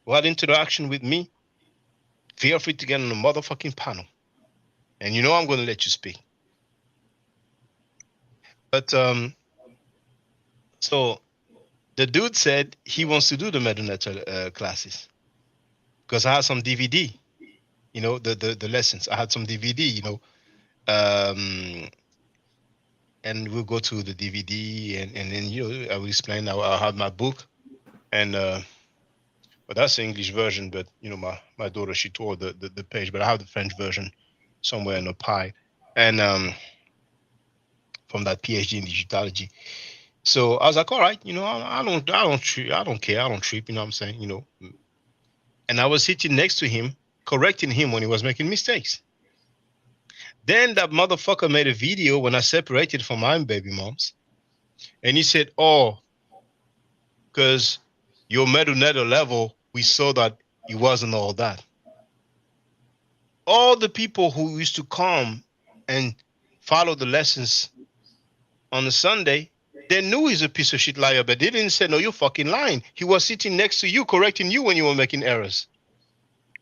who had interaction with me, feel free to get on the motherfucking panel. And you know I'm going to let you speak. But so the dude said he wants to do the Medunetter classes because I had some DVD, you know, the lessons. I had some DVD, you know, and we'll go to the DVD and then, you know, I will explain. I had my book and but that's the English version. But you know, my daughter, she tore the page, but I have the French version somewhere in a pile, and from that PhD in digitology. So I was like, all right, you know, I don't care, I don't trip, you know what I'm saying, you know. And I was sitting next to him, correcting him when he was making mistakes. Then that motherfucker made a video when I separated from my baby moms, and he said, oh, because your Medunetter level, we saw that it wasn't all that. All the people who used to come and follow the lessons on the Sunday, they knew he's a piece of shit liar, but they didn't say, no, you're fucking lying. He was sitting next to you, correcting you when you were making errors.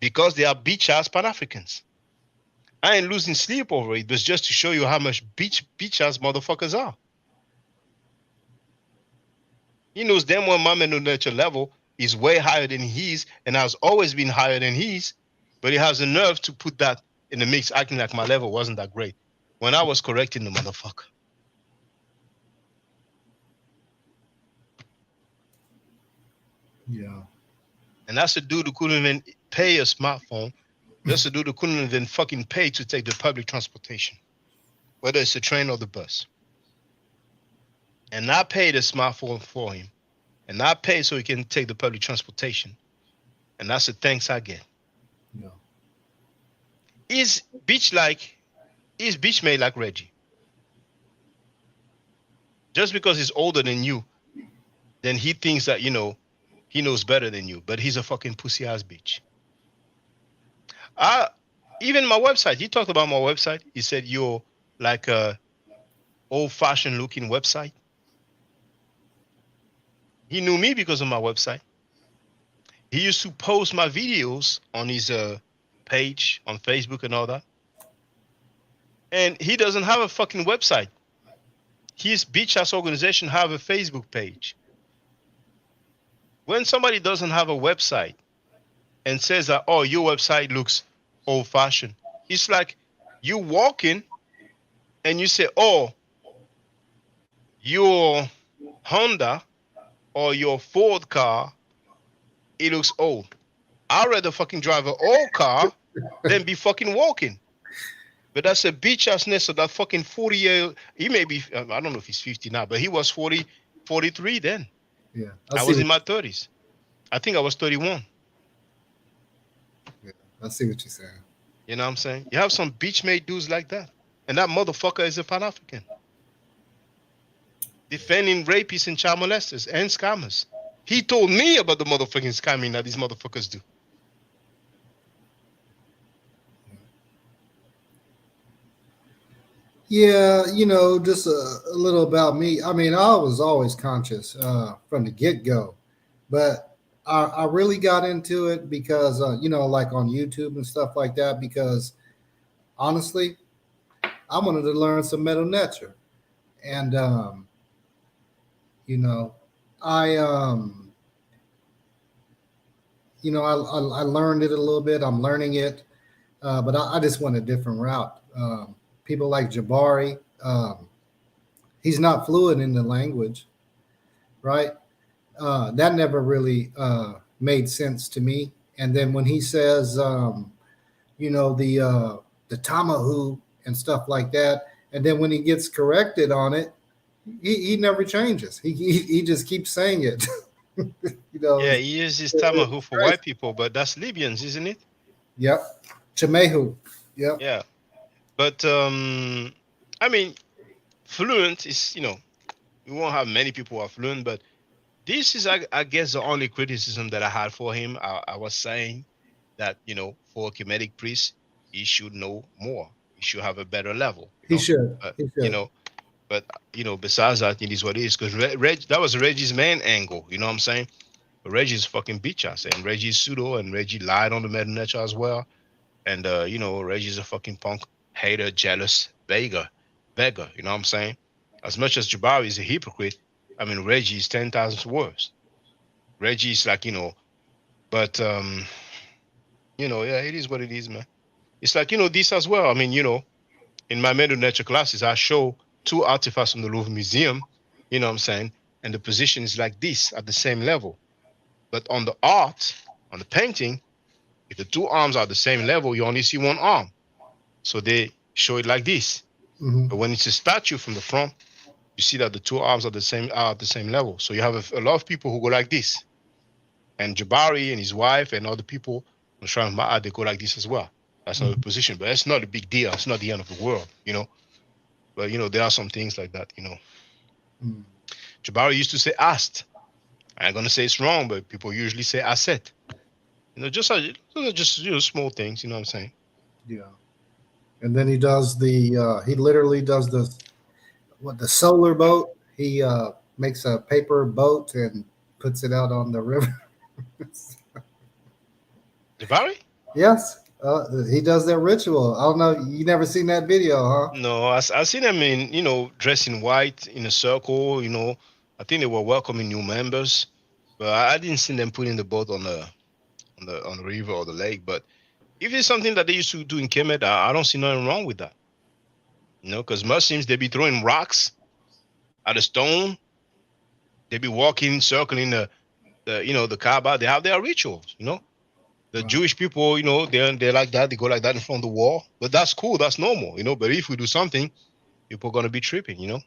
Because they are bitch-ass Pan-Africans. I ain't losing sleep over it, but it's just to show you how much bitch-ass motherfuckers are. He knows damn well my Medunetter level is way higher than his, and has always been higher than his, but he has the nerve to put that in the mix, acting like my level wasn't that great when I was correcting the motherfucker. Yeah. And that's a dude who couldn't even pay a smartphone. That's a dude who couldn't even fucking pay to take the public transportation, whether it's the train or the bus. And I paid a smartphone for him. And I pay so he can take the public transportation. And that's the thanks I get. Yeah. Is Beach made like Reggie? Just because he's older than you, then he thinks that, he knows better than you. But he's a fucking pussy ass bitch. Even my website, he talked about my website. He said you're like a old-fashioned looking website. He knew me because of my website. He used to post my videos on his page on Facebook and all that. And he doesn't have a fucking website. His bitch ass organization have a Facebook page. When somebody doesn't have a website and says that, oh, your website looks old-fashioned, it's like you walk in and you say, oh, your Honda or your Ford car, it looks old. I'd rather fucking drive an old car than be fucking walking. But that's a bitch-assness of that fucking 40-year. He may be, I don't know if he's 50 now, but he was 43 then. Yeah. I was in my 30s. I think I was 31. Yeah, I see what you're saying. You know what I'm saying? You have some bitch-made dudes like that. And that motherfucker is a Pan-African. Defending rapists and child molesters and scammers. He told me about the motherfucking scamming that these motherfuckers do. Yeah, just a little about me. I mean, I was always conscious from the get-go, but I really got into it because, like on YouTube and stuff like that, because honestly, I wanted to learn some Medu Neter. And, I learned it a little bit. I'm learning it, but I just went a different route. People like Jabari, he's not fluent in the language, right? That never really made sense to me. And then when he says, the Tamahu and stuff like that, and then when he gets corrected on it, he never changes. He just keeps saying it. Yeah, he uses Tamahu for white people, but that's Libyans, isn't it? Yep. Chamehu. Yep. Yeah. But, I mean, fluent is, we won't have many people who are fluent, but this is, I guess, the only criticism that I had for him. I was saying that, for a Kemetic priest, he should know more. He should have a better level. He should. But, besides that, it is what it is. Because that was Reggie's main angle. You know what I'm saying? But Reggie's fucking bitch ass. And Reggie's pseudo, and Reggie lied on the Medu Neter as well. And, Reggie's a fucking punk, hater, jealous, beggar. You know what I'm saying? As much as Jabari is a hypocrite, I mean, Reggie is 10,000 worse. Reggie is like, but, yeah, it is what it is, man. It's like, this as well. I mean, in my Medu Neter classes, I show 2 artifacts from the Louvre Museum, you know what I'm saying? And the position is like this at the same level. But on the art, on the painting, if the 2 arms are the same level, you only see 1 arm. So they show it like this. Mm-hmm. But when it's a statue from the front, you see that the 2 arms are at the same level. So you have a lot of people who go like this. And Jabari and his wife and other people on Shrine of Ma'at, they go like this as well. That's not the position, but it's not a big deal. It's not the end of the world, But, there are some things like that, Mm. Jabari used to say asked. I ain't going to say it's wrong, but people usually say asset. Just small things, you know what I'm saying? Yeah. And then he does he literally does the solar boat. He makes a paper boat and puts it out on the river. Jabari? Yes. He does that ritual. I don't know. You never seen that video, huh? No, I seen them in, dressed in white in a circle, I think they were welcoming new members, but I didn't see them putting the boat on the river or the lake. But if it's something that they used to do in Kemet, I don't see nothing wrong with that. Because Muslims, they be throwing rocks at a stone. They be walking, circling the the Kaaba, they have their rituals, The Jewish people, they're like that. They go like that in front of the wall. But that's cool. That's normal, But if we do something, people are going to be tripping,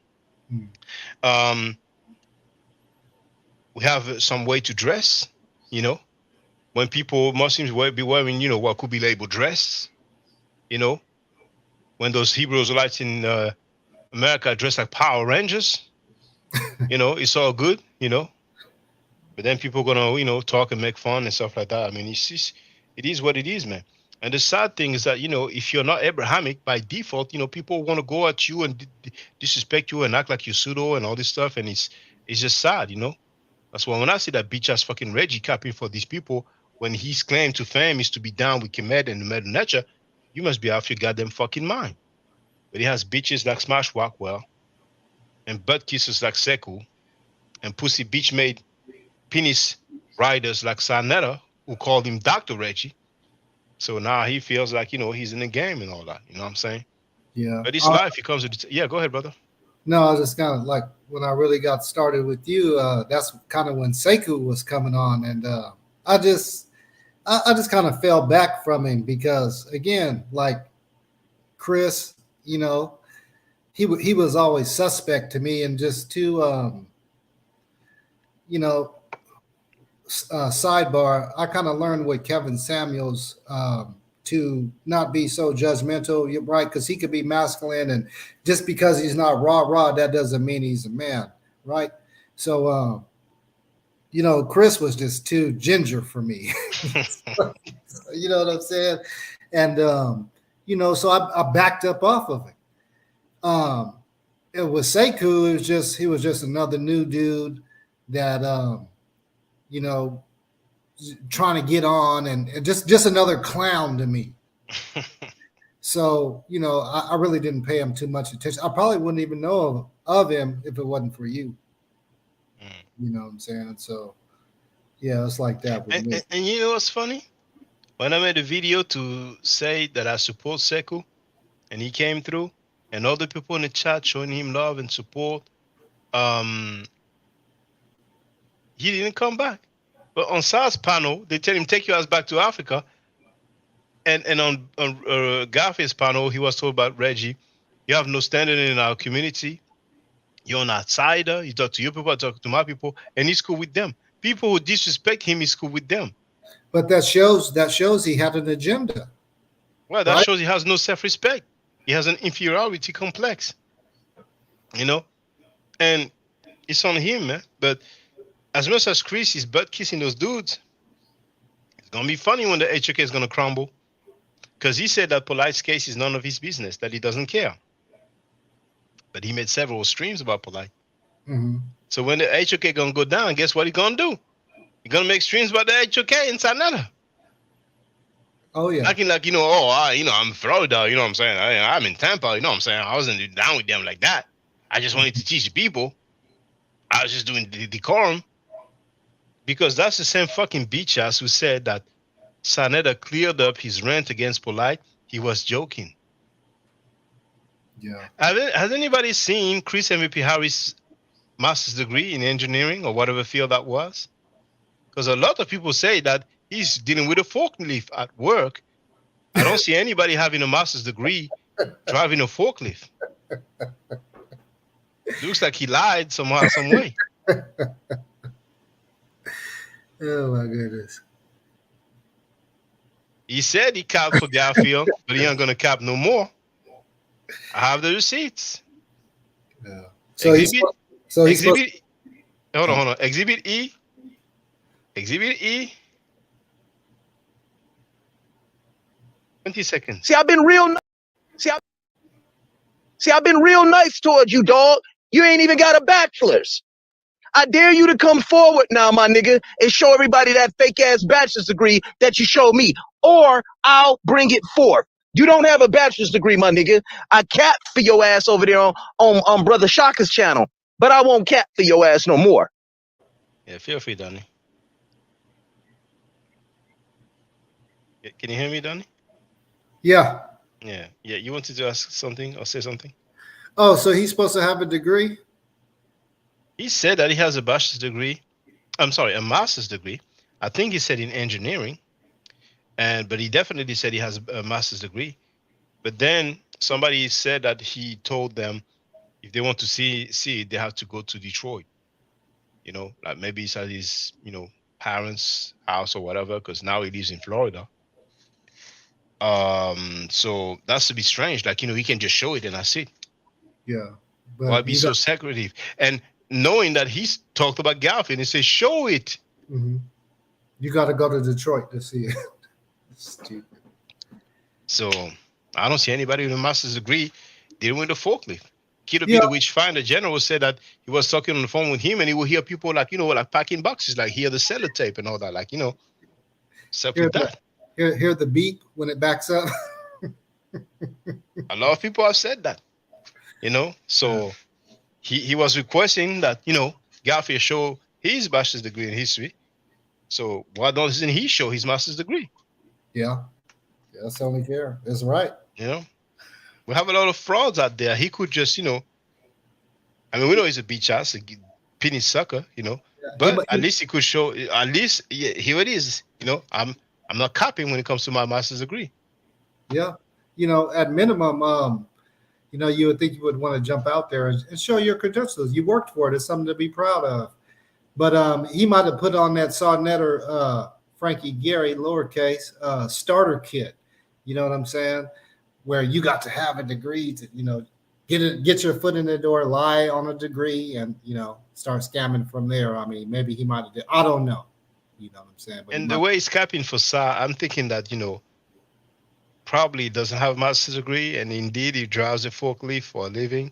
We have some way to dress, When Muslims be wearing, what could be labeled dress, When those Hebrew Israelites in America dress like Power Rangers, it's all good, But then people are gonna, talk and make fun and stuff like that. I mean, it is what it is, man. And the sad thing is that, if you're not Abrahamic by default, people want to go at you and disrespect you and act like you're pseudo and all this stuff, and it's just sad, That's why when I see that bitch ass fucking Reggie capping for these people, when his claim to fame is to be down with Kemet and the Medu Neter, you must be off your goddamn fucking mind. But he has bitches like Smash Rockwell, and butt kissers like Sekou, and pussy bitch made penis riders like Sa Neter, who called him Dr. Reggie. So now he feels like, he's in the game and all that. You know what I'm saying? Yeah. But his life, he comes to yeah, go ahead, brother. No, I was just kind of like, when I really got started with you, that's kind of when Sekou was coming on. And I just kind of fell back from him because, again, like Chris, he was always suspect to me, and just too, sidebar, I kind of learned with Kevin Samuels to not be so judgmental, right? Because he could be masculine, and just because he's not raw, that doesn't mean he's a man, right? So, Chris was just too ginger for me. You know what I'm saying? And, so I backed up off of it. It was Sekou, he was just another new dude that, trying to get on, and just another clown to me. So, I really didn't pay him too much attention. I probably wouldn't even know of him if it wasn't for you. You know what I'm saying? So, yeah, it's like that with me. And you know what's funny? When I made a video to say that I support Sekou, and he came through, and all the people in the chat showing him love and support, he didn't come back. But on Sa's panel, they tell him, take your ass back to Africa. And on Garfie's panel, he was told about Reggie, you have no standing in our community. You're an outsider. You talk to your people, I talk to my people, and he's cool with them. People who disrespect him, he's cool with them. But that shows he had an agenda. Well, that shows he has no self-respect. He has an inferiority complex. And it's on him, man. But as much as Chris is butt kissing those dudes, it's gonna be funny when the HOK is gonna crumble. Because he said that Polite's case is none of his business, that he doesn't care. But he made several streams about Polite. Mm-hmm. So when the HOK gonna go down, guess what he gonna do? He gonna make streams about the HOK in Sa Neter. Oh yeah. Acting like, I'm in Florida, you know what I'm saying? I'm in Tampa, you know what I'm saying? I wasn't down with them like that. I just wanted to teach the people. I was just doing the decorum. Because that's the same fucking bitch ass who said that Sa Neter cleared up his rant against Polite. He was joking. Yeah. Has anybody seen Chris MVP Harris' master's degree in engineering or whatever field that was? Because a lot of people say that he's dealing with a forklift at work. I don't see anybody having a master's degree driving a forklift. Looks like he lied somehow, some way. Oh my goodness. He said he capped for Garfield, but he ain't gonna cap no more. I have the receipts. Yeah. Hold on. Exhibit E. 20 seconds. See, I've been real nice towards you, dog. You ain't even got a bachelor's. I dare you to come forward now, my nigga, and show everybody that fake ass bachelor's degree that you showed me, or I'll bring it forth. You don't have a bachelor's degree, my nigga. I cap for your ass over there on Brother Shaka's channel, but I won't cap for your ass no more. Yeah, feel free, Donnie. Can you hear me, Donnie? Yeah. Yeah. You wanted to ask something or say something? Oh, so he's supposed to have a degree? He said that he has a bachelor's degree, I'm sorry, a master's degree. I think he said in engineering, but he definitely said he has a master's degree. But then somebody said that he told them if they want to see it, they have to go to Detroit. Like maybe he's at his parents' house or whatever, because now he lives in Florida. So that's a bit strange. Like he can just show it and that's it. Yeah. Why be so secretive? And knowing that he's talked about Garfield and he says, show it. Mm-hmm. You got to go to Detroit to see it. Stupid. So I don't see anybody with a master's degree dealing with the forklift. Kiddo Peter Witchfinder General said that he was talking on the phone with him and he would hear people like packing boxes, like hear the sellotape and all that, like separate that. Hear the beep when it backs up. A lot of people have said that. So he was requesting that Garfield show his master's degree in history. So why doesn't he show his master's degree? Yeah, that's only fair. That's right. We have a lot of frauds out there. He could just we know he's a bitch ass, a penny sucker, but at least he could show. At least here it is. I'm not copying when it comes to my master's degree. Yeah, at minimum, you would think you would want to jump out there and show your credentials. You worked for it. It's something to be proud of. But he might have put on that Saw Netter, Frankie Gary, lowercase, starter kit. You know what I'm saying? Where you got to have a degree to, get your foot in the door, lie on a degree, and start scamming from there. I mean, maybe he might have did. I don't know. You know what I'm saying? But and the way he's capping for Sa, I'm thinking that probably doesn't have a master's degree, and indeed he drives a forklift for a living.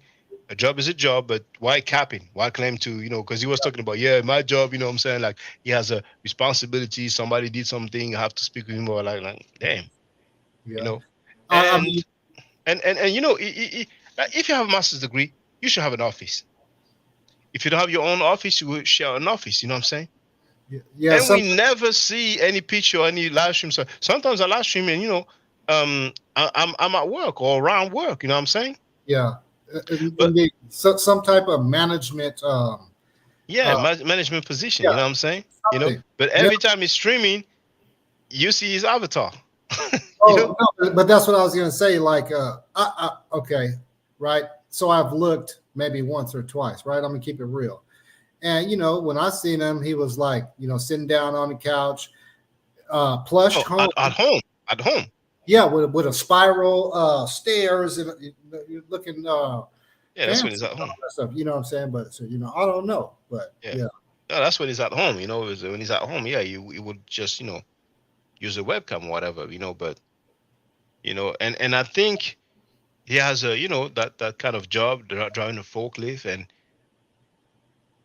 A job is a job, but why capping? Why claim to, because he was talking about, my job, what I'm saying? Like, he has a responsibility. Somebody did something, I have to speak with him, or like damn. Yeah. And if you have a master's degree, you should have an office. If you don't have your own office, you will share an office, you know what I'm saying? Yeah. And we never see any picture or any live stream. So sometimes I live stream and, I'm at work or around work, you know what I'm saying? Yeah. Some type of management. Management position, you know what I'm saying? But every time he's streaming, you see his avatar. No, but that's what I was gonna say. Like, okay, right. So I've looked maybe once or twice, right? I'm gonna keep it real. And when I seen him, he was like, sitting down on the couch, plush home. At home. Yeah, with a spiral stairs and you're looking. That's when he's at home. Stuff, you know what I'm saying? But I don't know. But yeah. No, that's when he's at home. When he's at home, he would just use a webcam or whatever, but and I think he has a that kind of job, driving a forklift and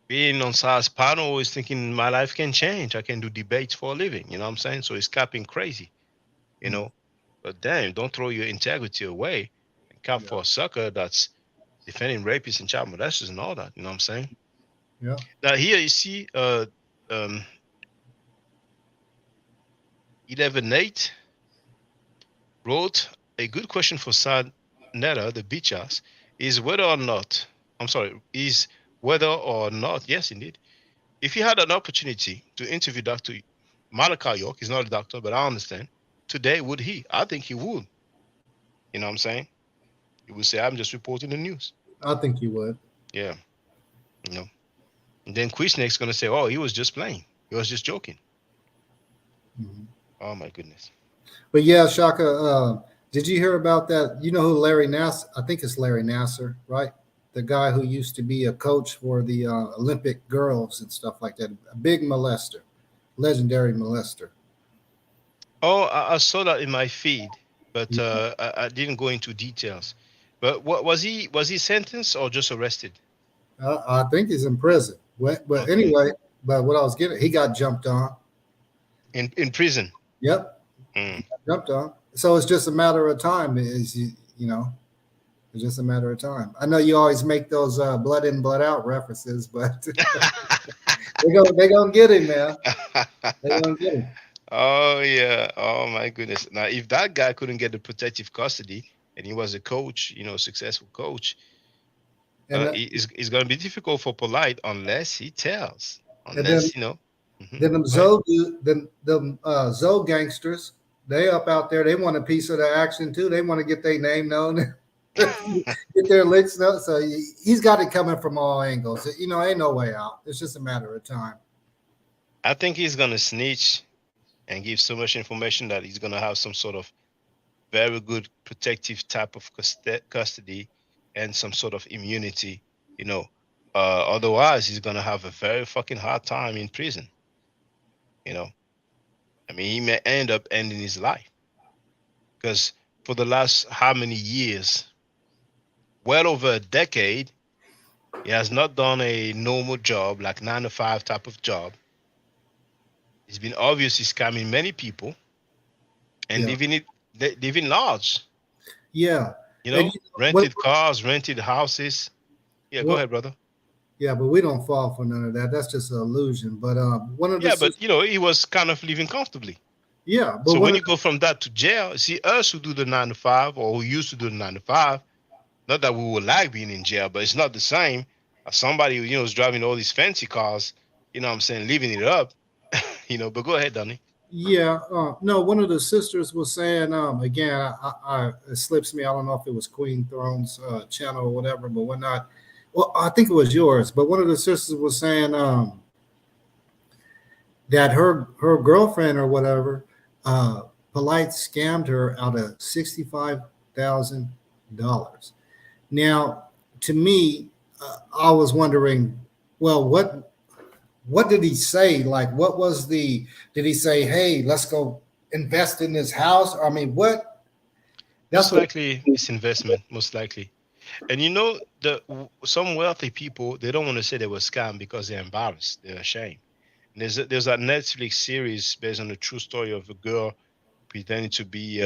being on SARS panel is thinking my life can change. I can do debates for a living, you know what I'm saying? So he's capping crazy, But damn, don't throw your integrity away and cap for a sucker that's defending rapists and child molesters and all that, you know what I'm saying? Yeah. Now here you see 11-8 wrote a good question for Sad Netta, the bitch ass, is whether or not, yes, indeed, if he had an opportunity to interview Dr. Malachi York, he's not a doctor, but I understand, today, would he? I think he would. You know what I'm saying? He would say, I'm just reporting the news. I think he would. Yeah. And then Quizneck's going to say, oh, he was just playing. He was just joking. Mm-hmm. Oh, my goodness. But yeah, Shaka, did you hear about that? You know who Larry Nassar, I think it's Larry Nassar, right? The guy who used to be a coach for the Olympic girls and stuff like that. A big molester, legendary molester. Oh, I saw that in my feed, but I didn't go into details. But what was he sentenced or just arrested? I think he's in prison. But okay. Anyway, but what I was getting, he got jumped on. In prison? Yep. Jumped on. So it's just a matter of time. It's just a matter of time. I know you always make those blood in, blood out references, but they're gonna get him, man. They're gonna get him. Oh yeah. Oh my goodness. Now, if that guy couldn't get the protective custody and he was a coach, successful coach, it's going to be difficult for Polite unless he tells. Unless, Then them Zoe gangsters, they up out there. They want a piece of the action too. They want to get their name known, get their licks known. So he's got it coming from all angles. You know, ain't no way out. It's just a matter of time. I think he's gonna snitch and give so much information that he's gonna have some sort of very good protective type of custody and some sort of immunity. You know, otherwise he's gonna have a very fucking hard time in prison. You know, I mean, he may end up ending his life because for the last how many years, well over a decade, he has not done a normal job, like 9-to-5 type of job. It's been obvious he's scamming many people and living large. Yeah. You know, rented cars, rented houses. Yeah, go ahead, brother. Yeah, but we don't fall for none of that. That's just an illusion. But one of the but you know, he was kind of living comfortably. Yeah, but so when you go from that to jail, see us who do the 9-to-5 or who used to do the 9-to-5, not that we would like being in jail, but it's not the same as somebody who, you know, is driving all these fancy cars, you know what I'm saying, living it up. You know, but go ahead, Donnie. Yeah, no, one of the sisters was saying, again, it slips me. I don't know if it was Queen Throne's channel or whatever, but when not, well, I think it was yours. But one of the sisters was saying that her girlfriend or whatever, Polite scammed her out of $65,000. Now, to me, I was wondering, well, what did he say? Like, what was did he say, hey, let's go invest in this house? I mean, what? Most likely it's investment, most likely. And you know, some wealthy people, they don't want to say they were scammed because they're embarrassed, they're ashamed. And there's a Netflix series based on a true story of a girl pretending to be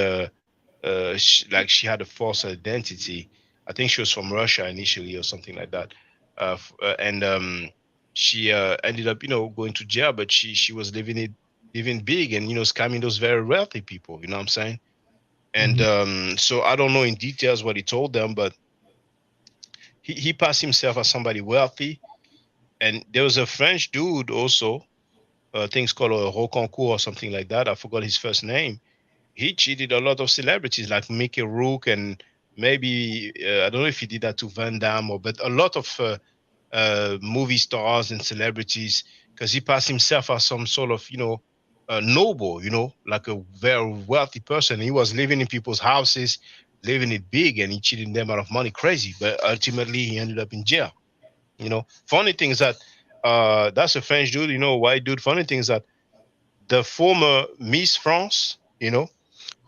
like she had a false identity. I think she was from Russia initially or something like that. She ended up, you know, going to jail, but she was living big and, you know, scamming those very wealthy people, you know what I'm saying? And so I don't know in details what he told them, but he passed himself as somebody wealthy. And there was a French dude also, things called a Rocancourt or something like that. I forgot his first name. He cheated a lot of celebrities like Mickey Rourke and maybe, I don't know if he did that to Van Damme, but a lot of movie stars and celebrities, because he passed himself as some sort of, you know, noble, you know, like a very wealthy person. He was living in people's houses, living it big, and he cheated them out of money crazy. But ultimately, he ended up in jail. You know, funny thing is that that's a French dude, you know, white dude. Funny thing is that the former Miss France, you know,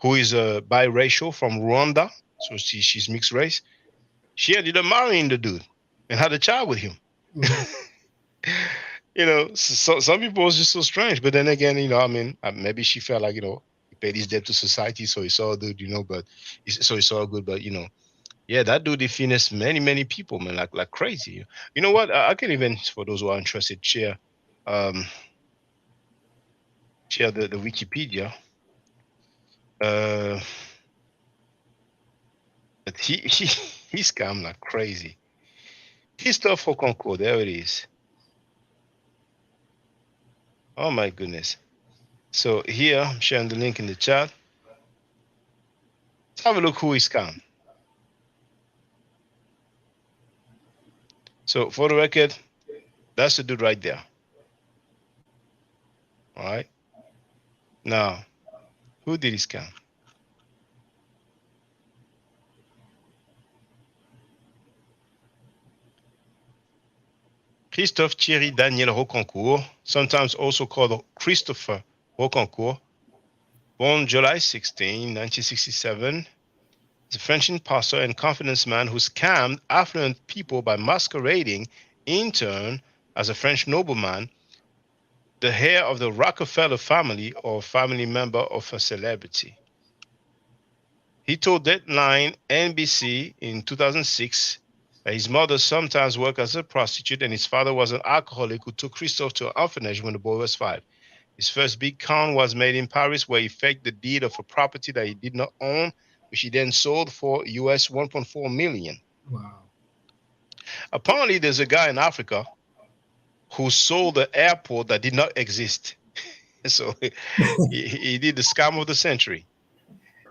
who is biracial from Rwanda, so she's mixed race, she ended up marrying the dude and had a child with him. You know, so some people was just so strange. But then again, you know, I mean, maybe she felt like, you know, he paid his debt to society, so it's all good, you know, but it's all good. But, you know, yeah, that dude, he finished many people, man, like crazy. You know what? I can even, for those who are interested, share the Wikipedia. But he scammed like crazy. Christophe Rocancourt, there it is. Oh my goodness. So here, I'm sharing the link in the chat. Let's have a look who he scammed. So for the record, that's the dude right there. All right. Now, who did he scam? Christophe Thierry Daniel Rocancourt, sometimes also called Christopher Rocancourt, born July 16, 1967, is a French imposter and confidence man who scammed affluent people by masquerading in turn as a French nobleman, the heir of the Rockefeller family or family member of a celebrity. He told Deadline NBC in 2006 that his mother sometimes worked as a prostitute and his father was an alcoholic who took Christophe to an orphanage when the boy was 5. His first big con was made in Paris, where he faked the deed of a property that he did not own, which he then sold for US $1.4 million. Wow. Apparently, there's a guy in Africa who sold the airport that did not exist. So he did the scam of the century.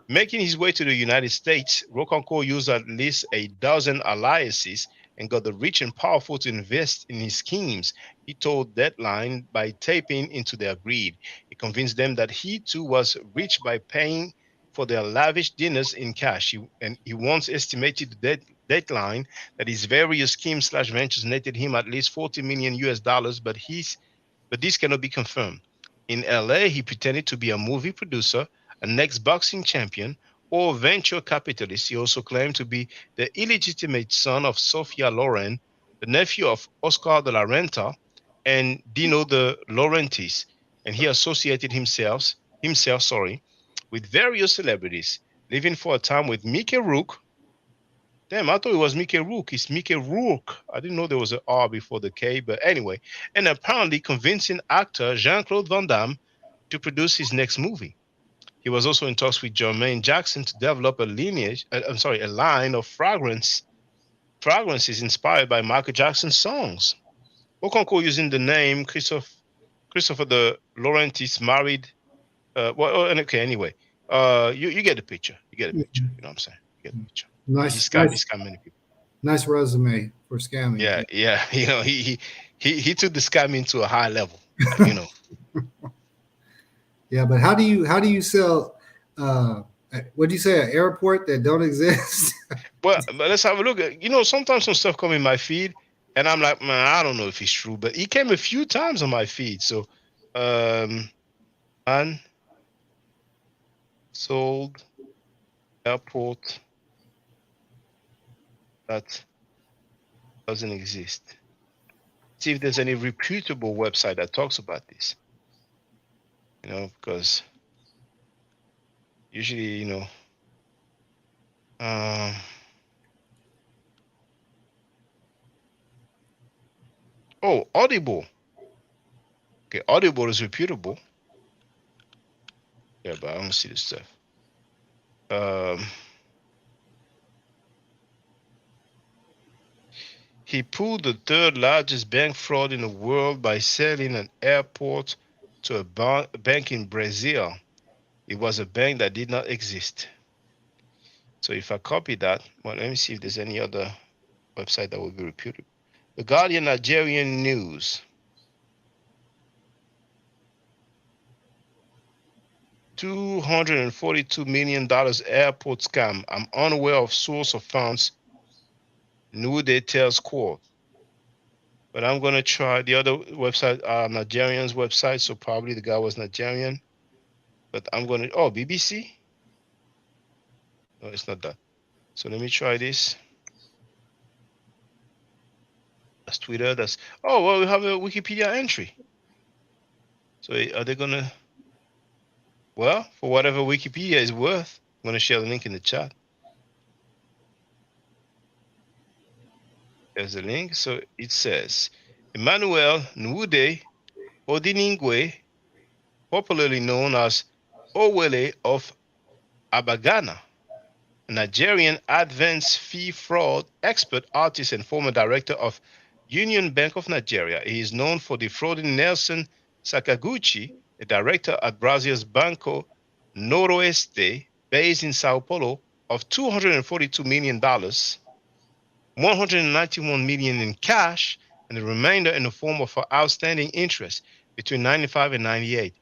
Making his way to the United States, Rocancourt used at least a dozen alliances and got the rich and powerful to invest in his schemes. He told Deadline by tapping into their greed. He convinced them that he too was rich by paying for their lavish dinners in cash. He once estimated the Deadline that his various schemes / ventures netted him at least $40 million US, but this cannot be confirmed. In LA, he pretended to be a movie producer, a next boxing champion, or venture capitalist. He also claimed to be the illegitimate son of Sophia Loren, the nephew of Oscar de la Renta and Dino de Laurentiis, and he associated himself, with various celebrities, living for a time with Mickey Rourke. Damn, I thought it was Mickey Rourke. It's Mickey Rourke. I didn't know there was an R before the K, but anyway. And apparently convincing actor Jean-Claude Van Damme to produce his next movie. He was also in talks with Jermaine Jackson to develop a line of fragrances inspired by Michael Jackson's songs. Rocancourt, using the name Christopher de Laurentiis, married. Anyway, you get the picture. You get the picture. You know what I'm saying? You get the picture. Nice. He's got many people. Nice resume for scamming. Yeah. You know, he took the scamming to a high level. You know. Yeah, but how do you sell? What do you say? An airport that don't exist? but let's have a look at. You know, sometimes some stuff come in my feed, and I'm like, man, I don't know if it's true, but he came a few times on my feed. So, unsold airport that doesn't exist. See if there's any reputable website that talks about this. You know, because usually, you know, Audible. Okay, Audible is reputable. Yeah, but I don't see this stuff. He pulled the third largest bank fraud in the world by selling an airport to a bank in Brazil. It was a bank that did not exist. So if I copy that, well, let me see if there's any other website that will be reputable. The Guardian Nigerian News. $242 million airport scam. I'm unaware of source of funds. Nude tells court. But I'm going to try the other website, Nigerian's website. So probably the guy was Nigerian. But I'm going to, BBC? No, it's not that. So let me try this. That's Twitter. We have a Wikipedia entry. So are they going to, well, for whatever Wikipedia is worth, I'm going to share the link in the chat. There's a link. So it says, Emmanuel Nwude Odiningwe, popularly known as Owele of Abagana, a Nigerian advance fee fraud expert, artist, and former director of Union Bank of Nigeria. He is known for defrauding Nelson Sakaguchi, a director at Brazil's Banco Noroeste, based in Sao Paulo, of $242 million, $191 million in cash, and the remainder in the form of outstanding interest between 95 and 98.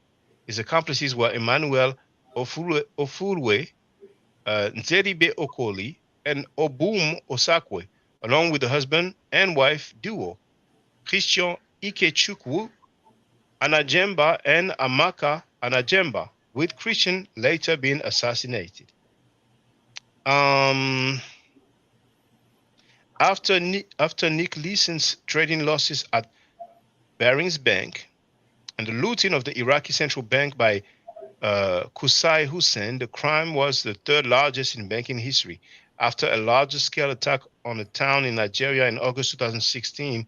His accomplices were Emmanuel Ofulwe, Nzeribe Okoli, and Obum Osakwe, along with the husband and wife duo, Christian Ikechukwu Anajemba and Amaka Anajemba, with Christian later being assassinated. After Nick Leeson's trading losses at Barings Bank and the looting of the Iraqi central bank by Qusay Hussein, the crime was the third largest in banking history. After a larger scale attack on a town in Nigeria in August 2016,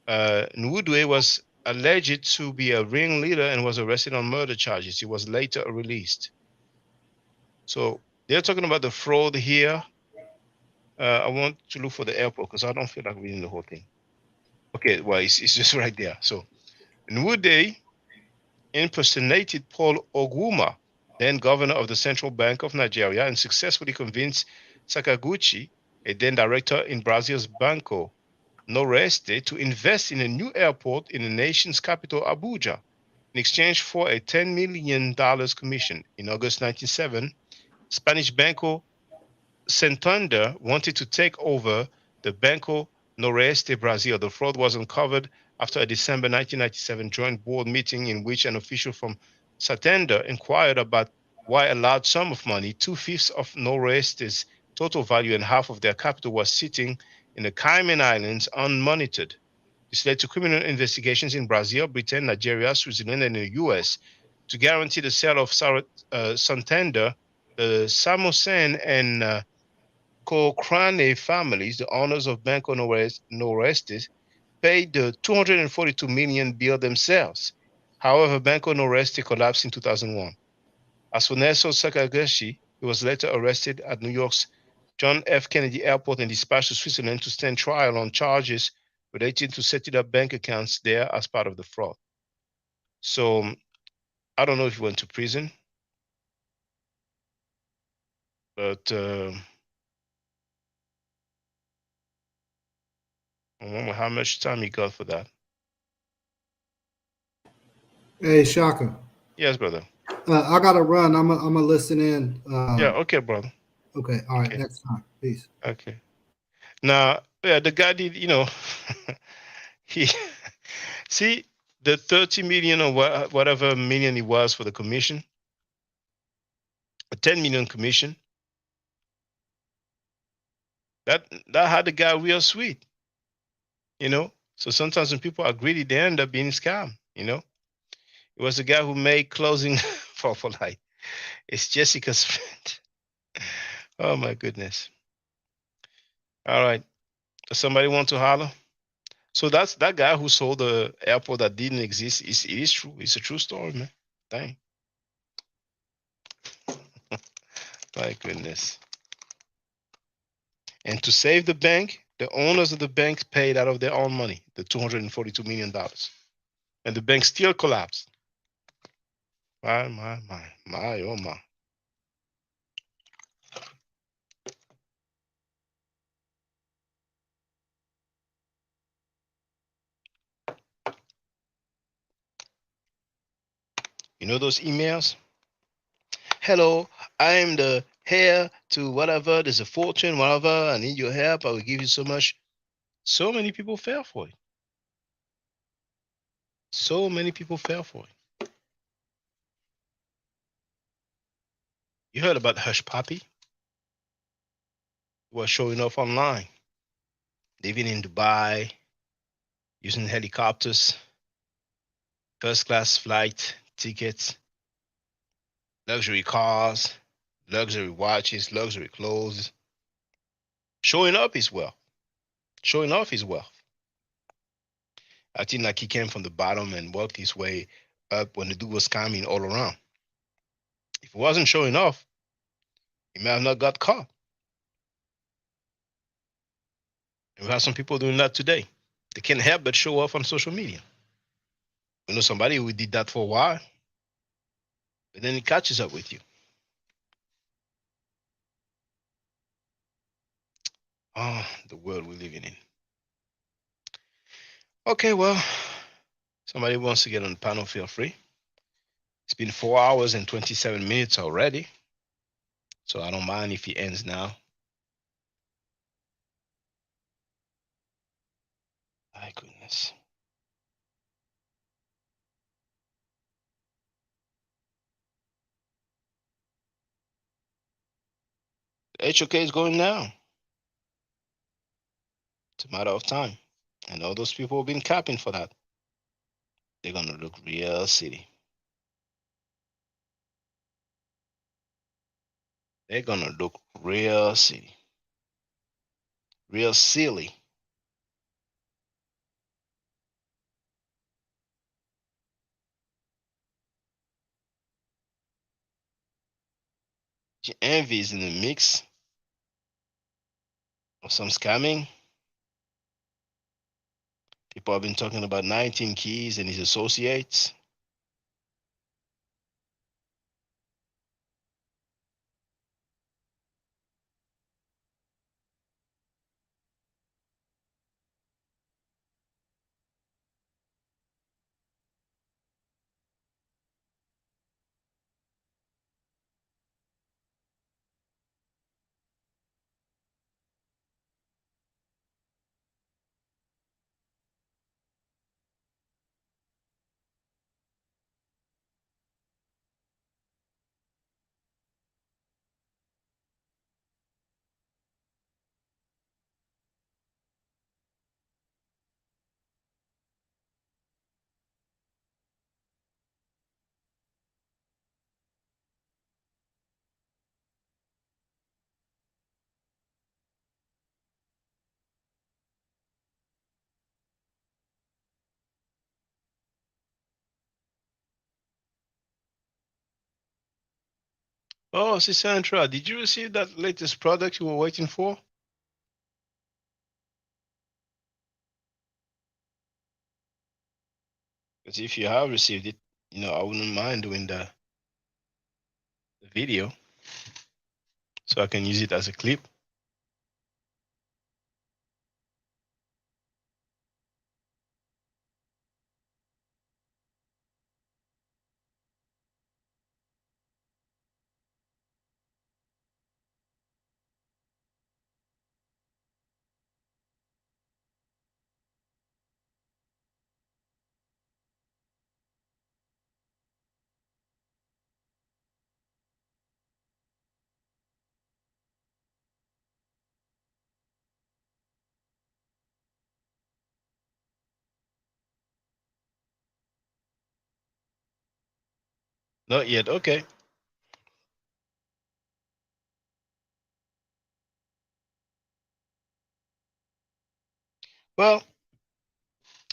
Nwudwe was alleged to be a ringleader and was arrested on murder charges. He was later released. So they're talking about the fraud here. I want to look for the airport because I don't feel like reading the whole thing. Okay, well, it's just right there. So, Nwude impersonated Paul Oguma, then governor of the Central Bank of Nigeria, and successfully convinced Sakaguchi, a then director in Brazil's Banco Noroeste, to invest in a new airport in the nation's capital, Abuja, in exchange for a $10 million commission. In August 1997, Spanish Banco Santander wanted to take over the Banco Noroeste Brazil. The fraud was uncovered after a December 1997 joint board meeting in which an official from Santander inquired about why a large sum of money, 2/5 of Noroeste's total value and half of their capital, was sitting in the Cayman Islands unmonitored. This led to criminal investigations in Brazil, Britain, Nigeria, Switzerland, and the US. To guarantee the sale of Santander, the Samosen and Cochrane families, the owners of Banco Noroeste, paid the 242 million bill themselves. However, Banco Noroeste collapsed in 2001. As for Nelson Sakaguchi, he was later arrested at New York's John F. Kennedy Airport and dispatched to Switzerland to stand trial on charges related to setting up bank accounts there as part of the fraud. So I don't know if he went to prison, but I wonder how much time he got for that. Hey, Shaka. Yes, brother. I gotta run. I'm gonna listen in. Yeah, okay, brother. Okay, all right. Okay. Next time, peace. Okay. Now, yeah, the guy did, he see the 30 million or whatever million it was for the commission, a 10 million commission. That had the guy real sweet, So sometimes when people are greedy, they end up being scammed, It was the guy who made closing for life. It's Jessica's friend. Oh my goodness. All right. Does somebody want to holler? So that's that guy who sold the airport that didn't exist. It is true. It's a true story, man. Dang. My goodness. And to save the bank, the owners of the bank paid out of their own money, the $242 million. And the bank still collapsed. My, oh my. You know those emails? Hello, I am the heir to whatever. There's a fortune, whatever. I need your help. I will give you so much. So many people fell for it. So many people fell for it. You heard about Hush Puppy? Who was showing off online, living in Dubai, using helicopters, first class flight tickets, luxury cars, luxury watches, luxury clothes, showing up his wealth, showing off his wealth. Acting like he came from the bottom and worked his way up when the dude was scamming all around. If he wasn't showing off, he may have not got caught. And we have some people doing that today. They can't help but show off on social media. We know somebody who did that for a while, but then it catches up with you. Oh, the world we're living in. Okay, well, somebody wants to get on the panel, feel free. It's been 4 hours and 27 minutes already, so I don't mind if he ends now. My goodness. The HOK is going down. It's a matter of time. And all those people have been capping for that. They're going to look real silly. They're going to look real silly. Real silly. Envy is in the mix of some scamming. People have been talking about 19 Keys and his associates. Oh, Sandra, did you receive that latest product you were waiting for? Because if you have received it, I wouldn't mind doing the video so I can use it as a clip. Not yet. Okay. Well,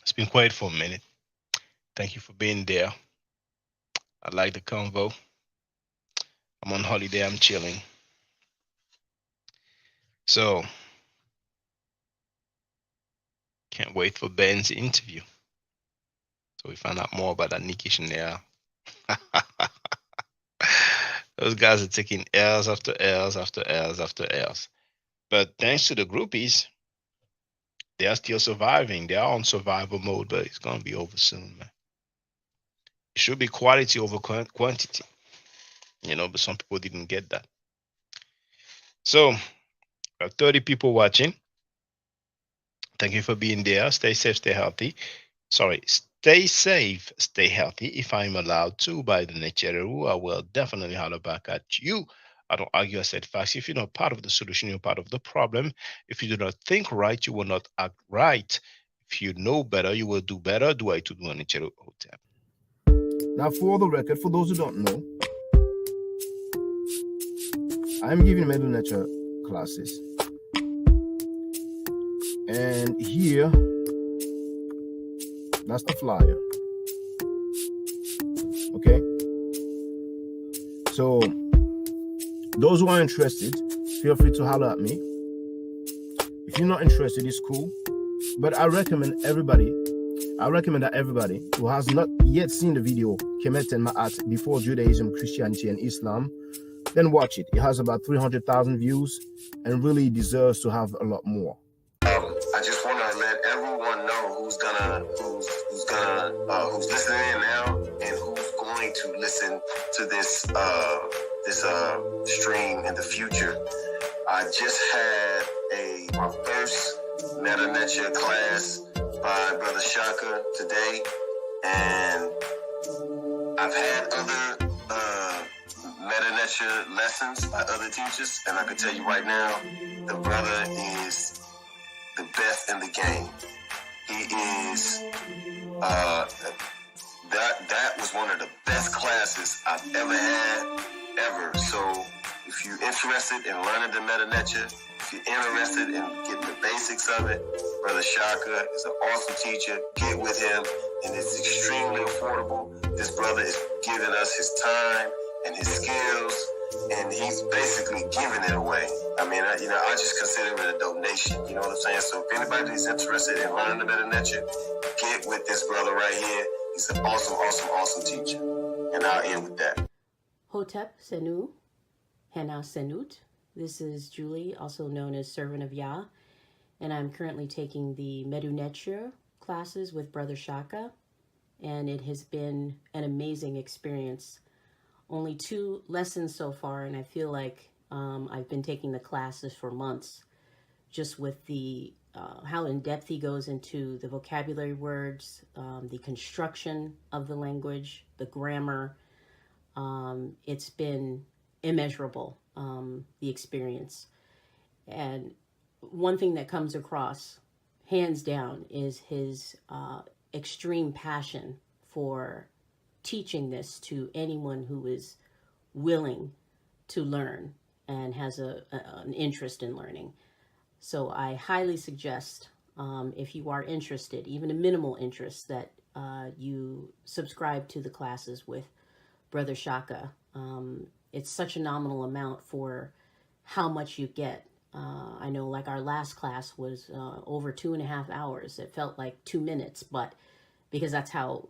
it's been quiet for a minute. Thank you for being there. I like the convo. I'm on holiday. I'm chilling. So, can't wait for Ben's interview. So we find out more about that Nikki Chanel. Those guys are taking L's after L's after L's after L's. But thanks to the groupies, they are still surviving. They are on survival mode, but it's going to be over soon, man. It should be quality over quantity. But some people didn't get that. So, we have 30 people watching. Thank you for being there. Stay safe, stay healthy. Stay safe, stay healthy. If I'm allowed to, by the nature rule, I will definitely holler back at you. I don't argue, I said facts. If you're not part of the solution, you're part of the problem. If you do not think right, you will not act right. If you know better, you will do better. Do I to do an Hotep. Now, for the record, for those who don't know, I'm giving Medu Nature classes. And here, that's the flyer. Okay? So, those who are interested, feel free to holler at me. If you're not interested, it's cool. But I recommend that everybody who has not yet seen the video, Kemet and Ma'at, Before Judaism, Christianity, and Islam, then watch it. It has about 300,000 views and really deserves to have a lot more. I just want to let everyone know who's listening in now and who's going to listen to this stream in the future. I just had my first Meta Nature class by Brother Shaka today, and I've had other Meta Nature lessons by other teachers, and I can tell you right now, the brother is the best in the game. He is that was one of the best classes I've ever had, ever. So if you're interested in learning the Meta Nature, if you're interested in getting the basics of it, Brother Shaka is an awesome teacher. Get with him, and it's extremely affordable. This brother is giving us his time and his skills, and and he's basically giving it away. I mean, I just consider it a donation. You know what I'm saying? So if anybody's interested in learning the Meta Nature, get with this brother right here. He's an awesome teacher. And I'll end with that. Hotep Senu, Hena Senut. This is Julie, also known as Servant of Yah, and I'm currently taking the Medu Neture classes with Brother Shaka, and it has been an amazing experience. Only 2 lessons so far, and I feel like I've been taking the classes for months, just with the how in depth he goes into the vocabulary words, the construction of the language, the grammar. It's been immeasurable, the experience. And one thing that comes across, hands down, is his extreme passion for teaching this to anyone who is willing to learn and has an interest in learning. So I highly suggest, if you are interested, even a minimal interest, that you subscribe to the classes with Brother Shaka. It's such a nominal amount for how much you get. I know, like, our last class was over 2.5 hours. It felt like 2 minutes, but because that's how,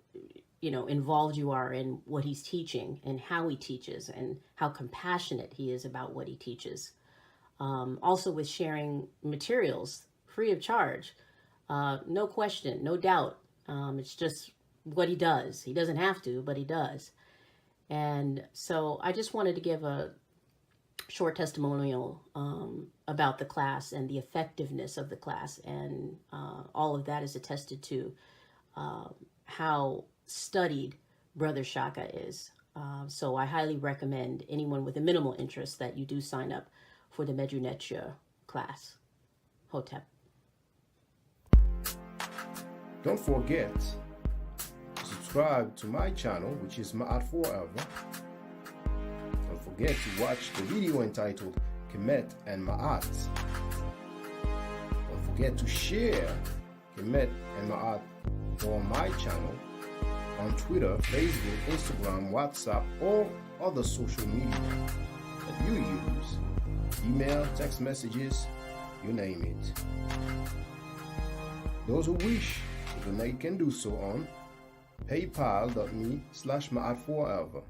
involved you are in what he's teaching and how he teaches and how compassionate he is about what he teaches. Also with sharing materials free of charge, no question, no doubt. It's just what he does. He doesn't have to, but he does. And so I just wanted to give a short testimonial about the class and the effectiveness of the class, and all of that is attested to how studied Brother Shaka is. So I highly recommend anyone with a minimal interest that you do sign up for the Medu Neture class. Hotep. Don't forget to subscribe to my channel, which is Ma'at Forever. Don't forget to watch the video entitled Kemet and Ma'at. Don't forget to share Kemet and Ma'at on my channel on Twitter, Facebook, Instagram, WhatsApp, or other social media that you use. Email, text messages, you name it. Those who wish to donate can do so on paypal.me/Ma'at Forever.